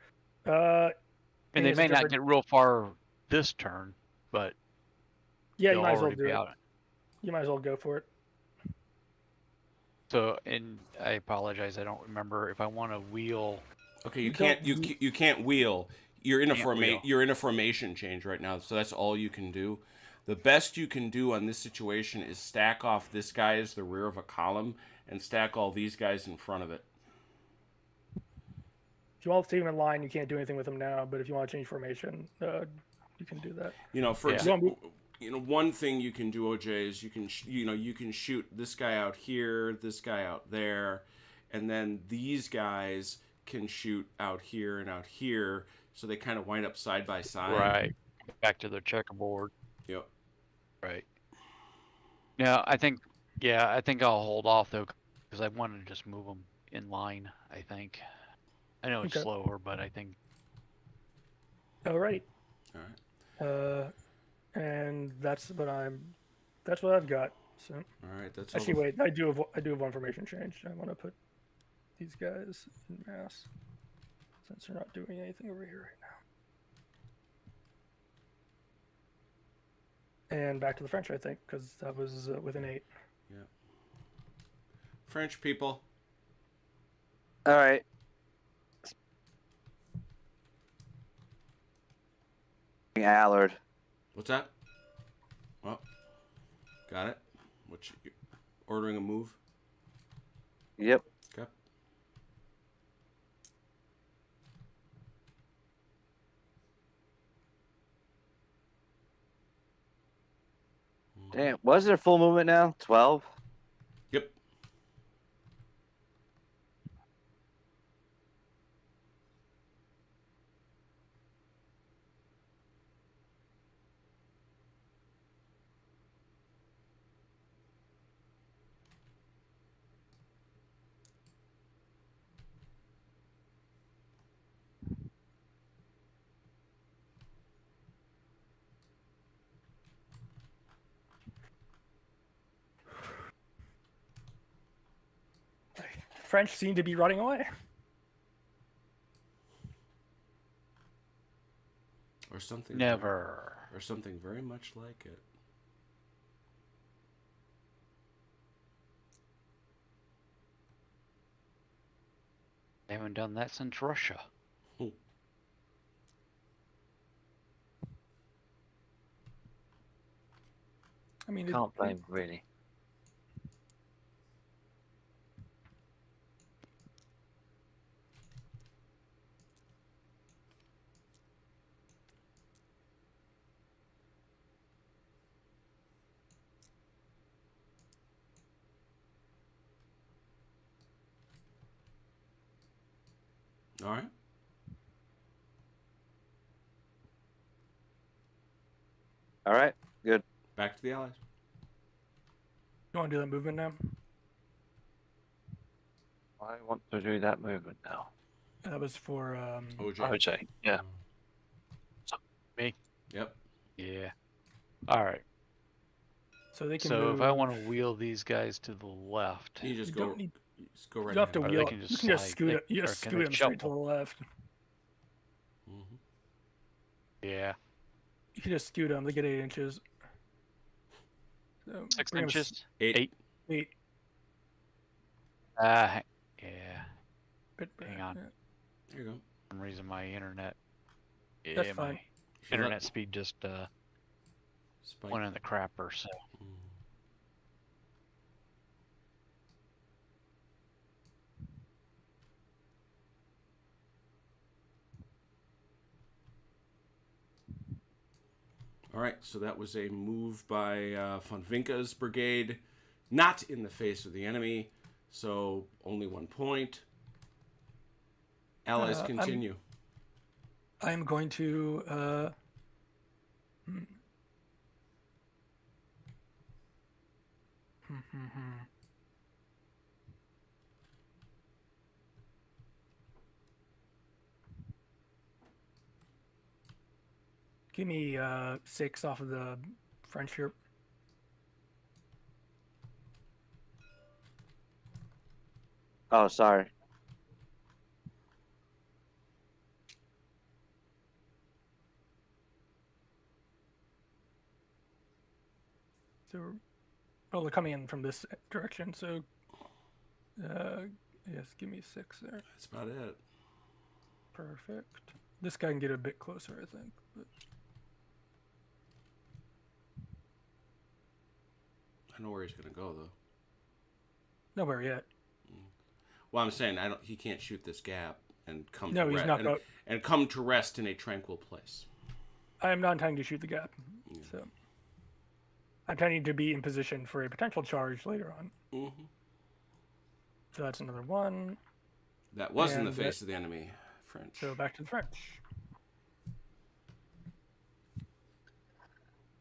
[SPEAKER 5] And they may not get real far this turn, but
[SPEAKER 4] yeah, you
[SPEAKER 5] they'll
[SPEAKER 4] might as well
[SPEAKER 5] already
[SPEAKER 4] do
[SPEAKER 5] be
[SPEAKER 4] it.
[SPEAKER 5] out.
[SPEAKER 4] You might as well go for it.
[SPEAKER 5] So, and I apologize, I don't remember if I want to wheel.
[SPEAKER 1] Okay, you can't wheel. You're in a
[SPEAKER 5] wheel.
[SPEAKER 1] You're in a formation change right now, so that's all you can do. The best you can do on this situation is stack off this guy as the rear of a column and stack all these guys in front of it.
[SPEAKER 4] If you want to stay him in line, you can't do anything with him now. But if you want to change formation, you can do that.
[SPEAKER 1] You know, for example, one thing you can do, OJ, is you can shoot this guy out here, this guy out there, and then these guys can shoot out here and out here, so they kind of wind up side by side.
[SPEAKER 5] Right. Back to the checkerboard.
[SPEAKER 1] Yep.
[SPEAKER 5] Right. Yeah, I think I'll hold off though, because I want to just move them in line. I think. I know it's slower, but I think.
[SPEAKER 4] All right.
[SPEAKER 1] All right.
[SPEAKER 4] And that's what I've got. So.
[SPEAKER 1] All right. That's
[SPEAKER 4] actually wait. I do have one formation change. I want to put these guys in mass since they're not doing anything over here right now. And back to the French, I think, because that was with an 8.
[SPEAKER 1] Yeah. French people.
[SPEAKER 2] All right. Allard.
[SPEAKER 1] What's that? Well, got it. Ordering a move?
[SPEAKER 2] Yep.
[SPEAKER 1] Okay.
[SPEAKER 2] Damn, was there full movement now? 12?
[SPEAKER 1] Yep.
[SPEAKER 4] French seem to be running away.
[SPEAKER 1] Or something.
[SPEAKER 5] Never.
[SPEAKER 1] Or something very much like it.
[SPEAKER 5] They haven't done that since Russia.
[SPEAKER 4] I mean,
[SPEAKER 6] Can't blame, really.
[SPEAKER 1] All right.
[SPEAKER 2] All right, good.
[SPEAKER 1] Back to the Allies.
[SPEAKER 4] you want to do that movement now?
[SPEAKER 6] I want to do that movement now.
[SPEAKER 4] That was for
[SPEAKER 1] OJ.
[SPEAKER 6] OJ, yeah.
[SPEAKER 5] Me?
[SPEAKER 1] Yep.
[SPEAKER 5] Yeah. All right.
[SPEAKER 4] so they can
[SPEAKER 5] So
[SPEAKER 4] move.
[SPEAKER 5] if I want to wheel these guys to the left,
[SPEAKER 1] You just
[SPEAKER 4] You
[SPEAKER 1] go.
[SPEAKER 4] don't need-
[SPEAKER 1] Just go right.
[SPEAKER 4] You don't have to
[SPEAKER 1] ahead.
[SPEAKER 5] Or they
[SPEAKER 4] wheel.
[SPEAKER 5] can
[SPEAKER 4] You
[SPEAKER 5] just
[SPEAKER 4] can just
[SPEAKER 5] slide.
[SPEAKER 4] scoot
[SPEAKER 5] They-
[SPEAKER 4] it. You
[SPEAKER 5] or
[SPEAKER 4] just
[SPEAKER 5] can
[SPEAKER 4] scoot
[SPEAKER 5] they
[SPEAKER 4] them straight to the
[SPEAKER 5] shuffle?
[SPEAKER 4] left.
[SPEAKER 1] Mhm.
[SPEAKER 5] yeah,
[SPEAKER 4] You can just scoot them. They get 8 inches. So
[SPEAKER 5] 6
[SPEAKER 4] bring 'em
[SPEAKER 5] inches.
[SPEAKER 1] 8.
[SPEAKER 4] 8.
[SPEAKER 5] Yeah.
[SPEAKER 4] Bit
[SPEAKER 5] Hang
[SPEAKER 4] back,
[SPEAKER 5] on.
[SPEAKER 4] yeah.
[SPEAKER 1] There you go.
[SPEAKER 5] For some reason, my internet.
[SPEAKER 4] That's
[SPEAKER 5] Yeah,
[SPEAKER 4] fine.
[SPEAKER 5] my
[SPEAKER 1] So
[SPEAKER 5] internet speed just
[SPEAKER 1] Spike.
[SPEAKER 5] went in the crapper. So
[SPEAKER 1] Mm. All right, so that was a move by von Vinca's brigade, not in the face of the enemy, so only 1 point. Allies continue.
[SPEAKER 4] I'm going to. Give me 6 off of the French here.
[SPEAKER 2] Oh, sorry.
[SPEAKER 4] So, oh, they're coming in from this direction. So, yes, give me 6 there.
[SPEAKER 1] That's about it.
[SPEAKER 4] Perfect. This guy can get a bit closer, I think. But...
[SPEAKER 1] I know where he's going to go, though.
[SPEAKER 4] Nowhere yet.
[SPEAKER 1] Well, I'm saying he can't shoot this gap and come.
[SPEAKER 4] No,
[SPEAKER 1] to
[SPEAKER 4] he's
[SPEAKER 1] re-
[SPEAKER 4] not.
[SPEAKER 1] and come to rest in a tranquil place.
[SPEAKER 4] I am not intending to shoot the gap. So, I'm intending to be in position for a potential charge later on.
[SPEAKER 1] Mm-hmm.
[SPEAKER 4] So that's another 1.
[SPEAKER 1] That was in the
[SPEAKER 4] And
[SPEAKER 1] face of the enemy, French.
[SPEAKER 4] So back to the French.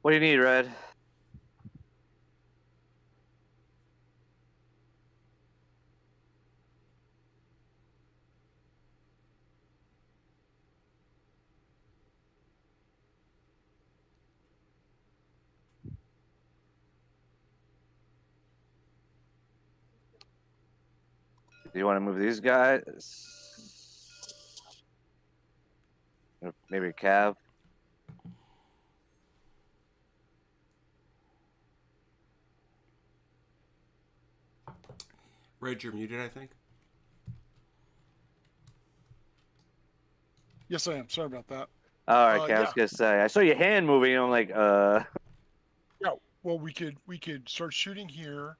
[SPEAKER 2] What do you need, Red? Do you want to move these guys? Maybe a Cav?
[SPEAKER 1] Red, you're muted, I think.
[SPEAKER 3] Yes, I am. Sorry about that.
[SPEAKER 2] All right, okay, I was
[SPEAKER 3] yeah.
[SPEAKER 2] gonna say. I saw your hand moving. And I'm like,
[SPEAKER 3] Yeah. Well, we could start shooting here.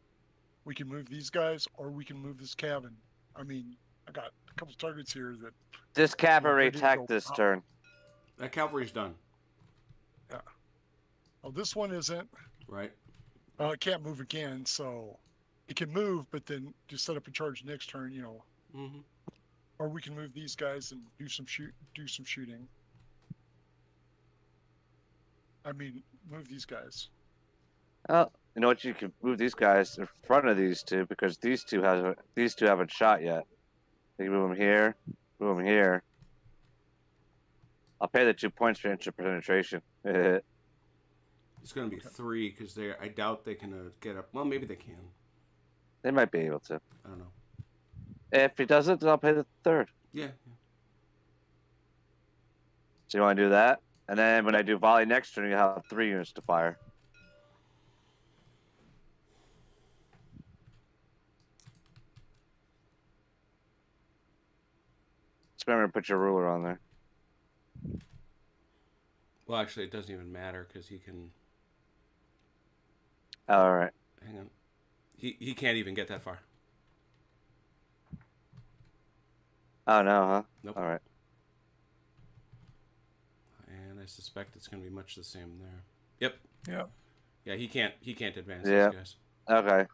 [SPEAKER 3] We can move these guys, or we can move this cabin. I mean, I got a couple targets here that.
[SPEAKER 2] This cavalry
[SPEAKER 3] ready to
[SPEAKER 2] attacked
[SPEAKER 3] go
[SPEAKER 2] this
[SPEAKER 3] up.
[SPEAKER 2] turn.
[SPEAKER 1] That cavalry's done,
[SPEAKER 3] Yeah. Oh, this one isn't.
[SPEAKER 1] right?
[SPEAKER 3] It can't move again, so it can move, but then just set up a charge next turn,
[SPEAKER 1] Mm-hmm.
[SPEAKER 3] Or we can move these guys and do some shooting. I mean, move these guys.
[SPEAKER 2] Oh, you know what? You can move these guys in front of these two because these two haven't shot yet. You can move them here, move them here. I'll pay the 2 points for inch of penetration.
[SPEAKER 1] It's going to be 3 because I doubt they can get up. Well, maybe they can.
[SPEAKER 2] They might be able to.
[SPEAKER 1] I don't know.
[SPEAKER 2] If he doesn't, then I'll pay the 3rd.
[SPEAKER 1] Yeah.
[SPEAKER 2] So you want to do that? And then when I do volley next turn, you have 3 units to fire. Just remember to put your ruler on there.
[SPEAKER 1] Well, actually, it doesn't even matter because he can.
[SPEAKER 2] All right.
[SPEAKER 1] Hang on. He can't even get that far.
[SPEAKER 2] Oh no, huh?
[SPEAKER 1] Nope.
[SPEAKER 2] All right.
[SPEAKER 1] And I suspect it's going to be much the same there. Yep.
[SPEAKER 4] Yeah.
[SPEAKER 1] Yeah, he can't advance
[SPEAKER 2] Yeah.
[SPEAKER 1] these guys.
[SPEAKER 2] Okay.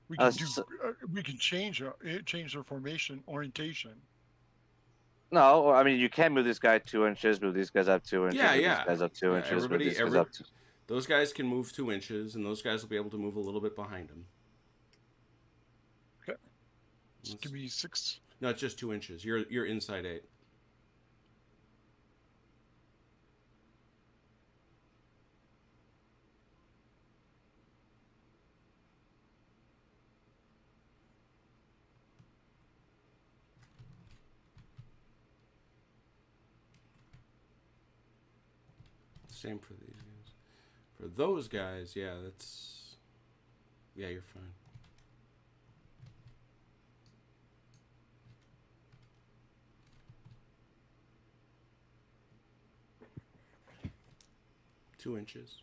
[SPEAKER 3] We can we can change their formation orientation.
[SPEAKER 2] No, I mean you can move this guy 2 inches, move these guys up 2 inches,
[SPEAKER 1] Yeah,
[SPEAKER 2] move
[SPEAKER 1] yeah.
[SPEAKER 2] these guys up 2
[SPEAKER 1] Yeah,
[SPEAKER 2] inches, move these guys up 2.
[SPEAKER 1] Those guys can move 2 inches, and those guys will be able to move a little bit behind him.
[SPEAKER 3] Okay. Give me 6.
[SPEAKER 1] No, it's just 2 inches. You're inside 8. Same for these guys. For those guys, yeah, you're fine. Two inches.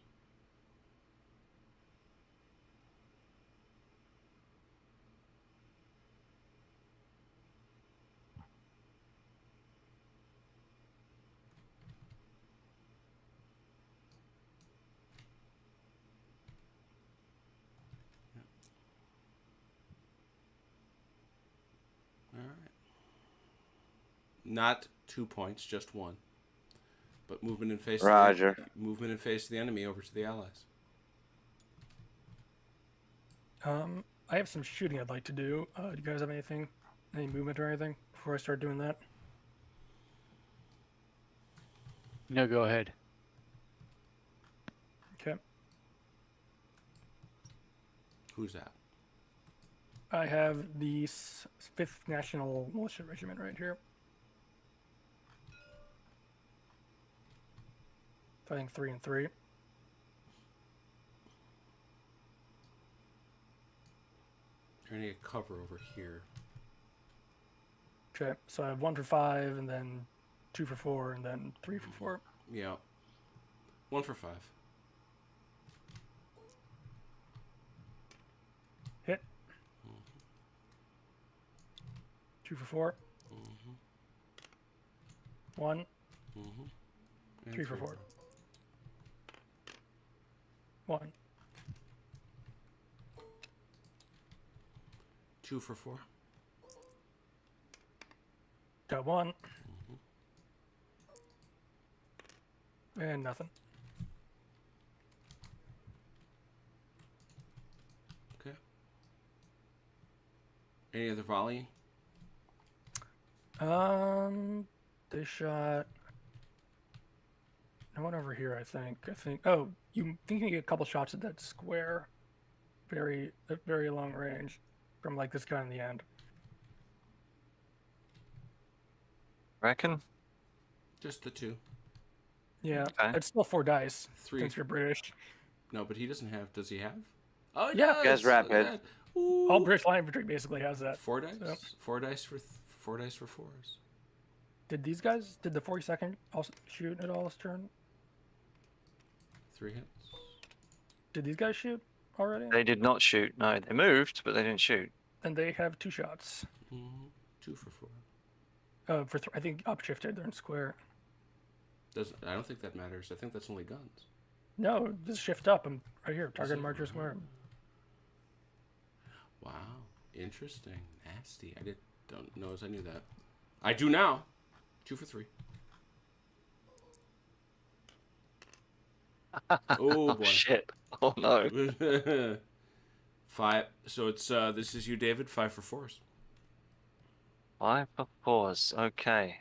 [SPEAKER 1] All right. Not 2 points, just 1. But movement and face.
[SPEAKER 2] Roger.
[SPEAKER 1] Movement and face the enemy over to the allies.
[SPEAKER 4] I have some shooting I'd like to do. Do you guys have anything, any movement or anything before I start doing that?
[SPEAKER 5] No, go ahead.
[SPEAKER 4] Okay.
[SPEAKER 1] Who's that?
[SPEAKER 4] I have the 5th National Militia Regiment right here. Fighting 3 and 3.
[SPEAKER 1] Trying to get cover over here.
[SPEAKER 4] Okay, so I have 1 for 5, and then 2 for 4, and then 3 for 4.
[SPEAKER 1] Yeah. 1 for 5.
[SPEAKER 4] Hit. 2 for 4. 1. 3 for 4. 1.
[SPEAKER 1] 2 for 4.
[SPEAKER 4] Got 1. And nothing.
[SPEAKER 1] Okay. Any other volleying?
[SPEAKER 4] They shot no one over here, I think. Oh, you think you can get a couple shots at that square. At very long range. From like this guy in the end.
[SPEAKER 6] Reckon?
[SPEAKER 1] Just the 2.
[SPEAKER 4] Yeah.
[SPEAKER 6] Okay.
[SPEAKER 4] It's still 4 dice.
[SPEAKER 1] 3.
[SPEAKER 4] Since you're British.
[SPEAKER 1] No, but he doesn't have. Does he have? Oh
[SPEAKER 4] Yeah.
[SPEAKER 1] yeah.
[SPEAKER 2] Guys, rapid.
[SPEAKER 4] All British line infantry basically has that.
[SPEAKER 1] 4 dice.
[SPEAKER 4] So.
[SPEAKER 1] 4 dice for 4 dice for 4s.
[SPEAKER 4] Did the 42nd also shoot at all this turn?
[SPEAKER 1] 3 hits.
[SPEAKER 4] Did these guys shoot already?
[SPEAKER 6] They did not shoot. No, they moved, but they didn't shoot.
[SPEAKER 4] And they have 2 shots.
[SPEAKER 1] 2 for 4.
[SPEAKER 4] I think upshifted. They're in square.
[SPEAKER 1] I don't think that matters. I think that's only guns.
[SPEAKER 4] No, just shift up. I'm right here. Target marker square.
[SPEAKER 1] Wow, interesting. Nasty. Don't know as I knew that. I do now. 2 for 3. Oh boy.
[SPEAKER 6] Shit. Oh no.
[SPEAKER 1] 5. So it's this is you, David. 5 for 4s.
[SPEAKER 6] 5 for 4s. Okay.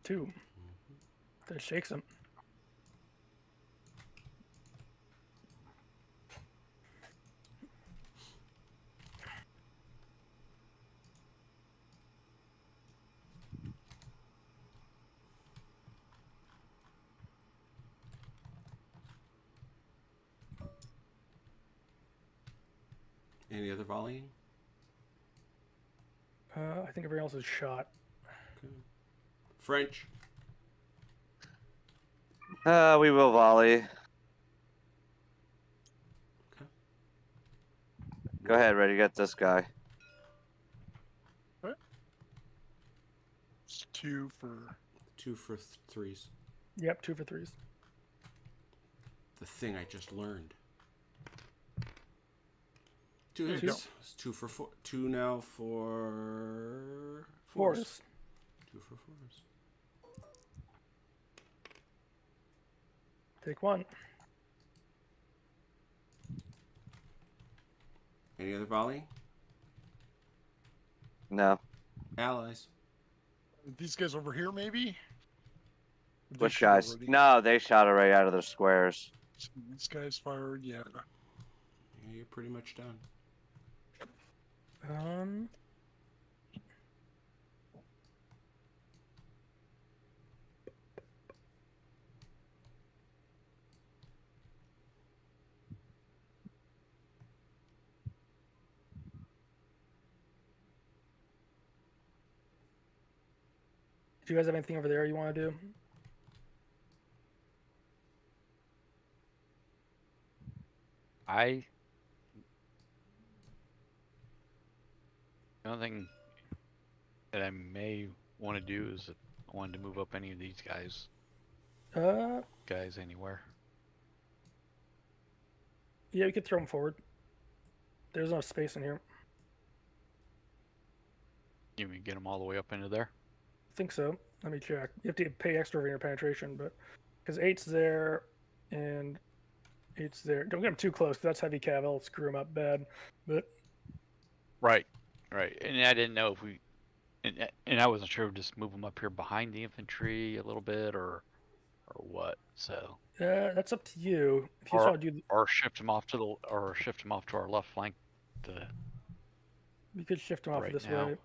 [SPEAKER 4] Two. That shakes him.
[SPEAKER 1] Any other volleying?
[SPEAKER 4] I think everyone else is shot.
[SPEAKER 1] Okay. French.
[SPEAKER 2] We will volley.
[SPEAKER 1] Okay.
[SPEAKER 2] Go ahead, ready. Get this guy.
[SPEAKER 3] It's 2 for
[SPEAKER 1] 2 for 3s.
[SPEAKER 4] Yep, 2 for 3s.
[SPEAKER 1] The thing I just learned. 2
[SPEAKER 3] There you
[SPEAKER 1] hits. It's 2 for 4. 2 now for
[SPEAKER 4] 4s.
[SPEAKER 1] 2 for 4s.
[SPEAKER 4] Take 1.
[SPEAKER 1] Any other volleying?
[SPEAKER 2] No.
[SPEAKER 1] Allies.
[SPEAKER 3] these guys over here, maybe. Or they
[SPEAKER 2] Which
[SPEAKER 3] shot
[SPEAKER 2] guys?
[SPEAKER 3] already?
[SPEAKER 2] No, they shot it right out of their squares.
[SPEAKER 3] So these guys fired. Yeah.
[SPEAKER 1] Yeah, you're pretty much done.
[SPEAKER 4] Do you guys have anything over there you want to do?
[SPEAKER 5] The only thing that I may want to do is I wanted to move up any of these guys anywhere.
[SPEAKER 4] Yeah, we could throw them forward. There's no space in here.
[SPEAKER 5] You mean get them all the way up into there?
[SPEAKER 4] I think so. Let me check. You have to pay extra for your penetration, but because 8's there and 8's there. Don't get them too close, because that's heavy cav. It'll screw them up bad. But
[SPEAKER 5] Right. And I didn't know if we, and I wasn't sure if just move them up here behind the infantry a little bit or what. So.
[SPEAKER 4] that's up to you. If you want to do,
[SPEAKER 5] or shift them off to our left flank.
[SPEAKER 4] You could shift them off
[SPEAKER 5] right
[SPEAKER 4] this
[SPEAKER 5] now.
[SPEAKER 4] way.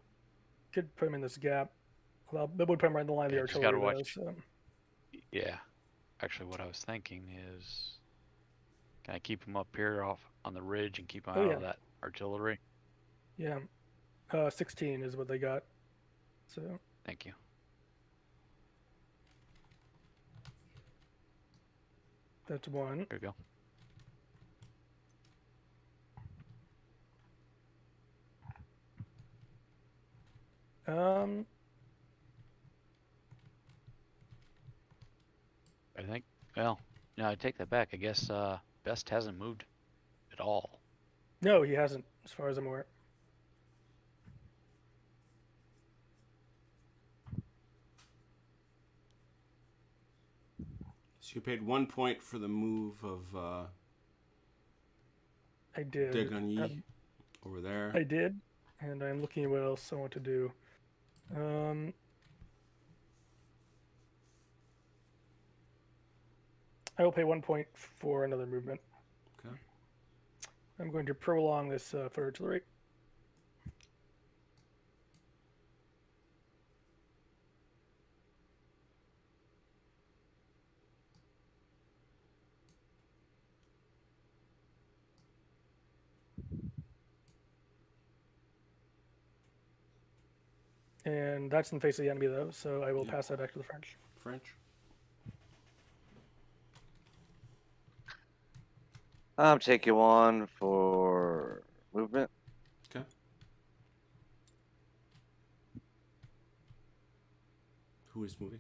[SPEAKER 4] Could put them in this gap. Well, that would put them right in the line of the
[SPEAKER 5] Yeah, just
[SPEAKER 4] artillery.
[SPEAKER 5] gotta
[SPEAKER 4] Though,
[SPEAKER 5] watch.
[SPEAKER 4] so.
[SPEAKER 5] Yeah, actually, what I was thinking is, can I keep them up here off on the ridge and keep them out of that artillery?
[SPEAKER 4] Yeah, 16 is what they got. So.
[SPEAKER 5] Thank you.
[SPEAKER 4] That's 1.
[SPEAKER 5] There you
[SPEAKER 4] go.
[SPEAKER 5] I think. Well, no, I take that back. I guess Best hasn't moved at all.
[SPEAKER 4] No, he hasn't, as far as I'm aware.
[SPEAKER 1] So you paid 1 point for the move of
[SPEAKER 4] I did.
[SPEAKER 1] Degagny over there.
[SPEAKER 4] I did, and I'm looking at what else I want to do. I will pay 1 point for another movement.
[SPEAKER 1] Okay.
[SPEAKER 4] I'm going to prolong this foot artillery. And that's in face of the enemy, though, so I will pass that back to the French.
[SPEAKER 1] French.
[SPEAKER 2] I'm taking 1 for movement.
[SPEAKER 1] Okay. Who is moving?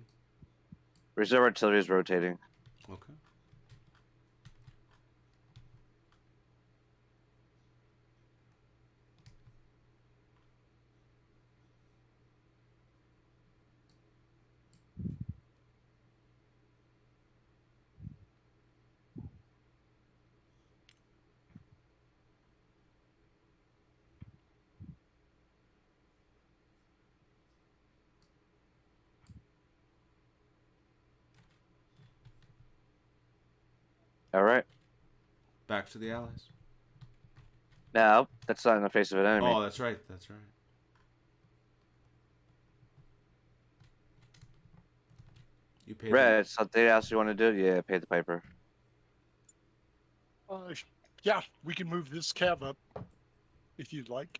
[SPEAKER 2] Reserve artillery is rotating.
[SPEAKER 1] Okay.
[SPEAKER 2] All right.
[SPEAKER 1] Back to the Allies.
[SPEAKER 2] Now, that's not in the face of an enemy.
[SPEAKER 1] Oh, that's right. That's right. You paid
[SPEAKER 2] Red, something else you want to do? Yeah, pay the piper.
[SPEAKER 3] Yeah, we can move this cav up if you'd like.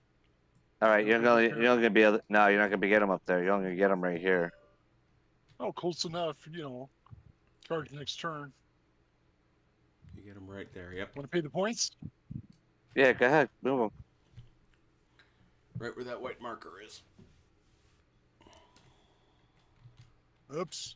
[SPEAKER 2] All right, you're only gonna be able. No, you're not gonna be get them up there. You're only gonna get them right here.
[SPEAKER 3] Oh, close enough. You know, charge next turn.
[SPEAKER 1] You get them right there. Yep.
[SPEAKER 3] Want to pay the points?
[SPEAKER 2] Yeah, go ahead, move them.
[SPEAKER 1] Right where that white marker is.
[SPEAKER 3] Oops.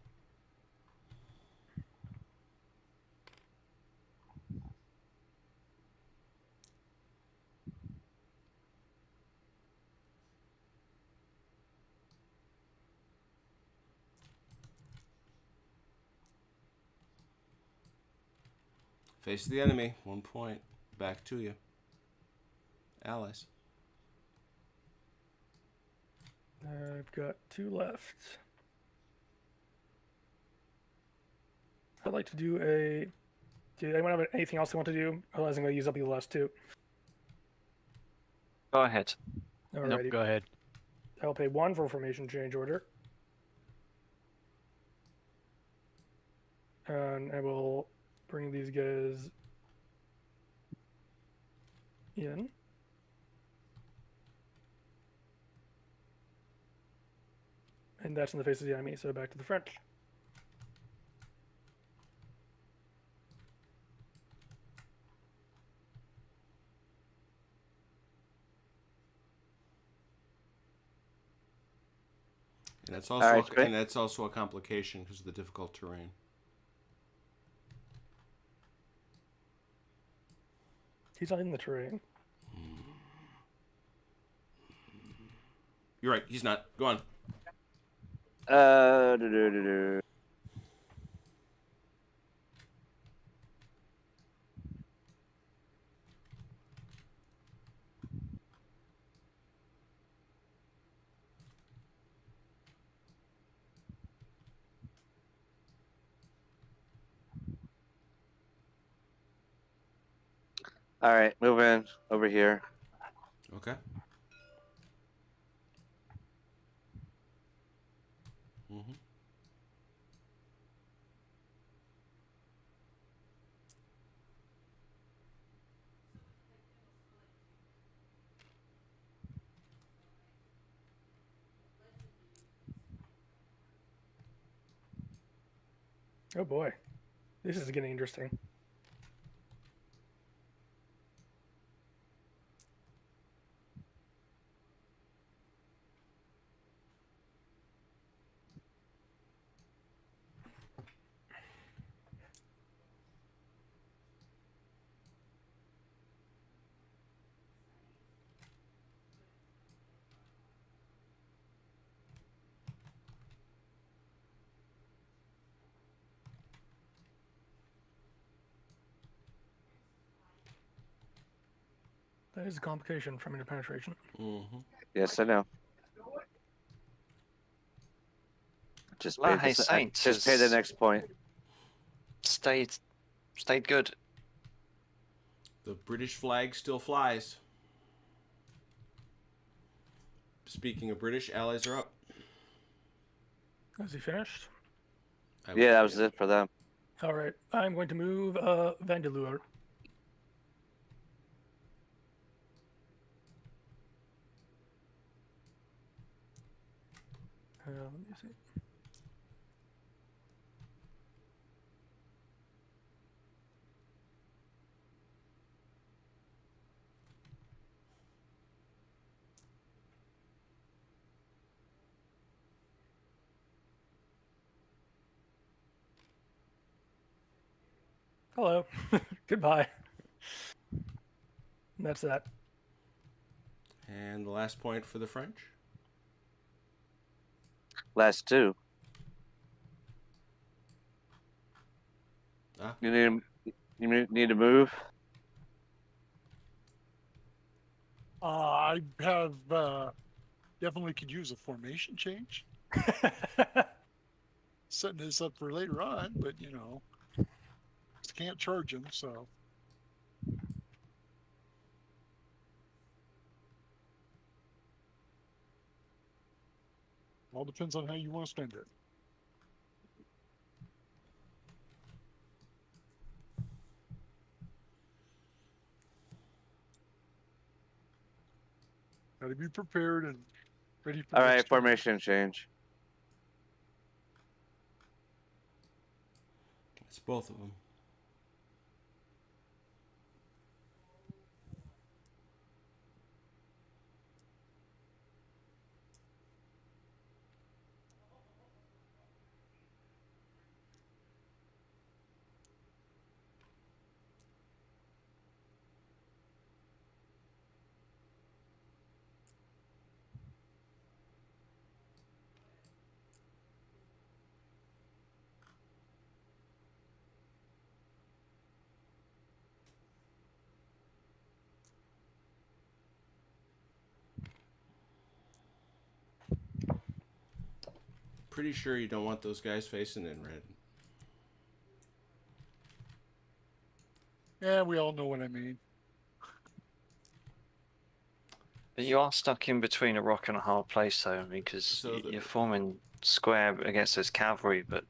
[SPEAKER 1] Face the enemy. 1 point. Back to you. Allies.
[SPEAKER 4] I've got 2 left. I'd like to do a. Do anyone have anything else they want to do? Otherwise, I'm going to use up the last 2.
[SPEAKER 6] Go ahead.
[SPEAKER 4] Alrighty.
[SPEAKER 5] Nope, go ahead.
[SPEAKER 4] I'll pay 1 for formation change order. And I will bring these guys in. And that's in the face of the enemy, so back to the French.
[SPEAKER 1] And that's also a complication because of the difficult terrain.
[SPEAKER 4] He's not in the terrain.
[SPEAKER 1] You're right. He's not. Go on.
[SPEAKER 2] All right, move in over here.
[SPEAKER 1] Okay. Mm-hmm.
[SPEAKER 4] Oh boy. This is getting interesting. That is a complication from interpenetration.
[SPEAKER 1] Mm-hmm.
[SPEAKER 2] Yes, I know. Just
[SPEAKER 6] La
[SPEAKER 2] pay,
[SPEAKER 6] Saint
[SPEAKER 2] just pay the next point.
[SPEAKER 6] Stayed good.
[SPEAKER 1] The British flag still flies. Speaking of British, Allies are up.
[SPEAKER 4] Is he finished?
[SPEAKER 2] Yeah, that was it for them.
[SPEAKER 4] All right. I'm going to move Vandeleur. Let me see. Hello. Goodbye. And that's that.
[SPEAKER 1] And the last point for the French.
[SPEAKER 2] Last two.
[SPEAKER 1] Ah.
[SPEAKER 2] You need to move.
[SPEAKER 3] I have definitely could use a formation change. Setting this up for later on, but just can't charge him. So all depends on how you want to spend it. Got to be prepared and ready for.
[SPEAKER 2] All
[SPEAKER 3] the
[SPEAKER 2] right,
[SPEAKER 3] next turn.
[SPEAKER 2] formation change.
[SPEAKER 1] It's both of them. Pretty sure you don't want those guys facing in red.
[SPEAKER 3] Yeah, we all know what I mean.
[SPEAKER 6] But you are stuck in between a rock and a hard place, though, because
[SPEAKER 1] So
[SPEAKER 6] you're forming square against those cavalry, but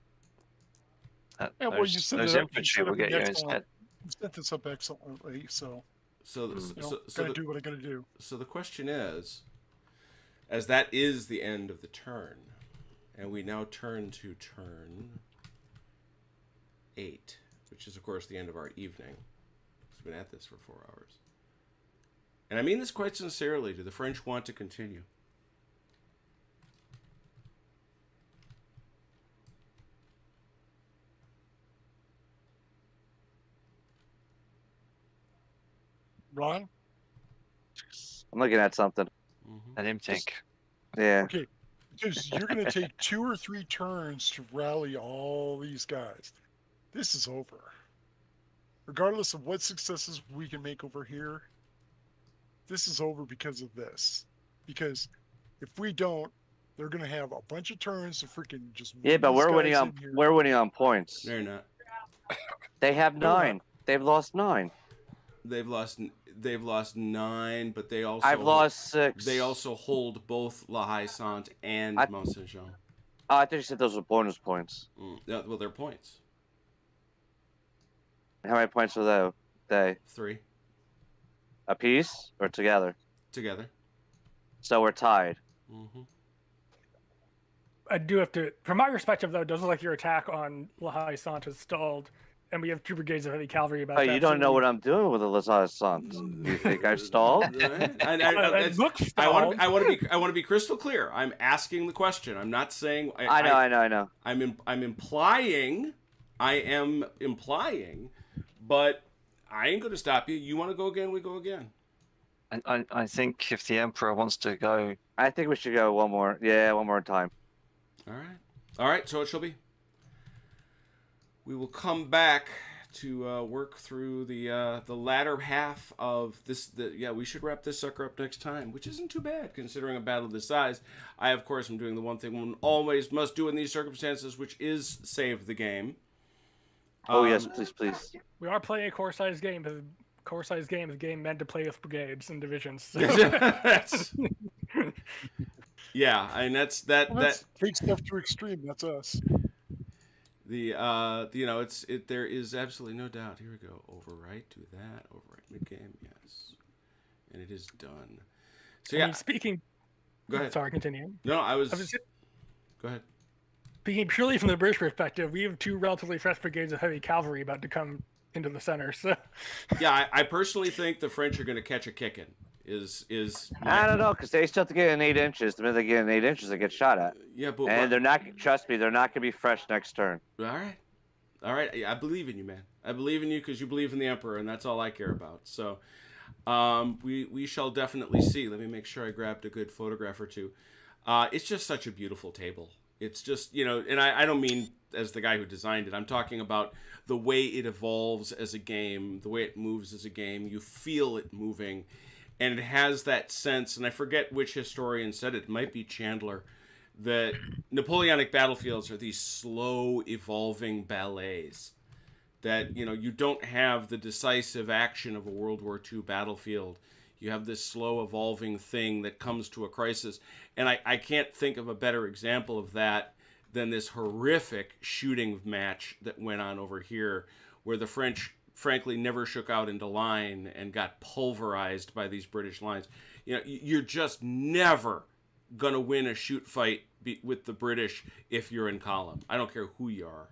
[SPEAKER 3] Yeah, well, you set
[SPEAKER 6] those
[SPEAKER 3] it up.
[SPEAKER 6] infantry will get you instead.
[SPEAKER 3] You set this up excellently, so
[SPEAKER 1] So,
[SPEAKER 3] gotta do what I gotta do.
[SPEAKER 1] So the question is, as that is the end of the turn, and we now turn to turn 8, which is of course the end of our evening. We've been at this for 4 hours. And I mean this quite sincerely. Do the French want to continue?
[SPEAKER 3] Ron?
[SPEAKER 2] I'm looking at something.
[SPEAKER 6] Let him think.
[SPEAKER 2] Yeah.
[SPEAKER 3] Okay, because you're going to take 2 or 3 turns to rally all these guys. This is over. Regardless of what successes we can make over here, this is over because of this. Because if we don't, they're going to have a bunch of turns to freaking just.
[SPEAKER 2] Yeah, but we're winning on points.
[SPEAKER 1] They're not.
[SPEAKER 2] They have 9. They've lost 9.
[SPEAKER 1] They've lost 9, but they also.
[SPEAKER 2] I've lost 6.
[SPEAKER 1] They also hold both La Haye Sainte and Mont Saint Jean.
[SPEAKER 2] Oh, I thought you said those were bonus points.
[SPEAKER 1] Yeah, well, they're points.
[SPEAKER 2] How many points are they?
[SPEAKER 1] 3
[SPEAKER 2] A piece or together?
[SPEAKER 1] together.
[SPEAKER 2] So we're tied.
[SPEAKER 1] Mm-hmm.
[SPEAKER 4] I do have to, from my perspective, though, it does look like your attack on La Haye Sainte is stalled, and we have 2 brigades of heavy cavalry about that.
[SPEAKER 2] You don't know what I'm doing with the Lasalle Sainte. You think I've stalled?
[SPEAKER 4] It looks stalled.
[SPEAKER 1] I want to be crystal clear. I'm asking the question. I'm not saying.
[SPEAKER 2] I know.
[SPEAKER 1] I'm implying. I am implying, but I ain't going to stop you. You want to go again? We go again.
[SPEAKER 6] I think if the Emperor wants to go,
[SPEAKER 2] I think we should go one more. Yeah, one more time.
[SPEAKER 1] All right. So it shall be. We will come back to work through the latter half of this. We should wrap this sucker up next time, which isn't too bad considering a battle this size. I, of course, am doing the one thing one always must do in these circumstances, which is save the game.
[SPEAKER 2] Oh yes, please.
[SPEAKER 4] We are playing a core-sized game. The core-sized game is a game meant to play with brigades and divisions. So.
[SPEAKER 1] Yeah, I mean that's
[SPEAKER 3] take stuff to extreme. That's us.
[SPEAKER 1] There is absolutely no doubt. Here we go. Overwrite, do that. Overwrite mid-game, yes, and it is done. So yeah.
[SPEAKER 4] I mean, speaking.
[SPEAKER 1] Go ahead.
[SPEAKER 4] Sorry, continue.
[SPEAKER 1] No, I was go ahead.
[SPEAKER 4] Speaking purely from the British perspective, we have 2 relatively fresh brigades of heavy cavalry about to come into the center. So.
[SPEAKER 1] Yeah, I personally think the French are going to catch a kicking.
[SPEAKER 2] I don't know, because they still have to get in 8 inches. The minute they get in 8 inches, they get shot at.
[SPEAKER 1] Yeah, but
[SPEAKER 2] they're not. Trust me, they're not going to be fresh next turn.
[SPEAKER 1] All right. All right, I believe in you, man. I believe in you because you believe in the Emperor, and that's all I care about. So, we shall definitely see. Let me make sure I grabbed a good photograph or two. It's just such a beautiful table. It's just, and I don't mean as the guy who designed it. I'm talking about the way it evolves as a game, the way it moves as a game. You feel it moving, and it has that sense, and I forget which historian said it. It might be Chandler, that Napoleonic battlefields are these slow evolving ballets. That, you don't have the decisive action of a World War II battlefield. You have this slow evolving thing that comes to a crisis. And I can't think of a better example of that than this horrific shooting match that went on over here, where the French, frankly, never shook out into line and got pulverized by these British lines. You're just never going to win a shoot fight with the British if you're in column. I don't care who you are.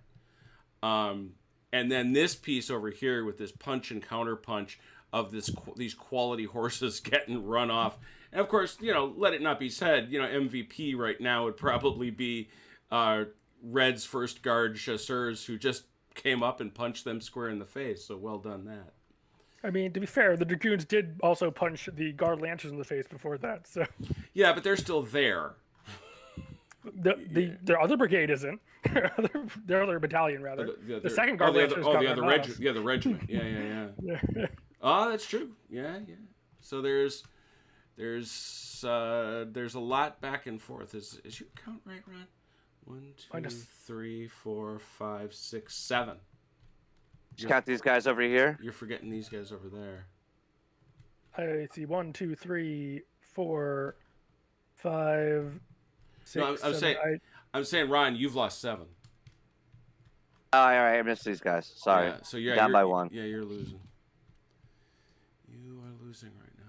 [SPEAKER 1] And then this piece over here with this punch and counter punch of these quality horses getting run off. And of course, let it not be said, MVP right now would probably be Red's first guard chasseurs, who just came up and punched them square in the face. So well done that.
[SPEAKER 4] I mean, to be fair, the Dragoons did also punch the Guard Lancers in the face before that. So
[SPEAKER 1] yeah, but they're still there.
[SPEAKER 4] Their other brigade isn't. Their other battalion, rather. The second Guard Lancers got
[SPEAKER 1] the regiment. Yeah, the regiment. Yeah. Oh, that's true. Yeah. So there's a lot back and forth. Is your count right, Ron? 1, 2, 3, 4, 5, 6, 7.
[SPEAKER 2] Just count these guys over here.
[SPEAKER 1] You're forgetting these guys over there.
[SPEAKER 4] I see 1, 2, 3, 4, 5, 6.
[SPEAKER 1] No, I'm saying, Ron, you've lost 7.
[SPEAKER 2] Oh, all right, I missed these guys. Sorry.
[SPEAKER 1] Yeah, so you're
[SPEAKER 2] down by 1.
[SPEAKER 1] Yeah, you're losing. You are losing right now.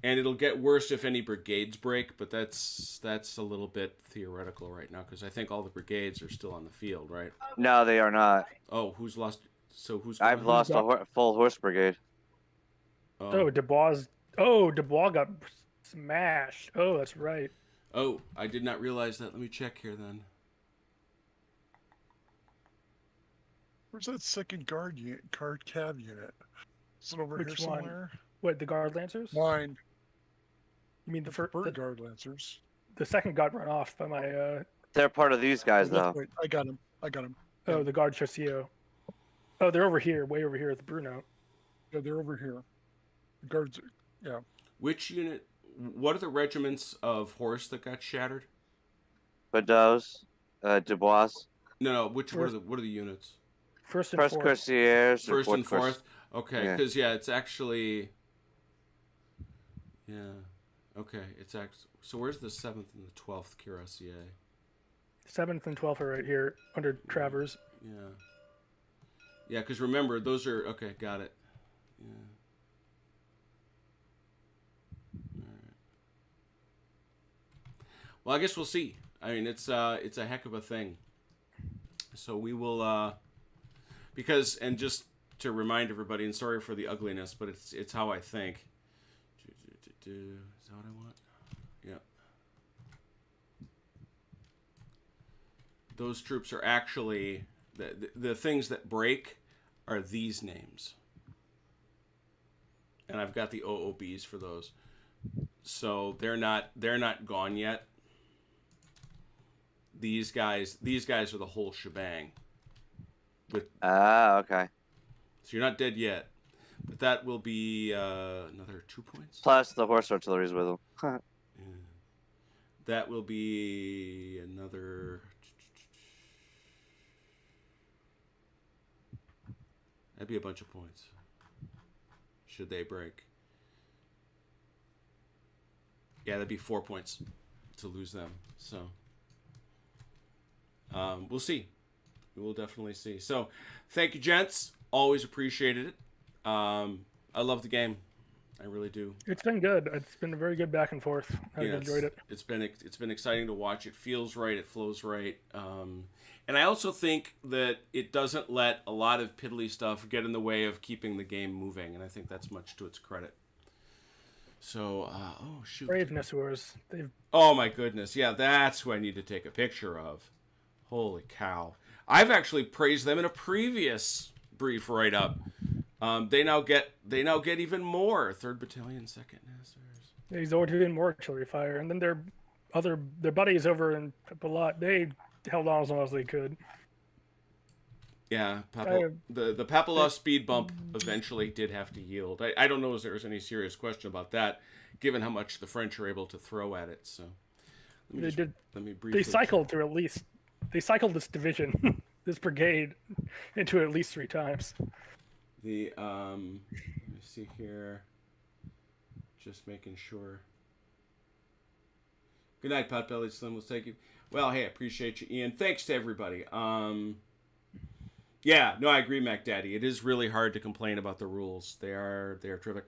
[SPEAKER 1] And it'll get worse if any brigades break, but that's a little bit theoretical right now, because I think all the brigades are still on the field, right?
[SPEAKER 2] No, they are not.
[SPEAKER 1] Oh, who's lost? So who's?
[SPEAKER 2] I've lost a full horse brigade.
[SPEAKER 4] Oh, Dubois. Oh, Dubois got smashed. Oh, that's right.
[SPEAKER 1] Oh, I did not realize that. Let me check here then.
[SPEAKER 3] Where's that second guard cav unit? Is it over here somewhere?
[SPEAKER 4] What, the Guard Lancers?
[SPEAKER 3] Mine.
[SPEAKER 4] You mean the first
[SPEAKER 3] Guard Lancers?
[SPEAKER 4] The second got run off by my.
[SPEAKER 2] They're part of these guys, though.
[SPEAKER 3] Wait, I got him.
[SPEAKER 4] Oh, the Guard Chassio. Oh, they're over here, way over here at the Bruno.
[SPEAKER 3] Yeah, they're over here. The guards. Yeah.
[SPEAKER 1] Which unit? What are the regiments of horse that got shattered?
[SPEAKER 2] Bedeau's, Dubois.
[SPEAKER 1] No. What are the units?
[SPEAKER 4] First and fourth.
[SPEAKER 2] Cuirassiers.
[SPEAKER 1] First and fourth. Okay, because it's actually. Yeah. Okay, it's actually. So where's the 7th and the 12th cuirassier?
[SPEAKER 4] 7th and 12th are right here under Travers.
[SPEAKER 1] Yeah. Yeah, because remember, those are... Okay, got it. Yeah. All right. Well, I guess we'll see. I mean, it's a heck of a thing. So we will... Because, and just to remind everybody, and sorry for the ugliness, but it's how I think. Is that what I want? Yeah. Those troops are actually... The things that break are these names. And I've got the OOBs for those. So they're not gone yet. These guys are the whole shebang.
[SPEAKER 2] Okay.
[SPEAKER 1] So you're not dead yet. But that will be another 2 points.
[SPEAKER 2] Plus the horse artillery's with them.
[SPEAKER 1] Yeah. That will be another... That'd be a bunch of points. Should they break. Yeah, that'd be 4 points to lose them. So, we'll see. We will definitely see. So, thank you, gents. Always appreciated it. I love the game. I really do.
[SPEAKER 4] It's been good. It's been a very good back and forth. I've enjoyed it.
[SPEAKER 1] It's been exciting to watch. It feels right. It flows right. And I also think that it doesn't let a lot of piddly stuff get in the way of keeping the game moving, and I think that's much to its credit. So, oh shoot.
[SPEAKER 4] Brave Nessuers.
[SPEAKER 1] Oh my goodness. Yeah, that's who I need to take a picture of. Holy cow! I've actually praised them in a previous brief write-up. They now get even more. 3rd Battalion, 2nd Nassers.
[SPEAKER 4] He's ordering more artillery fire, and then their buddies over in Pilot, they held on as long as they could.
[SPEAKER 1] Yeah, the Papala speed bump eventually did have to yield. I don't know if there's any serious question about that, given how much the French are able to throw at it. So let me briefly.
[SPEAKER 4] They cycled through They cycled this division, this brigade, into it at least 3 times.
[SPEAKER 1] Let me see here. Just making sure. Good night, Potbelly Slim. We'll take you. Well, hey, I appreciate you, Ian. Thanks to everybody. Yeah, no, I agree, Mac Daddy. It is really hard to complain about the rules. They are terrific.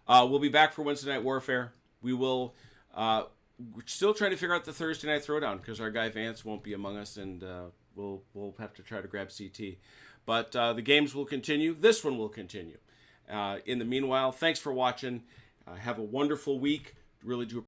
[SPEAKER 1] We'll be back for Wednesday Night Warfare. We will. We're still trying to figure out the Thursday Night Throwdown because our guy Vance won't be among us, and we'll have to try to grab CT. But the games will continue. This one will continue. In the meanwhile, thanks for watching. Have a wonderful week. Really do.